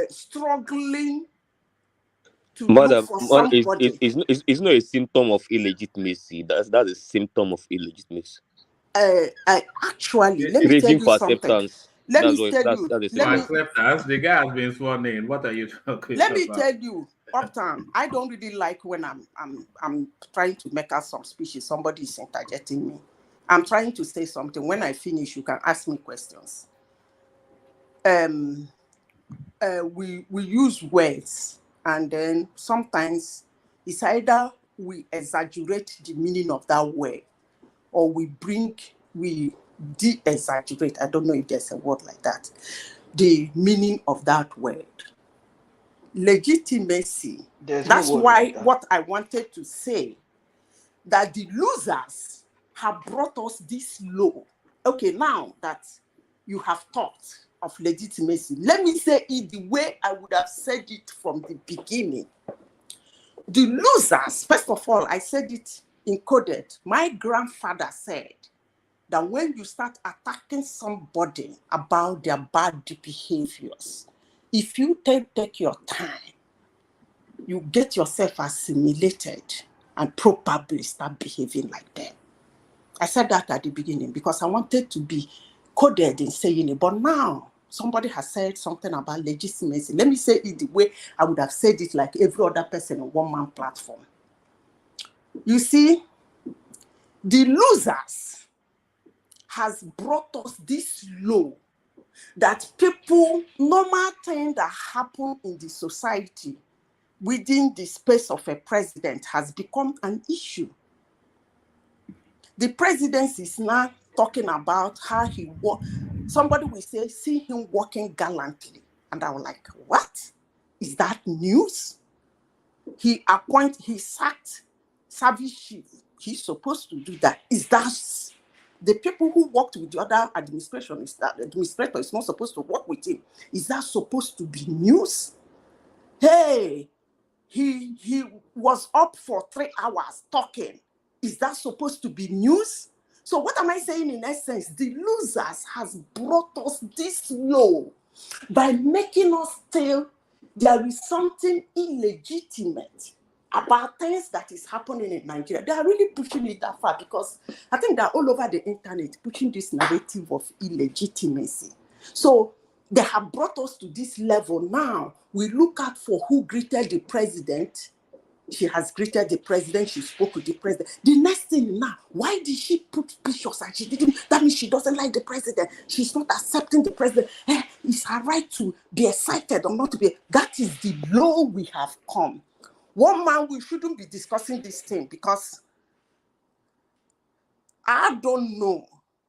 S15: struggling to look for somebody.
S8: It's not a symptom of illegitimacy. That's a symptom of illegitimacy.
S15: Actually, let me tell you something.
S2: Acceptance. The guy has been sworn in. What are you talking about?
S15: Let me tell you, Uptown, I don't really like when I'm trying to make out some speeches. Somebody is interjecting me. I'm trying to say something. When I finish, you can ask me questions. We use words, and then sometimes it's either we exaggerate the meaning of that word, or we de-exaggerate. I don't know if there's a word like that. The meaning of that word. Legitimacy. That's why what I wanted to say, that the losers have brought us this low. Okay, now that you have thought of legitimacy, let me say it the way I would have said it from the beginning. The losers, first of all, I said it encoded. My grandfather said that when you start attacking somebody about their bad behaviors, if you take your time, you get yourself assimilated and probably start behaving like them. I said that at the beginning because I wanted to be coded in saying it, but now somebody has said something about legitimacy. Let me say it the way I would have said it, like every other person on one-man platform. You see, The losers has brought us this low that people, normal things that happen in the society within the space of a president has become an issue. The president is now talking about how he walk. Somebody will say, see him walking gallantly. And I was like, what? Is that news? He sacked service chief. He's supposed to do that. Is that the people who worked with the other administration? Is that the administrator is not supposed to work with him? Is that supposed to be news? Hey, he was up for 3 hours talking. Is that supposed to be news? So what am I saying in essence? The losers has brought us this low by making us tell there is something illegitimate about things that is happening in Nigeria. They are really pushing it that far because I think they're all over the internet pushing this narrative of illegitimacy. So they have brought us to this level now. We look out for who greeted the president. She has greeted the president. She spoke with the president. The next thing now, why did she put pictures and she didn't? That means she doesn't like the president. She's not accepting the president. It's her right to be excited or not to be. That is the low we have come. One man, we shouldn't be discussing this thing because I don't know,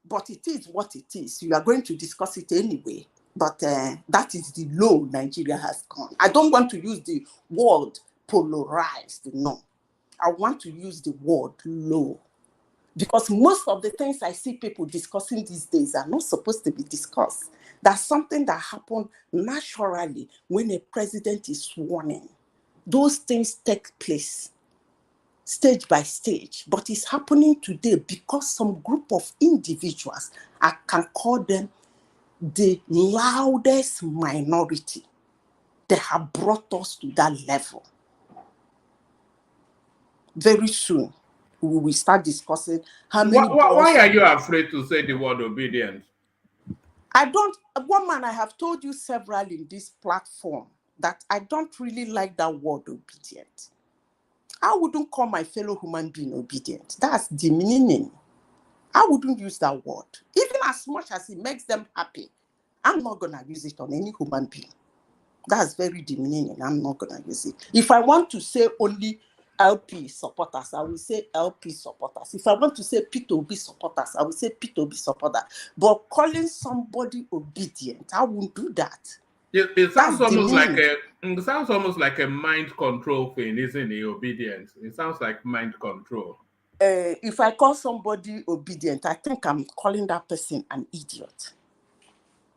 S15: but it is what it is. You are going to discuss it anyway. But that is the low Nigeria has gone. I don't want to use the word polarized, no. I want to use the word low. Because most of the things I see people discussing these days are not supposed to be discussed. That's something that happened naturally when a president is sworn in. Those things take place stage by stage, but it's happening today because some group of individuals, I can call them the loudest minority, they have brought us to that level. Very soon, we will start discussing how many.
S2: Why are you afraid to say the word obedient?
S15: I don't. Woman, I have told you several in this platform that I don't really like that word obedient. I wouldn't call my fellow human being obedient. That's demeaning. I wouldn't use that word. Even as much as it makes them happy, I'm not going to use it on any human being. That's very demeaning. I'm not going to use it. If I want to say only LP supporters, I will say LP supporters. If I want to say P2B supporters, I will say P2B supporters. But calling somebody obedient, I won't do that.
S2: It sounds almost like a mind control thing, isn't it? Obedience. It sounds like mind control.
S15: If I call somebody obedient, I think I'm calling that person an idiot.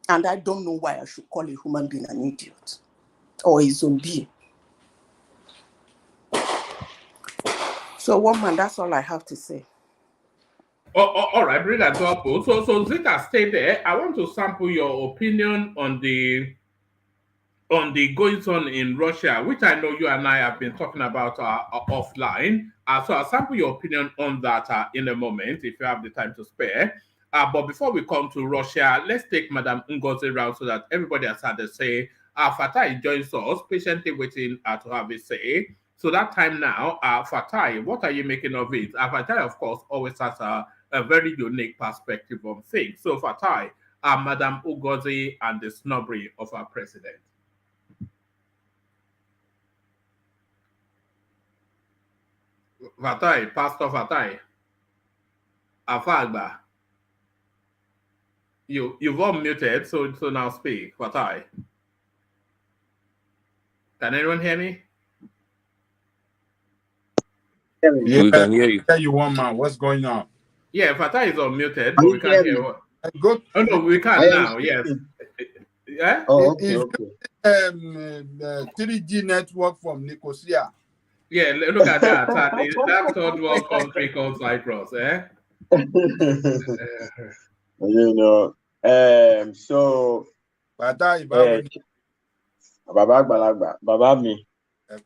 S15: And I don't know why I should call a human being an idiot or a zombie. So, woman, that's all I have to say.
S2: All right, bring that up. So Zita, stay there. I want to sample your opinion on the goings on in Russia, which I know you and I have been talking about offline. So I'll sample your opinion on that in a moment, if you have the time to spare. But before we come to Russia, let's take Madam Ngozi round so that everybody has had a say. Fatai joins us, patiently waiting to have a say. So that time now, Fatai, what are you making of it? Fatai, of course, always has a very unique perspective on things. So Fatai, Madam Ngozi and the snobbery of our president. Fatai, Pastor Fatai, Afagba, you've unmuted, so now speak, Fatai. Can anyone hear me?
S1: Yeah,
S8: we can hear you.
S1: Tell you one man, what's going on?
S2: Yeah, Fatai is unmuted, but we can't hear what. Oh no, we can now. Yes. Yeah.
S16: Oh, okay.
S1: 3G network from Nicosia.
S2: Yeah, look at that. That third world country called Cyprus, eh?
S16: You know, so Baba Àgbàlagbà, bàbá mi.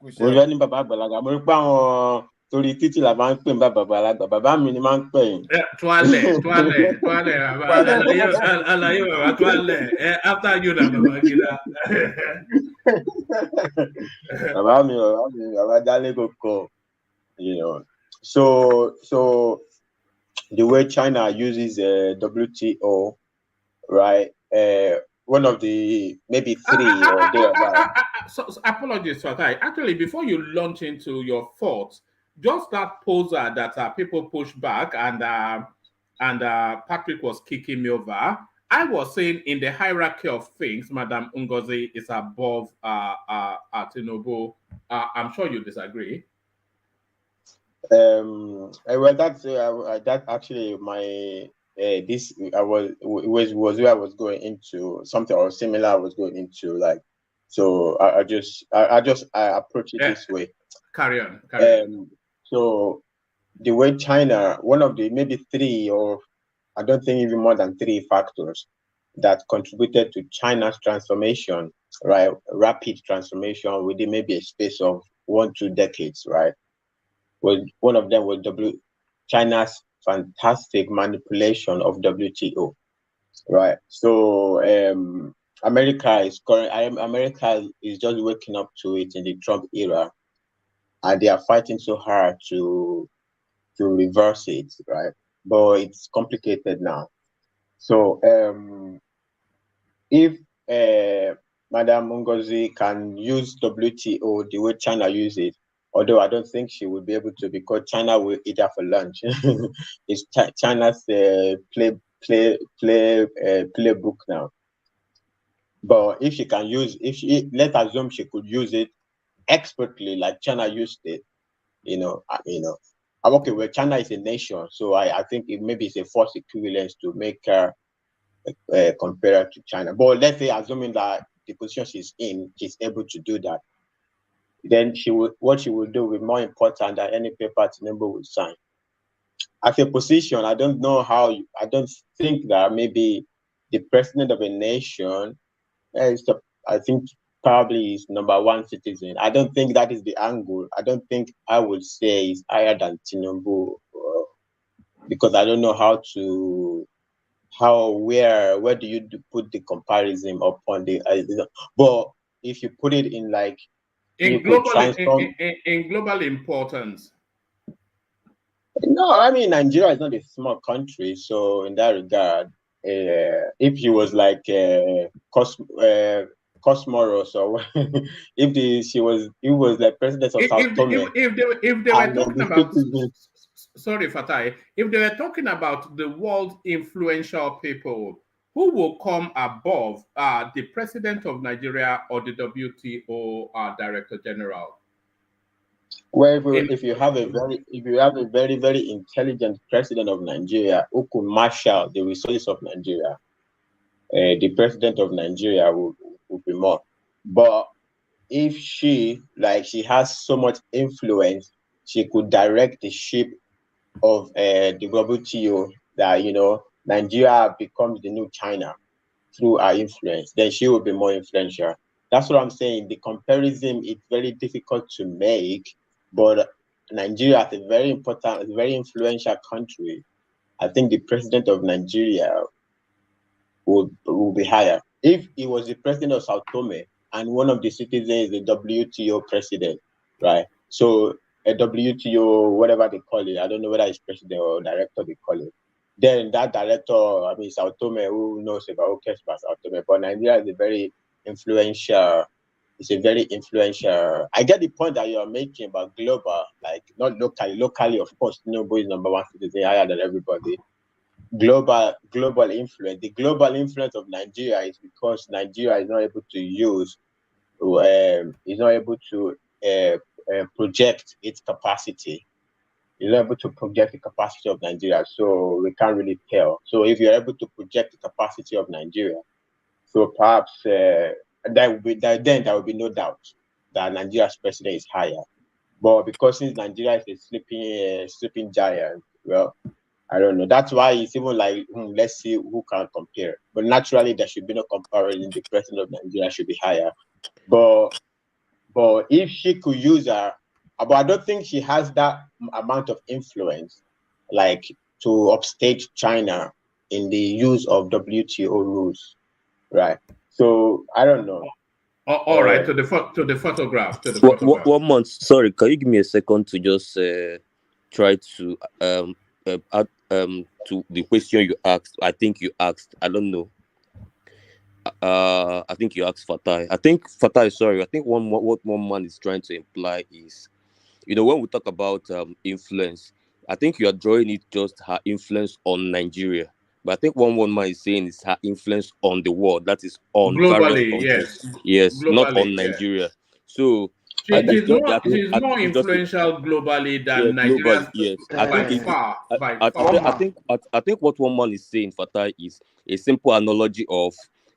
S16: Mo fẹ́ ní bàbá àgbàlagbà. Mo rí pé àwọn torí títì la máa ń pè ní bàbá àgbàlagbà. Bàbá mi ni máa ń pè yín.
S2: Tuale. Alaye bàbá tuale. After you na bàbá gida.
S16: Bàbá mi, bàbá Dálé Kòkó. You know, so the way China uses WTO, right? One of the maybe three or thereabout.
S2: So apologies for that. Actually, before you launch into your thoughts, just that poser that people push back and Patrick was kicking me over. I was saying in the hierarchy of things, Madam Ngozi is above Tinubu. I'm sure you disagree.
S16: Well, that's actually my this I was where I was going into something or similar. I was going into like, so I approach it this way.
S2: Carry on.
S16: So the way China, one of the maybe three, or I don't think even more than three factors that contributed to China's transformation, right? Rapid transformation within maybe a space of 1-2 decades, right? One of them was China's fantastic manipulation of WTO, right? So America is just waking up to it in the Trump era, and they are fighting so hard to reverse it, right? But it's complicated now. So if Madam Ngozi can use WTO the way China uses it, although I don't think she will be able to, because China will eat her for lunch. It's China's playbook now. But if she can let's assume she could use it expertly like China used it, okay, well, China is a nation, so I think maybe it's a false equivalence to make her compare to China. But let's say, assuming that the position she's in, she's able to do that, then what she will do will be more important than any paper Tinubu will sign. As a position, I don't think that maybe the president of a nation I think probably is number one citizen. I don't think that is the angle. I don't think I would say is higher than Tinubu, because I don't know where do you put the comparison upon the but if you put it in like
S2: in global importance.
S16: No, I mean Nigeria is not a small country, so in that regard, if he was like Cosmoros, or if he was the president of South Tome,
S2: if they were talking about sorry, Fatai, if they were talking about the world's influential people, who will come above the president of Nigeria or the WTO director general?
S16: Well, if you have a very, very intelligent president of Nigeria who could marshal the resources of Nigeria, the president of Nigeria would be more. But if she has so much influence, she could direct the ship of the WTO that Nigeria becomes the new China through her influence, then she will be more influential. That's what I'm saying. The comparison is very difficult to make, but Nigeria is a very important, very influential country. I think the president of Nigeria will be higher. If he was the president of Sao Tome and one of the citizens is the WTO president, right? So a WTO, whatever they call it, I don't know whether it's president or director they call it. Then that director, I mean, Sao Tome, who knows about, who cares about Sao Tome? But Nigeria is a very influential. It's a very influential. I get the point that you are making about global, like not locally. Locally, of course, Tinubu is number one citizen, higher than everybody. Global influence. The global influence of Nigeria is because Nigeria is not able to project its capacity. Is not able to project the capacity of Nigeria, so we can't really tell. So if you're able to project the capacity of Nigeria, so perhaps there will be no doubt that Nigeria's president is higher. But because since Nigeria is a sleeping giant, well, I don't know. That's why it's even like, let's see who can compare. But naturally, there should be no comparison. The president of Nigeria should be higher. But if she could use her, but I don't think she has that amount of influence, like to upstage China in the use of WTO rules, right? So I don't know.
S2: All right, to the photograph.
S8: One month. Sorry, can you give me a second to just try to to the question you asked. I think you asked. I don't know. I think you asked Fatai. I think Fatai. Sorry. I think what one man is trying to imply is, when we talk about influence, I think you are drawing it just her influence on Nigeria. But I think one man is saying is her influence on the world. That is on various
S2: Globally,
S8: countries.
S2: yes.
S8: Yes, not
S2: Globally,
S8: on
S2: yeah.
S8: Nigeria. So
S2: She's
S8: it's just
S2: more
S8: I think it's just
S2: influential globally
S8: yeah,
S2: than
S8: globally,
S2: Nigerians
S8: yes. I
S2: by
S8: think it's
S2: far, by
S8: I
S2: far.
S8: think I think what one man is saying, Fatai, is a simple analogy of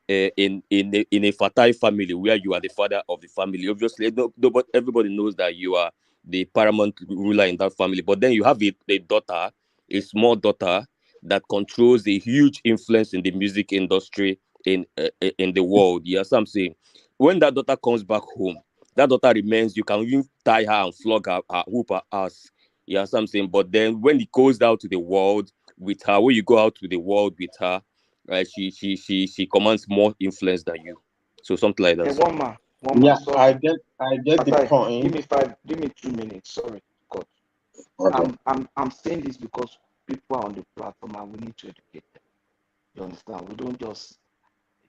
S8: in a Fatai family where you are the father of the family. Obviously, but everybody knows that you are the paramount ruler in that family. But then you have a daughter, a small daughter that controls a huge influence in the music industry in the world. Yes, I'm saying when that daughter comes back home, that daughter remains. You can even tie her and flog her whoop her ass. You know what I'm saying? But then when it goes out to the world with her, when you go out to the world with her, right, she commands more influence than you. So something like
S13: Hey,
S8: that.
S13: one man,
S16: Yeah,
S13: sorry.
S16: I get the
S13: Fatai,
S16: point.
S13: give me 2 minutes. Sorry, God.
S16: Okay.
S13: I'm saying this because people are on the platform and we need to educate them. You understand? We don't just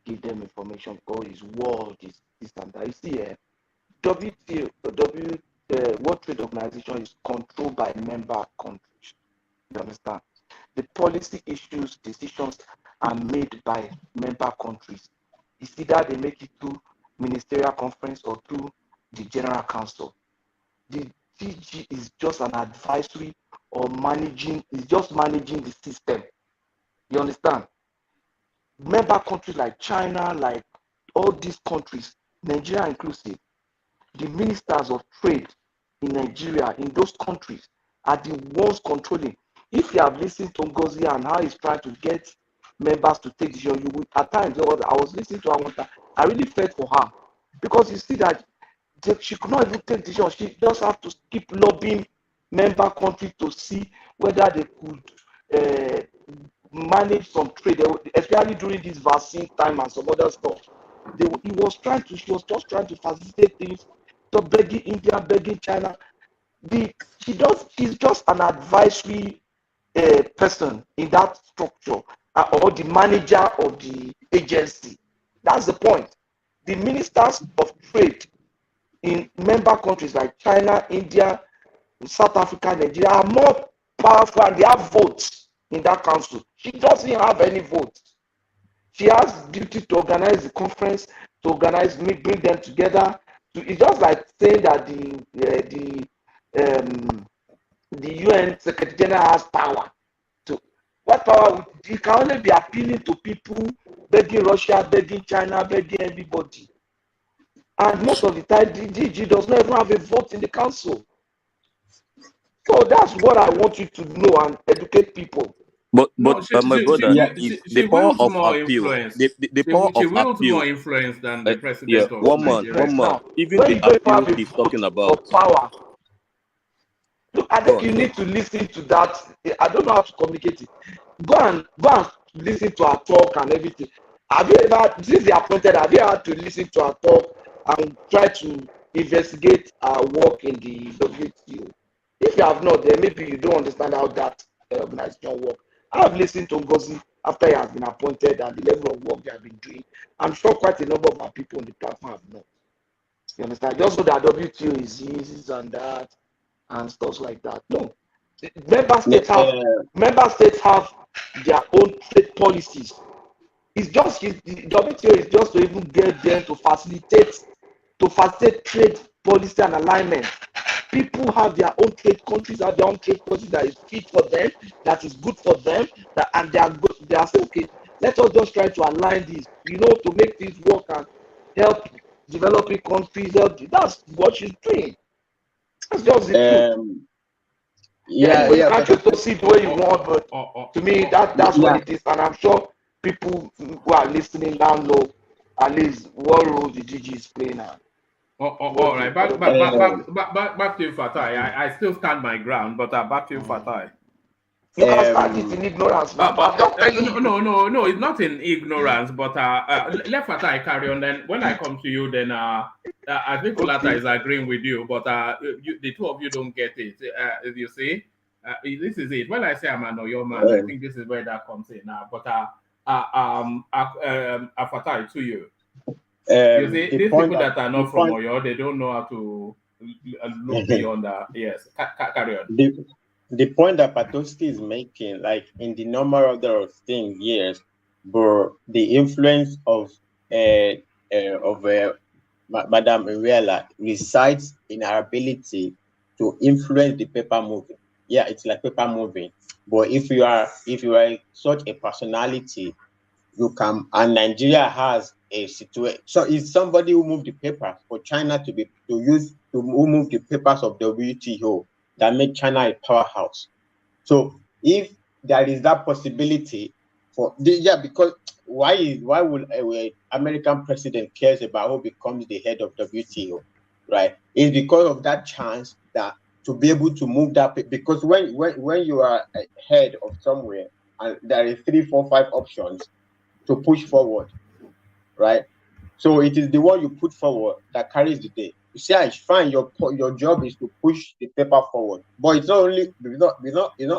S13: give them information. Oh, his world is this and that. You see, WTO, World Trade Organization is controlled by member countries. You understand? The policy issues, decisions are made by member countries. It's either they make it through ministerial conference or through the general council. The TG is just an advisory or is just managing the system. You understand? Member countries like China, like all these countries, Nigeria inclusive, the ministers of trade in Nigeria, in those countries, are the ones controlling. If you have listened to Ngozi and how he's trying to get members to take decision, you will at times, I was listening to her one time, I really felt for her because you see that she could not even take decision. She just have to keep lobbying member countries to see whether they could manage some trade, especially during this vaccine time and some other stuff. She was just trying to facilitate things, so begging India, begging China. She's just an advisory person in that structure, or the manager of the agency. That's the point. The ministers of trade in member countries like China, India, South Africa, Nigeria are more powerful and they have votes in that council. She doesn't have any votes. She has duty to organize the conference, to bring them together. It's just like saying that the UN Secretary General has power. What power? It can only be appealing to people, begging Russia, begging China, begging everybody. And most of the time, the DG does not even have a vote in the council. So that's what I want you to know and educate people.
S8: But
S2: No,
S8: my brother,
S2: she
S8: the power
S2: wields
S8: of
S2: more
S8: appeal,
S2: influence.
S8: the power
S2: She
S8: of
S2: wields
S8: appeal.
S2: more influence than the
S8: Yeah,
S2: president of
S8: one
S2: Nigeria.
S8: man.
S13: Now,
S8: Even
S13: when
S8: the
S13: you don't
S8: appeal
S13: have a
S8: he's
S13: vote
S8: talking about.
S13: of power, look, I
S8: Go
S13: think
S8: on,
S13: you
S8: go
S13: need
S8: on.
S13: to listen to that. I don't know how to communicate it. Go and listen to her talk and everything. Have you ever, since they appointed, have you had to listen to her talk and try to investigate her work in the WTO? If you have not, then maybe you don't understand how that organization works. I have listened to Ngozi after he has been appointed and the level of work they have been doing. I'm sure quite a number of our people on the platform have not. You understand? Just know that WTO is this and that and stuff like that. No, member states have their own trade policies. It's just the WTO is just to even get them to facilitate trade policy and alignment. People have their own trade, countries have their own trade policy that is fit for them, that is good for them, and they are saying, okay, let us just try to align this, to make things work and help developing countries. That's what she's doing. That's just the truth. Anybody can choose to see it the way you want, but to me, that's what it is, and I'm sure people who are listening now know at least what role the DG is playing now.
S2: All right, back to you, Fatai. I still stand my ground, but back to you, Fatai.
S13: You can start it in ignorance now.
S2: No, it's not in ignorance, but let Fatai carry on. Then when I come to you, then I think Olata is agreeing with you, but the two of you don't get it. You see, This is it. When I say I'm an Oyo man, I think this is where that comes in now. But Afatai, to you. You see, these people that are not from Oyo, they don't know how to look beyond that. Yes, carry on.
S16: The point that Patoski is making, like in the normal order of things, yes, but the influence of Madam Iweala resides in her ability to influence the paper moving. Yeah, it's like paper moving. But if you are such a personality, you can, and Nigeria has a situation. So it's somebody who moved the papers for China to move the papers of WTO that make China a powerhouse. So if there is that possibility because why would a American president cares about who becomes the head of WTO, right? It's because of that chance that to be able to move that, because when you are head of somewhere and there is 3, 4, 5 options to push forward, right? So it is the one you put forward that carries the day. You see, it's fine. Your job is to push the paper forward, but it's not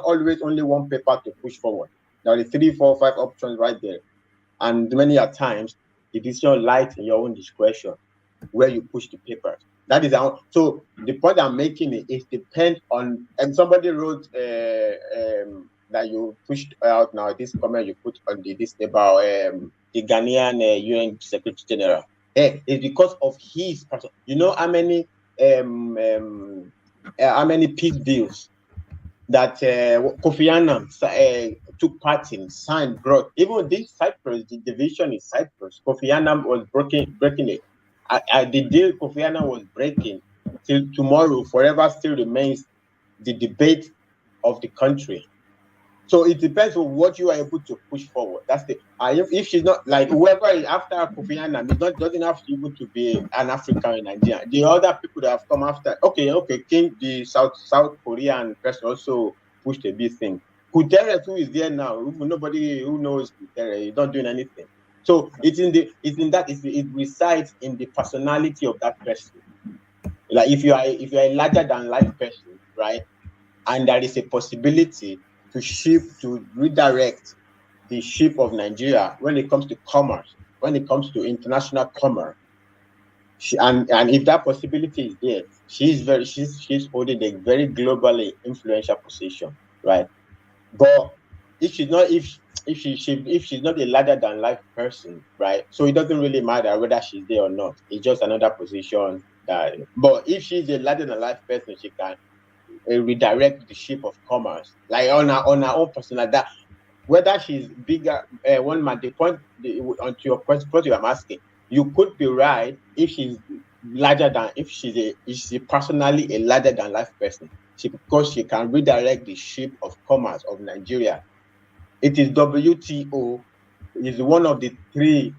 S16: always only one paper to push forward. There are 3, 4, 5 options right there, and many a times the decision lies in your own discretion where you push the papers. That is so the point I'm making is depend on. And somebody wrote that you pushed out now this comment you put on this about the Ghanaian UN Secretary General. It's because of his person. You know how many peace deals that Kofi Annan took part in, signed, brought. Even this Cyprus, the division in Cyprus, Kofi Annan was breaking it. The deal Kofi Annan was breaking till tomorrow forever still remains the debate of the country. So it depends on what you are able to push forward. That's the if she's not like whoever is after Kofi Annan, doesn't have to even to be an African in Nigeria. The other people that have come after, King, the South Korean person also pushed a big thing. Guterres, who is there now, nobody who knows Guterres, he's not doing anything. So it resides in the personality of that person. Like if you are a larger than life person, right? And there is a possibility to redirect the ship of Nigeria when it comes to commerce, when it comes to international commerce. And if that possibility is there, she's holding a very globally influential position, right? But if she's not a larger than life person, right? So it doesn't really matter whether she's there or not. It's just another position but if she's a larger than life person, she can redirect the ship of commerce, like on her own personal. That whether she's bigger, the point onto your question, what you are asking, you could be right if she's larger than, if she's personally a larger than life person, because she can redirect the ship of commerce of Nigeria. It is WTO is one of the 3,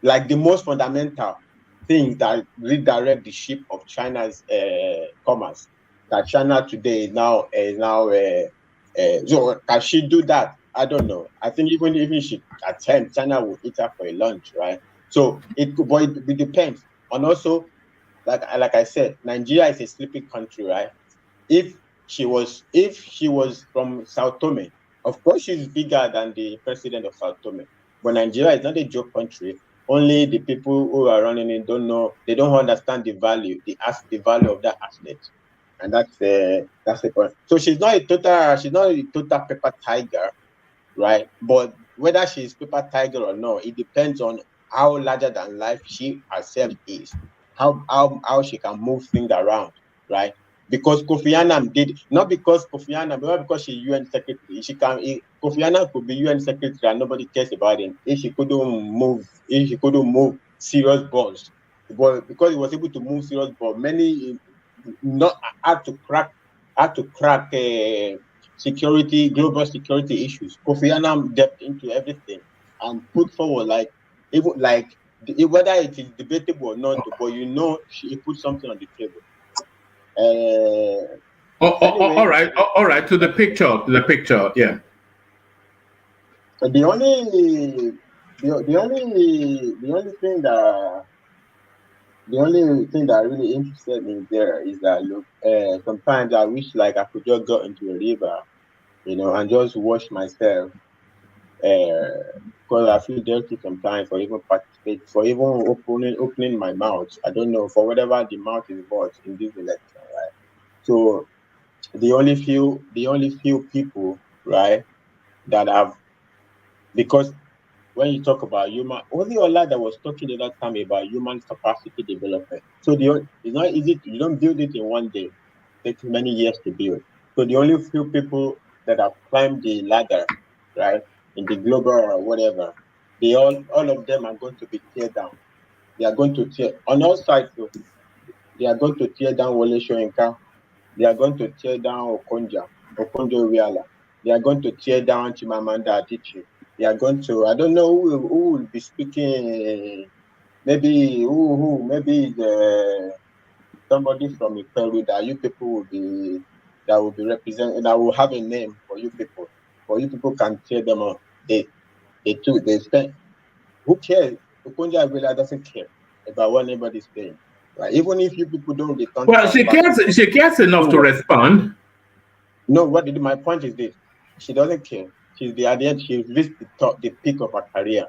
S16: like the most fundamental things that redirect the ship of China's commerce. That China today is now so can she do that? I don't know. I think even if she attempt, China will eat her for a lunch, right? So it depends. And also, like I said, Nigeria is a sleeping country, right? If she was from Sao Tome, of course she's bigger than the president of Sao Tome. But Nigeria is not a joke country. Only the people who are running it don't know. They don't understand the value of that asset, and that's the point. So she's not a total paper tiger, right? But whether she's paper tiger or not, it depends on how larger than life she herself is, how she can move things around, right? Because Kofi Annan did not because Kofi Annan, but because she's UN secretary. Kofi Annan could be UN secretary and nobody cares about him if she couldn't move serious balls. But because he was able to move serious balls, many not had to crack global security issues. Kofi Annan stepped into everything and put forward whether it is debatable or not, but he put something on the table.
S2: Anyway, all right. To the picture, yeah.
S16: The only thing the only thing that really interested me there is that look, sometimes I wish like I could just go into a river, and just wash myself, because I feel dirty sometimes for even participate, for even opening my mouth. I don't know, for whatever the mouth is worth in this election, right? So the only few people, right, that have, because when you talk about human, only Allah that was talking the other time about human capacity development. So it's not easy. You don't build it in one day. It takes many years to build. So the only few people that have climbed the ladder, right, in the global or whatever, all of them are going to be teared down. They are going to tear on all sides. So they are going to tear down Wole Soyinka. They are going to tear down Okonjo-Iweala. They are going to tear down Chimamanda Adichie. They are going to, I don't know who will be speaking, maybe maybe somebody from Peru that you people will be representing, that will have a name for you people. For you people can tear them up. They spend, who cares? Okonjo-Iweala doesn't care about what anybody's saying. Right? Even if you people don't return
S2: Well,
S16: her back.
S2: she cares enough to respond.
S16: No, my point is this: she doesn't care. She's at the end. She's reached the peak of her career.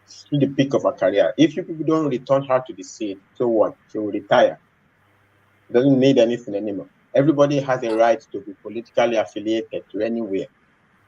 S16: She's the peak of her career. If you people don't return her to the seat, so what? She will retire. She doesn't need anything anymore. Everybody has a right to be politically affiliated to anywhere.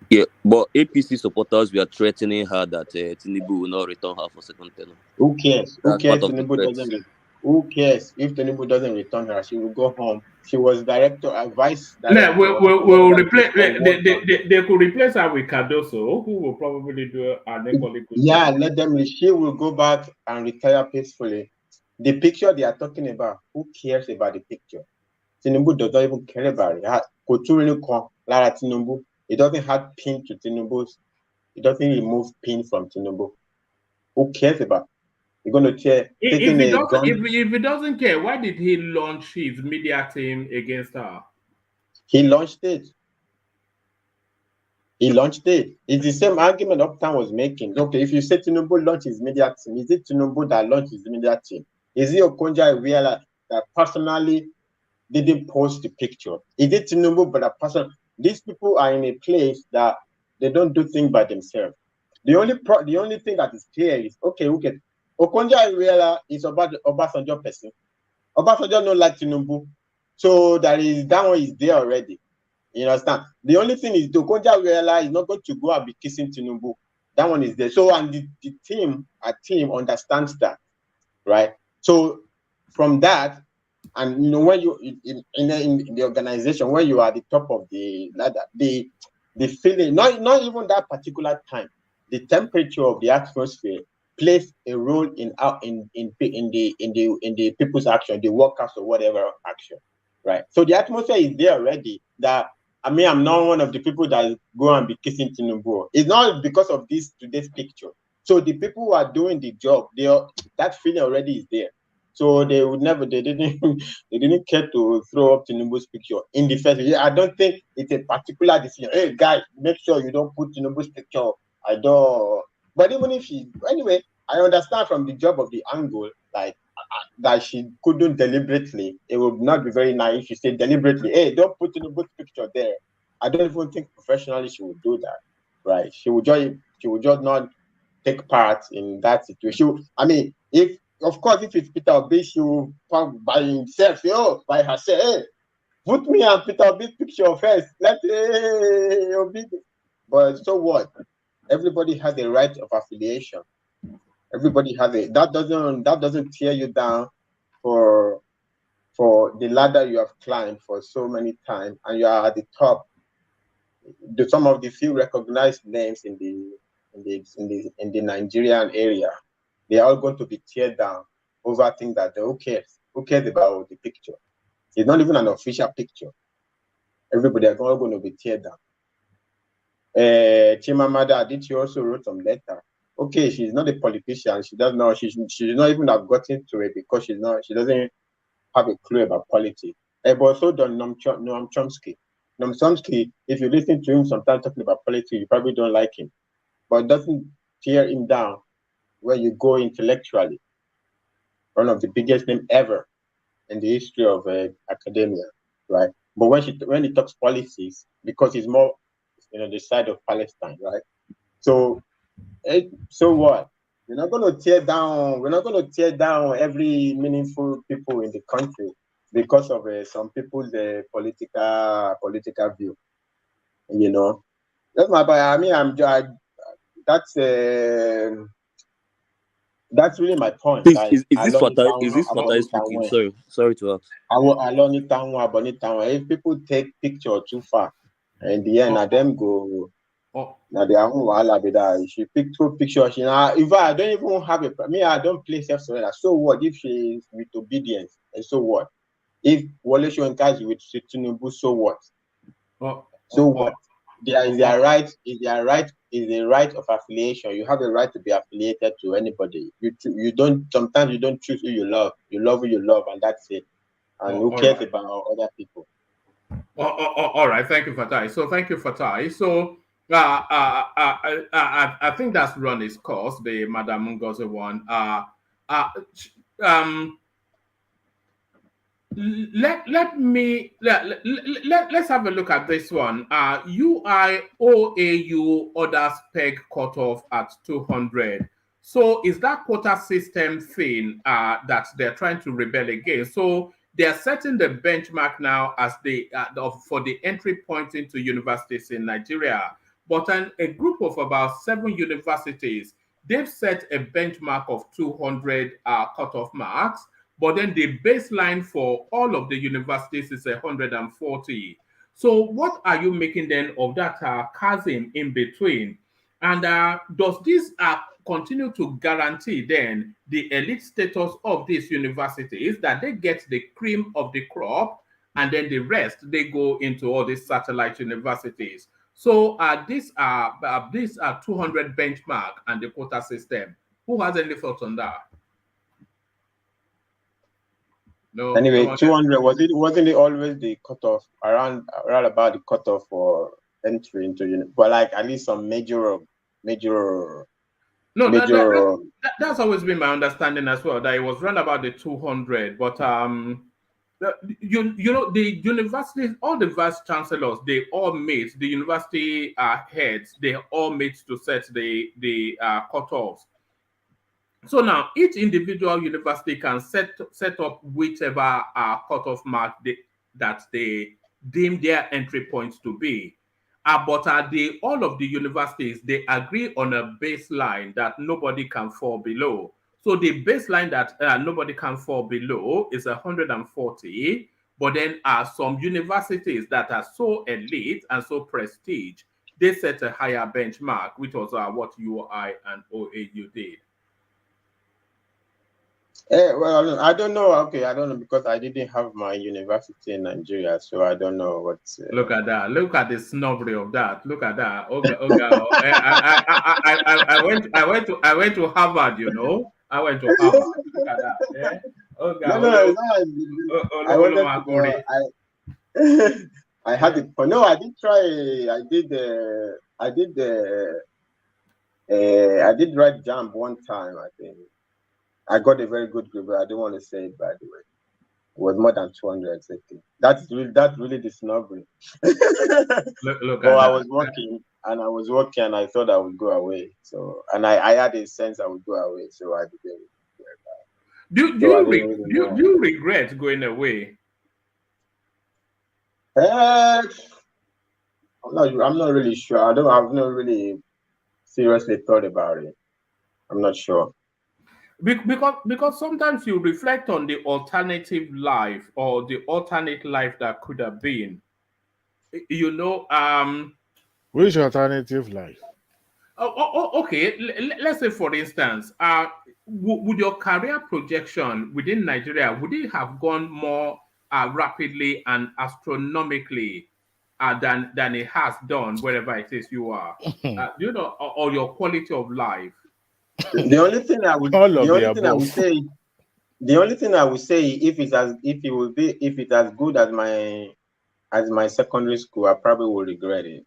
S8: Yeah, but APC supporters were threatening her that Tinubu will not return her for second term.
S16: Who cares? Who
S8: That's
S16: cares?
S8: part of the threat.
S16: Who cares if Tinubu doesn't return her? She will go home. She was vice
S2: Yeah,
S16: director.
S2: we'll replace. They could replace her with Cardoso, who will probably do an equally good job.
S16: Let them. She will go back and retire peacefully. The picture they are talking about, who cares about the picture? Tinubu does not even care about it. Tinubu. It doesn't have pin to Tinubu's. It doesn't remove pin from Tinubu. Who cares about? You're going to taking a gun.
S2: If he doesn't care, why did he launch his media team against her?
S16: He launched it. It's the same argument Uptown was making. Okay, if you say Tinubu launched his media team, is it Tinubu that launched his media team? Is it Okonjo-Iweala that personally didn't post the picture? Is it Tinubu but a person? These people are in a place that they don't do things by themselves. The only thing that is clear is Okonjo-Iweala is about the Obasanjo person. Obasanjo don't like Tinubu, so that one is there already. You understand? The only thing is Okonjo-Iweala is not going to go and be kissing Tinubu. That one is there. So, and the team understands that, right? So, from that, and when you in the organization, when you are at the top of the ladder, the feeling, not even that particular time, the temperature of the atmosphere plays a role in the people's action, the workers or whatever action, right? So the atmosphere is there already. That I'm not one of the people that go and be kissing Tinubu. It's not because of today's picture. So the people who are doing the job, that feeling already is there. So they didn't care to throw up Tinubu's picture in the first place. I don't think it's a particular decision. Hey guys, make sure you don't put Tinubu's picture. I don't. But even if anyway, I understand from the job of the angle, like that she couldn't deliberately. It would not be very nice if she said deliberately, hey, don't put Tinubu's picture there. I don't even think professionally she would do that, right? She would just not take part in that situation. Of course, if it's Peter Obi, she will by himself, by herself, hey, put me and Peter Obi's picture first. Obi. But so what? Everybody has a right of affiliation. Everybody has that doesn't tear you down for the ladder you have climbed for so many times, and you are at the top. Some of the few recognized names in the Nigerian area, they are all going to be teared down over things that who cares? Who cares about the picture? It's not even an official picture. Everybody are all going to be teared down. Chimamanda Adichie also wrote some letter. Okay, she's not a politician. She doesn't know. She should not even have gotten to it because she doesn't have a clue about politics. But also Noam Chomsky. Noam Chomsky, if you listen to him sometimes talking about politics, you probably don't like him. But it doesn't tear him down when you go intellectually. one of the biggest names ever in the history of academia, right? But when he talks politics, because he's more, the side of Palestine, right? So what? We're not going to tear down. We're not going to tear down every meaningful people in the country because of some people's political view. That's my. I mean, that's really my point.
S8: Please,
S16: Like,
S8: is this Fatai speaking? Sorry to ask.
S16: If people take picture too far, in the end, them go. Now they are be that she pick two pictures. If I don't even have I don't play self-surrender. So what if she is with obedience? And so what? If Wale Soyinka is with Tinubu, so what? So what? Is their right the right of affiliation. You have the right to be affiliated to anybody. Sometimes you don't choose who you love. You love who you love, and that's it. And who cares about other people?
S2: All right, thank you, Fatai. So thank you, Fatai. So I think that's run its course, the Madam Ngozi one. Let's have a look at this one. UIOAU orders peg cutoff at 200. So is that quota system thing that they're trying to rebel against? So they're setting the benchmark now as for the entry point into universities in Nigeria. But a group of about 7 universities, they've set a benchmark of 200 cutoff marks. But then the baseline for all of the universities is 140. So what are you making then of that chasm in between? And does this continue to guarantee then the elite status of these universities, that they get the cream of the crop, and then the rest, they go into all these satellite universities? So these are 200 benchmark and the quota system. Who has any thoughts on that? No.
S16: Anyway, 200 wasn't it always the cutoff around about the cutoff for entry into but like at least some major.
S2: No, that's always been my understanding as well, that it was run about the 200. But the universities, all the vice chancellors, they all meet, the university heads, they all meet to set the cutoffs. So now each individual university can set up whichever cutoff mark that they deem their entry points to be. But all of the universities, they agree on a baseline that nobody can fall below. So the baseline that nobody can fall below is 140. But then some universities that are so elite and so prestige, they set a higher benchmark, which was what UI and OAU did.
S16: Well, I don't know. Okay, I don't know, because I didn't have my university in Nigeria, so I don't know what's.
S2: Look at that! Look at the snobbery of that! Look at that! I went to Harvard. I went to Harvard. Look at that! Yeah.
S16: I had it. No, I did try. I did write JAMB one time, I think. I got a very good grade, but I don't want to say it, by the way. It was more than 200 exactly. That's really the snobbery.
S2: Look
S16: I was working, and I thought I would go away. So, and I had a sense I would go away, so I didn't.
S2: Do you regret going away?
S16: I'm not really sure. I've not really seriously thought about it. I'm not sure.
S2: Because sometimes you reflect on the alternative life or the alternate life that could have been.
S12: Which alternative life?
S2: Okay. Let's say, for instance, would your career projection within Nigeria, would it have gone more rapidly and astronomically than it has done wherever it is you are? Or your quality of life?
S16: The only thing I would say, if it's as good as my secondary school, I probably will regret it.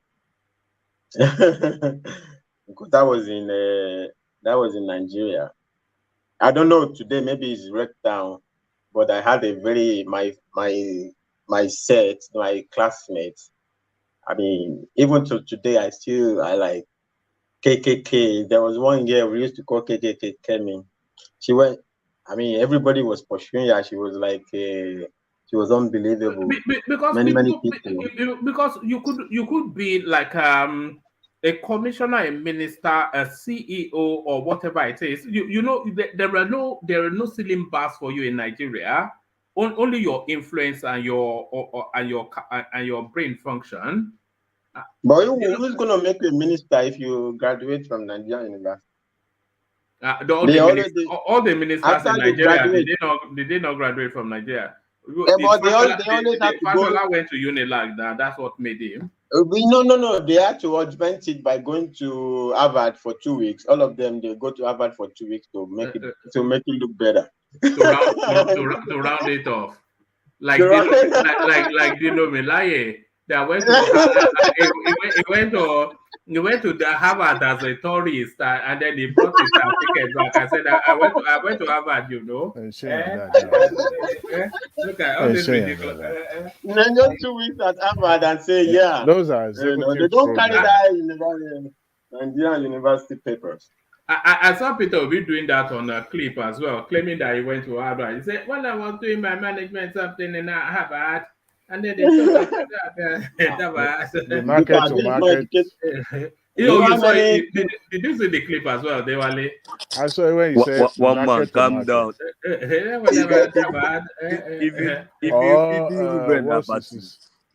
S16: Because that was in Nigeria. I don't know today, maybe it's wrecked down, but I had a very my classmates. I mean, even to today, I like KKK. There was one girl we used to call KKK Kemi. She went. I mean, everybody was pursuing her. She was like, she was unbelievable.
S2: Because
S16: Many
S2: people, because you could be like a commissioner, a minister, a CEO, or whatever it is. You know there are no ceiling bars for you in Nigeria. Only your influence and your brain function.
S16: But who's gonna make you a minister if you graduate from Nigerian university?
S2: All the ministers in Nigeria did they not graduate from Nigeria?
S16: Yeah, but they always have to go.
S2: Fashola went to Unilag. That's what made him.
S16: No. They had to augment it by going to Harvard for 2 weeks. All of them, they go to Harvard for 2 weeks to make it look better.
S2: To round it off, like Dino Melaye. That went to he went to the Harvard as a tourist, and then he brought his ticket back. I said, I went to Harvard, you know. Look at all this ridiculous.
S16: Just 2 weeks at Harvard and say, yeah.
S12: Those are
S16: they don't carry that Nigerian university papers.
S2: I saw Peter Obi doing that on a clip as well, claiming that he went to Harvard. He said, well, I was doing my management something in Harvard. And then they told me
S12: the market to market.
S2: You saw it. Did you see the clip as well, Dewale?
S12: I saw it when you said
S8: one man, calm down.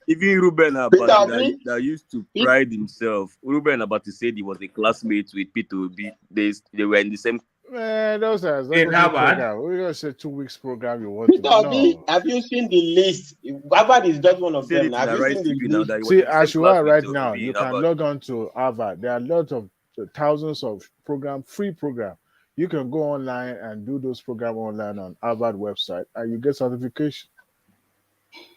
S8: Even Ruben Abati that used to pride himself. Ruben Abati said he was a classmate with Peter Obi. They were in the same.
S12: Man, those are
S2: in Harvard.
S12: We're gonna say 2 weeks program. You want
S16: Peter Obi, have you seen the list? Harvard is just one of them. Have you seen the list?
S12: See, as you are right now, you can log on to Harvard. There are lots of thousands of free program. You can go online and do those programs online on Harvard website, and you get certification.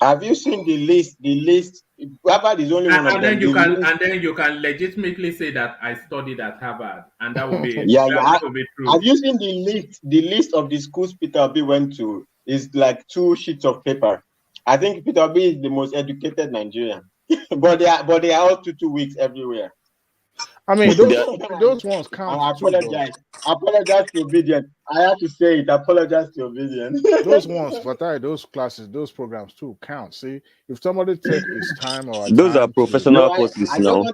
S16: Have you seen the list? The list. Harvard is only one of them.
S2: And then you can legitimately say that I studied at Harvard, and that would be that would be true.
S16: Have you seen the list? The list of the schools Peter Obi went to is like 2 sheets of paper. I think Peter Obi is the most educated Nigerian, but they are all 2 weeks everywhere.
S12: I mean, those ones count.
S16: I apologize to Obidient. I have to say it. Apologize to Obidient.
S12: Those ones, but those classes, those programs too count. See, if somebody takes his time or
S8: those are professional courses now.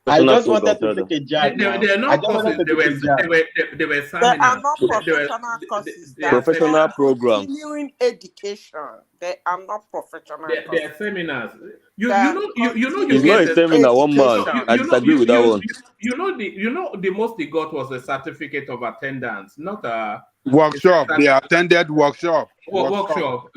S16: I just wanted to take a job.
S2: They are not courses. They were seminars.
S15: They are not professional courses.
S8: Professional programs.
S15: Continuing education. They are not professional.
S2: They are seminars. You
S8: it's not a seminar. One man. I disagree with that one.
S2: You know the most they got was a certificate of attendance, not a
S1: workshop. They attended workshop.
S2: Workshop.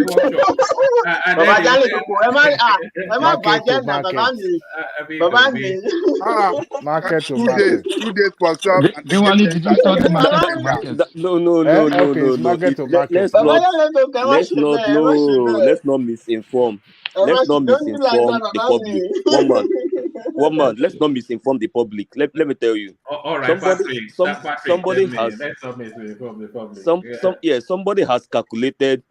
S12: Market
S1: 2 days workshop.
S17: Did you start the market?
S8: No.
S12: Market to market.
S8: Let's not misinform. Let's not misinform the public. One man. Let's not misinform the public. Let me tell you.
S2: All right,
S8: somebody has.
S2: Let's not misinform the public.
S8: Somebody has calculated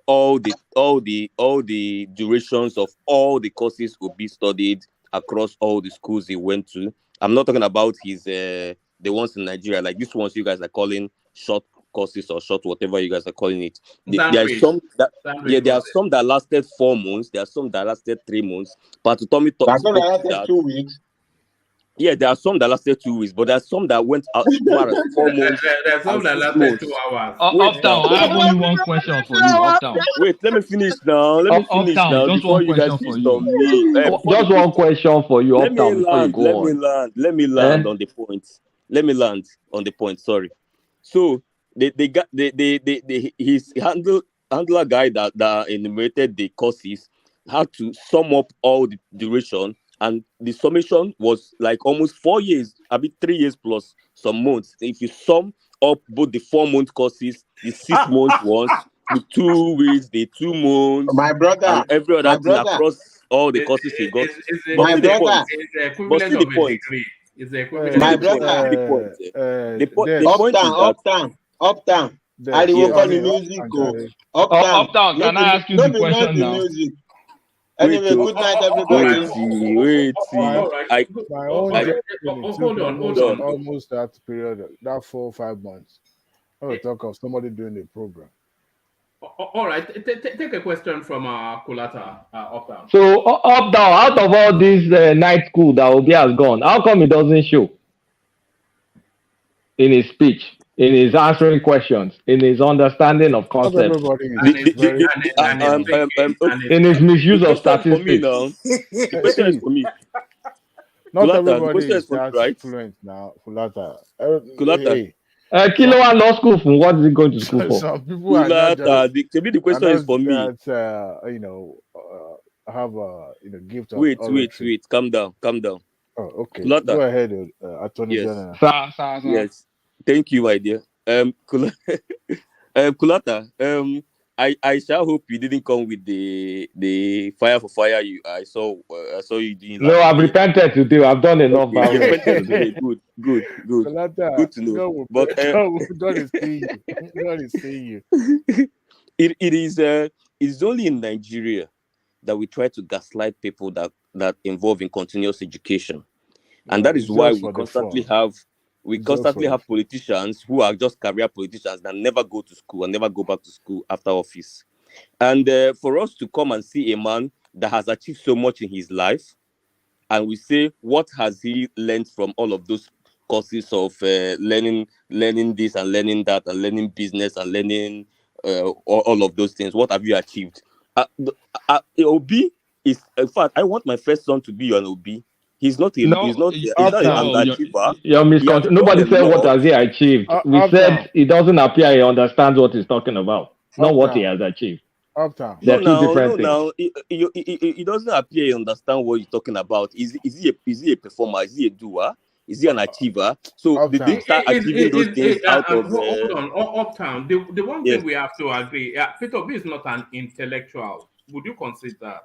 S8: all the durations of all the courses will be studied across all the schools he went to. I'm not talking about his the ones in Nigeria, like these ones you guys are calling short courses or short whatever you guys are calling it. There are some that lasted 4 months. There are some that lasted 3 months. But to Tommy talk
S16: that 2 weeks.
S8: Yeah, there are some that lasted 2 weeks, but there are some that went out as far as 4 months.
S2: There are some that lasted 2 hours.
S17: Uptown, I have only one question for you. Uptown.
S8: Wait, let me finish now. Before you guys feast on me.
S17: Just one question for you. Uptown.
S8: Let me land on the point. Let me land on the point. Sorry. So his handler guy that enumerated the courses had to sum up all the duration. And the summation was like almost 4 years, a bit 3 years plus some months. If you sum up both the 4 month courses, the 6 months ones, the 2 weeks, the 2 months,
S16: my brother,
S8: and every other thing across all the courses he got.
S2: My brother, it's the equivalent of a degree. It's the equivalent.
S16: My brother,
S8: the point is that
S16: Uptown. I will call the music go.
S17: Uptown, can I ask you the question now?
S16: Music. Anyway, good night, everybody.
S8: Wait.
S12: My own journey took almost that period, that 4 or 5 months. I will talk of somebody doing the program.
S2: All right, take a question from Kulata Uptown.
S17: So Uptown, out of all this night school that Obi has gone, how come he doesn't show in his speech, in his answering questions, in his understanding of concepts, in his misuse of statistics?
S8: Question is for me.
S12: Not
S8: Kulata,
S12: everybody is
S8: for me,
S12: that
S8: right?
S12: fluent now, Kulata.
S8: Kulata.
S17: Kilo and law school from what is he going to school for?
S12: Some people are not just.
S8: The question is for me.
S12: That, have a gift of
S8: Wait. Calm down.
S12: Oh, okay.
S8: Kulata.
S12: Go ahead, Attorney General.
S17: Sir.
S8: Yes. Thank you, my dear. Kulata. I shall hope you didn't come with the fire for fire. I saw you doing.
S17: No, I've repented today. I've done enough.
S8: Okay, good.
S12: Kulata,
S8: Good to know. But
S12: God is seeing you. God is seeing you.
S8: It's only in Nigeria that we try to gaslight people that involve in continuous education, and that is why we constantly have politicians who are just career politicians that never go to school and never go back to school after office. And for us to come and see a man that has achieved so much in his life, and we say, what has he learned from all of those courses of learning this and learning that and learning business and learning all of those things? What have you achieved? Obi is, in fact, I want my first son to be an Obi. He's not an underachiever.
S17: Nobody said what has he achieved. We said it doesn't appear he understands what he's talking about, not what he has achieved.
S12: Uptown.
S17: They're two different things.
S8: It doesn't appear you understand what you're talking about. Is he a performer? Is he a doer? Is he an achiever? So they didn't start achieving those things out of.
S2: Hold on, Uptown. The one thing we have to agree, Peter B is not an intellectual. Would you consider?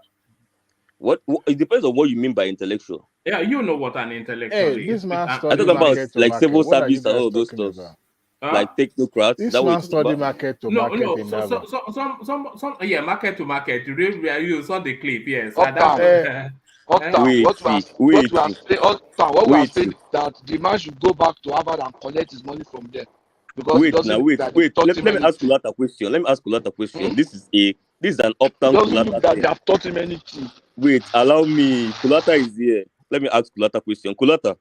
S8: What it depends on what you mean by intellectual.
S2: Yeah, you know what an intellectual is.
S12: This man
S8: I talk about like civil service and all those stuff. Like technocrats.
S12: This man study market to market.
S2: Market to market. You saw the clip, yes.
S13: What we are saying that the man should go back to Harvard and collect his money from there. Because
S8: wait. Let me ask Kulata a question. This is an Uptown Kulata.
S13: They have taught him anything.
S8: Wait, allow me. Kulata is here. Let me ask Kulata a question. Kulata.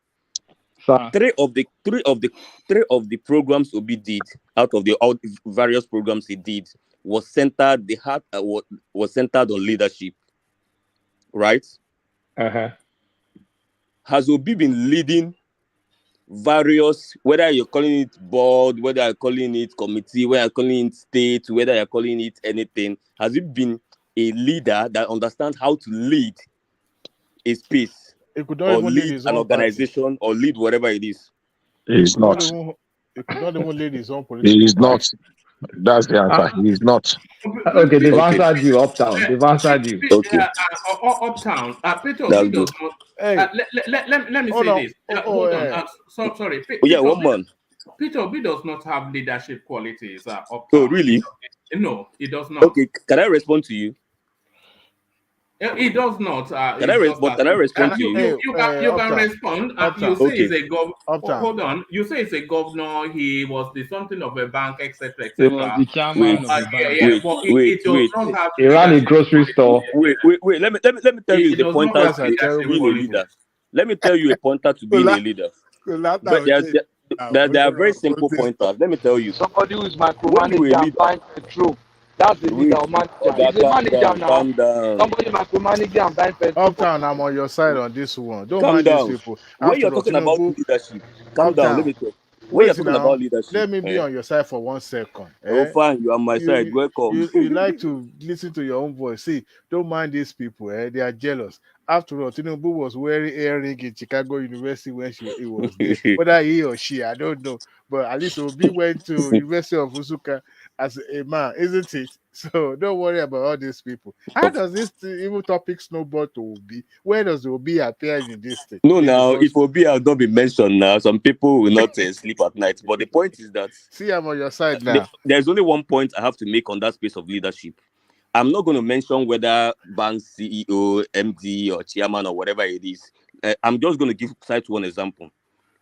S8: Three of the programs Obi did out of all the various programs he did was centered. Was centered on leadership, right? Has Obi been leading various, whether you're calling it board, whether you're calling it committee, whether you're calling it state, whether you're calling it anything? Has he been a leader that understands how to lead a space? Or lead an organization, or lead whatever it is.
S14: He's not.
S12: He could not even lead his own political.
S14: He is not. That's the answer. He is not.
S17: Okay, they've answered you, Uptown. They've answered you.
S8: Okay.
S2: Uptown. Peter,
S8: that's good.
S2: Let me say this. Hold on. Sorry.
S8: One man.
S2: Peter Obi does not have leadership qualities. Uptown.
S8: Oh, really?
S2: No, he does not.
S8: Okay, can I respond to you?
S2: He does not.
S8: Can I respond to you?
S2: You can respond. You say he's a governor. Hold on. You say he's a governor. He was the something of a bank, etc., etc.
S17: He was the chairman of the bank.
S8: Wait.
S17: He ran a grocery store.
S8: Wait. Let me tell you the pointers to being a leader. Let me tell you a pointer to being a leader. There are very simple pointers. Let me tell you.
S13: Somebody who is micromanaging and buying petrol. That's the leader of manager. He's a manager now.
S8: Calm down.
S13: Somebody micromanaging and buying petrol.
S12: Uptown, I'm on your side on this one. Don't
S8: calm
S12: mind
S8: down.
S12: these people.
S8: When you're talking about leadership, calm down. Let me talk. When you're talking about leadership,
S12: let me be on your side for 1 second.
S8: Oh, fine. You are on my side. Welcome.
S12: You like to listen to your own voice. See, don't mind these people. They are jealous. After all, Tinubu was wearing earring in Chicago University when he was there. Whether he or she, I don't know. But at least Obi went to University of Uzuka as a man, isn't it? So don't worry about all these people. How does this evil topic snowball to Obi? Where does Obi appear in this thing?
S8: No, now if Obi has not been mentioned now, some people will not sleep at night. But the point is that
S12: see, I'm on your side now.
S8: There's only one point I have to make on that space of leadership. I'm not going to mention whether bank CEO, MD, or chairman or whatever it is. I'm just going to cite one example.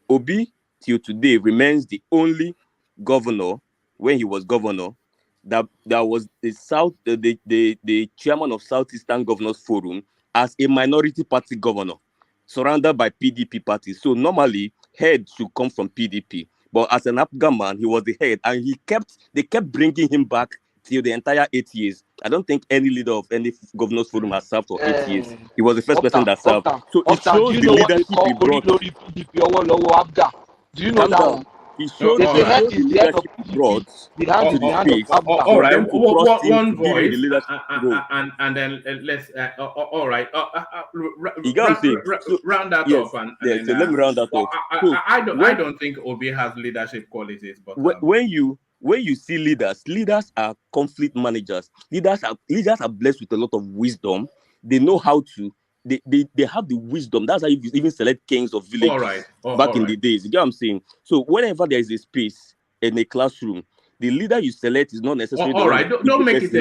S8: Obi till today remains the only governor, when he was governor, that was the chairman of Southeastern Governors Forum as a minority party governor, surrounded by PDP parties. So normally head should come from PDP, but as an Afghan man, he was the head, and they kept bringing him back till the entire 8 years. I don't think any leader of any governors forum has served for 8 years. He was the first person that served. So it shows the leadership he brought.
S13: Do you know that one?
S8: He showed the leadership he brought to the space for them to trust him to give him the leadership role.
S2: And then let's all right.
S8: You got to
S2: round that up.
S8: So let me round that up.
S2: I don't think Obi has leadership qualities, but
S8: when you see leaders are conflict managers. Leaders are blessed with a lot of wisdom. They know how to. They have the wisdom. That's how you even select kings of villages back in the days. You get what I'm saying? So whenever there is a space in a classroom, the leader you select is not necessarily.
S2: All right, don't make it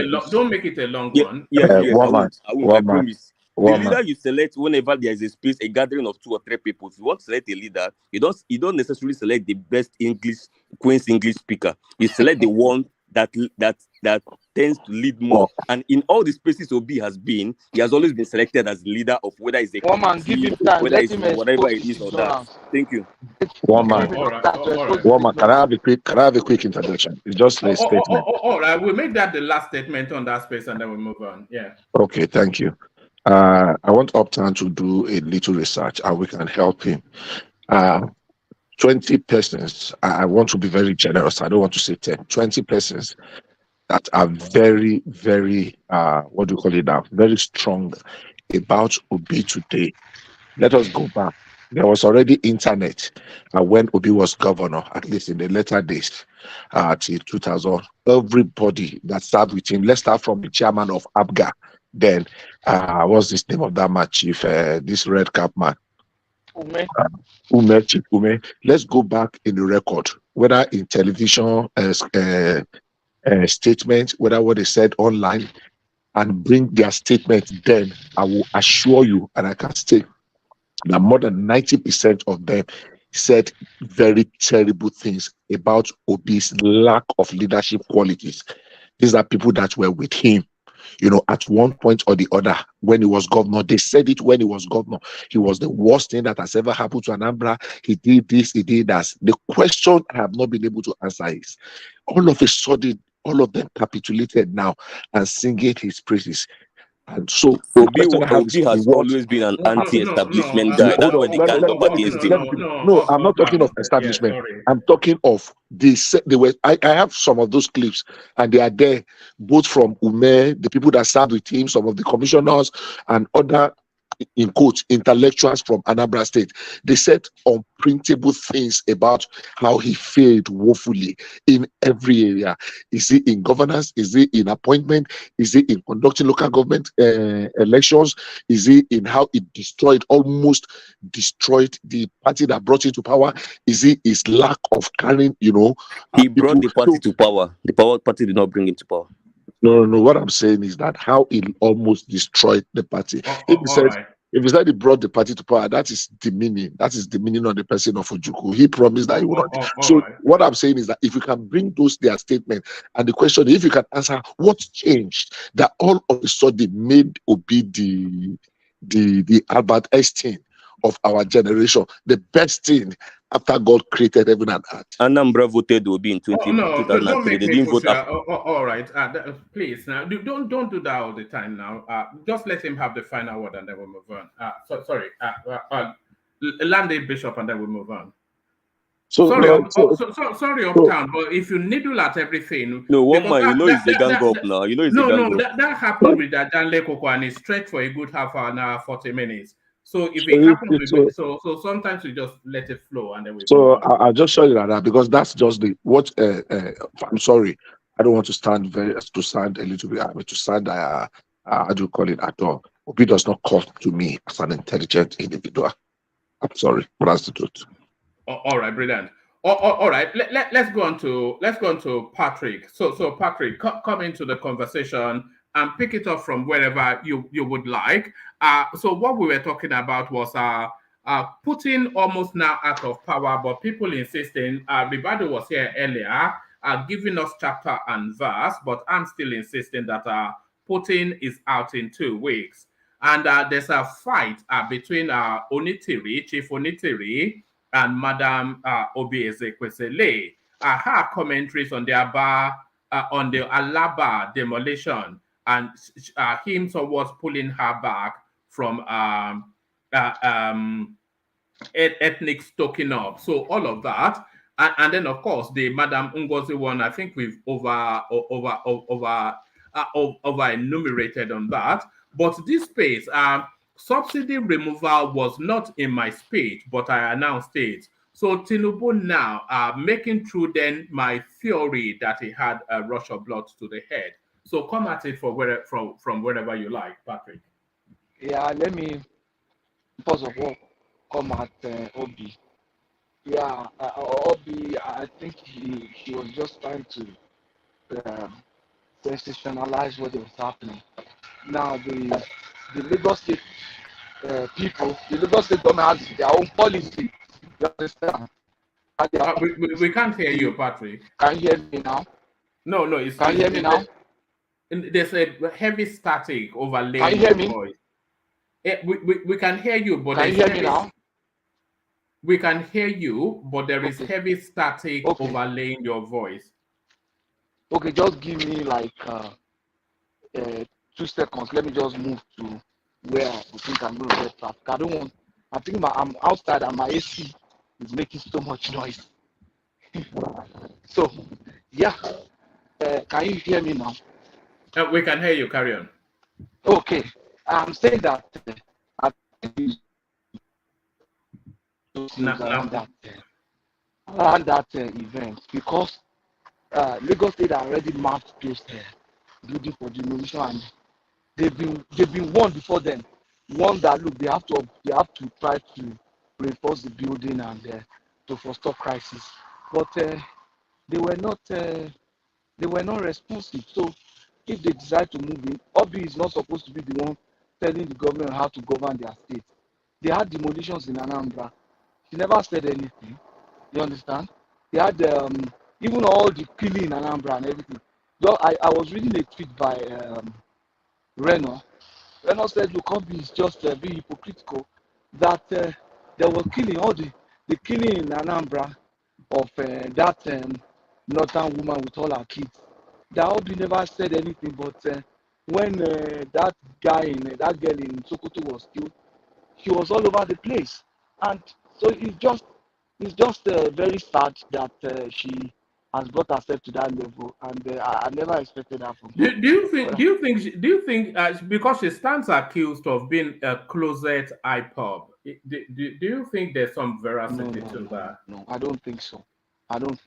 S2: a long one.
S8: Yes, I promise. The leader you select whenever there is a space, a gathering of 2 or 3 people. If you want to select a leader, you don't necessarily select the best Queen's English speaker. You select the one that tends to lead more. And in all the spaces Obi has been, he has always been selected as leader of whether it's a committee, whether it's whatever it is or that. Thank you.
S14: One man, can I have a quick introduction? It's just a statement.
S2: All right, we'll make that the last statement on that space and then we'll move on. Yeah.
S14: Okay, thank you. I want Uptown to do a little research and we can help him. 20 persons, I want to be very generous. I don't want to say 10, 20 persons that are very, very, what do you call it now? Very strong about Obi today. Let us go back. There was already internet when Obi was governor, at least in the later days, till 2000. Everybody that served with him, let's start from the chairman of ABGA. Then, what's the name of that man, chief? This red cap man. Chief Ume. Let's go back in the record, whether in television statements, whether what they said online, and bring their statement. Then I will assure you, and I can state that more than 90% of them said very terrible things about Obi's lack of leadership qualities. These are people that were with him, at one point or the other when he was governor. They said it when he was governor. He was the worst thing that has ever happened to Anambra. He did this, he did that. The question I have not been able to answer is, all of a sudden, all of them capitulated now and singing his praises. And so
S8: Obi has always been an anti-establishment guy. That's why the gang up against him.
S14: No, I'm not talking of establishment. I'm talking of I have some of those clips, and they are there, both from Ume, the people that served with him, some of the commissioners, and other, in quotes, intellectuals from Anambra State. They said unprintable things about how he failed woefully in every area. Is it in governance? Is it in appointment? Is it in conducting local government elections? Is it in how it almost destroyed the party that brought him to power? Is it his lack of carrying,
S8: He brought the party to power. The party did not bring him to power.
S14: No. What I'm saying is that how it almost destroyed the party. If he said he brought the party to power, that is demeaning. That is demeaning on the person of Ojukwu. He promised that he would not. What I'm saying is that if you can bring their statement, and the question, if you can answer what changed that all of a sudden made Obi the Albert Einstein of our generation, the best thing after God created heaven and earth.
S8: Anambra voted Obi in 2003. They didn't vote after.
S2: All right, please now don't do that all the time now. Just let him have the final word and then we'll move on. Landed Bishop and then we'll move on. Sorry, Uptown, but if you needle at everything,
S8: no, one man, he's the gang up now.
S2: That happened with that Dan Lekoko, and it's stretched for a good half an hour, 40 minutes. So if it happens, so sometimes we just let it flow and then we.
S14: So I'll just show you that because that's just I'm sorry. I don't want to sound a little bit, to sound, how do you call it at all? Obi does not come to me as an intelligent individual. I'm sorry, but that's the truth.
S2: All right, brilliant. All right, let's go on to Patrick. So Patrick, come into the conversation and pick it up from wherever you would like. So what we were talking about was Putin almost now out of power, but people insisting. Ribado was here earlier, giving us chapter and verse, but I'm still insisting that Putin is out in 2 weeks. And there's a fight between Chief Onitiri, and Madam Obi Ezekwesili. Her commentaries on the on the Alaba demolition, and him towards pulling her back from ethnic stoking up. So all of that. And then, of course, the Madam Ngozi one, I think we've over enumerated on that. But this space, subsidy removal was not in my speech, but I announced it. So Tinubu now making true then my theory that he had a rush of blood to the head. So come at it from wherever you like, Patrick.
S13: Yeah, let me, first of all, come at Obi. Yeah, Obi, I think he was just trying to sensationalize what was happening. Now, the Lagos State people, the Lagos State government has their own policy. You understand?
S2: We can't hear you, Patrick.
S13: Can you hear me now?
S2: No,
S13: can you hear me now?
S2: There's a heavy static overlaying
S13: Can you hear me?
S2: voice. We can hear you, but
S13: can you hear me now?
S2: We can hear you, but there is heavy static overlaying your voice.
S13: Okay, just give me like 2 seconds. Let me just move to where I think I'm going to get traffic. I don't want. I think I'm outside and my AC is making so much noise. So, yeah. Can you hear me now?
S2: We can hear you. Carry on.
S13: Okay. I'm saying that I think around that event, because Lagos State already marked those building for demolition, and they've been warned before then. Warned that look, they have to try to reinforce the building and to foster crisis, but they were not responsive. So if they decide to move in, Obi is not supposed to be the one telling the government how to govern their state. They had demolitions in Anambra. She never said anything. You understand? They had even all the killing in Anambra and everything. So I was reading a tweet by Reno. Reno said, look, Obi is just being hypocritical, that there was killing, all the killing in Anambra of that northern woman with all her kids. That Obi never said anything, but when that girl in Sokoto was killed, she was all over the place. And so it's just very sad that she has brought herself to that level, and I never expected that from her.
S2: Do you think because she stands accused of being a closet IPOB, do you think there's some veracity to that?
S13: No, I don't think so. I think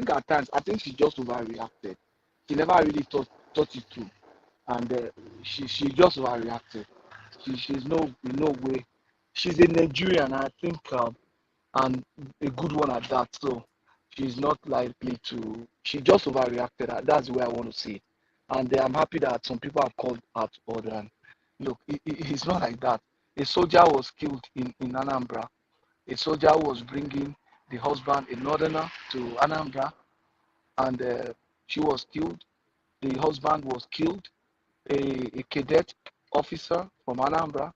S13: at times she just overreacted. She never really thought it through, and she just overreacted. She's in no way. She's a Nigerian, I think, and a good one at that. So she's not likely to. She just overreacted. That's the way I want to see it. And I'm happy that some people have called out order. And look, it's not like that. A soldier was killed in Anambra. A soldier was bringing the husband, a northerner, to Anambra, and she was killed. The husband was killed. A cadet officer from Anambra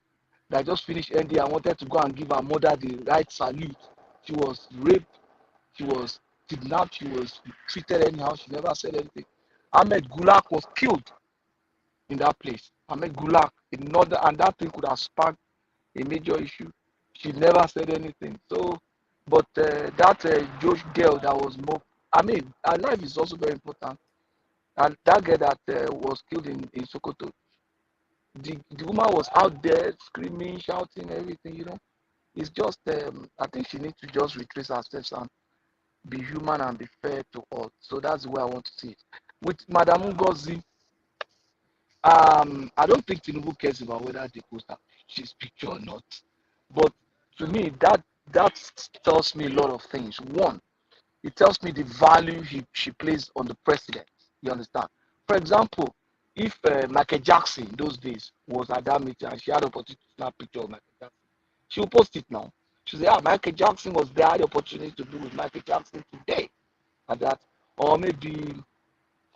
S13: that just finished ND and wanted to go and give her mother the right salute. She was raped. She was kidnapped. She was treated anyhow. She never said anything. Ahmed Gulak was killed in that place. Ahmed Gulak, and that thing could have sparked a major issue. She never said anything. So, but that Josh girl that was more, her life is also very important. And that girl that was killed in Sokoto, the woman was out there screaming, shouting, everything, It's just, I think she needs to just retrace her steps and be human and be fair to all. So that's the way I want to see it. With Madam Ngozi, I don't think Tinubu cares about whether they post his picture or not. But to me, that tells me a lot of things. One, it tells me the value she placed on the president. You understand? For example, if Michael Jackson in those days was at that meeting and she had the opportunity to snap a picture of Michael Jackson, she will post it now. She say, Michael Jackson was there, I had the opportunity to be with Michael Jackson today. At that, or maybe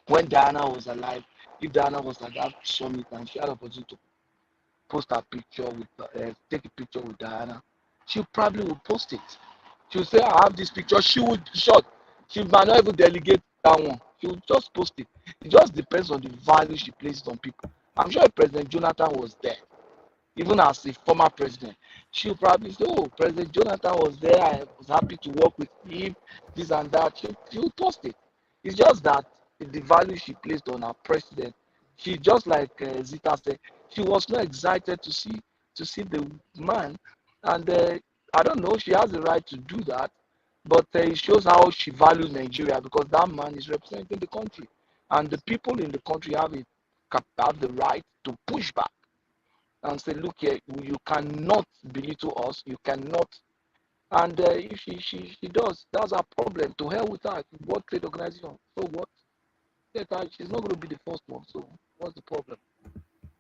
S13: when Diana was alive, if Diana was at that summit and she had the opportunity to post a picture with, take a picture with Diana, she probably would post it. She would say, I have this picture. She would short. She might not even delegate that one. She would just post it. It just depends on the value she places on people. I'm sure President Jonathan was there, even as a former president. She'll probably say, oh, President Jonathan was there. I was happy to work with him, this and that. She'll post it. It's just that the value she placed on her president, she just like Zita said, she was not excited to see the man. And I don't know, she has the right to do that. But it shows how she values Nigeria, because that man is representing the country. And the people in the country have the right to push back and say, look here, you cannot belittle us, you cannot. And if she does, that's a problem. To hell with her, World Trade Organization. So what? She's not going to be the first one. So what's the problem?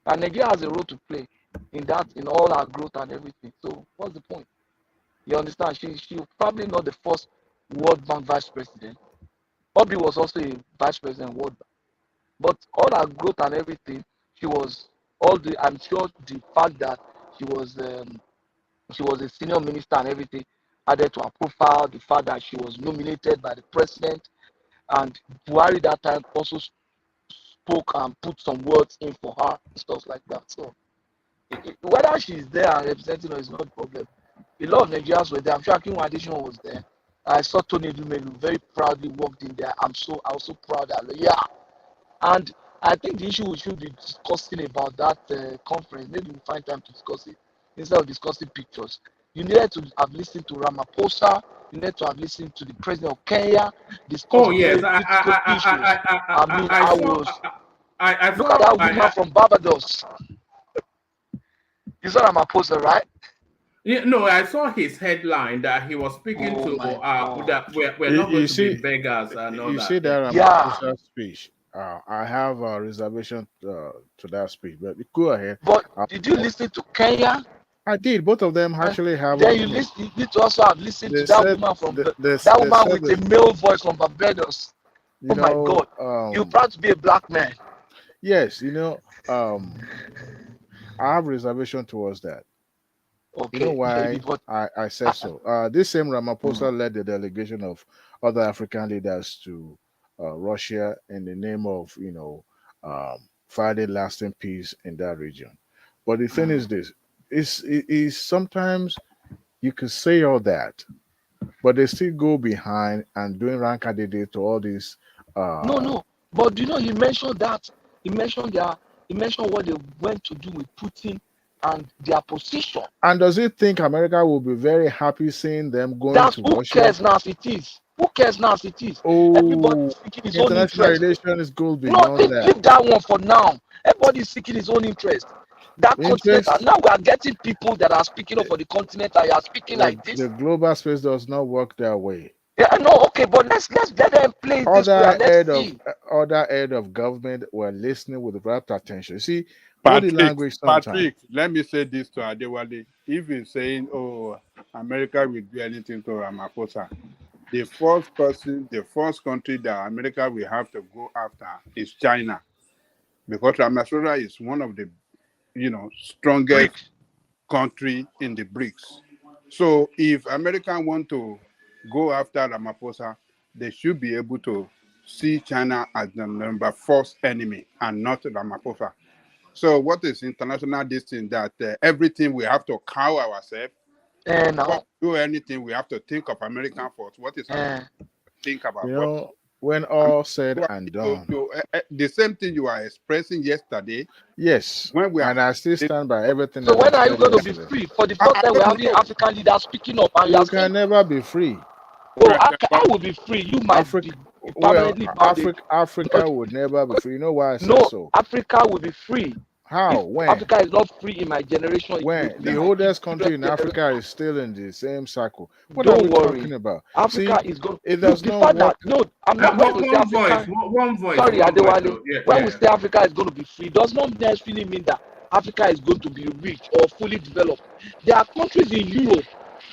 S13: And Nigeria has a role to play in that, in all our growth and everything. So what's the point? You understand? She's probably not the first World Bank vice president. Obi was also a vice president World Bank. But all our growth and everything, I'm sure the fact that she was a senior minister and everything added to her profile, the fact that she was nominated by the president, and Buhari that time also spoke and put some words in for her, stuff like that. So whether she's there and representing her is not a problem. A lot of Nigerians were there. I'm sure Akinwumi Adesina was there. I saw Tony Dumelu very proudly walked in there. I was so proud that, yeah. And I think the issue we should be discussing about that conference, maybe we'll find time to discuss it instead of discussing pictures. You needed to have listened to Ramaphosa. You needed to have listened to the president of Kenya.
S2: Oh
S13: Discuss
S2: yes,
S13: very critical issues. Look at that woman from Barbados. You saw Ramaphosa, right?
S2: Yeah, no, I saw his headline that he was speaking to that we're not going to be beggars and all that.
S12: You see that Ramaphosa speech. I have a reservation to that speech, but go ahead.
S13: But did you listen to Kenya?
S12: I did. Both of them actually have.
S13: Then you need to also have listened to that woman from that woman with a male voice from Barbados. Oh my God! You're proud to be a black man.
S12: Yes, I have reservation towards that.
S13: Okay.
S12: You know why I said so? This same Ramaphosa led the delegation of other African leaders to Russia in the name of, finding lasting peace in that region. But the thing is this: is sometimes you could say all that, but they still go behind and doing rank candidate to all these.
S13: No. But he mentioned that. He mentioned what they went to do with Putin and their position.
S12: And does he think America will be very happy seeing them going to Russia?
S13: Who cares now as it is? Who cares now as it is?
S12: Oh,
S13: everybody's seeking his own interest.
S12: International relations goes beyond that.
S13: Leave that one for now. Everybody's seeking his own interest. That continent, and now we are getting people that are speaking up for the continent and are speaking like this.
S12: The global space does not work that way.
S13: Yeah, no, okay, but let's let them play this way.
S12: Other head of government were listening with rapt attention. See,
S1: Patrick,
S12: body language sometimes.
S1: Patrick, let me say this to Adewale. If he's saying, "Oh, America will do anything to Ramaphosa," the first country that America will have to go after is China, because Ramaphosa is one of the, strongest country in the BRICS. So if America want to go after Ramaphosa, they should be able to see China as the number first enemy and not Ramaphosa. So what is international distance that everything we have to cow ourselves?
S13: No.
S1: Do anything we have to think of American first. What is think about?
S12: When all said and done,
S1: the same thing you are expressing yesterday.
S12: Yes. And I still stand by everything.
S13: So when are you going to be free? For the first time, we're having African leaders speaking up. And
S12: you can never be free.
S13: Oh, I will be free. You might be permanently bound.
S12: Africa would never be free. You know why I say
S13: no,
S12: so?
S13: Africa will be free.
S12: How?
S13: If
S12: When?
S13: Africa is not free in my generation,
S12: When? The oldest country in Africa is still in the same cycle. What
S13: Don't
S12: are we
S13: worry.
S12: talking about?
S13: Africa
S12: See,
S13: is going.
S12: it does
S13: The
S12: not
S13: fact
S12: work.
S13: that, no, I'm not. When we say Africa,
S2: one voice.
S13: sorry,
S2: One voice,
S13: Adewale.
S2: yeah,
S13: When we say Africa is going to be free, does not necessarily mean that Africa is going to be rich or fully developed. There are countries in Europe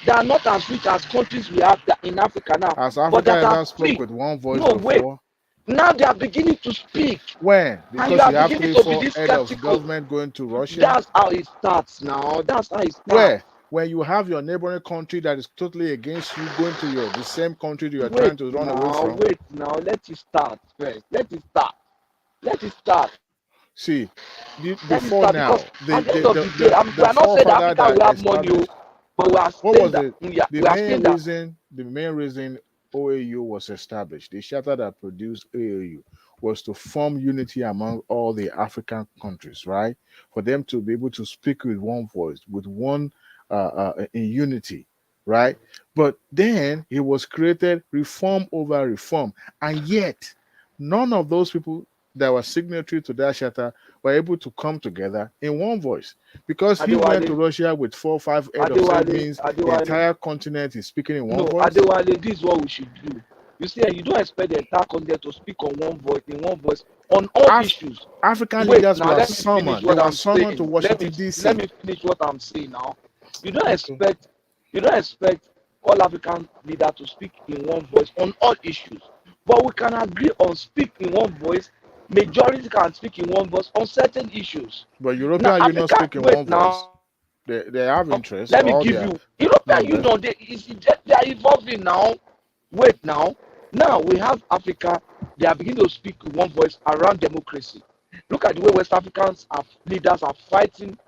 S13: that are not as rich as countries we have in Africa now.
S12: Has
S13: but
S12: Africa
S13: that
S12: ever
S13: are
S12: spoke
S13: free.
S12: with one voice
S13: No,
S12: before?
S13: wait. Now they are beginning to speak.
S12: When?
S13: And
S12: Because
S13: you
S12: you
S13: are
S12: have
S13: beginning
S12: 3,
S13: to be
S12: 4
S13: this
S12: head of
S13: skeptical.
S12: government going to Russia.
S13: That's how it starts now. That's how it starts.
S12: Where? When you have your neighboring country that is totally against you going to the same country that you are trying to run away from.
S13: Wait now. Let it start first. Let it start. Let it start.
S12: See, before now,
S13: at the end of the day, we are not saying that Africa will have money, but we are saying that
S12: the main reason OAU was established, the charter that produced OAU, was to form unity among all the African countries, right? For them to be able to speak with one voice, with one in unity, right? But then it was created reform over reform, and yet none of those people that were signatory to that charter were able to come together in one voice, because he went to Russia with 4 or 5 head of state, means the entire continent is speaking in one voice.
S13: Adewale, this is what we should do. You see, you don't expect the entire continent to speak on one voice on all issues.
S12: African leaders were summoned. They were summoned to Washington DC.
S13: Let me finish what I'm saying now. You don't expect all African leaders to speak in one voice on all issues, but we can agree on speak in one voice. Majority can speak in one voice on certain issues.
S12: But European Union speak in one voice. They have interest.
S13: Let me give you European Union. They are evolving now. Wait now. Now we have Africa. They are beginning to speak in one voice around democracy. Look at the way West Africans leaders are fighting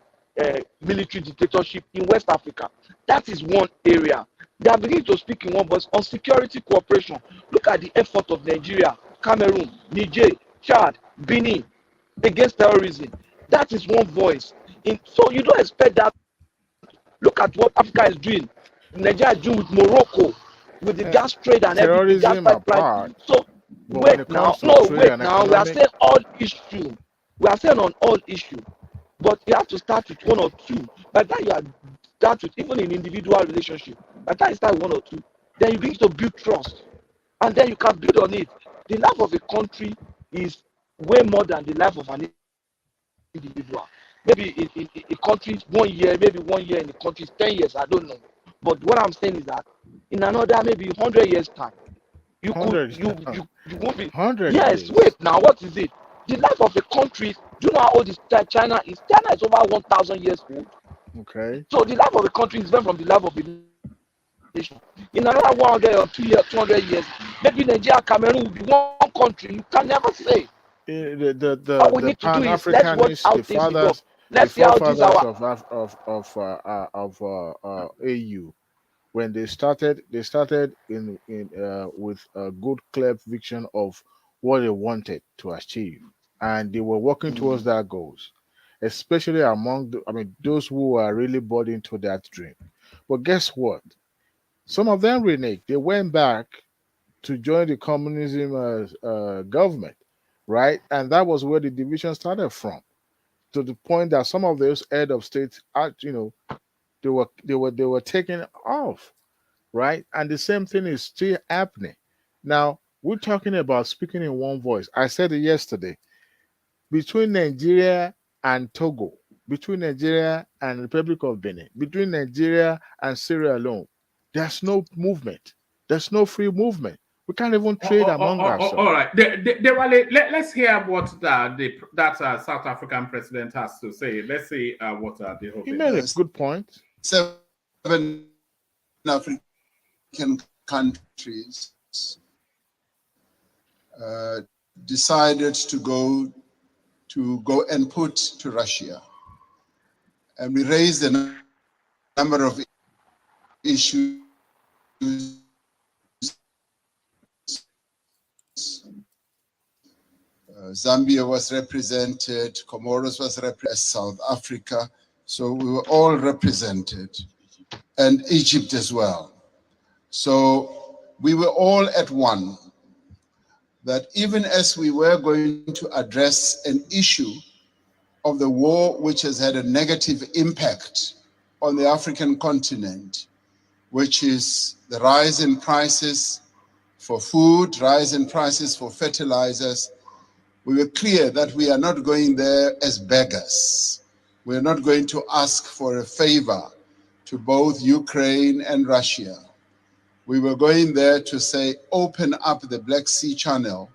S13: military dictatorship in West Africa. That is one area. They are beginning to speak in one voice on security cooperation. Look at the effort of Nigeria, Cameroon, Niger, Chad, Benin against terrorism. That is one voice. So you don't expect that. Look at what Africa is doing. Nigeria is doing with Morocco, with the gas trade and everything. Gas pipeline. So wait now. We are saying all issue. We are saying on all issue. But you have to start with one or two. By the time you are start with, even in individual relationship, by the time you start with one or two, then you begin to build trust. And then you can build on it. The life of a country is way more than the life of an individual. Maybe in a country 1 year, maybe 1 year in the country is 10 years, I don't know. But what I'm saying is that in another maybe 100 years time, you won't be
S12: 100
S13: yes,
S12: years.
S13: wait now, what is it? The life of a country, do you know how old is China is? China is over 1,000 years old.
S12: Okay.
S13: So the life of a country is different from the life of a nation. In another 100 or 200 years, maybe Nigeria, Cameroon will be one country. You can never say. All we need to do is let's watch how things go. Let's see how things are.
S12: Of AU, when they started in with a good clear vision of what they wanted to achieve, and they were working towards that goals, especially among those who are really bought into that dream. But guess what? Some of them reneged. They went back to join the communism government, right? And that was where the division started from. To the point that some of those head of states, they were taken off, right? And the same thing is still happening. Now we're talking about speaking in one voice. I said it yesterday. Between Nigeria and Togo, between Nigeria and Republic of Benin, between Nigeria and Sierra Leone, there's no movement. There's no free movement. We can't even trade among ourselves.
S2: All right. Let's hear what that South African president has to say. Let's see what the hope
S12: He made a good point.
S18: 7 African countries decided to go and put to Russia. And we raised a number of issues. Zambia was represented, Comoros was represented, South Africa. So we were all represented, and Egypt as well. So we were all at one, that even as we were going to address an issue of the war which has had a negative impact on the African continent, which is the rise in prices for food, rise in prices for fertilizers, we were clear that we are not going there as beggars. We're not going to ask for a favor to both Ukraine and Russia. We were going there to say, open up the Black Sea Channel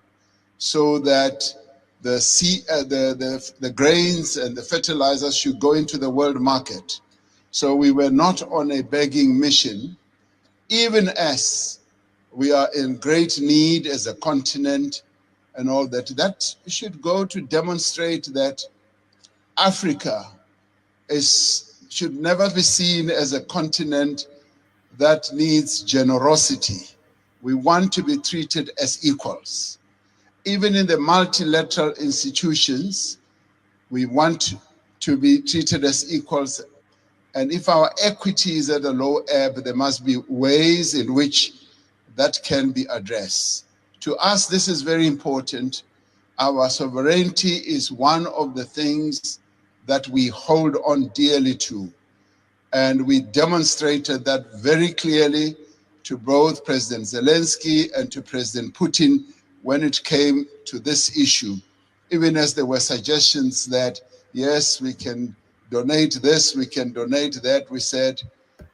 S18: so that the grains and the fertilizers should go into the world market. So we were not on a begging mission, even as we are in great need as a continent and all that. That should go to demonstrate that Africa should never be seen as a continent that needs generosity. We want to be treated as equals. Even in the multilateral institutions, we want to be treated as equals. And if our equity is at a low ebb, there must be ways in which that can be addressed. To us, this is very important. Our sovereignty is one of the things that we hold on dearly to. And we demonstrated that very clearly to both President Zelensky and to President Putin when it came to this issue. Even as there were suggestions that, yes, we can donate this, we can donate that, we said,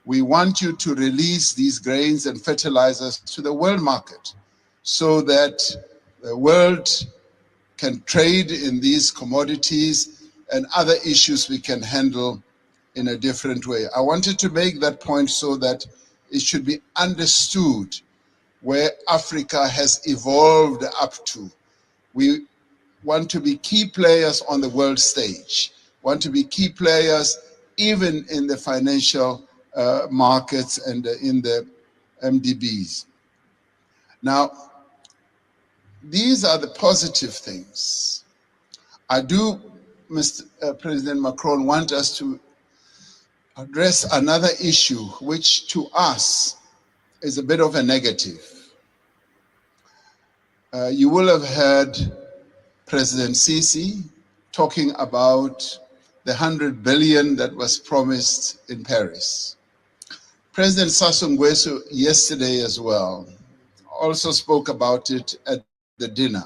S18: we want you to release these grains and fertilizers to the world market so that the world can trade in these commodities and other issues we can handle in a different way. I wanted to make that point so that it should be understood where Africa has evolved up to. We want to be key players on the world stage, want to be key players even in the financial markets and in the MDBs. Now, these are the positive things. I do, Mr. President Macron, want us to address another issue, which to us is a bit of a negative. You will have heard President Sisi talking about the 100 billion that was promised in Paris. President Sassou Nguesso yesterday as well also spoke about it at the dinner.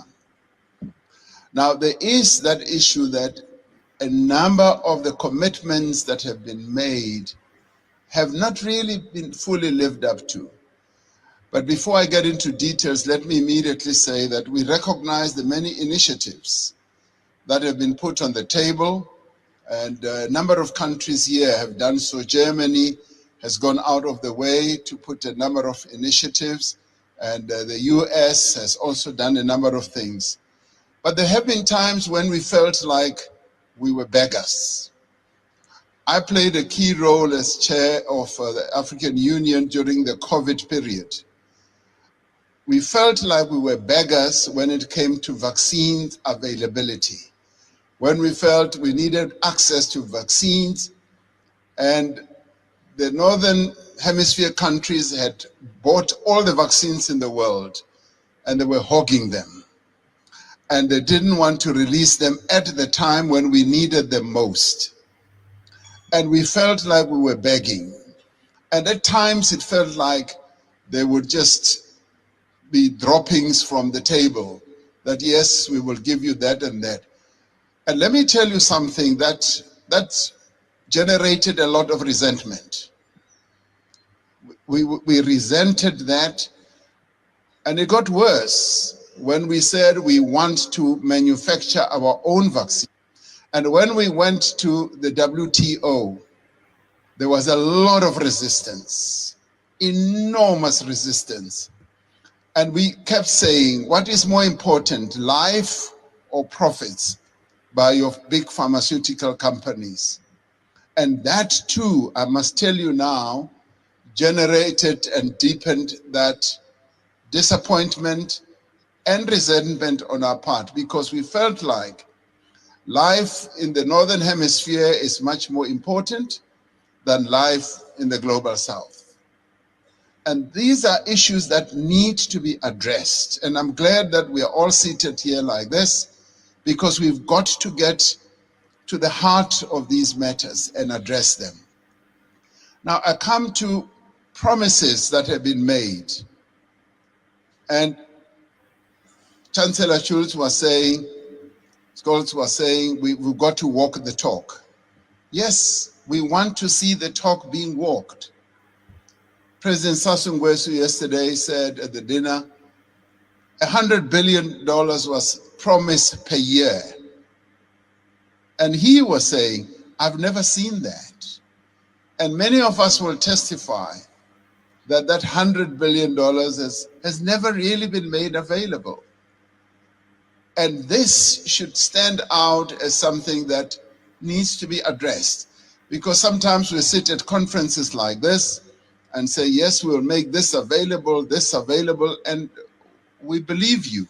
S18: Now, there is that issue that a number of the commitments that have been made have not really been fully lived up to. But before I get into details, let me immediately say that we recognize the many initiatives that have been put on the table, and a number of countries here have done so. Germany has gone out of the way to put a number of initiatives, and the US has also done a number of things. But there have been times when we felt like we were beggars. I played a key role as chair of the African Union during the COVID period. We felt like we were beggars when it came to vaccine availability, when we felt we needed access to vaccines, and the Northern Hemisphere countries had bought all the vaccines in the world, and they were hogging them. And they didn't want to release them at the time when we needed them most. And we felt like we were begging. And at times it felt like they would just be droppings from the table, that yes, we will give you that and that. And let me tell you something that generated a lot of resentment. We resented that, and it got worse when we said we want to manufacture our own vaccine. And when we went to the WTO, there was a lot of resistance, enormous resistance. And we kept saying, what is more important, life or profits by your big pharmaceutical companies? And that too, I must tell you now, generated and deepened that disappointment and resentment on our part, because we felt like life in the Northern Hemisphere is much more important than life in the global South. And these are issues that need to be addressed. And I'm glad that we are all seated here like this, because we've got to get to the heart of these matters and address them. Now, I come to promises that have been made. And Chancellor Schultz was saying, we've got to walk the talk. Yes, we want to see the talk being walked. President Sassou Nguesso yesterday said at the dinner, $100 billion was promised per year. And he was saying, I've never seen that. And many of us will testify that that $100 billion has never really been made available. And this should stand out as something that needs to be addressed. Because sometimes we sit at conferences like this and say, yes, we'll make this available, and we believe you.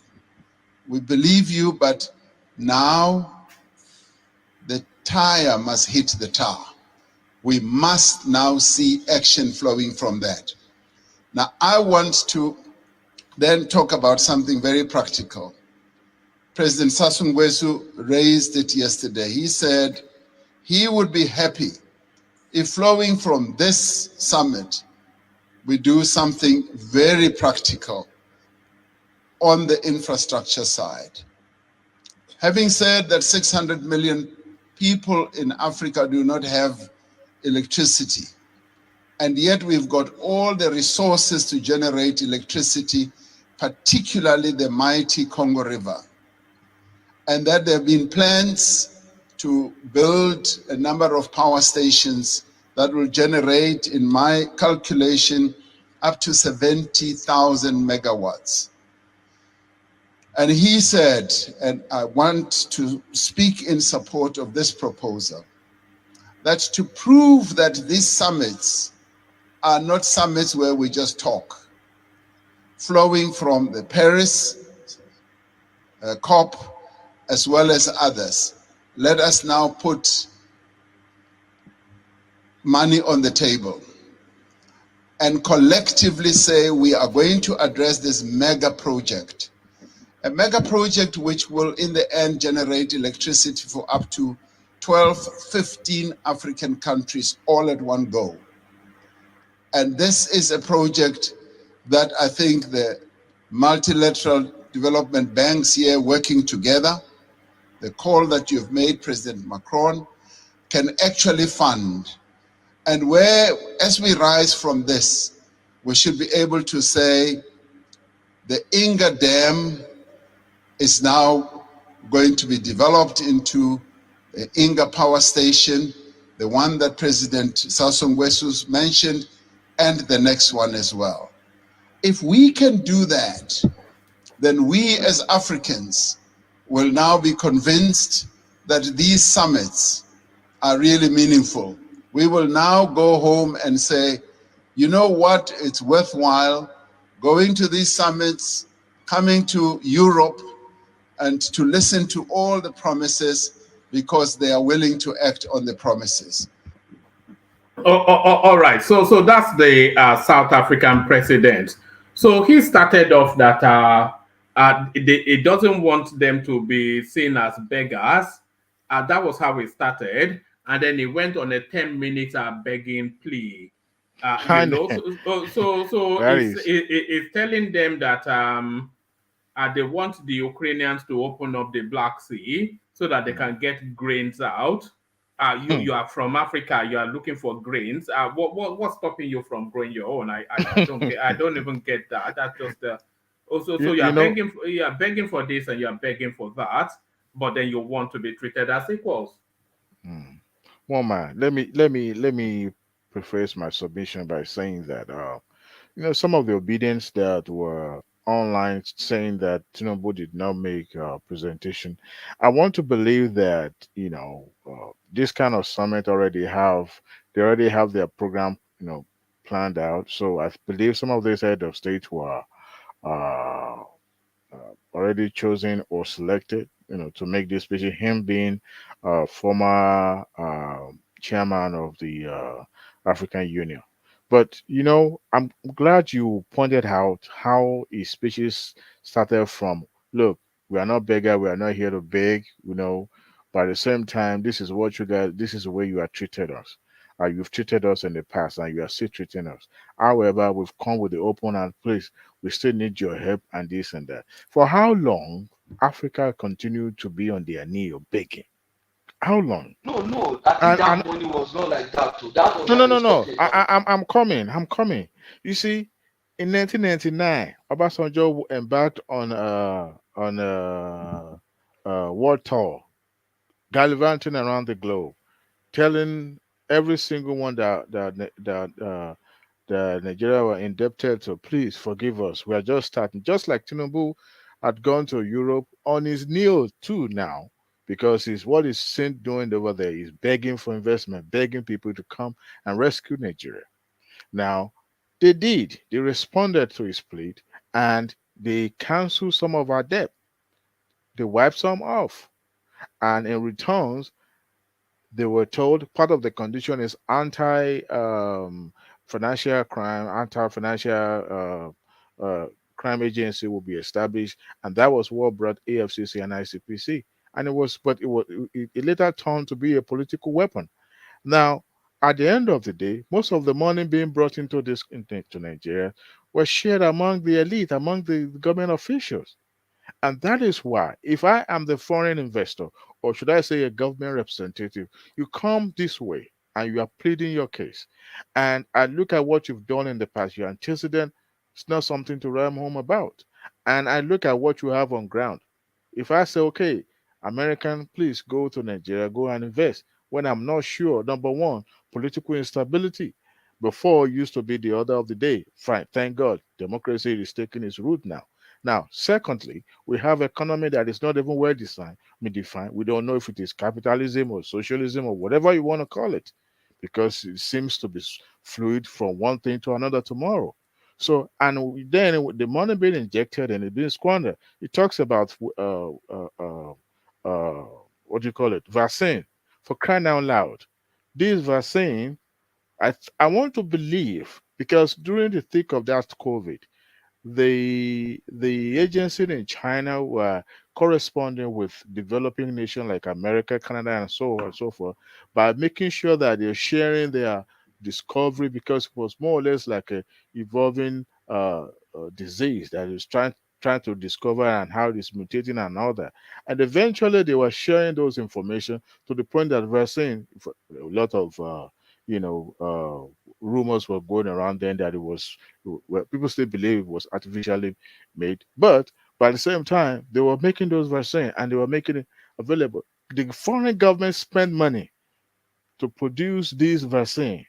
S18: We believe you, but now the tire must hit the tar. We must now see action flowing from that. Now, I want to then talk about something very practical. President Sassou Nguesso raised it yesterday. He said he would be happy if flowing from this summit, we do something very practical on the infrastructure side. Having said that 600 million people in Africa do not have electricity, and yet we've got all the resources to generate electricity, particularly the mighty Congo River. And that there have been plans to build a number of power stations that will generate, in my calculation, up to 70,000 megawatts. And he said, and I want to speak in support of this proposal, that to prove that these summits are not summits where we just talk, flowing from the Paris COP as well as others, let us now put money on the table and collectively say we are going to address this mega project. A mega project which will in the end generate electricity for up to 12, 15 African countries all at one go. And this is a project that I think the multilateral development banks here working together, the call that you've made, President Macron, can actually fund. And where, as we rise from this, we should be able to say the Inga Dam is now going to be developed into the Inga Power Station, the one that President Sassou Nguesso mentioned, and the next one as well. If we can do that, then we as Africans will now be convinced that these summits are really meaningful. We will now go home and say, you know what, it's worthwhile going to these summits, coming to Europe, and to listen to all the promises because they are willing to act on the promises.
S2: All right. So that's the South African president. So he started off that it doesn't want them to be seen as beggars. That was how it started. And then he went on a 10-minute begging plea. So it's telling them that they want the Ukrainians to open up the Black Sea so that they can get grains out. You are from Africa. You are looking for grains. What's stopping you from growing your own? I don't even get that. That's just also. So you are begging for this and you are begging for that, but then you want to be treated as equals.
S12: Well, man, let me preface my submission by saying that some of the obedience that were online saying that Tinubu did not make a presentation. I want to believe that this kind of summit already have their program planned out. So I believe some of these head of state were uh, already chosen or selected to make this speech. Him being former chairman of the African Union. But I'm glad you pointed out how his speeches started from, look, we are not beggar, we are not here to beg, but at the same time, this is what you guys, this is the way you are treated us. You've treated us in the past and you are still treating us. However, we've come with the open hand, please, we still need your help and this and that. For how long Africa continued to be on their knee or begging? How long?
S13: No, I think that money was not like that too. That was
S12: No. I'm coming. You see, in 1999, Obasanjo embarked on world tour, gallivanting around the globe, telling every single one that Nigeria were indebted to, please forgive us. We are just starting. Just like Tinubu had gone to Europe on his knees too now, because what he's seen doing over there is begging for investment, begging people to come and rescue Nigeria. Now, they did. They responded to his plea and they canceled some of our debt. They wiped some off. And in returns, they were told part of the condition is financial crime, anti-financial crime agency will be established, and that was what brought AFCC and ICPC. And it later turned to be a political weapon. Now, at the end of the day, most of the money being brought into Nigeria was shared among the elite, among the government officials. And that is why, if I am the foreign investor, or should I say a government representative, you come this way and you are pleading your case. And I look at what you've done in the past, your antecedent, it's not something to write home about. And I look at what you have on ground. If I say, okay, American, please go to Nigeria, go and invest, when I'm not sure, number one, political instability. Before used to be the order of the day. Fine, thank God, democracy is taking its root now. Now, secondly, we have economy that is not even well defined. We don't know if it is capitalism or socialism or whatever you want to call it, because it seems to be fluid from one thing to another tomorrow. So, and then the money being injected and it being squandered, it talks about what do you call it? Vaccine, for crying out loud. This vaccine, I want to believe, because during the thick of that COVID, the agency in China were corresponding with developing nations like America, Canada, and so on and so forth, by making sure that they're sharing their discovery, because it was more or less like a evolving disease that is trying to discover and how it's mutating and all that. And eventually they were sharing those information to the point that we're saying a lot of rumors were going around then that it was, well, people still believe it was artificially made, but by the same time they were making those vaccines and they were making it available. The foreign government spent money to produce these vaccines,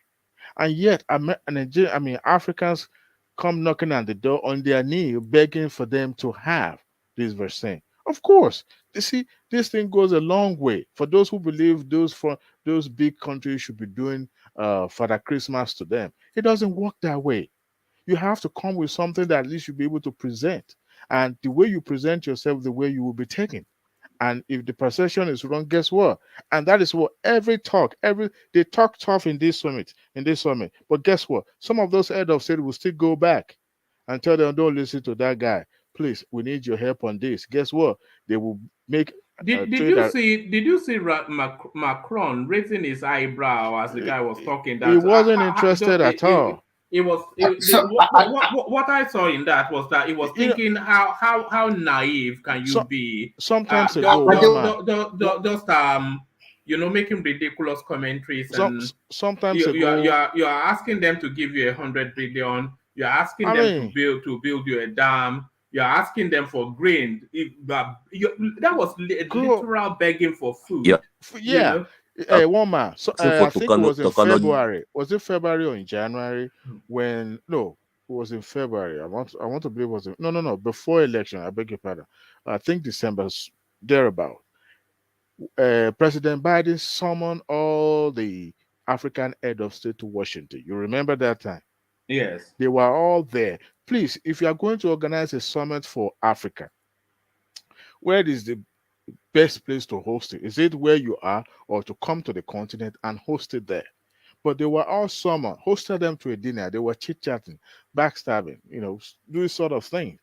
S12: and yet Africans come knocking on the door on their knee begging for them to have this vaccine. Of course, you see, this thing goes a long way for those who believe those big countries should be doing Father Christmas to them. It doesn't work that way. You have to come with something that at least you'll be able to present, and the way you present yourself, the way you will be taken. And if the perception is wrong, guess what? And that is what they talk tough in this summit. But guess what? Some of those head of state will still go back and tell them, don't listen to that guy. Please, we need your help on this. Guess what? They will make
S2: Did you see Macron raising his eyebrow as the guy was talking?
S12: He
S2: That
S12: wasn't interested at all.
S2: What I saw in that was that he was thinking, how naive can you be?
S12: Sometimes ago,
S2: just making ridiculous commentaries, and
S12: sometimes ago,
S2: you are asking them to give you 100 billion. You're asking them to build you a dam. You're asking them for grain. That was literal begging for food.
S12: Yeah. Hey, one man. So, I think it was in February. Was it February or in January? When no, it was in February. I want to believe it was no, before election. I beg your pardon. I think December thereabout. President Biden summoned all the African head of state to Washington. You remember that time?
S2: Yes.
S12: They were all there. Please, if you are going to organize a summit for Africa, where is the best place to host it? Is it where you are, or to come to the continent and host it there? but they were all summoned, hosted them to a dinner. They were chit-chatting, backstabbing, doing sort of things.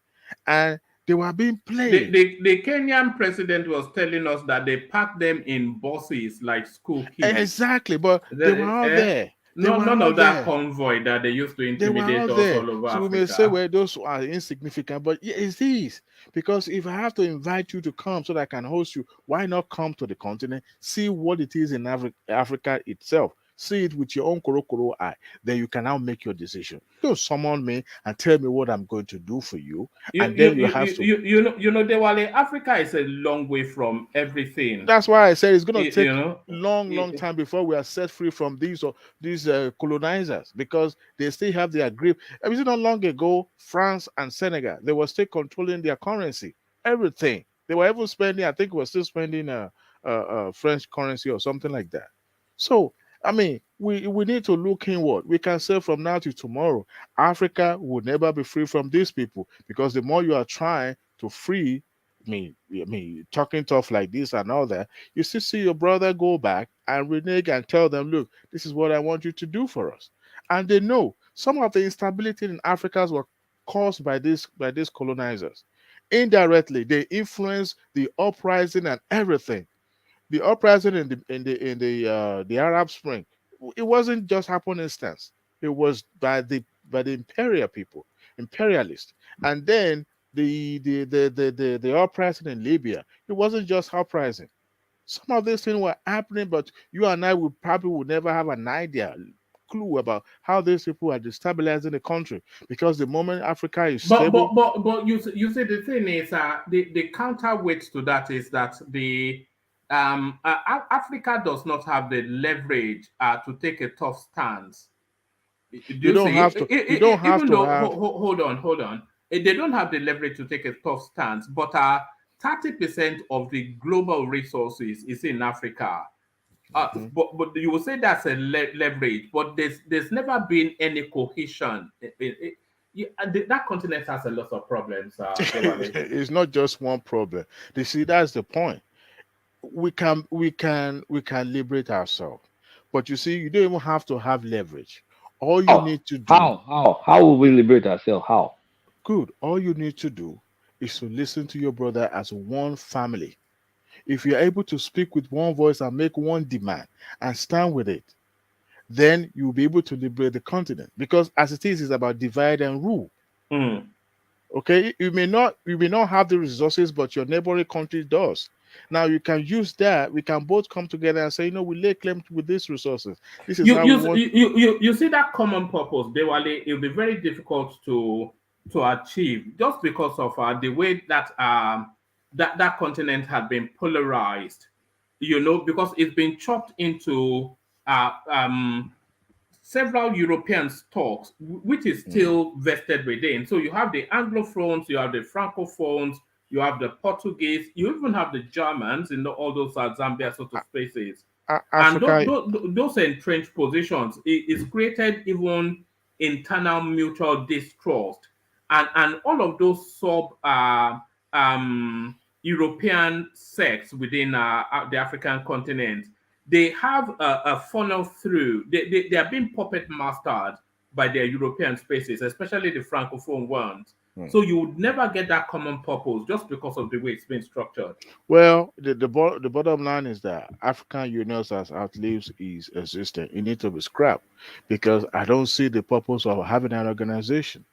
S12: And they were being played.
S2: The Kenyan president was telling us that they packed them in buses like school kids.
S12: Exactly, but they were all there.
S2: None of that convoy that they used to intimidate us all over
S12: so
S2: Africa.
S12: we may say, well, those are insignificant, but yeah, it's these. Because if I have to invite you to come so that I can host you, why not come to the continent, see what it is in Africa itself, see it with your own korokoro eye, then you can now make your decision. Don't summon me and tell me what I'm going to do for you, and then you have to.
S2: Dewale, Africa is a long way from everything.
S12: That's why I said it's going to take long time before we are set free from these colonizers, because they still have their grip. It was not long ago, France and Senegal, they were still controlling their currency, everything. They were even spending, I think, we were still spending French currency or something like that. So, I mean, we need to look inward. We can say from now to tomorrow, Africa will never be free from these people, because the more you are trying to free, I mean, talking tough like this and all that, you still see your brother go back and renege and tell them, look, this is what I want you to do for us. And they know some of the instability in Africa were caused by these colonizers. Indirectly, they influence the uprising and everything. The uprising in the Arab Spring, it wasn't just happenstance. It was by the imperial people, imperialists, and then the uprising in Libya. It wasn't just uprising. Some of these things were happening, but you and I would never have an idea, clue about how these people are destabilizing the country, because the moment Africa is stable.
S2: But you see, the thing is, the counterweight to that is that Africa does not have the leverage to take a tough stance.
S12: You don't have to.
S2: Hold on. They don't have the leverage to take a tough stance, but 30% of the global resources is in Africa. But you will say that's a leverage, but there's never been any cohesion. That continent has a lot of problems.
S12: It's not just one problem. You see, that's the point. We can liberate ourselves, but you see, you don't even have to have leverage. All you need to do.
S17: How will we liberate ourselves? How?
S12: Good. All you need to do is to listen to your brother as one family. If you're able to speak with one voice and make one demand and stand with it, then you'll be able to liberate the continent. Because as it is, it's about divide and rule. Okay, you may not have the resources, but your neighboring country does. Now you can use that. We can both come together and say, we lay claim with these resources. This is how we want.
S2: You see that common purpose, Dewale, it'll be very difficult to achieve, just because of the way that that continent had been polarized. Because it's been chopped into several European stocks, which is still vested within. So you have the Anglophones, you have the Francophones, you have the Portuguese, you even have the Germans in all those Zambia sort of spaces. And those entrenched positions is created even internal mutual distrust. And all of those European sects within the African continent, they have a funnel through. They are being puppet mastered by their European spaces, especially the Francophone ones. So you would never get that common purpose just because of the way it's been structured.
S12: Well, the bottom line is that African Union as outlives its existence. It needs to be scrapped, because I don't see the purpose of having an organization.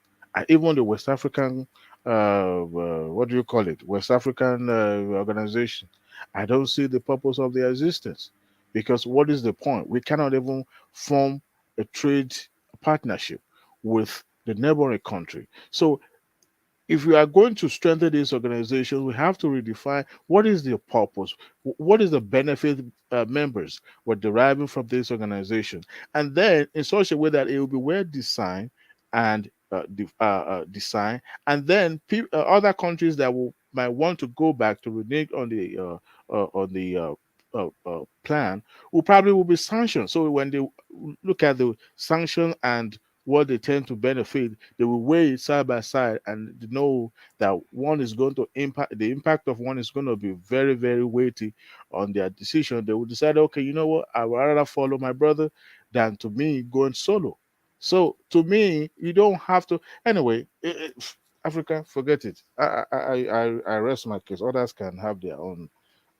S12: Even the West African, what do you call it? West African organization. I don't see the purpose of their existence, because what is the point? We cannot even form a trade partnership with the neighboring country. So if we are going to strengthen these organizations, we have to redefine what is the purpose, what is the benefit members were deriving from this organization, and then in such a way that it will be well designed and design, and then other countries that might want to go back to renege on the plan will be sanctioned. So when they look at the sanction and what they tend to benefit, they will weigh it side by side and know that one is going to the impact of one is going to be very, very weighty on their decision. They will decide, okay, you know what, I would rather follow my brother than to me going solo. So to me, you don't have to. Anyway, Africa, forget it. I rest my case. Others can have their own.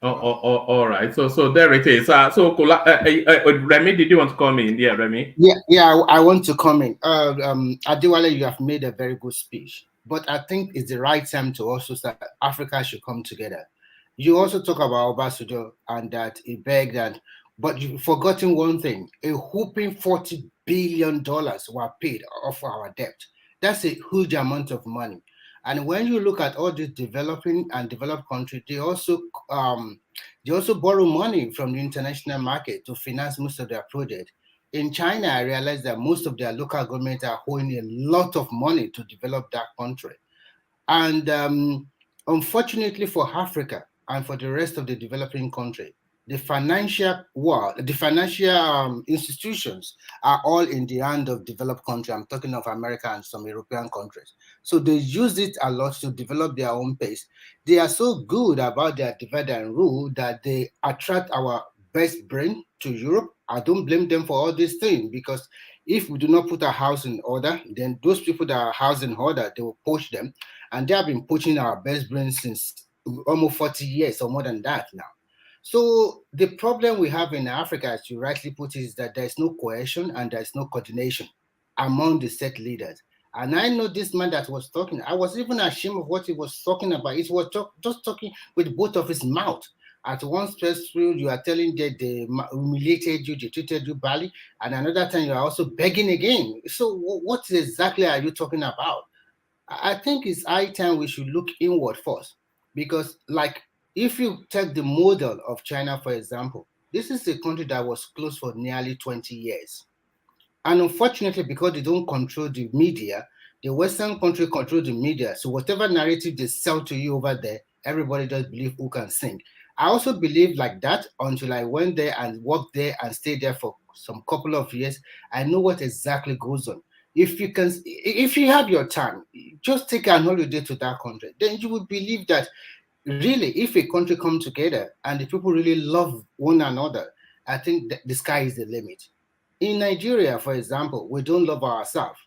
S2: All right. So there it is. Remy, did you want to come in? Yeah, Remy.
S19: Yeah. I want to come in. Adewale, you have made a very good speech, but I think it's the right time to also start. Africa should come together. You also talk about Obasanjo and that he begged, and but you've forgotten one thing: a whooping $40 billion were paid off our debt. That's a huge amount of money. And when you look at all these developing and developed countries, they also borrow money from the international market to finance most of their projects. In China, I realized that most of their local governments are holding a lot of money to develop that country. And unfortunately for Africa and for the rest of the developing country, the financial world, the financial institutions are all in the hand of developed countries. I'm talking of America and some European countries. So they use it a lot to develop their own pace. They are so good about their divide and rule that they attract our best brain to Europe. I don't blame them for all these things, because if we do not put our house in order, then those people that are house in order, they will poach them. And they have been poaching our best brains since almost 40 years or more than that now. So the problem we have in Africa, as you rightly put it, is that there is no cohesion and there is no coordination among the set leaders. And I know this man that was talking, I was even ashamed of what he was talking about. He was just talking with both of his mouth. At one stress you are telling that they humiliated you, they treated you badly, and another time you are also begging again. So what exactly are you talking about? I think it's high time we should look inward first, because like if you take the model of China, for example, this is a country that was closed for nearly 20 years. And unfortunately, because they don't control the media, the Western country control the media. So whatever narrative they sell to you over there, everybody just believe who can sing. I also believe like that until I went there and worked there and stayed there for some couple of years. I know what exactly goes on. If you have your time, just take an holiday to that country. Then you will believe that really, if a country come together and the people really love one another, I think the sky is the limit. In Nigeria, for example, we don't love ourselves.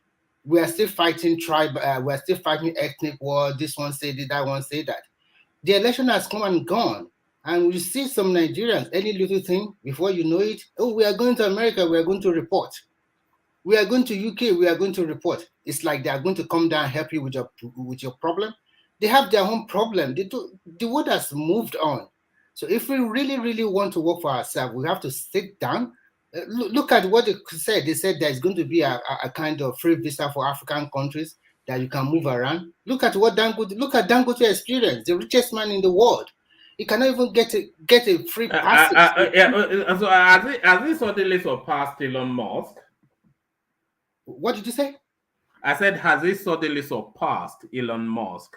S19: We are still fighting we are still fighting ethnic war. This one say this, that one say that. The election has come and gone. And we see some Nigerians, any little thing, before you know it, oh, we are going to America, we are going to report. We are going to UK, we are going to report. It's like they are going to come down and help you with your problem. They have their own problem. The world has moved on. So if we really, really want to work for ourselves, we have to sit down. Look at what they said. They said there's going to be a kind of free visa for African countries that you can move around. Look at Dangote experience, the richest man in the world. He cannot even get a free passage.
S2: So has he suddenly surpassed Elon Musk?
S19: What did you say?
S2: I said, has he suddenly surpassed Elon Musk?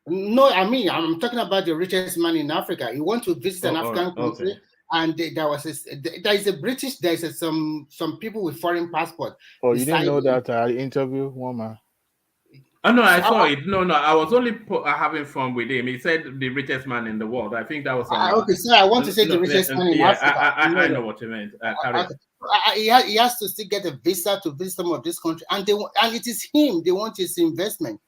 S19: No, I mean, I'm talking about the richest man in Africa. He wants to visit an African country, and there is some people with foreign passport.
S12: Oh, you didn't know that I interviewed one man?
S2: Oh no, I saw it. No, I was only having fun with him. He said the richest man in the world. I think that was
S19: okay. So I want to say the richest man in Africa.
S2: I know what you meant.
S19: He has to still get a visa to visit some of this country, and it is him. They want his investment.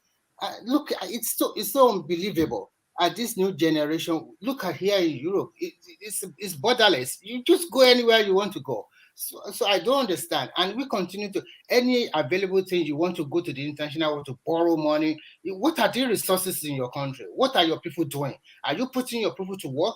S19: Look, it's so unbelievable. This new generation, look at here in Europe, it's borderless. You just go anywhere you want to go. So I don't understand. And we continue to, any available thing you want to go to the international world to borrow money. What are the resources in your country? What are your people doing? Are you putting your people to work?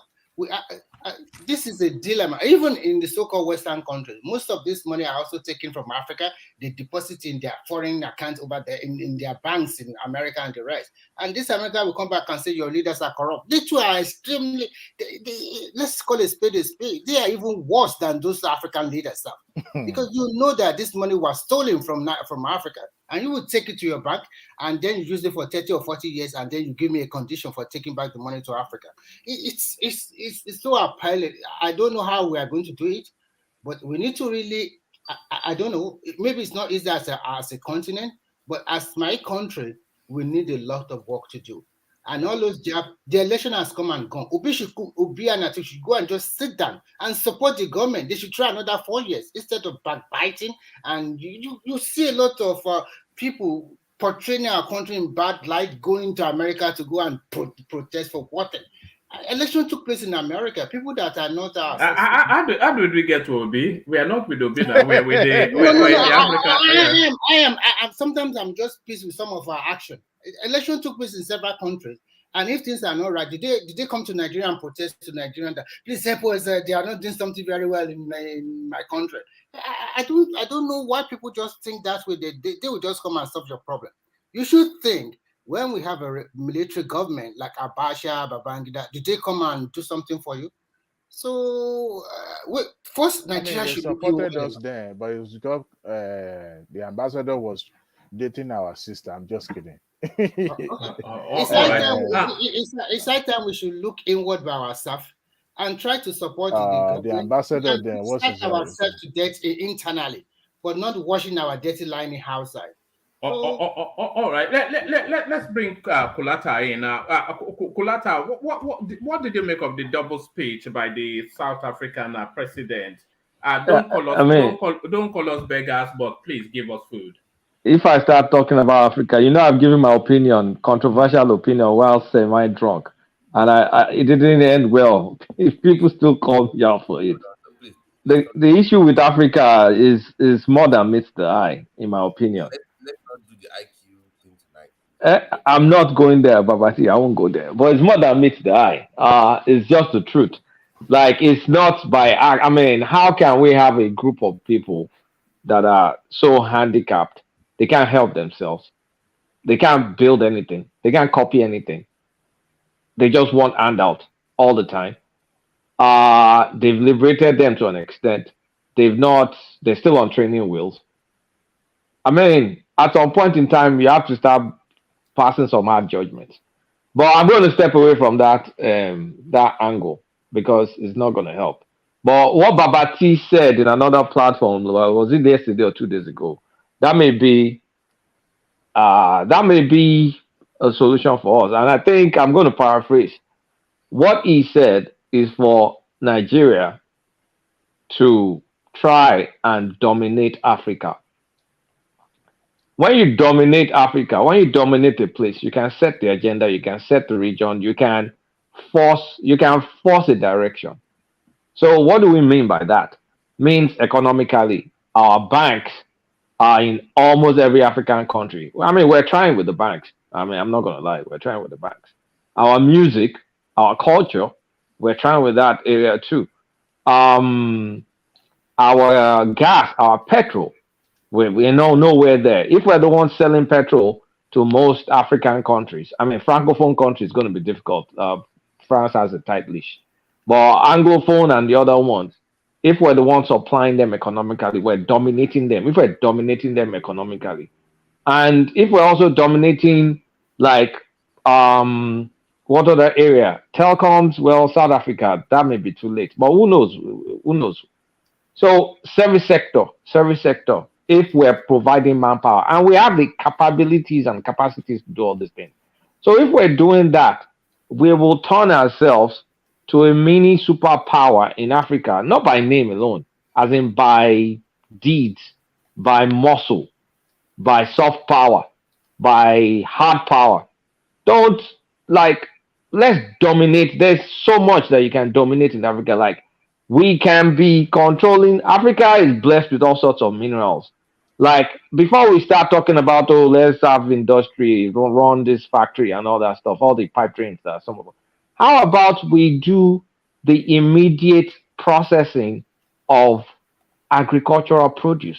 S19: This is a dilemma. Even in the so-called Western countries, most of this money are also taken from Africa. They deposit in their foreign accounts over there in their banks in America and the rest. And this America will come back and say your leaders are corrupt. They too are extremely, let's call it spade a spade. They are even worse than those African leaders are. Because you know that this money was stolen from Africa, and you would take it to your bank and then you use it for 30 or 40 years, and then you give me a condition for taking back the money to Africa. It's so appalling. I don't know how we are going to do it, but we need to really I don't know. Maybe it's not easy as a continent, but as my country, we need a lot of work to do. And all those jobs, the election has come and gone. Obi and Atiku should go and just sit down and support the government. They should try another 4 years instead of backbiting. And you see a lot of people portraying our country in bad light, going to America to go and protest for what? Election took place in America. People that are not
S2: how did we get to Obi? We are not with Obi now. We're with the Africa.
S19: I am. Sometimes I'm just pleased with some of our action. Election took place in several countries, and if things are not right, did they come to Nigeria and protest to Nigeria that please help us? They are not doing something very well in my country. I don't know why people just think that way. They will just come and solve your problem. You should think. When we have a military government like Abacha, Babangida, did they come and do something for you? So, first Nigeria
S12: they
S19: should
S12: supported us there, but it was because the ambassador was dating our sister. I'm just kidding.
S19: It's high time we should look inward by ourselves and try to support the government.
S12: The ambassador there was
S19: ourselves to death internally, but not washing our dirty lining outside.
S2: All right. Let's bring Kulata in. Kulata, what did you make of the double speech by the South African president? Don't call us beggars, but please give us food.
S17: If I start talking about Africa, I'm giving my opinion, controversial opinion, while semi-drunk, and it didn't end well. If people still call me out for it, the issue with Africa is more than meets the eye, in my opinion.
S20: Let's not do the IQ thing tonight.
S17: I'm not going there, Babati. I won't go there. But it's more than meets the eye. It's just the truth. Like, it's not by... how can we have a group of people that are so handicapped? They can't help themselves. They can't build anything. They can't copy anything. They just want handout all the time. They've liberated them to an extent. They're still on training wheels. At some point in time, you have to start passing some hard judgments. But I'm going to step away from that angle because it's not going to help. But what Babati said in another platform, was it yesterday or 2 days ago? That may be a solution for us. And I think I'm going to paraphrase. What he said is for Nigeria to try and dominate Africa. When you dominate Africa, when you dominate a place, you can set the agenda, you can set the region, you can force a direction. So what do we mean by that? Means economically, our banks are in almost every African country. We're trying with the banks. I'm not going to lie, we're trying with the banks. Our music, our culture, we're trying with that area too. Our gas, our petrol, we know nowhere there. If we're the ones selling petrol to most African countries, Francophone countries is going to be difficult. France has a tight leash. But Anglophone and the other ones, if we're the ones supplying them economically, we're dominating them. If we're dominating them economically, and if we're also dominating, like, what other area? Telecoms, well, South Africa, that may be too late. But who knows? Who knows? So service sector, if we're providing manpower, and we have the capabilities and capacities to do all these things. So if we're doing that, we will turn ourselves to a mini superpower in Africa, not by name alone, as in by deeds, by muscle, by soft power, by hard power. Let's dominate. There's so much that you can dominate in Africa. Like, we can be controlling. Africa is blessed with all sorts of minerals. Like, before we start talking about, let's have industry, run this factory and all that stuff, all the pipe dreams that some of them. How about we do the immediate processing of agricultural produce?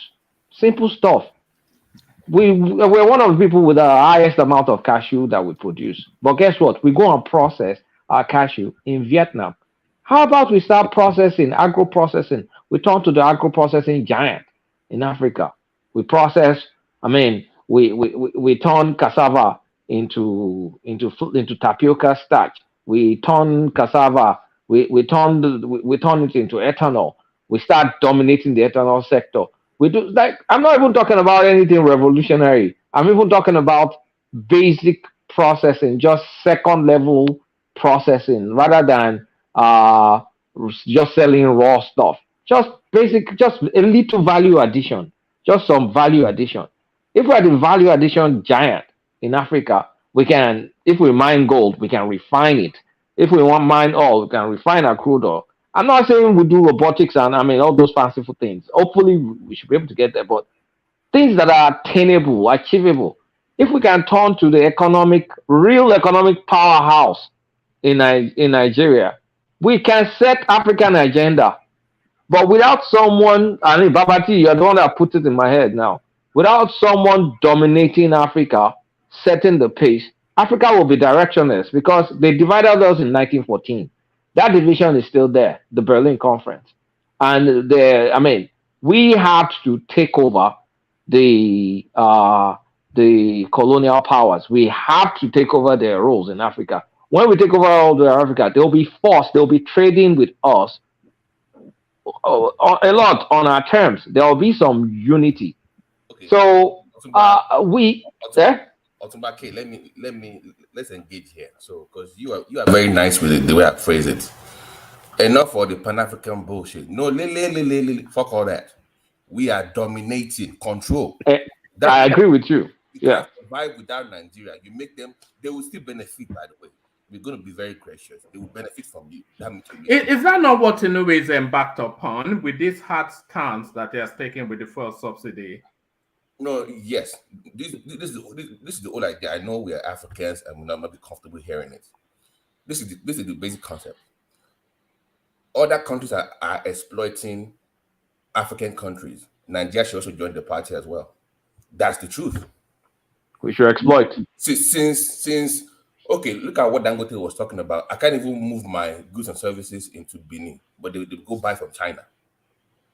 S17: Simple stuff. We're one of the people with the highest amount of cashew that we produce. But guess what? We go and process our cashew in Vietnam. How about we start processing, agro-processing? We turn to the agro-processing giant in Africa. We process, we turn cassava into tapioca starch. We turn cassava, we turn it into ethanol. We start dominating the ethanol sector. We do like I'm not even talking about anything revolutionary. I'm even talking about basic processing, just second level processing, rather than uh just selling raw stuff. Just basic, just a little value addition, just some value addition. If we're the value addition giant in Africa, we can, if we mine gold, we can refine it. If we want mine oil, we can refine our crude oil. I'm not saying we do robotics and I mean all those fanciful things. Hopefully, we should be able to get there, but things that are attainable, achievable. If we can turn to the real economic powerhouse in Nigeria, we can set African agenda. But without someone, I mean, Babati, you're the one that put it in my head now. Without someone dominating Africa, setting the pace, Africa will be directionless because they divided us in 1914. That division is still there, the Berlin Conference. And I mean, we had to take over the colonial powers. We have to take over their roles in Africa. When we take over all the Africa, they'll be forced, they'll be trading with us a lot on our terms. There will be some unity.
S20: Okay.
S17: So
S20: Otumba K, let's engage here. So because you are very nice with it, the way I phrase it. Enough for the Pan-African bullshit. No, fuck all that. We are dominating, control.
S17: I agree with you.
S20: You can't survive without Nigeria. You make them, they will still benefit, by the way. We're going to be very gracious. They will benefit from you.
S2: Is that not what Tinubu is embarked upon with this hard stance that he has taken with the fuel subsidy?
S20: No, yes. This is the whole idea. I know we are Africans and we'll not be comfortable hearing it. This is the basic concept. Other countries are exploiting African countries. Nigeria should also join the party as well. That's the truth.
S17: We should exploit.
S20: Since okay, look at what Dangote was talking about. I can't even move my goods and services into Benin, but they go buy from China.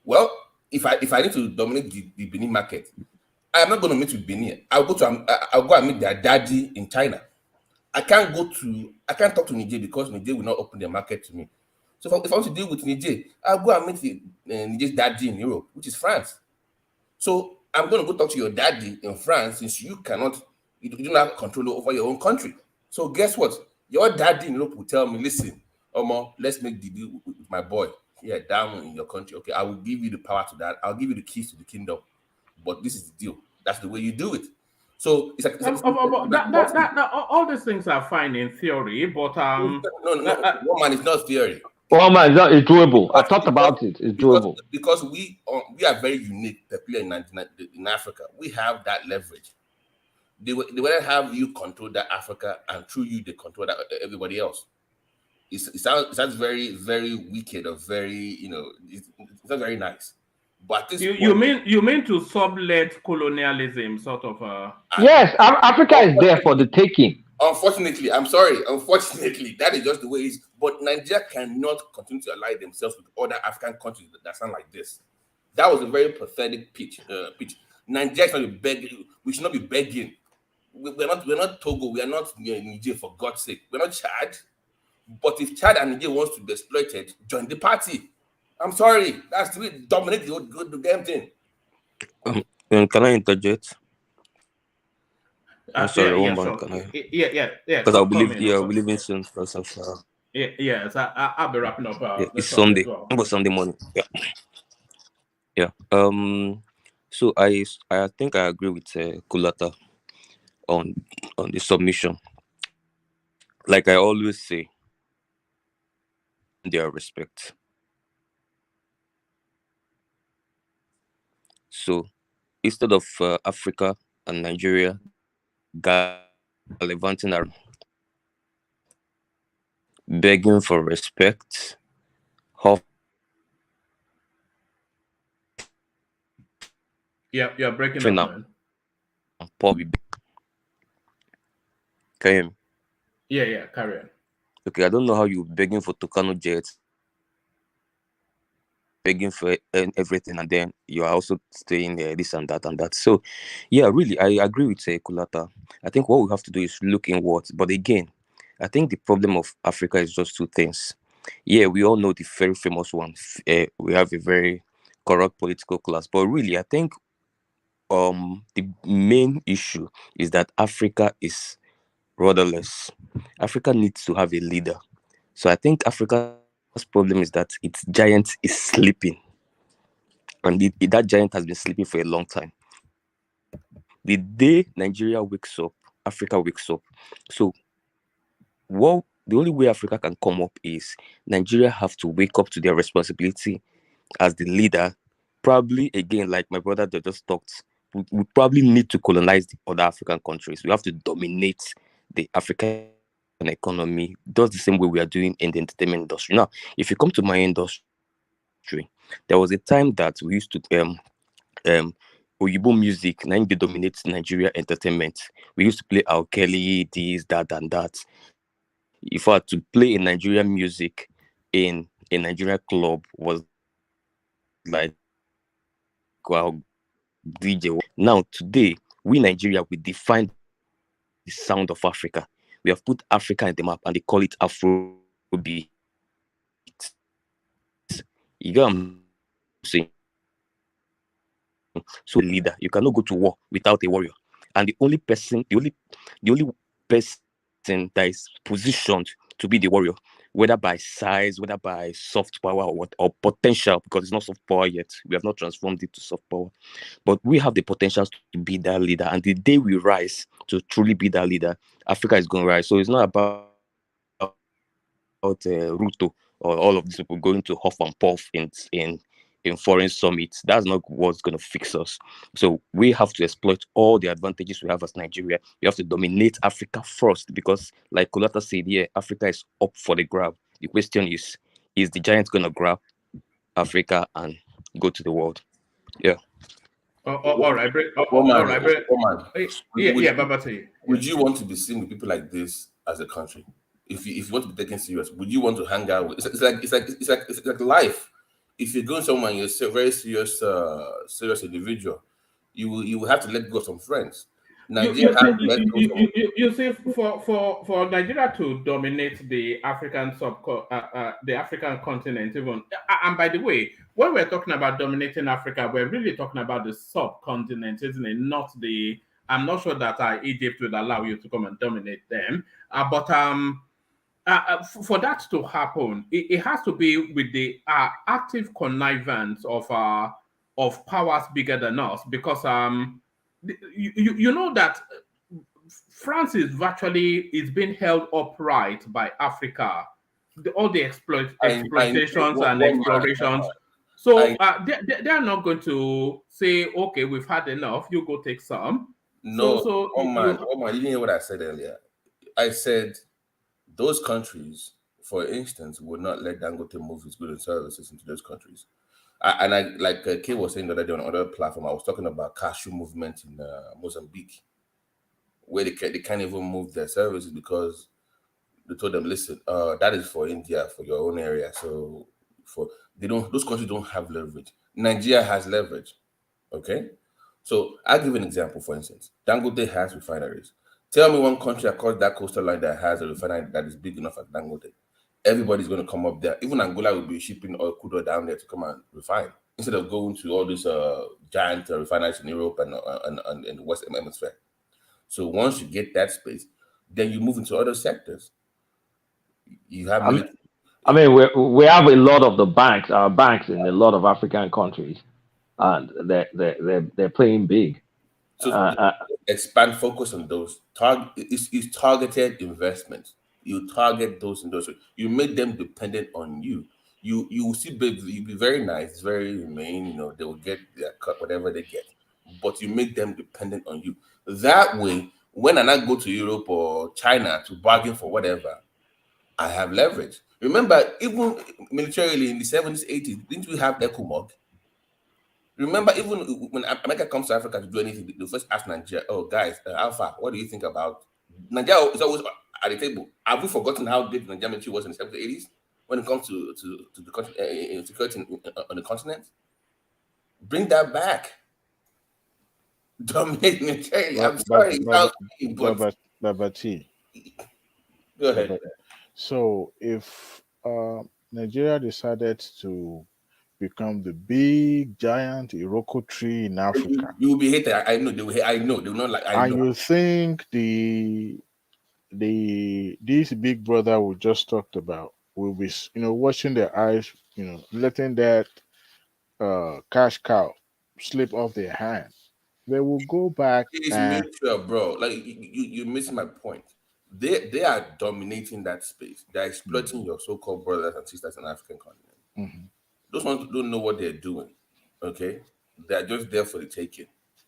S20: Well, if I need to dominate the Benin market, I'm not going to meet with Benin. I'll go and meet their daddy in China. I can't talk to Niger because Niger will not open their market to me. So if I want to deal with Niger, I'll go and meet Niger's daddy in Europe, which is France. So I'm going to go talk to your daddy in France since you don't have control over your own country. So guess what? Your daddy in Europe will tell me, listen, Omo, let's make the deal with my boy here down in your country. Okay, I will give you the power to that. I'll give you the keys to the kingdom. But this is the deal. That's the way you do it. So it's like
S2: all these things are fine in theory, but
S20: no, man, it's not theory.
S17: Oh man, it's doable. I thought about it. It's doable
S20: because we are very unique, particularly in Africa. We have that leverage. They will have you control that Africa, and through you they control that everybody else. It sounds very, very wicked or very, it's not very nice. But this
S2: you mean to sublet colonialism, sort of?
S17: Yes, Africa is there for the taking.
S20: Unfortunately, I'm sorry. Unfortunately, that is just the way it is. But Nigeria cannot continue to ally themselves with other African countries that sound like this. That was a very pathetic pitch. Nigeria should not be begging. We should not be begging. We're not Togo. We are not Niger, for God's sake. We're not Chad. But if Chad and Niger wants to be exploited, join the party. I'm sorry. That's the way dominate the damn thing.
S8: Can I interject? I'm sorry,
S2: yeah,
S8: one
S2: sure.
S8: can I?
S2: Yeah.
S8: Because I'll be leaving soon.
S2: Yes, I'll be wrapping up.
S8: It's Sunday.
S2: Well.
S8: About Sunday morning. Yeah. So I think I agree with Kulata on the submission. Like I always say, their respect. So instead of Africa and Nigeria gallivanting around begging for respect,
S2: you're breaking up, man.
S8: Probably. Can you hear me?
S2: Yeah, carry on.
S8: Okay, I don't know how you're begging for Tucano jets, begging for everything, and then you are also saying this and that and that. So, yeah, really, I agree with Kulata. I think what we have to do is look inwards. But again, I think the problem of Africa is just two things. Yeah, we all know the very famous one. We have a very corrupt political class. But really, I think the main issue is that Africa is rudderless. Africa needs to have a leader. So I think Africa's problem is that its giant is sleeping, and that giant has been sleeping for a long time. The day Nigeria wakes up, Africa wakes up. So the only way Africa can come up is Nigeria have to wake up to their responsibility as the leader. Probably again, like my brother that just talked, we probably need to colonize the other African countries. We have to dominate the African economy, just the same way we are doing in the entertainment industry. Now, if you come to my industry, there was a time that we used to um Oyibo music, now they dominate Nigeria entertainment. We used to play Al Kelly, this, that, and that. If I had to play in Nigerian music in a Nigerian club was like, wow, DJ. Now today, we Nigeria, we define the sound of Africa. We have put Africa in the map and they call it Afrobeat. You get what I'm saying? So we need a leader. You cannot go to war without a warrior. And the only person that is positioned to be the warrior, whether by size, whether by soft power or potential, because it's not soft power yet. We have not transformed it to soft power. But we have the potentials to be that leader. And the day we rise to truly be that leader, Africa is going to rise. So it's not about Ruto or all of these people going to huff and puff in foreign summits. That's not what's going to fix us. So we have to exploit all the advantages we have as Nigeria. We have to dominate Africa first because, like Kolata said, yeah, Africa is up for the grab. The question is the giant going to grab Africa and go to the world? Yeah.
S2: All right, all right, yeah, Babati.
S20: Would you want to be seen with people like this as a country? If you want to be taken serious, would you want to hang out with? It's like life. If you're going somewhere and you're a very serious individual, you will have to let go of some friends. Nigeria has to let go of some.
S2: You see, for Nigeria to dominate the the African continent, even and by the way, when we're talking about dominating Africa, we're really talking about the subcontinent, isn't it? Not the. I'm not sure that Egypt would allow you to come and dominate them, but for that to happen, it has to be with the active connivance of powers bigger than us, because you know that France is being held upright by Africa, all the exploitations and explorations. So they are not going to say, okay, we've had enough, you go take some.
S20: No, you didn't hear what I said earlier. I said those countries, for instance, would not let Dangote move his goods and services into those countries. Like Kay was saying the other day on another platform, I was talking about cashew movement in Mozambique, where they can't even move their services because they told them, listen, that is for India, for your own area. So those countries don't have leverage. Nigeria has leverage. Okay? So I'll give an example, for instance. Dangote has refineries. Tell me one country across that coastal line that has a refinery that is big enough as Dangote. Everybody's going to come up there. Even Angola will be shipping crude oil down there to come and refine, instead of going to all these giant refineries in Europe and in the Western Hemisphere. So once you get that space, then you move into other sectors. You have
S17: we have a lot of the banks in a lot of African countries, and they're playing big.
S20: So expand focus on those. It's targeted investments. You target those industries. You make them dependent on you. You will see, you'll be very nice, very humane. They will get their cut, whatever they get, but you make them dependent on you. That way, when I go to Europe or China to bargain for whatever, I have leverage. Remember, even militarily in the 70s, 80s, didn't we have ECOMOG? Remember, even when America comes to Africa to do anything, they first ask Nigeria, oh, guys, Alpha, what do you think about? Nigeria is always at the table. Have we forgotten how big the Nigerian military was in the 70s, 80s when it comes to the security on the continent? Bring that back. Dominate militarily. I'm sorry.
S12: Babati.
S20: Go ahead.
S12: So if Nigeria decided to become the big giant Iroko tree in Africa.
S20: You will be hated. I know they will. I know they will not like. I
S12: And
S20: know.
S12: you think this big brother we just talked about will be, watching their eyes, letting that cash cow slip off their hand. They will go back
S20: It's
S12: and
S20: mutual, bro. Like you missing my point. They are dominating that space. They're exploiting your so-called brothers and sisters in the African continent.
S12: Mhm.
S20: Those ones don't know what they're doing. Okay, they're just there for the taking.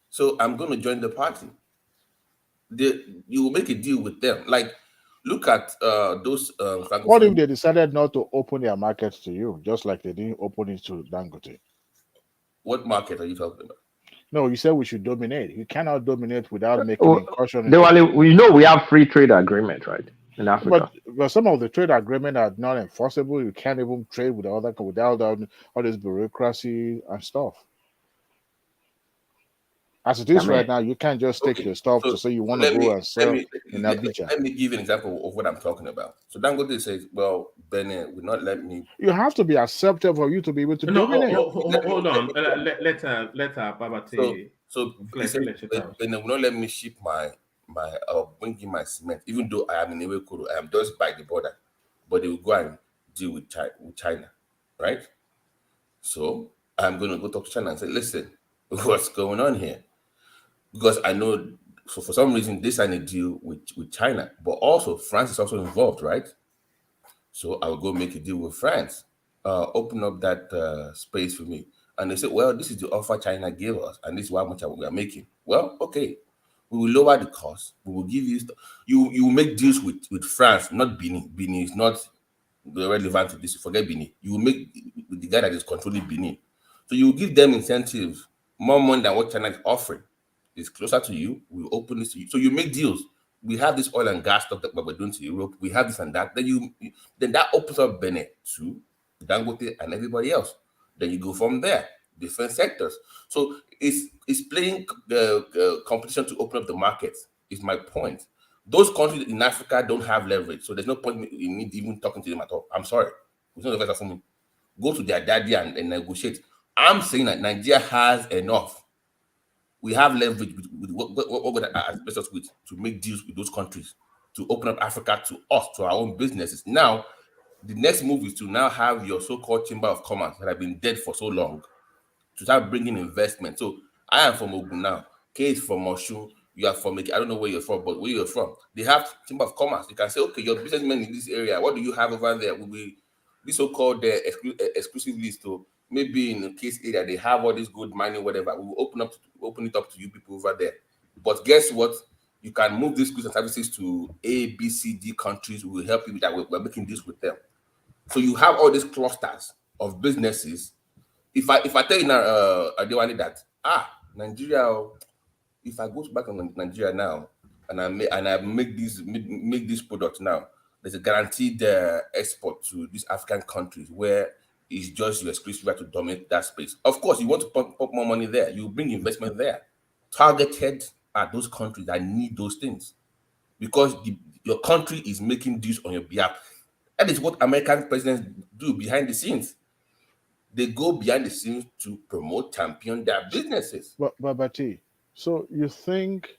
S20: So I'm going to join the party. You will make a deal with them. Like, look at those
S12: What if
S20: francophone.
S12: they decided not to open their markets to you, just like they didn't open it to Dangote?
S20: What market are you talking about?
S12: No, you said we should dominate. You cannot dominate without making incursion.
S17: We know we have free trade agreement, right, in Africa.
S12: But some of the trade agreements are not enforceable. You can't even trade with without all this bureaucracy and stuff. As it is right now, you can't just take your stuff to say you want to go and sell in Abidjan.
S20: Let me give you an example of what I'm talking about. So Dangote says, "Well, Benin will not let me."
S12: You have to be acceptable for you to be able to dominate.
S2: Hold on. Let Babati.
S20: So he said, Benin will not let me ship my bring in my cement, even though I am in Ewekuru, I am just by the border, but they will go and deal with China, right? So I'm going to go talk to China and say, listen, what's going on here? Because I know, so for some reason, they signed a deal with China, but also France is also involved, right? So I will go make a deal with France, open up that space for me. And they said, well, this is the offer China gave us, and this is how much we are making. Well, okay, we will lower the cost. We will give you, you will make deals with France, not Benin. Benin is not relevant to this. Forget Benin. You will make with the guy that is controlling Benin. So you will give them incentives, more money than what China is offering. It's closer to you. We will open this to you. So you make deals. We have this oil and gas stuff that we're doing to Europe. We have this and that. Then that opens up Benin to Dangote and everybody else. Then you go from there, different sectors. So it's playing the competition to open up the markets. Is my point. Those countries in Africa don't have leverage, so there's no point in me even talking to them at all. I'm sorry. It's not the best for me. Go to their daddy and negotiate. I'm saying that Nigeria has enough. We have leverage with what aspect us with to make deals with those countries to open up Africa to us, to our own businesses. Now, the next move is to now have your so-called Chamber of Commerce that have been dead for so long to start bringing investment. So I am from Ogun now. Kay is from Osun. You are from, I don't know where you're from, but where you're from, they have Chamber of Commerce. You can say, okay, your businessmen in this area, what do you have over there? Will be this so-called exclusive list. So maybe in the case area, they have all this good mining, whatever. We will open it up to you people over there. But guess what? You can move these goods and services to A, B, C, D countries. We will help you with that. We're making this with them. So you have all these clusters of businesses. If I tell you now, Adewale, that Nigeria, if I go back on Nigeria now and I make this product now, there's a guaranteed export to these African countries where it's just your exclusive right to dominate that space. Of course, you want to pump more money there. You bring investment there, targeted at those countries that need those things, because your country is making deals on your behalf. That is what American presidents do behind the scenes. They go behind the scenes to promote, champion their businesses.
S12: But Babati, so you think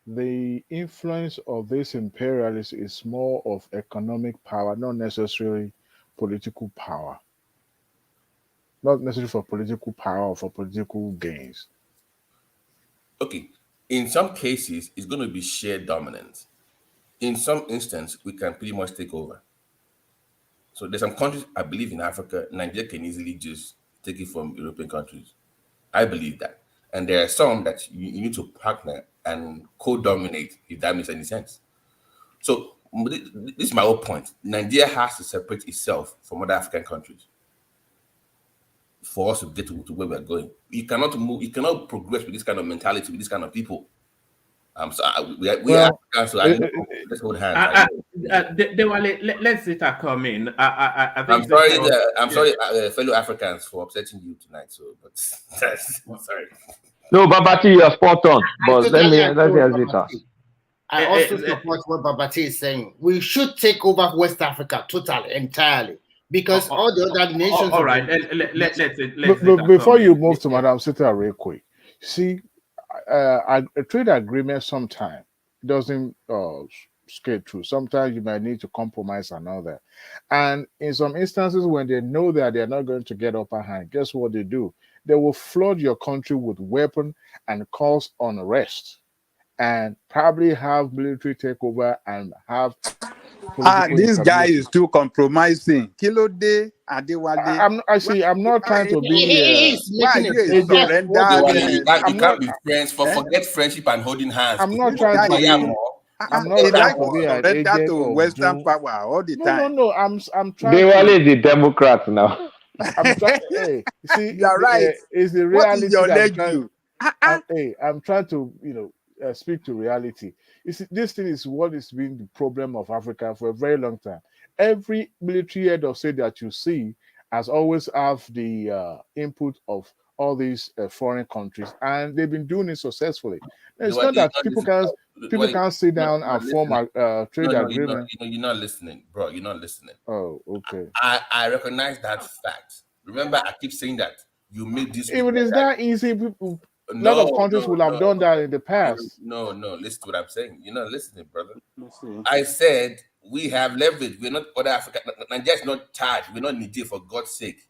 S12: the influence of this imperialist is more of economic power, not necessarily political power? Not necessarily for political power or for political gains.
S20: Okay, in some cases, it's going to be shared dominance. In some instances, we can pretty much take over. So there's some countries, I believe in Africa, Nigeria can easily just take it from European countries. I believe that. And there are some that you need to partner and co-dominate, if that makes any sense. So this is my whole point. Nigeria has to separate itself from other African countries for us to get to where we're going. You cannot move, you cannot progress with this kind of mentality, with this kind of people. We are Africans, so I know, let's hold hands.
S2: Let's let her come in.
S20: I'm sorry, fellow Africans, for upsetting you tonight. So, but sorry.
S17: No, Babati, you're spot on. But let me Zita.
S19: I also support what Babati is saying. We should take over West Africa totally, entirely. Because all the other nations.
S2: All right. Let's
S12: before you move to Madam Sita real quick, see, a trade agreement sometimes doesn't skate through. Sometimes you might need to compromise and all that. And in some instances, when they know that they're not going to get upper hand, guess what they do? They will flood your country with weapons and cause unrest, and probably have military takeover and have
S1: this guy is too compromising. Kilo de Adewale.
S12: I'm not trying to be.
S1: Why are you a surrender?
S20: You can't be friends. Forget friendship and holding hands.
S12: I'm not trying to be. I'm not trying to be an agent
S1: to
S12: of
S1: Western
S12: doom.
S1: power all the time.
S12: No. I'm trying.
S17: Diwali is the Democrat now.
S12: I'm trying. Hey, see,
S1: you're right.
S12: It's the
S1: What
S12: reality
S1: is your
S12: that
S1: leg?
S12: I'm trying to speak to reality. You see, this thing is what has been the problem of Africa for a very long time. Every military head of state that you see has always have the input of all these foreign countries, and they've been doing it successfully. It's not that people can't sit down and form a trade agreement.
S20: You're not listening, bro. You're not listening.
S12: Oh, okay.
S20: I recognize that fact. Remember, I keep saying that you made this.
S12: If it is that easy, people. A lot of countries will have done that in the past.
S20: No, listen to what I'm saying. You're not listening, brother. I said we have leverage. We're not other Africa. Nigeria is not Chad. We're not Niger, for God's sake.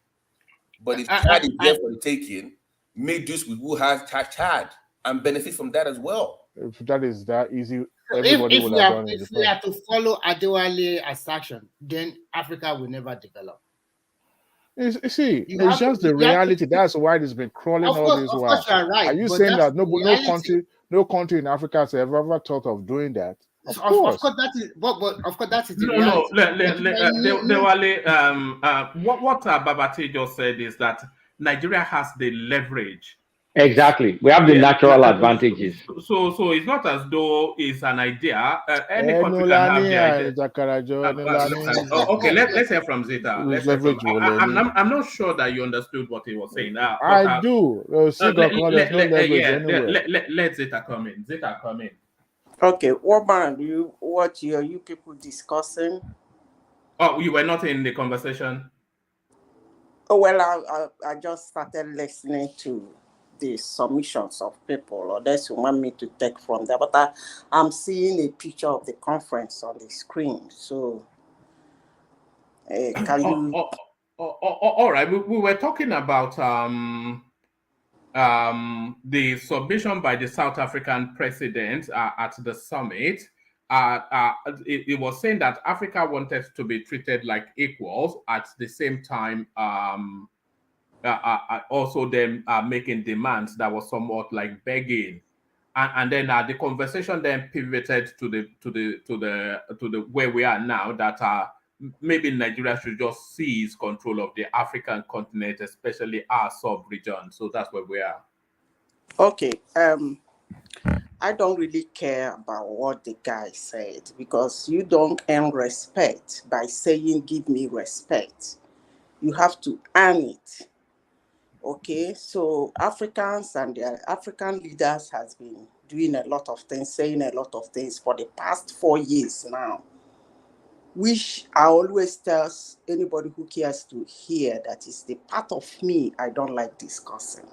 S20: But if Chad is there for the taking, make use with who has Chad and benefit from that as well.
S12: If that is that easy, everybody will have done it.
S19: If we are to follow Adewale assertion, then Africa will never develop.
S12: It's just the reality. That's why it's been crawling all this while.
S19: Of course, you're right.
S12: Are you saying that no country in Africa has ever thought of doing that? Of course,
S19: that is. But of course, that is the
S2: reality. What Babati just said is that Nigeria has the leverage.
S17: Exactly. We have the natural advantages.
S2: So it's not as though it's an idea. Any country can have the idea. Okay, let's hear from Zeta. I'm not sure that you understood what he was saying.
S12: I do. Let
S2: Zeta come in. Zeta come in.
S15: Okay, Orban, what are you people discussing?
S2: Oh, you were not in the conversation?
S15: Oh, well, I just started listening to the submissions of people, or that's you want me to take from there. But I'm seeing a picture of the conference on the screen. So, can you?
S2: All right. We were talking about the submission by the South African president at the summit. It was saying that Africa wanted to be treated like equals. At the same time, also them making demands that was somewhat like begging, and then the conversation then pivoted to the where we are now, that maybe Nigeria should just seize control of the African continent, especially our sub-region. So that's where we are.
S15: Okay. I don't really care about what the guy said, because you don't earn respect by saying, give me respect. You have to earn it. Okay, so Africans and their African leaders has been doing a lot of things, saying a lot of things for the past 4 years now, which I always tell anybody who cares to hear that is the part of me I don't like discussing.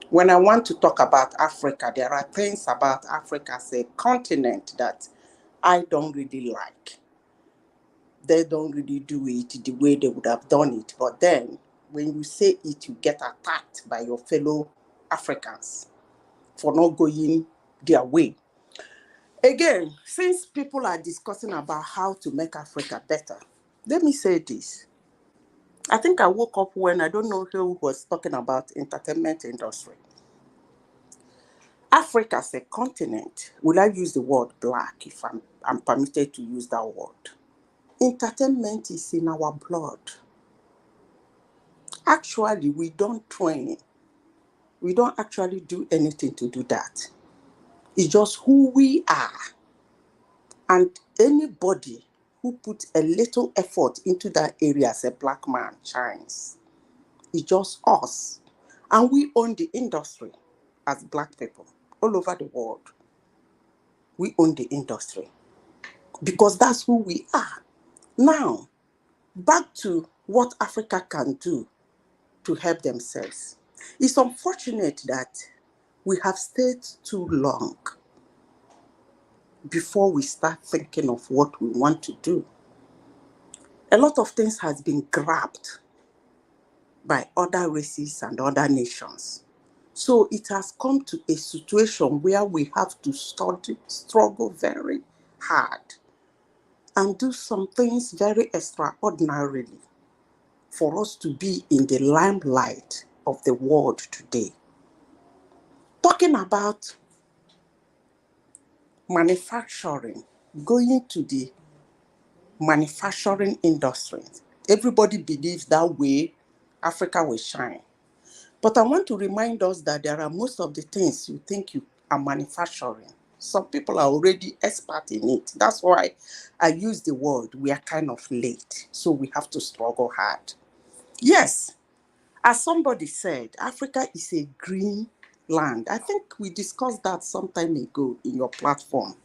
S15: When I want to talk about Africa, there are things about Africa as a continent that I don't really like. They don't really do it the way they would have done it. But then, when you say it, you get attacked by your fellow Africans for not going their way. Again, since people are discussing about how to make Africa better, let me say this. I think I woke up when I don't know who was talking about entertainment industry. Africa as a continent, will I use the word black if I'm permitted to use that word? Entertainment is in our blood. Actually, we don't train. We don't actually do anything to do that. It's just who we are. And anybody who puts a little effort into that area as a black man shines. It's just us. And we own the industry as black people all over the world. We own the industry because that's who we are. Now, back to what Africa can do to help themselves. It's unfortunate that we have stayed too long before we start thinking of what we want to do. A lot of things has been grabbed by other races and other nations. So it has come to a situation where we have to struggle very hard and do some things very extraordinarily for us to be in the limelight of the world today. Talking about manufacturing, going to the manufacturing industry, everybody believes that way Africa will shine. But I want to remind us that there are most of the things you think you are manufacturing. Some people are already expert in it. That's why I use the word we are kind of late. So we have to struggle hard. Yes, as somebody said, Africa is a green land. I think we discussed that some time ago in your platform.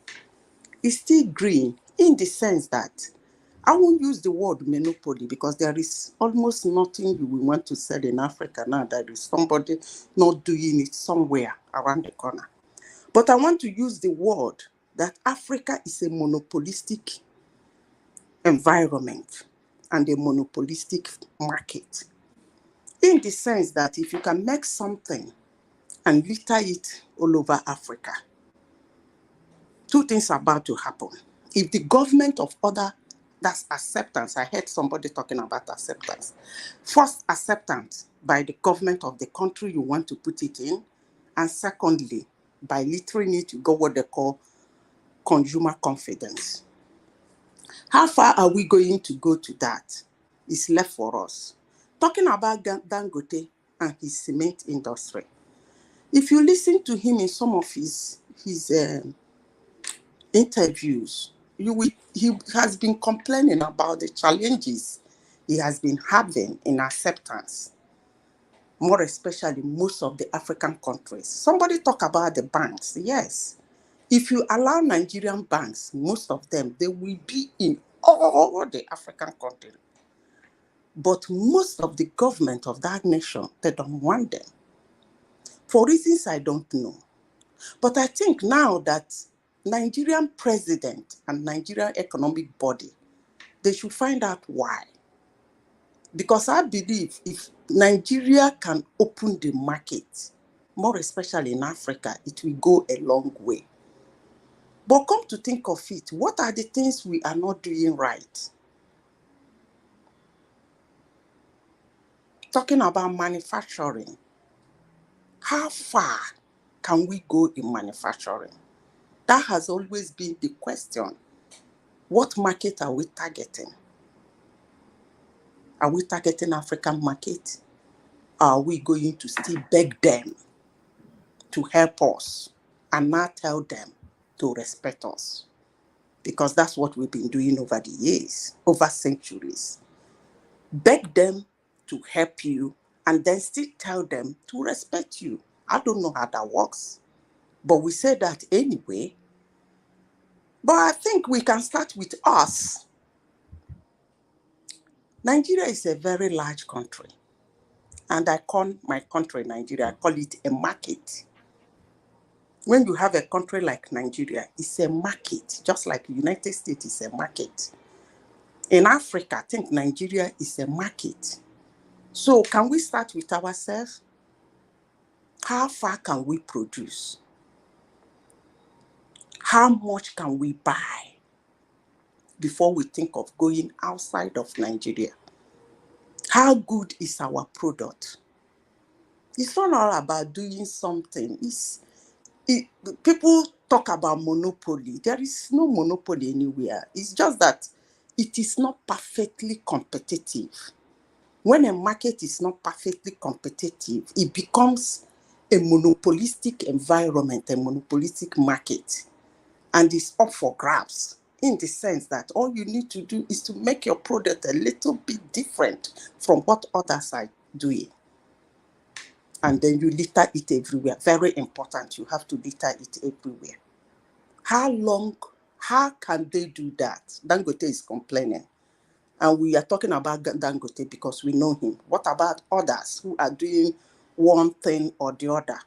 S15: It's still green in the sense that I won't use the word monopoly because there is almost nothing you will want to sell in Africa now. There is somebody not doing it somewhere around the corner. But I want to use the word that Africa is a monopolistic environment and a monopolistic market. In the sense that if you can make something and litter it all over Africa, two things are about to happen. If the government of other, that's acceptance. I heard somebody talking about acceptance. First, acceptance by the government of the country you want to put it in. And secondly, by littering it, you got what they call consumer confidence. How far are we going to go to that? It's left for us. Talking about Dangote and his cement industry. If you listen to him in some of his interviews, he has been complaining about the challenges he has been having in acceptance, more especially most of the African countries. Somebody talk about the banks. Yes, if you allow Nigerian banks, most of them, they will be in all the African countries. But most of the government of that nation, they don't want them. For reasons I don't know. But I think now that Nigerian president and Nigerian economic body, they should find out why. Because I believe if Nigeria can open the market, more especially in Africa, it will go a long way. But come to think of it, what are the things we are not doing right? Talking about manufacturing, how far can we go in manufacturing? That has always been the question. What market are we targeting? Are we targeting African market? Are we going to still beg them to help us and not tell them to respect us? Because that's what we've been doing over the years, over centuries. Beg them to help you and then still tell them to respect you. I don't know how that works, but we say that anyway. But I think we can start with us. Nigeria is a very large country. And I call my country Nigeria, I call it a market. When you have a country like Nigeria, it's a market, just like the United States is a market. In Africa, I think Nigeria is a market. So can we start with ourselves? How far can we produce? How much can we buy before we think of going outside of Nigeria? How good is our product? It's not all about doing something. People talk about monopoly. There is no monopoly anywhere. It's just that it is not perfectly competitive. When a market is not perfectly competitive, it becomes a monopolistic environment, a monopolistic market, and it's up for grabs in the sense that all you need to do is to make your product a little bit different from what others are doing. And then you litter it everywhere. Very important, you have to litter it everywhere. How can they do that? Dangote is complaining. And we are talking about Dangote because we know him. What about others who are doing one thing or the other?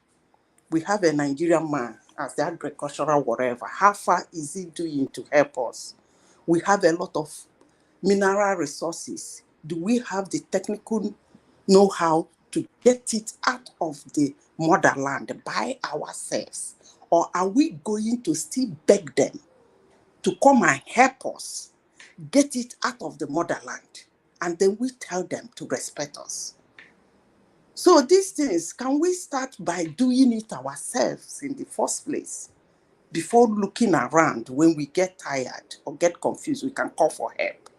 S15: We have a Nigerian man as the agricultural whatever. How far is he doing to help us? We have a lot of mineral resources. Do we have the technical know-how to get it out of the motherland by ourselves? Or are we going to still beg them to come and help us get it out of the motherland? And then we tell them to respect us. So these things, can we start by doing it ourselves in the first place? Before looking around when we get tired or get confused, we can call for help.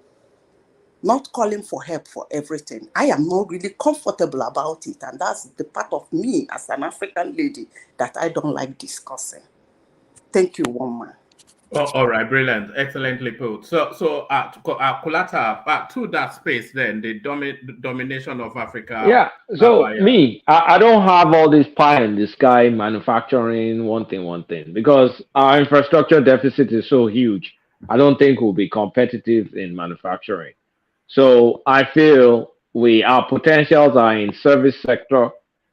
S15: Not calling for help for everything. I am not really comfortable about it. And that's the part of me as an African lady that I don't like discussing. Thank you, woman.
S2: Oh, all right, brilliant, excellently put. So, Kulata, to that space, then the domination of Africa.
S17: Yeah. So me, I don't have all this pie in the sky manufacturing one thing, because our infrastructure deficit is so huge. I don't think we'll be competitive in manufacturing. So I feel our potentials are in service sector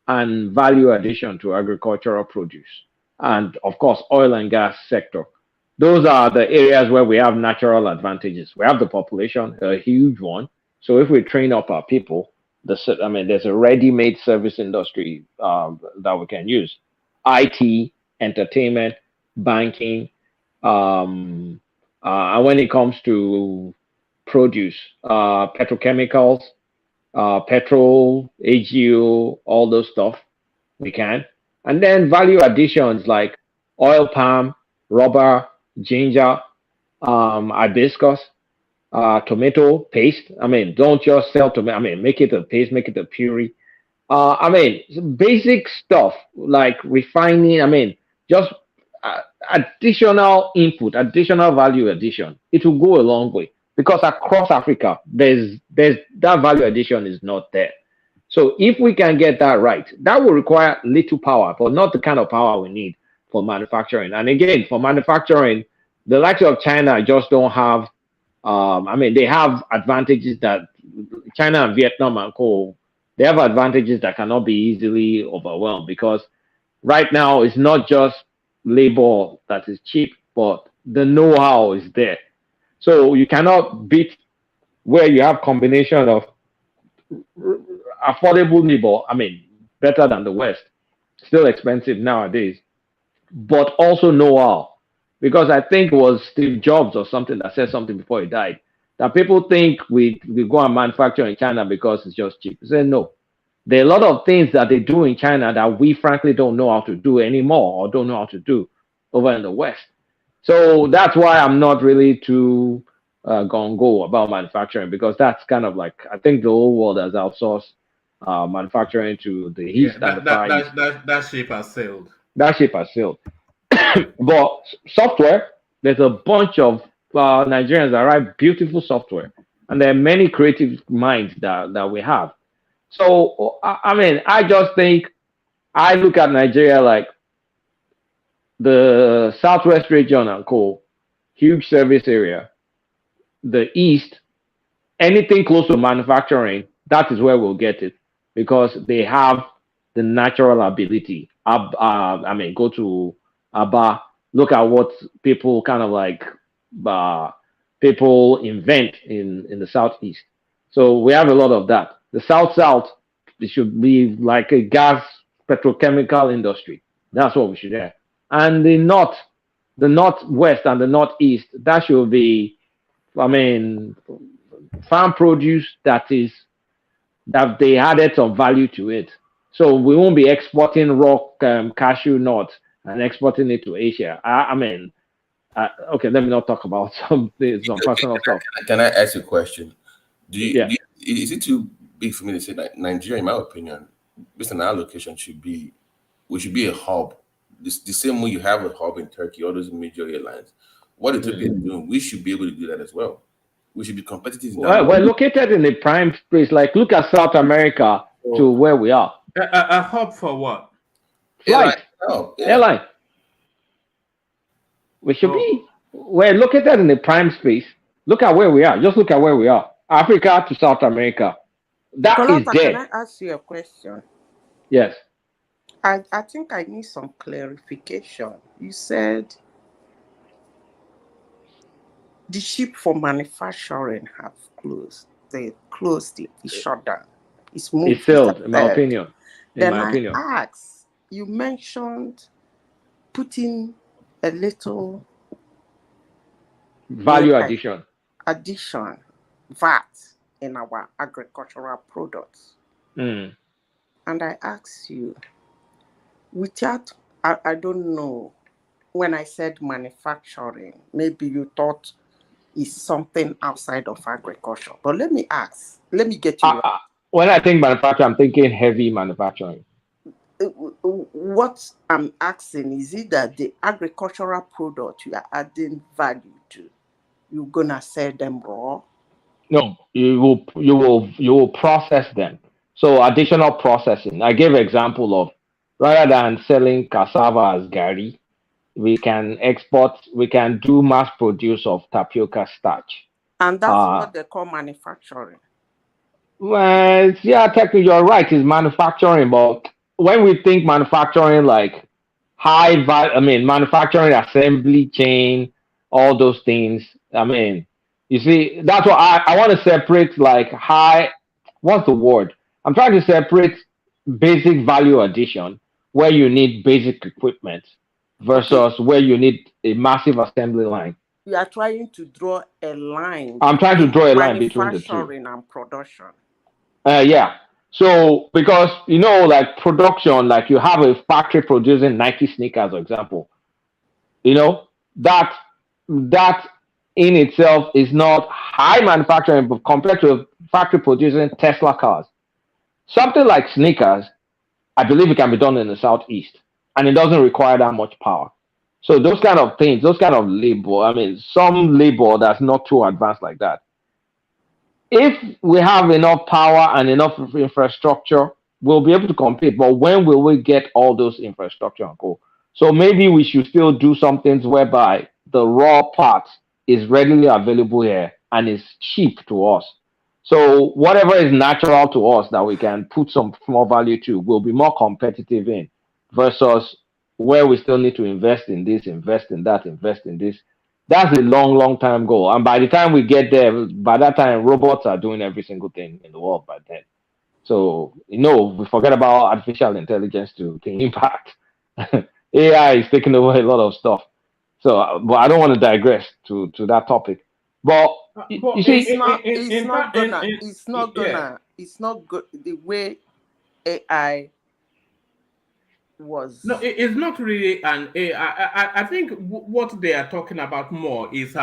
S17: and value addition to agricultural produce, and of course oil and gas sector. Those are the areas where we have natural advantages. We have the population, a huge one. So if we train up our people, there's a ready-made service industry that we can use. IT, entertainment, banking, and when it comes to produce, petrochemicals, petrol, AGO, all those stuff, we can. And then value additions like oil palm, rubber, ginger, hibiscus, tomato paste. Don't just sell tomato. Make it a paste, make it a puree. Basic stuff like refining. Just additional input, additional value addition. It will go a long way, because across Africa, there's that value addition is not there. So if we can get that right, that will require little power, but not the kind of power we need for manufacturing. And again, for manufacturing, the likes of China just don't have. They have advantages that China and Vietnam and co. They have advantages that cannot be easily overwhelmed, because right now it's not just labor that is cheap, but the know-how is there. So you cannot beat where you have combination of affordable labor. Better than the West. Still expensive nowadays, but also know-how. Because I think it was Steve Jobs or something that said something before he died, that people think we go and manufacture in China because it's just cheap. He said no. There are a lot of things that they do in China that we frankly don't know how to do anymore, or don't know how to do over in the West. So that's why I'm not really too gung-ho about manufacturing, because that's kind of like, I think the whole world has outsourced manufacturing to the East and the Far East.
S2: That ship has sailed.
S17: That ship has sailed. But software, there's a bunch of Nigerians that write beautiful software, and there are many creative minds that we have. So I just think, I look at Nigeria like the Southwest region and co, huge service area. The East, anything close to manufacturing, that is where we'll get it, because they have the natural ability. Go to Aba, look at what people people invent in the Southeast. So we have a lot of that. The South, it should be like a gas petrochemical industry. That's what we should have. And the Northwest and the Northeast, that should be, farm produce that they added some value to it. So we won't be exporting raw cashew nuts and exporting it to Asia. Okay, let me not talk about some personal stuff.
S20: Can I ask you a question? Is it too big for me to say that Nigeria, in my opinion, based on our location, we should be a hub? The same way you have a hub in Turkey, all those major airlines. What Ethiopia is doing, we should be able to do that as well. We should be competitive.
S17: Well, we're located in a prime place. Like, look at South America to where we are.
S2: A hub for what?
S17: Flight. Airline. We should be. We're located in a prime space. Look at where we are. Just look at where we are. Africa to South America. That is
S15: Colata,
S17: dead.
S15: can I ask you a question?
S17: Yes.
S15: I think I need some clarification. You said the ship for manufacturing have closed. They closed it. It shut down. It's moved.
S17: It failed, in my opinion.
S15: Then I asked, you mentioned putting a little
S17: value addition,
S15: VAT in our agricultural products.
S17: Mm.
S15: And I asked you, without, I don't know, when I said manufacturing, maybe you thought it's something outside of agriculture. But let me ask, let me get you right.
S17: When I think manufacturing, I'm thinking heavy manufacturing.
S15: What I'm asking is it that the agricultural product you are adding value to, you're gonna sell them raw?
S17: No, you will process them. So additional processing. I gave example of rather than selling cassava as gari, we can do mass produce of tapioca starch.
S15: And that's what they call manufacturing.
S17: Well, yeah, technically you're right, it's manufacturing, but when we think manufacturing like manufacturing assembly chain, all those things, you see, that's what I want to separate like what's the word? I'm trying to separate basic value addition where you need basic equipment versus where you need a massive assembly line.
S15: You are trying to draw a line.
S17: I'm trying to draw a line between the two.
S15: Manufacturing and production.
S17: Yeah. So because like production, like you have a factory producing Nike sneakers, for example, that in itself is not high manufacturing, but compared to a factory producing Tesla cars, something like sneakers, I believe it can be done in the southeast, and it doesn't require that much power. So those kind of things, those kind of labor, some labor that's not too advanced like that. If we have enough power and enough infrastructure, we'll be able to compete. But when will we get all those infrastructure and go? So maybe we should still do some things whereby the raw part is readily available here and is cheap to us. So whatever is natural to us that we can put some more value to, we'll be more competitive in versus where we still need to invest in this, invest in that, invest in this. That's a long time goal. And by the time we get there, by that time, robots are doing every single thing in the world by then. So, we forget about artificial intelligence to impact. AI is taking over a lot of stuff. So, but I don't want to digress to that topic. But you see,
S15: it's not good the way AI was.
S2: No, it's not really an AI. I think what they are talking about more is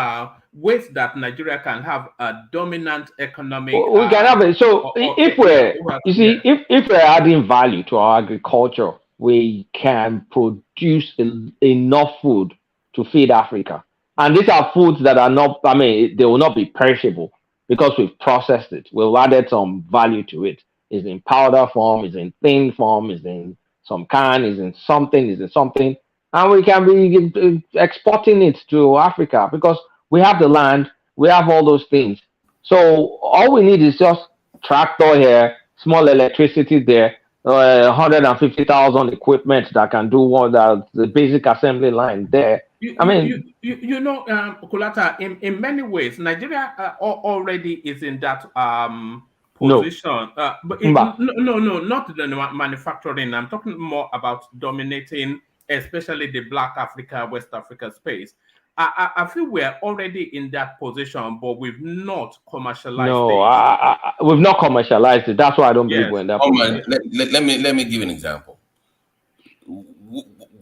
S2: ways that Nigeria can have a dominant economic.
S17: We can have it. So if we're adding value to our agriculture, we can produce enough food to feed Africa. And these are foods that are not, they will not be perishable because we've processed it. We've added some value to it. It's in powder form, it's in thin form, it's in some can, is in something, and we can be exporting it to Africa because we have the land, we have all those things. So all we need is just tractor here, small electricity there, 150,000 equipment that can do the basic assembly line there.
S2: Kulata, in many ways, Nigeria already is in that position. But not the manufacturing. I'm talking more about dominating, especially the Black Africa, West Africa space. I feel we're already in that position, but we've not commercialized it.
S17: We've not commercialized it. That's why I don't believe we're in that position.
S20: Let me give an example.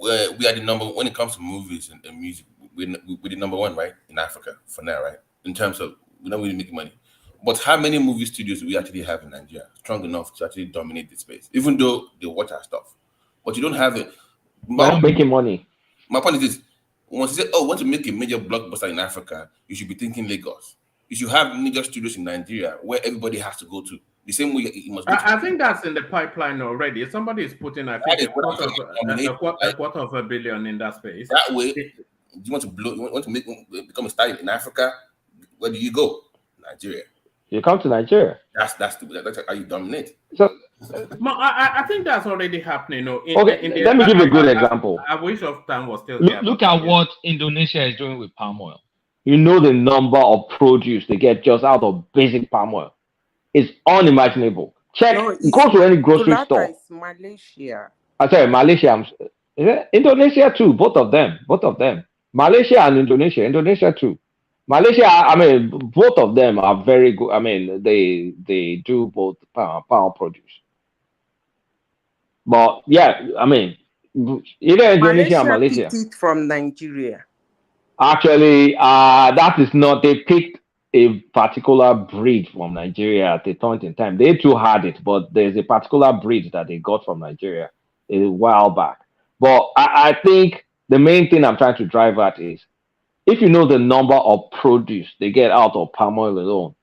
S20: We are the number when it comes to movies and music. We're the number one, right, in Africa for now, right? In terms of we're not really making money. But how many movie studios do we actually have in Nigeria strong enough to actually dominate the space? Even though they watch our stuff, but you don't have it.
S17: We're not making money.
S20: My point is this: once you say, "Oh, want to make a major blockbuster in Africa," you should be thinking Lagos. You should have major studios in Nigeria where everybody has to go to. The same way it must.
S2: I think that's in the pipeline already. Somebody is putting, I think, a quarter of $1 billion in that space.
S20: That way, you want to become a star in Africa. Where do you go? Nigeria.
S17: You come to Nigeria.
S20: That's how you dominate.
S17: So
S2: I think that's already happening. No,
S17: okay, let me give a good example.
S2: I wish of time was still
S17: Look,
S2: here. Look at what Indonesia is doing with palm oil.
S17: You know the number of produce they get just out of basic palm oil. It's unimaginable. Check, go to any grocery store.
S15: Is Malaysia.
S17: I sorry, Malaysia. Indonesia too. Both of them. Malaysia and Indonesia too. Malaysia, I mean, both of them are very good. I mean, they do both palm produce. But yeah, I mean, either Indonesia or Malaysia.
S15: Picked it from Nigeria.
S17: Actually, that is not. They picked a particular breed from Nigeria at a point in time. They too had it, but there's a particular breed that they got from Nigeria a while back. But I think the main thing I'm trying to drive at is, if you know the number of produce they get out of palm oil alone,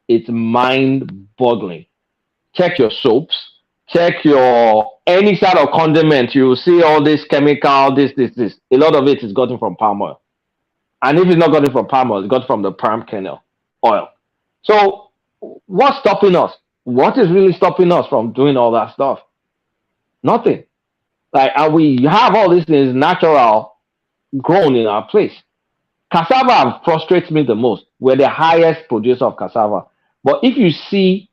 S17: it's mind-boggling. Check your soaps, check your any sort of condiment. You will see all this chemical, this. A lot of it is gotten from palm oil. And if it's not gotten from palm oil, it's got from the palm kernel oil. So what's stopping us? What is really stopping us from doing all that stuff? Nothing. Like, and we have all these things natural grown in our place. Cassava frustrates me the most. We're the highest producer of cassava. But if you see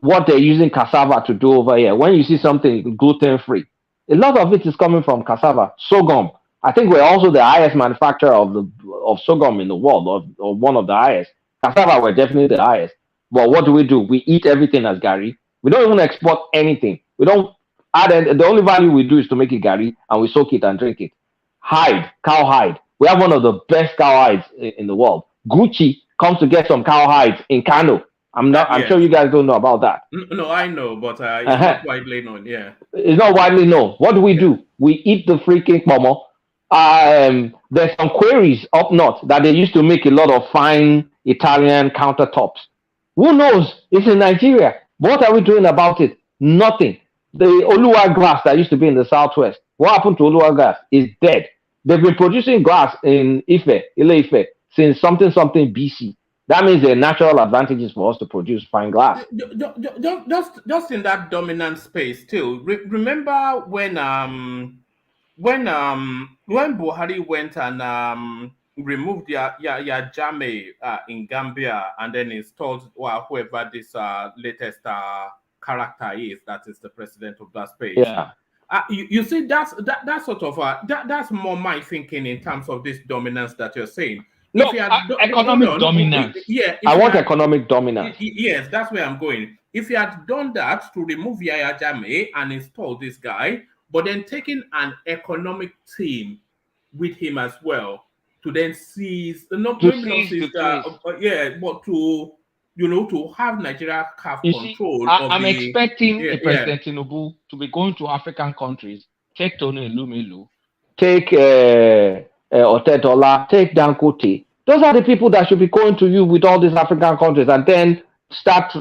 S17: what they're using cassava to do over here, when you see something gluten-free, a lot of it is coming from cassava. Sorghum. I think we're also the highest manufacturer of sorghum in the world, or one of the highest. Cassava, we're definitely the highest. But what do? We eat everything as gari. We don't even export anything. We don't add any. The only value we do is to make it gari, and we soak it and drink it. Hide, cow hide. We have one of the best cow hides in the world. Gucci comes to get some cow hides in Kano. I'm sure you guys don't know about that.
S2: No, I know, but it's not widely known. Yeah,
S17: it's not widely known. What do? We eat the freaking momo. There's some quarries up north that they used to make a lot of fine Italian countertops. Who knows? It's in Nigeria. What are we doing about it? Nothing. The Oluwa glass that used to be in the southwest, what happened to Oluwa glass is dead. They've been producing glass in Ile-Ife, since something BC. That means there are natural advantages for us to produce fine glass.
S2: Just in that dominant space too. Remember when Buhari went and removed Yahya Jammeh in Gambia and then installed whoever this latest character is, that is the president of that space.
S17: Yeah.
S2: You see, that's sort of that's more my thinking in terms of this dominance that you're saying. No, economic dominance.
S17: I want economic dominance.
S2: Yes, that's where I'm going. If you had done that to remove Yahya Jammeh and install this guy, but then taking an economic team with him as well to then seize, but to have Nigeria have control of I'm expecting President Tinubu to be going to African countries. Take Tony Elumelu.
S17: Take Otetola, take Dangote. Those are the people that should be going to you with all these African countries, and then start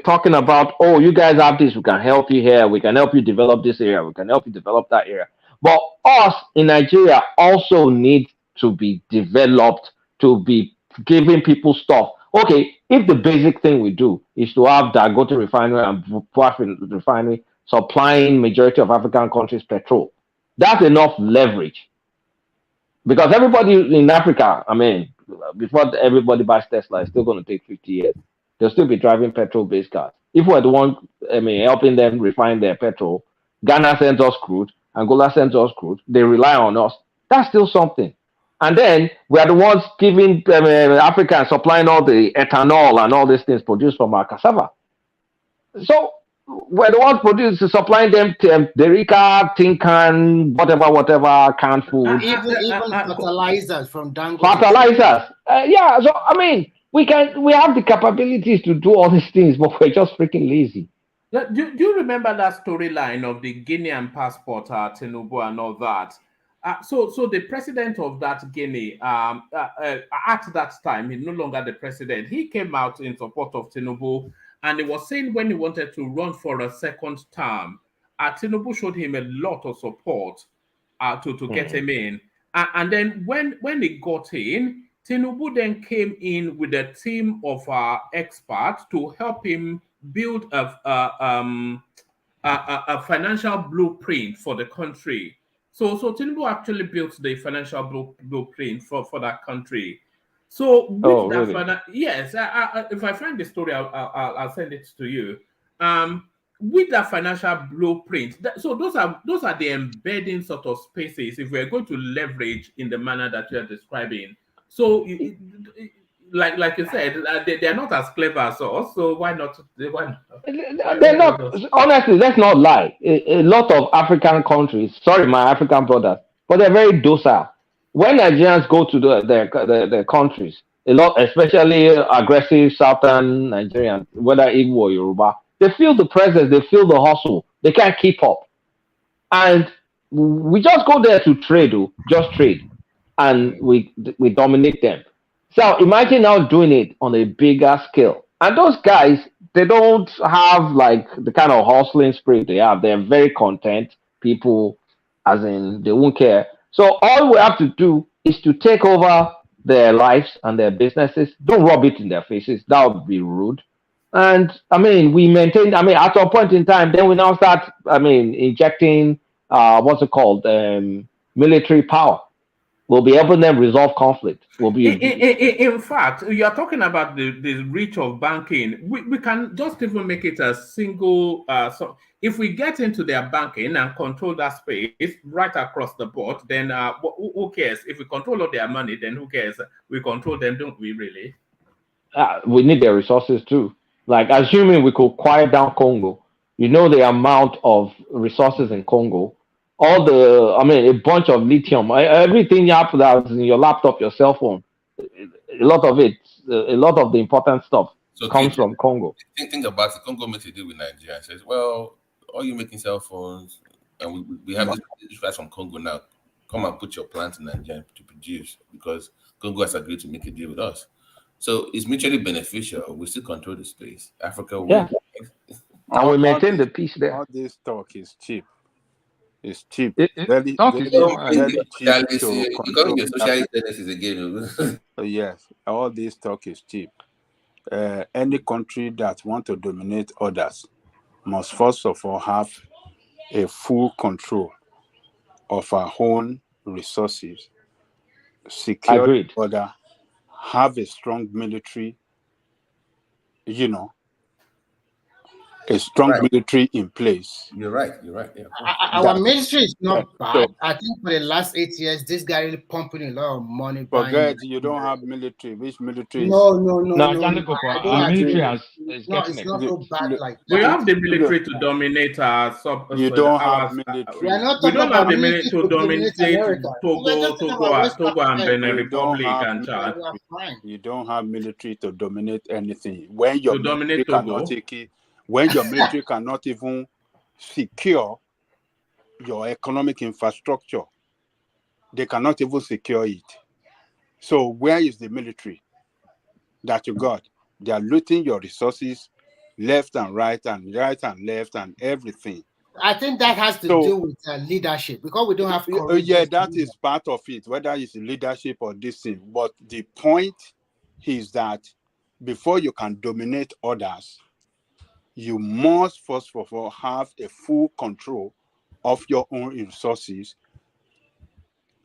S17: talking about, oh, you guys have this, we can help you here, we can help you develop this area, we can help you develop that area. But us in Nigeria also need to be developed, to be giving people stuff. Okay, if the basic thing we do is to have Dangote refinery and Buafi refinery supplying majority of African countries petrol, that's enough leverage. Because everybody in Africa, I mean, before everybody buys Tesla, it's still going to take 50 years. They'll still be driving petrol-based cars. If we're the one, helping them refine their petrol, Ghana sends us crude, Angola sends us crude, they rely on us. That's still something. And then we are the ones giving Africa and supplying all the ethanol and all these things produced from our cassava. So we're the ones supplying them Derica, tin can, whatever, canned food.
S19: Even fertilizers from Dangote.
S17: Fertilizers. Yeah, so I mean, we have the capabilities to do all these things, but we're just freaking lazy.
S2: Do you remember that storyline of the Guinean passport, Tinubu and all that? So the president of that Guinea, at that time, he's no longer the president. He came out in support of Tinubu, and he was saying when he wanted to run for a second term, Tinubu showed him a lot of support to get him in. And then when he got in, Tinubu then came in with a team of experts to help him build a financial blueprint for the country. So Tinubu actually built the financial blueprint for that country. So with that,
S17: really?
S2: yes, if I find the story, I'll send it to you. With that financial blueprint, so those are the embedding sort of spaces. If we're going to leverage in the manner that you are describing, so like you said, they're not as clever as us. So why not?
S17: They're not, honestly, let's not lie. A lot of African countries, sorry, my African brothers, but they're very docile. When Nigerians go to their countries, a lot, especially aggressive southern Nigerians, whether Igbo or Yoruba, they feel the presence, they feel the hustle, they can't keep up. And we just go there to trade, just trade, and we dominate them. So imagine now doing it on a bigger scale. And those guys, they don't have like the kind of hustling spirit they have. They're very content people, as in they won't care. So all we have to do is to take over their lives and their businesses. Don't rub it in their faces. That would be rude. And I mean, we maintain. I mean, at a point in time, then we now start. I mean, injecting what's it called, military power. We'll be helping them resolve conflict. We'll be.
S2: In fact, you are talking about the reach of banking. We can just even make it a single. So if we get into their banking and control that space right across the board, then who cares? If we control all their money, then who cares? We control them, don't we? Really?
S17: We need their resources too. Like, assuming we could quiet down Congo, you know the amount of resources in Congo. A bunch of lithium, everything you have that's in your laptop, your cell phone, a lot of it, a lot of the important stuff comes from Congo.
S20: Think about it. Congo makes a deal with Nigeria and says, well, all you making cell phones, and we have this rice from Congo now. Come and put your plant in Nigeria to produce, because Congo has agreed to make a deal with us. So it's mutually beneficial. We still control the space. Africa will.
S17: Yeah. And we maintain the peace there.
S1: All this talk is cheap. It's cheap.
S17: Very cheap.
S1: Yes, all this talk is cheap. Any country that want to dominate others must first of all have a full control of our own resources, secure the border, have a strong military, a strong military in place.
S20: You're right. Yeah.
S19: Our military is not bad. I think for the last 8 years, this guy really pumping a lot of money.
S1: Forget you don't have military. Which military?
S19: No.
S17: Our military
S19: it's not so bad like
S2: we have the military to dominate our
S1: You don't have military.
S19: We are not
S2: we
S19: talking
S2: don't have
S19: about
S2: the military to dominate Togo and Benin Republic and Chad.
S1: You don't have military to dominate anything. When your
S2: military
S1: cannot take it, when your military cannot even secure your economic infrastructure, they cannot even secure it. So where is the military that you got? They are looting your resources left and right and left and everything.
S19: I think that has to do with leadership, because we don't have courage.
S1: Yeah, that is part of it, whether it's leadership or this thing. But the point is that before you can dominate others, you must first of all have a full control of your own resources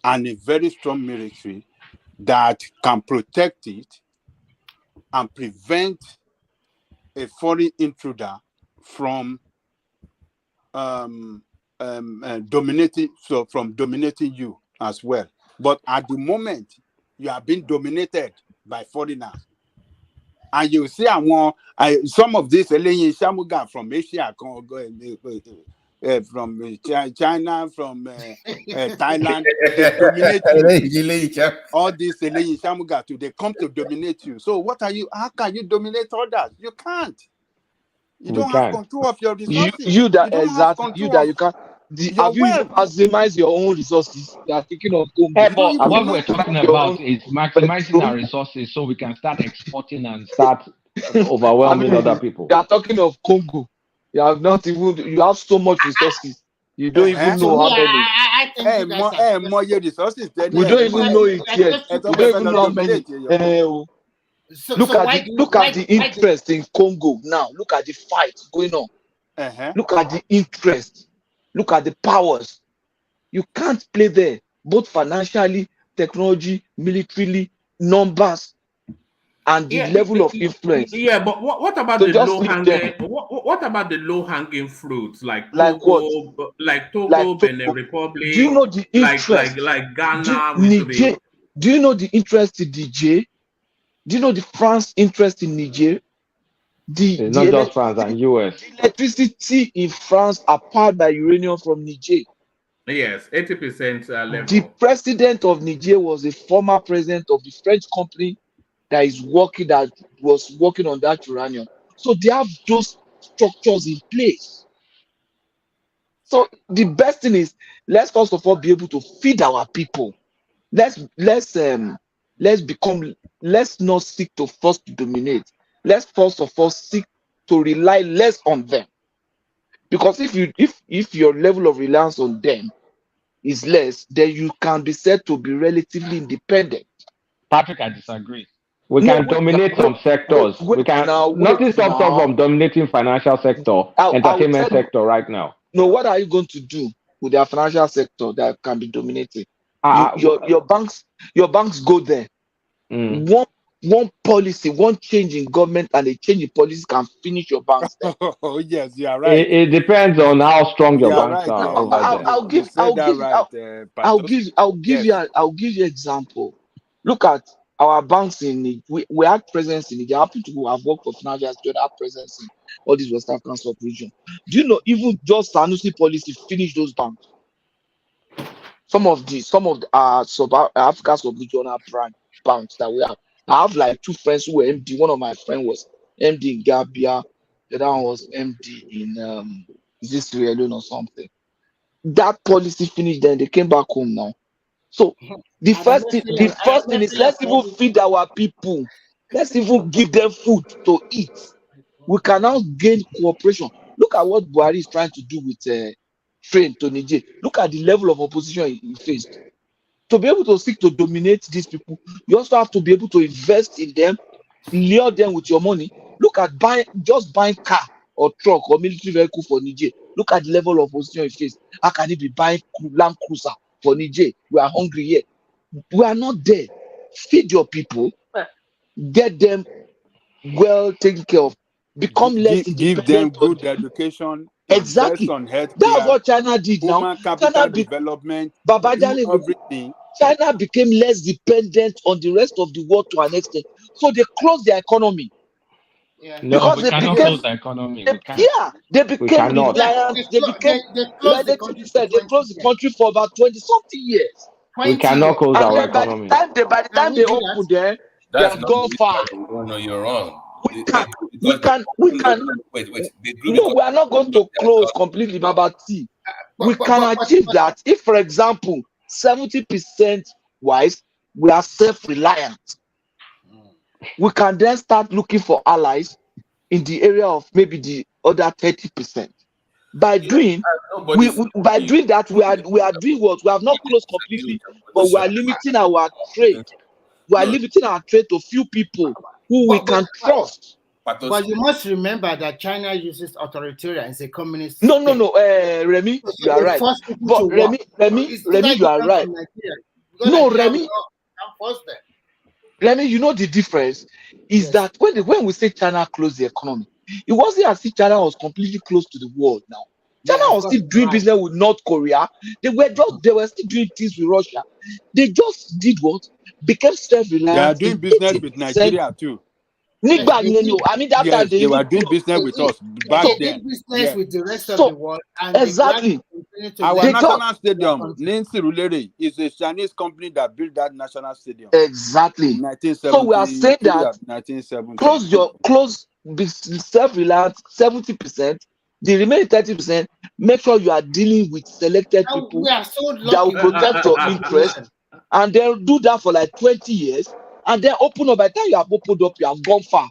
S1: and a very strong military that can protect it and prevent a foreign intruder from dominating you as well. But at the moment, you are being dominated by foreigners. And you see, some of these Shamuga from Asia, from China, from Thailand, they dominate you. All these Shamuga too, they come to dominate you. So how can you dominate others? You can't. You don't have control of your resources.
S13: You can't. Have you even maximized your own resources? You are thinking of
S17: But what we're talking about is maximizing our resources so we can start exporting and start overwhelming other people.
S13: You are talking of Congo. You have so much resources. You don't even know how many.
S19: I
S13: think you guys are
S1: more resources than
S5: We don't even know it yet. We don't even know how many. Look at the interest in Congo now. Look at the fight going on. Look at the interest. Look at the powers. You can't play there, both financially, technology, militarily, numbers, and the level of influence.
S2: Yeah, but what about
S5: So
S2: the
S5: just
S2: low
S5: leave them.
S2: hanging? What about the low hanging fruits like
S5: Like
S2: Togo,
S5: what?
S2: like Togo,
S5: Like
S2: Benin
S5: Togo.
S2: Republic,
S5: Do you know the interest?
S2: like Ghana with
S5: Niger. Do you know the interest in Niger? Do you know the France interest in Niger?
S17: It's not just France and US.
S5: The electricity in France are powered by uranium from Niger.
S2: Yes, 80% level.
S5: The president of Niger was a former president of the French company that was working on that uranium. So they have those structures in place. So the best thing is, let's first of all be able to feed our people. Let's not seek to first dominate. Let's first of all seek to rely less on them. Because if your level of reliance on them is less, then you can be said to be relatively independent.
S17: Patrick, I disagree. We can dominate some sectors. Nothing stops us from dominating financial sector, entertainment sector right now.
S5: No, what are you going to do with their financial sector that can be dominated? Your banks go there. One policy, one change in government and a change in policy can finish your banks there.
S1: Oh yes, you are right.
S17: It depends on how strong your banks are over there.
S5: I'll give you example. Look at our banks in we have presence in Nigeria. People who have worked for financial institutions have presence in all these West African sub-region. Do you know even just Sanusi policy finish those banks? Some of the Africa sub-regional banks that we have. I have like two friends who were MD. One of my friends was MD in Gambia. The other one was MD in is this Sierra Leone or something. That policy finished, then they came back home now. So the first thing is let's even feed our people. Let's even give them food to eat. We can now gain cooperation. Look at what Buhari is trying to do with train to Niger. Look at the level of opposition he faced. To be able to seek to dominate these people, you also have to be able to invest in them, lure them with your money. Look at buying car or truck or military vehicle for Niger. Look at the level of opposition he faced. How can he be buying Land Cruiser for Niger? We are hungry here. We are not there. Feed your people, get them well taken care of, become less
S1: give them good education.
S5: Exactly.
S1: On healthcare,
S5: that's what China did now.
S1: Capital development,
S5: everything. China became less dependent on the rest of the world to an extent. So they closed their economy.
S17: Yeah. No, we cannot close the economy.
S5: They became reliant. They became like they closed the country for about 20-something years.
S17: We cannot close our economy.
S5: By the time they open there, they have gone far.
S20: No, you're wrong.
S5: We can.
S20: Wait.
S5: No, we are not going to close completely, Baba T. We can achieve that if, for example, 70% wise, we are self-reliant. We can then start looking for allies in the area of maybe the other 30%. By doing that, we are doing what? We have not closed completely, but we are limiting our trade. We are limiting our trade to few people who we can trust.
S19: But you must remember that China uses authoritarian as a communist.
S5: No, Remy, you are right. But Remy, you are right. No, Remy, you know the difference is that when we say China closed the economy, it wasn't as if China was completely closed to the world now. China was still doing business with North Korea. They were still doing things with Russia. They just did what? Became self-reliant.
S1: They are doing business with Nigeria too.
S5: I mean, that time
S1: they were doing business with us back then.
S19: Business with the rest of the world. And
S5: exactly.
S1: Our national stadium, Nancy Rulere, is a Chinese company that built that national stadium.
S5: Exactly.
S1: In 1970,
S5: so we are saying that
S1: 1970.
S5: close self-reliant 70%. The remaining 30%, make sure you are dealing with selected people that will protect your interest, and they'll do that for like 20 years. And then open up. By the time you have opened up, you have gone far.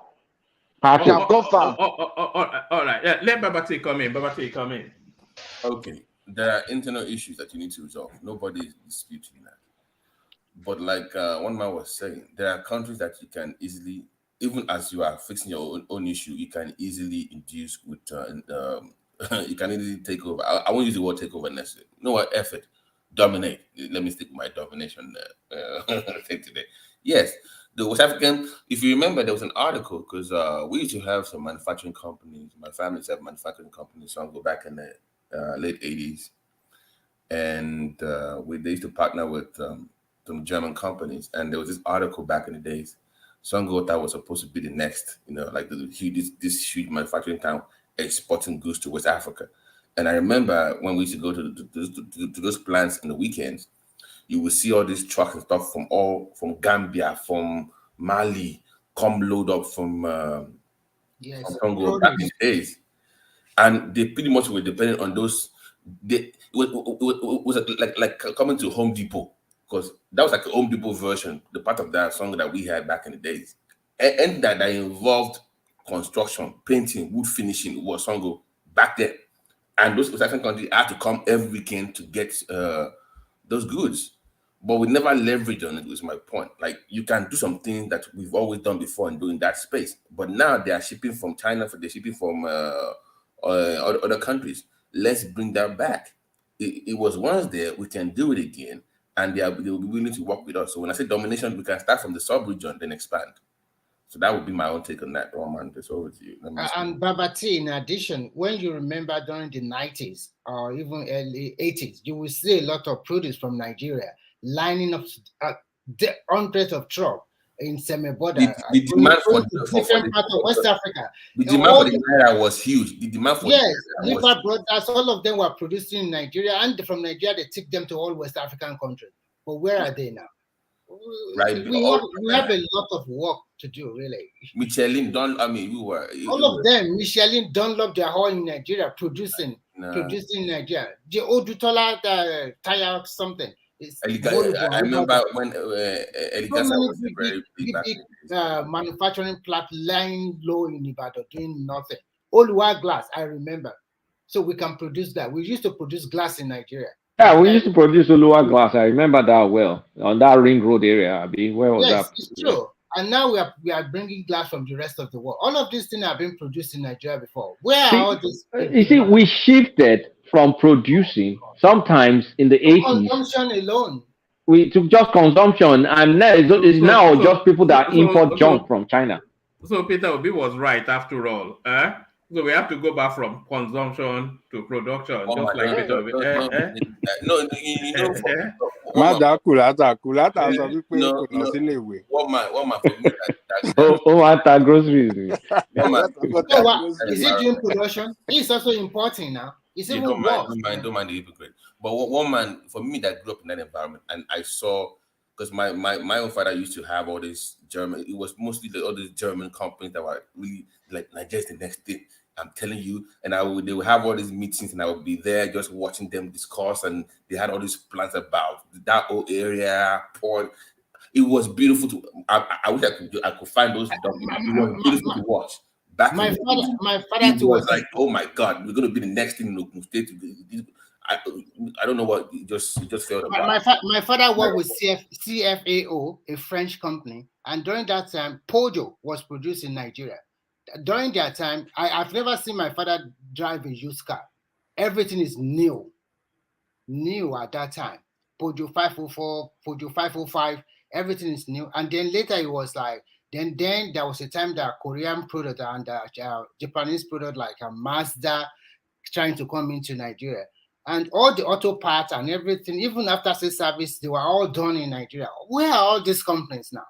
S2: You have gone far. All right. Yeah, let Babati come in.
S20: Okay. there are internal issues that you need to resolve. Nobody is disputing that. But like one man was saying, there are countries that you can easily, even as you are fixing your own issue, you can easily induce with, you can easily take over. I won't use the word take over necessarily. You know what? Effort, dominate. Let me stick with my domination thing today. Yes, the West African, if you remember, there was an article because we used to have some manufacturing companies. My family used to have manufacturing companies. So I'll go back in the late 80s. And they used to partner with some German companies, and there was this article back in the days. Songota was supposed to be the next, like this huge manufacturing town exporting goods to West Africa. And I remember when we used to go to those plants in the weekends, you would see all these trucks and stuff from Gambia, from Mali, come load up from Congo back in the days, and they pretty much were dependent on those. It was like coming to Home Depot, because that was like a Home Depot version, the part of that song that we had back in the days, and that involved construction, painting, wood finishing was Songo back then, and those West African countries had to come every weekend to get those goods, but we never leveraged on it. Was my point. Like, you can do something that we've always done before and do in that space, but now they are shipping from China, they're shipping from other countries. Let's bring that back. It was once there, we can do it again, and they will be willing to work with us. So when I say domination, we can start from the sub-region, then expand. So that would be my own take on that. Roman, it's over to you.
S19: And Babati, in addition, when you remember during the 90s or even early 80s, you will see a lot of produce from Nigeria lining up the hundreds of trucks in semi-border.
S20: The demand for
S19: different parts of West Africa.
S20: The demand for the naira was huge. The demand for
S19: Liver brothers, all of them were producing in Nigeria, and from Nigeria they took them to all West African countries. But where are they now?
S20: Right,
S19: we have a lot of work to do, really.
S20: Michelin,
S19: all of them. Michelin, Dunlop, they're all in Nigeria producing in Nigeria. The Odutola tire something.
S20: I remember when Eligasa was very big
S19: manufacturing plant lying low in Ibadan doing nothing. Oluwa glass, I remember. So we can produce that. We used to produce glass in Nigeria.
S17: Yeah, we used to produce Oluwa glass. I remember that well on that Ring Road area. Where was that?
S19: Yes, it's true. And now we are bringing glass from the rest of the world. All of these things have been produced in Nigeria before. Where are all these?
S17: You see, we shifted from producing sometimes in the 80s.
S19: Consumption alone.
S17: We took just consumption, and now just people that import junk from China.
S2: So Peter Obi was right after all. So we have to go back from consumption to production, just like Peter Obi.
S17: Groceries.
S19: Is it doing production? It's also importing now. It's even
S20: don't mind the hypocrite. But one man, for me, that grew up in that environment, and I saw, because my own father used to have all this German, it was mostly all these German companies that were really like Nigeria's the next thing. I'm telling you, and they would have all these meetings, and I would be there just watching them discuss, and they had all these plans about that whole area, port. It was beautiful I wish I could find those documents. It was beautiful to watch.
S19: My father
S20: was like, oh my God, we're going to be the next thing in the state. I don't know what it just felt about.
S19: My father worked with CFAO, a French company, and during that time, Pojo was produced in Nigeria. During that time, I've never seen my father drive a used car. Everything is new at that time. Pojo 504, Pojo 505, everything is new. And then later it was like, then there was a time that Korean product and Japanese product like a Mazda trying to come into Nigeria. And all the auto parts and everything, even after sales service, they were all done in Nigeria. Where are all these companies now?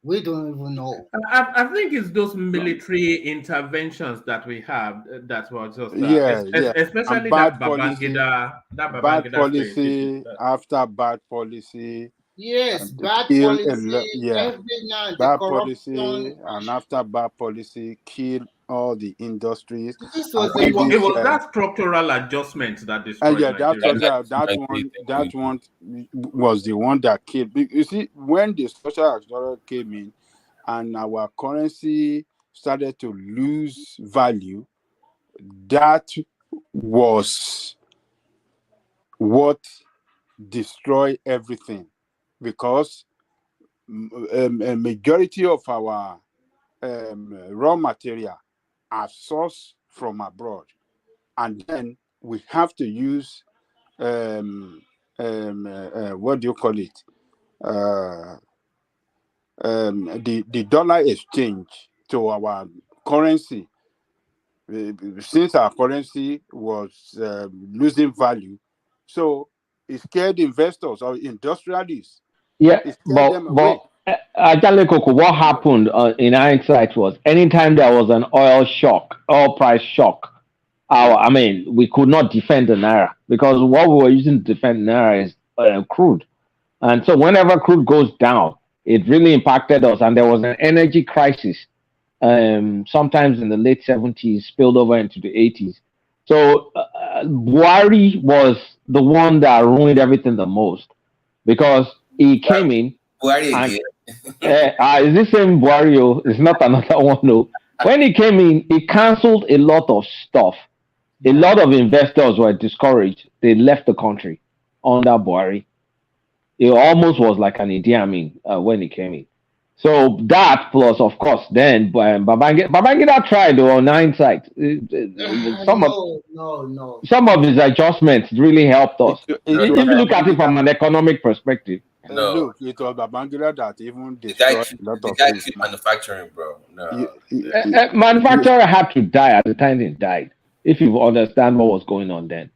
S19: We don't even know.
S2: I think it's those military interventions that we have that was just especially that Babangida,
S1: bad policy after bad policy.
S19: Yes, bad policy.
S1: Bad policy, and after bad policy, kill all the industries.
S2: It was that structural adjustment that destroyed Nigeria.
S1: That one was the one that killed. You see, when the social adjustment came in, and our currency started to lose value, that was what destroy everything, because a majority of our raw material are sourced from abroad, and then we have to use what do you call it? The dollar exchange to our currency. Since our currency was losing value, so it scared investors or industrialists.
S17: Yeah,
S1: It scared them away.
S17: Ajale Koko, what happened in hindsight was anytime there was an oil price shock, I mean, we could not defend the naira because what we were using to defend naira is crude, and so whenever crude goes down, it really impacted us, and there was an energy crisis. Sometimes in the late 70s, spilled over into the 80s. So Buhari was the one that ruined everything the most because he came in.
S20: Buhari
S17: and,
S20: again.
S17: is this same Buhari? It's not another one. No. When he came in, he cancelled a lot of stuff. A lot of investors were discouraged. They left the country under Buhari. It almost was like an Idi Amin when he came in. So that plus, of course, then Babangida tried on hindsight. Some of his adjustments really helped us. If you look at it from an economic perspective.
S1: Look, it was Babangida that even destroyed a lot of things.
S20: Manufacturing, bro. No.
S17: Manufacturer had to die at the time he died. If you understand what was going on then.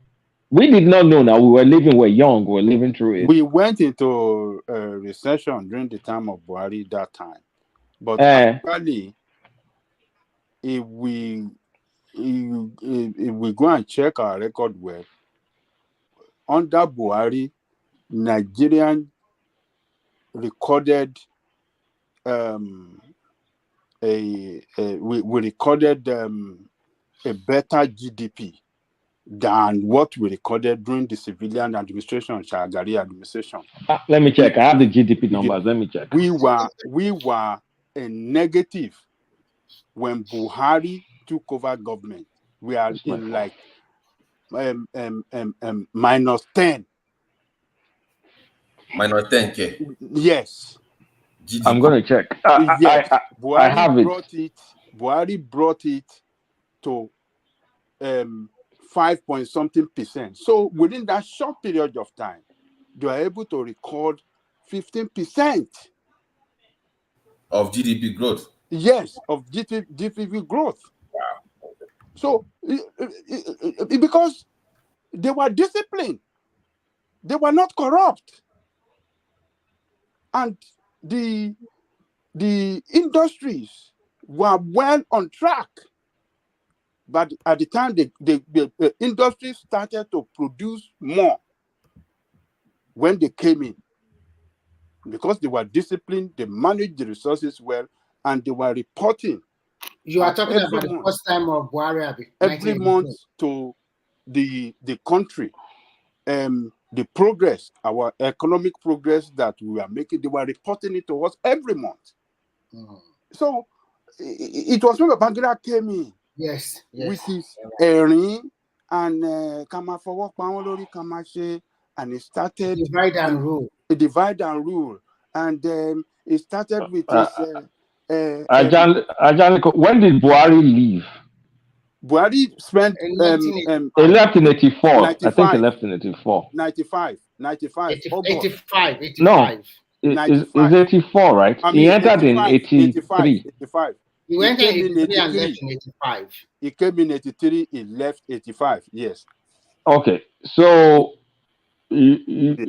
S17: We did not know now. We were young, we were living through it.
S1: We went into a recession during the time of Buhari that time. But actually, if we go and check our record well, under Buhari, Nigerian recorded we recorded a better GDP than what we recorded during the civilian administration, Shagari administration.
S17: Let me check. I have the GDP numbers. Let me check.
S1: We were a negative when Buhari took over government. We are in like minus 10.
S20: Minus 10K.
S1: Yes.
S20: GDP.
S17: I'm going to check.
S1: Yes.
S17: I have
S1: Buhari brought it to 5-point-something%. So within that short period of time, they are able to record 15%
S20: of GDP growth.
S1: Yes, of GDP growth. Wow. So because they were disciplined, they were not corrupt, and the industries were well on track. But at the time, the industry started to produce more when they came in. Because they were disciplined, they managed the resources well, and they were reporting.
S19: You are talking about the first time of Buhari.
S1: Every month to the country. The progress, our economic progress that we are making, they were reporting it to us every month. So it was when Babangida came in.
S19: Yes.
S1: With his earning and Kama and it started
S19: divide and
S1: rule. And then it started with his
S17: when did Buhari leave?
S1: Buhari spent
S17: he left in 84. 95. I think he left in 84.
S1: 95.
S19: 85.
S17: No, it's 84, right?
S1: I mean,
S17: he entered
S1: 85,
S17: in 83.
S1: 85.
S19: He went in 83 and left in 85.
S1: He came in 83, he left 85, yes.
S17: Okay, so he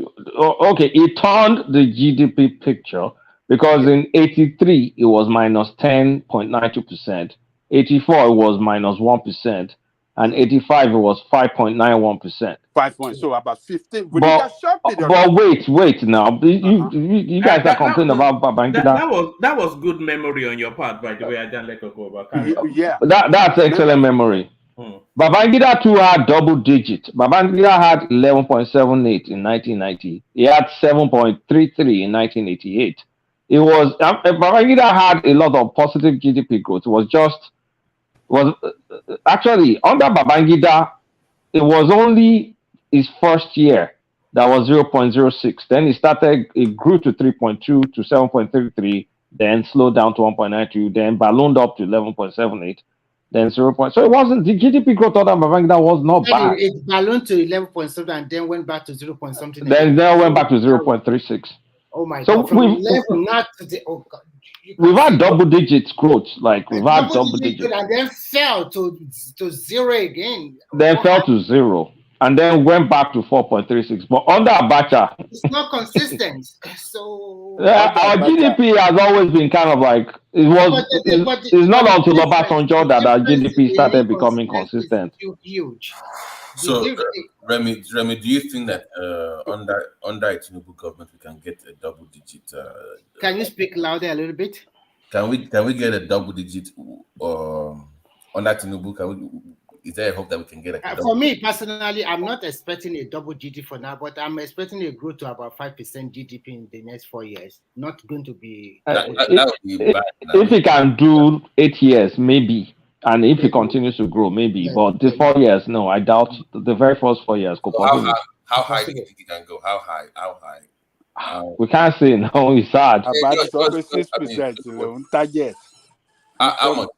S17: turned the GDP picture because in 83 it was minus 10.92%, 84 it was minus 1%, and 85 it was 5.91%.
S1: 5 points, so about 15.
S17: But wait now, you guys are complaining about Babangida.
S2: That was good memory on your part, by the way. I didn't let go over.
S1: Yeah,
S17: that's excellent memory. Babangida too had double digit. Babangida had 11.78 in 1990. He had 7.33 in 1988. It was Babangida had a lot of positive GDP growth. It was actually under Babangida, it was only his first year, that was 0.06. Then it grew to 3.2 to 7.33, then slowed down to 1.92, then ballooned up to 11.78, then 0. So it wasn't the GDP growth of that was not bad.
S19: It ballooned to 11.7 and then went back to 0. Something.
S17: Then went back to 0.36.
S19: Oh my
S17: so
S19: God! From 11 not to the God.
S17: We've had double digits growth, like we've had double digits,
S19: and then fell to 0 again.
S17: Then fell to 0, and then went back to 4.36. But under Abacha,
S19: it's not consistent. So
S17: our GDP has always been kind of like it's not until Obasanjo that our GDP started becoming consistent.
S19: Huge.
S20: So, Remy, do you think that under a Tinubu government we can get a double digit?
S19: Can you speak louder a little bit?
S20: Can we get a double digit under Tinubu? Is there a hope that we can get a
S19: for me personally, I'm not expecting a double GDP for now, but I'm expecting a growth to about 5% GDP in the next 4 years. Not going to be.
S20: That would be bad.
S17: If he can do 8 years, maybe. And if it continues to grow, maybe. But the 4 years, no, I doubt the very first 4 years could possibly.
S20: How high do you think it can go? How high?
S17: We can't say no, it's hard.
S1: About it's always 6% target.
S20: How much?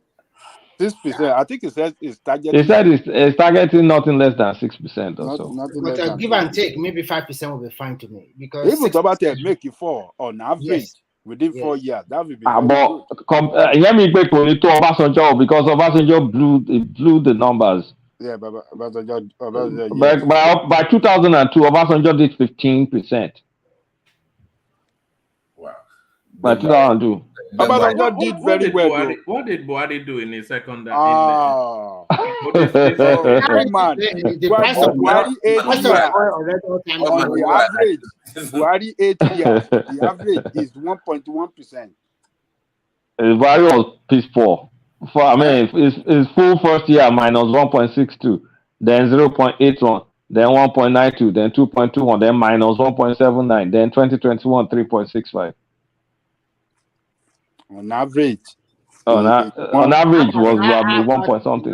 S1: 6%. I think it says it's targeting.
S17: He said it's targeting nothing less than 6% or so.
S19: But give and take, maybe 5% will be fine to me. Because
S1: even about make it 4 on average. Within 4 years, that would be
S17: but let me break on it to Obasanjo because Obasanjo blew the numbers.
S1: Yeah, but
S17: by 2002, Obasanjo did 15%.
S20: Wow.
S17: By 2002.
S1: Obasanjo did very well.
S2: What did Buhari do in his second?
S1: Man, Buhari 8 years. On the average, Buhari 8 years. The average is 1.1%.
S17: Buhari was piss poor. His full first year minus 1.62, then 0.81, then 1.92, then 2.21, then minus 1.79, then 2021 3.65.
S1: On average.
S17: On average was 1 point something.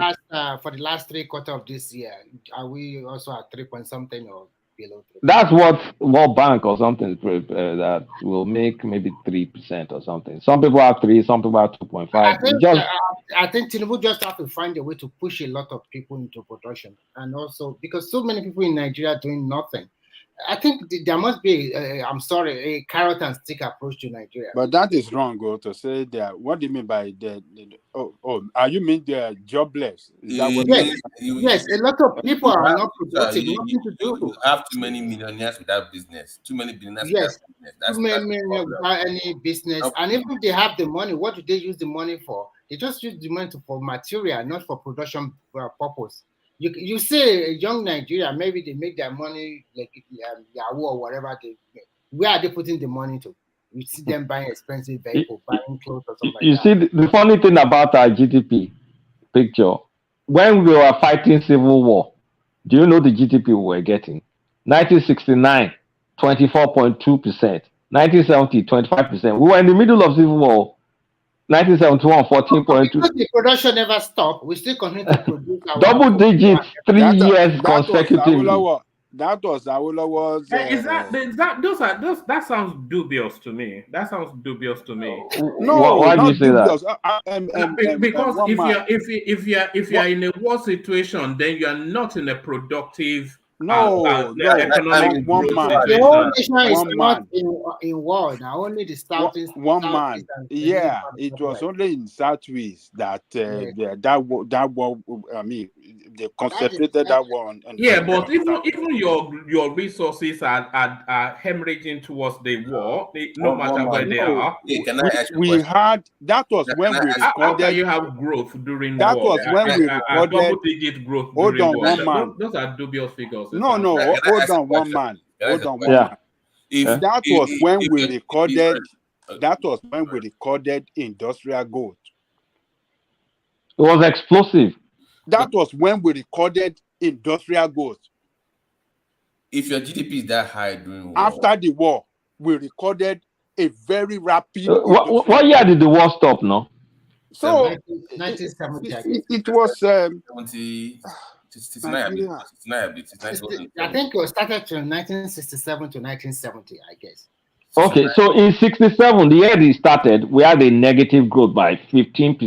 S19: For the last 3 quarters of this year, are we also at 3 point something or below 3?
S17: That's what World Bank or something that will make maybe 3% or something. Some people have 3, some people have 2.5.
S19: I think Tinubu just have to find a way to push a lot of people into production, and also because so many people in Nigeria are doing nothing. I think there must be, a carrot and stick approach to Nigeria.
S1: But that is wrong, to say that. What do you mean by that? Are you mean they're jobless? Is that what
S19: yes, a lot of people are not productive, nothing to do.
S20: You have too many millionaires without business, too many billionaires without business.
S19: Too many without any business. And even if they have the money, what do they use the money for? They just use the money for material, not for production purpose. You say a young Nigeria, maybe they make their money like Yahoo or whatever. Where are they putting the money to? You see them buying expensive vehicles, buying clothes or something
S17: you
S19: like that.
S17: See, the funny thing about our GDP picture, when we were fighting civil war, do you know the GDP we were getting? 1969, 24.2%. 1970, 25%. We were in the middle of civil war. 1971, 14.2.
S19: Because the production never stopped, we still continue to produce.
S17: Double digits, 3 years consecutively.
S1: That was Awolowo's.
S2: That sounds dubious to me.
S1: No,
S17: why do you say that?
S2: Because if you're in a war situation, then you are not in a productive. Economic
S19: one man. The whole nation is not in war now. Only the southeast.
S1: One man. Yeah, it was only in southeast that that war. I mean, they concentrated that war on.
S2: Yeah, but even your resources are hemorrhaging towards the war. No matter where they are.
S20: Can I ask
S1: we had that was when we recorded.
S2: How can you have growth during
S1: that
S2: war?
S1: That was when we recorded.
S2: Double-digit growth during war.
S1: One man.
S2: Those are dubious figures.
S1: No, hold on, one man. That was when we recorded. That was when we recorded industrial growth.
S17: It was explosive.
S1: That was when we recorded industrial growth.
S20: If your GDP is that high during war,
S1: after the war, we recorded a very rapid.
S17: What year did the war stop? No.
S1: So
S19: 1970.
S1: it was
S20: 70.
S19: Nigeria.
S20: 69.
S19: I think it was started from 1967 to 1970, I guess.
S17: Okay, so in 67, the year it started, we had a negative growth by 15%,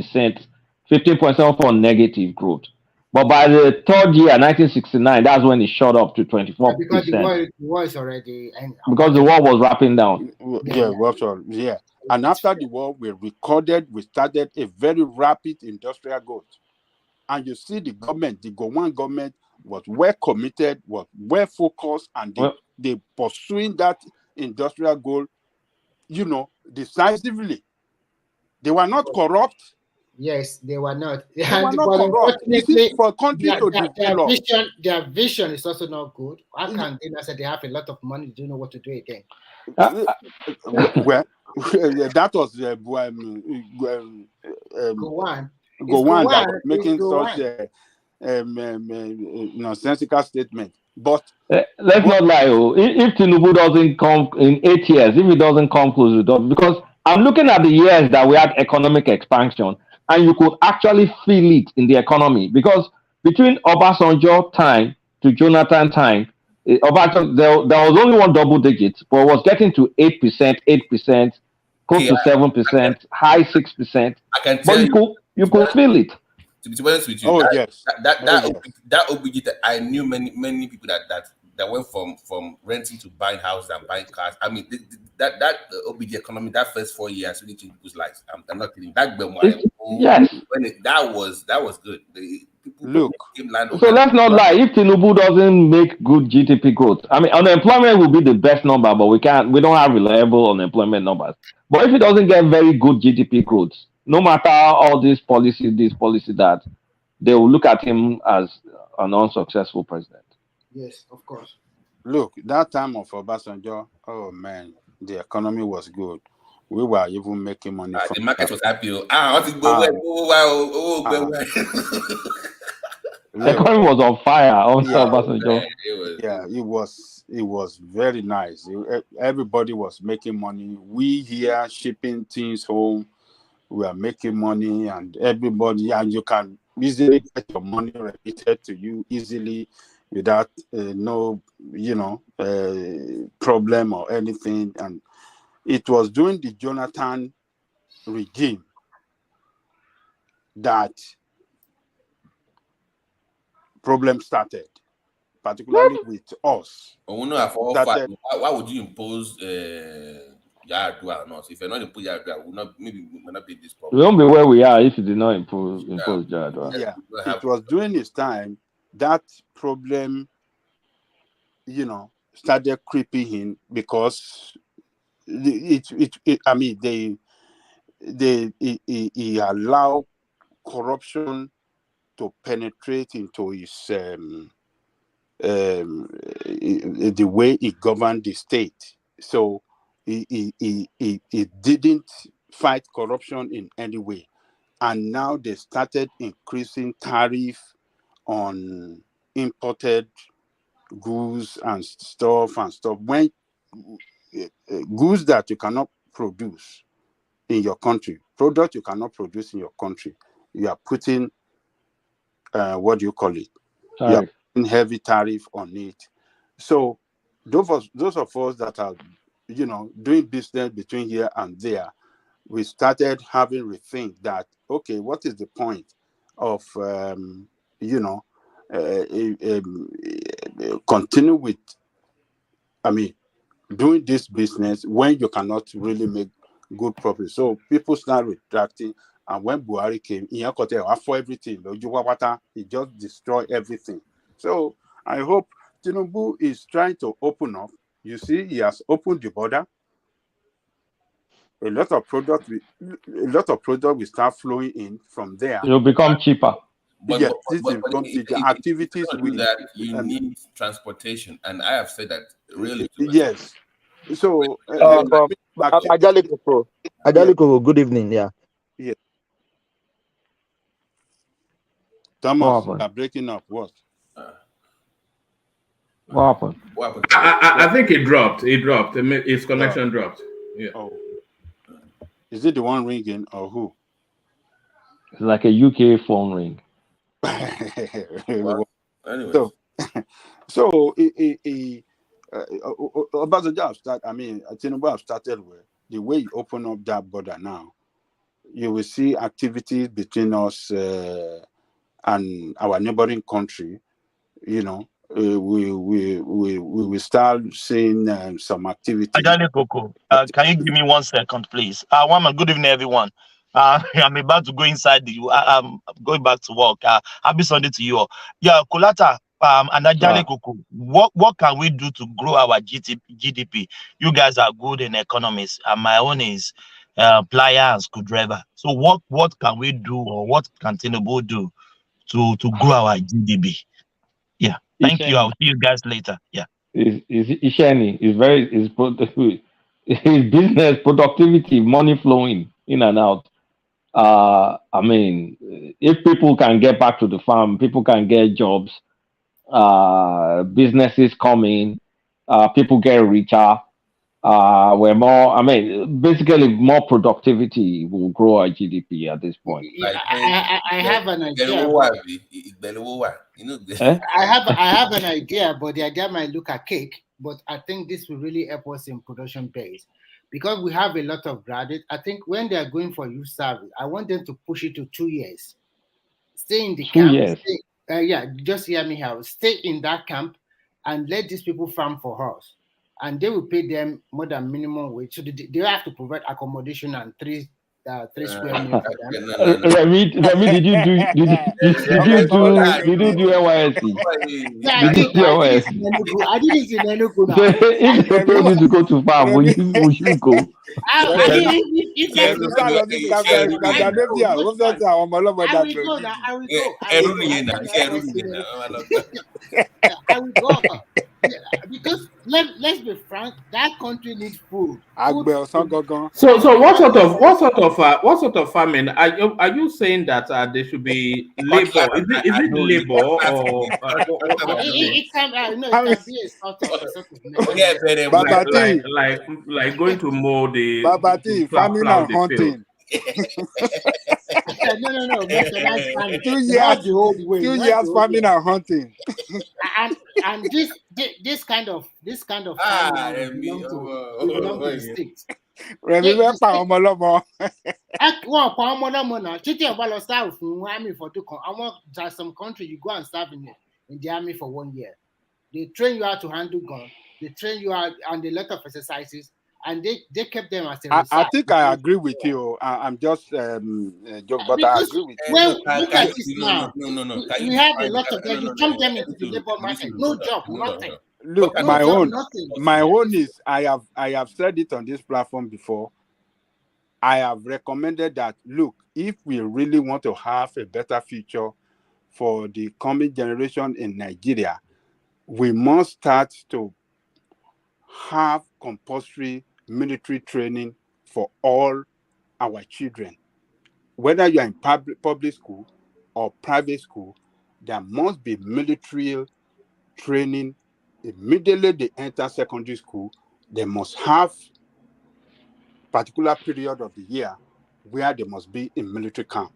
S17: 15.74 negative growth. But by the third year, 1969, that's when it shot up to 24%.
S19: Because the war is already
S17: because the war was wrapping down.
S1: Yeah. And after the war, we started a very rapid industrial growth. And you see the government, the Gowon government was well committed, was well focused, and they pursuing that industrial goal, decisively. They were not corrupt.
S19: Yes, they were not.
S1: They were not corrupt. You see, for a country to develop,
S19: their vision is also not good. How can they not say they have a lot of money? Do you know what to do again?
S1: Well, that was Gowon that was making such nonsensical statement. But
S17: let's not lie. If Tinubu doesn't come in 8 years, if he doesn't come close with us, because I'm looking at the years that we had economic expansion, and you could actually feel it in the economy. Because between Obasanjo time to Jonathan time, there was only one double digit, but it was getting to 8%, close to 7%, high 6%.
S20: I can
S17: tell you could feel it.
S20: To be honest with you, that OBG that I knew many people that went from renting to buying houses and buying cars. I mean, that OBG economy, that first 4 years really changed people's lives. I'm not kidding. Back then, that was good.
S1: Look,
S17: so let's not lie. If Tinubu doesn't make good GDP growth, I mean, unemployment will be the best number, but we don't have reliable unemployment numbers. But if it doesn't get very good GDP growth, no matter all this policy, that, they will look at him as an unsuccessful president.
S19: Yes, of course.
S1: Look, that time of Obasanjo, oh man, the economy was good. We were even making money.
S20: The market was happy.
S17: The economy was on fire under Obasanjo.
S1: It was very nice. Everybody was making money. We here shipping things home. We are making money, and everybody, and you can easily get your money remitted to you easily without no problem or anything. And it was during the Jonathan regime that problem started, particularly with us.
S20: Why would you impose Yar'Adua or not? If you're not impose Yar'Adua, we'll not be this problem.
S17: We won't be where we are if you did not impose Yar'Adua.
S1: Yeah, it was during his time that problem, started creeping in, because he allowed corruption to penetrate into his the way he governed the state. So he didn't fight corruption in any way. And now they started increasing tariff on imported goods and stuff. When goods that you cannot produce in your country, products you cannot produce in your country, you are putting what do you call it? You are putting heavy tariff on it. So those of us that are doing business between here and there, we started having rethink that, okay, what is the point of continue with doing this business when you cannot really make good profit? So people start retracting, and when Buhari came, he for everything. He just destroyed everything. So I hope Tinubu is trying to open up. You see, he has opened the border. A lot of product will start flowing in from there.
S17: It will become cheaper.
S20: But activities with that, you need transportation, and I have said that really.
S1: Yes. So
S21: Ajaliko, good evening. Yeah.
S1: Thomas, you are breaking up. What?
S17: What happened?
S2: I think it dropped. His connection dropped. Yeah.
S1: Oh. Is it the one ringing or who?
S17: It's like a UK phone ring.
S20: Anyway.
S1: So Obasanjo have started. I mean, Tinubu have started with the way you open up that border now. You will see activities between us and our neighboring country. You know, we will start seeing some activity.
S3: Ajale Coco, can you give me 1 second, please? Good evening, everyone. I'm about to go inside I'm going back to work. Happy Sunday to you all. Yeah, Kolata, and Ajale Coco, what can we do to grow our GDP? You guys are good in economics, and my own is plier and screwdriver. So what can we do, or what can Tinubu do to grow our GDP? Yeah, thank you. I'll see you guys later. Yeah.
S17: Is Isheni is his business productivity, money flowing in and out. I mean, if people can get back to the farm, people can get jobs, businesses come in, people get richer. We're more. I mean, basically, more productivity will grow our GDP at this point.
S19: Yeah, I have an idea. I have an idea, but the idea might look archaic. But I think this will really help us in production base, because we have a lot of graduates. I think when they are going for youth service, I want them to push it to 2 years. Stay in the camp.
S17: 2 years.
S19: Just hear me out. Stay in that camp and let these people farm for us, and they will pay them more than minimum wage. So they have to provide accommodation and three square meals for them.
S17: Remy, did you do NYSC?
S19: Yeah, I did. I did it in Enugu now.
S17: If they told you to go to farm, would you go?
S19: I will go. Because let's be frank, that country needs food.
S2: So what sort of farming are you saying that there should be labor? Is it labor or
S19: it can be a sort of
S2: like going to mow the
S1: farming and hunting.
S19: No.
S1: 2 years, 2 years farming and hunting.
S19: And this kind of farming belong to the state. There's some country you go and serve in the army for 1 year. They train you how to handle guns. They train you out and a lot of exercises, and they kept them as a reserve.
S1: I think I agree with you. I'm just joking, but I agree with you.
S19: Well, look at this now. No. We have a lot of them. You jump them into the labor market. No job, nothing.
S1: Look, my own is I have said it on this platform before. I have recommended that, look, if we really want to have a better future for the coming generation in Nigeria, we must start to have compulsory military training for all our children. Whether you're in public school or private school, there must be military training immediately they enter secondary school. They must have particular period of the year where they must be in military camp.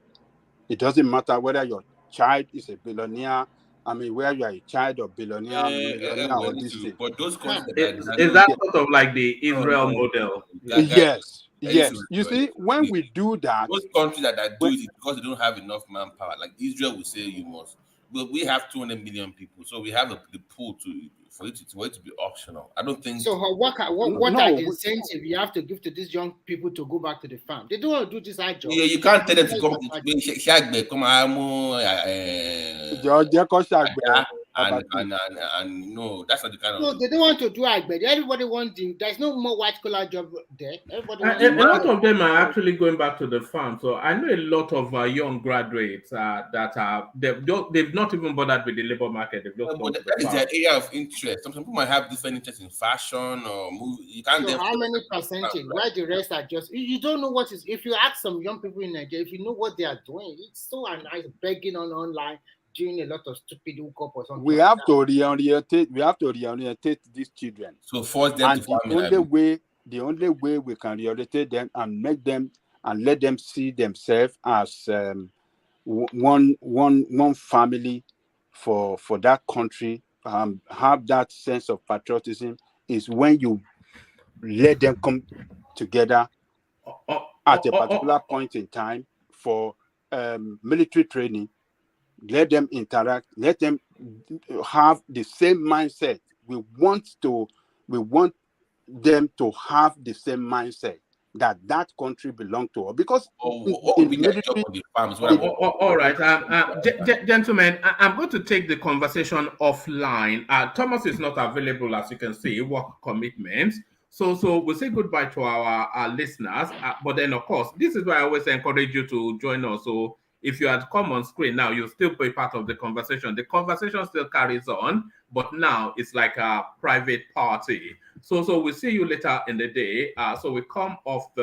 S1: It doesn't matter whether your child is a billionaire. I mean, where you are a child of billionaire, millionaire, or this thing.
S2: But those countries is that sort of like the Israel model?
S1: Yes. You see, when we do that,
S20: those countries that do it because they don't have enough manpower. Like Israel will say you must, but we have 200 million people, so we have the pool for it to be optional. I don't think
S19: so. What are the incentives you have to give to these young people to go back to the farm? They don't want to do this hard job.
S20: Yeah, you can't tell them to come and no, that's not the kind of.
S19: No, they don't want to do agbe. Everybody wants to. There's no more white collar job there. Everybody
S2: a lot of them are actually going back to the farm. So I know a lot of young graduates that they've not even bothered with the labor market. They've just gone to the
S20: that is
S2: farm.
S20: their area of interest. Some people might have different interests in fashion or movie. You can't.
S19: So how many percentage? Why the rest are just? You don't know what is. If you ask some young people in Nigeria, if you know what they are doing, it's so nice begging online. Doing a lot of stupid hookup or something.
S1: We have to reorientate. We have to reorientate these children.
S20: So force them to
S1: the only way we can reorientate them and make them and let them see themselves as one family for that country, have that sense of patriotism, is when you let them come together at a particular point in time for military training. Let them interact. Let them have the same mindset. We want them to have the same mindset that country belongs to us, because
S20: what would be their job on the farms?
S2: All right, gentlemen, I'm going to take the conversation offline. Thomas is not available, as you can see, work commitments. So we'll say goodbye to our listeners. But then, of course, this is why I always encourage you to join us. So if you had come on screen now, you'll still be part of the conversation. The conversation still carries on, but now it's like a private party. So we'll see you later in the day. So we come off the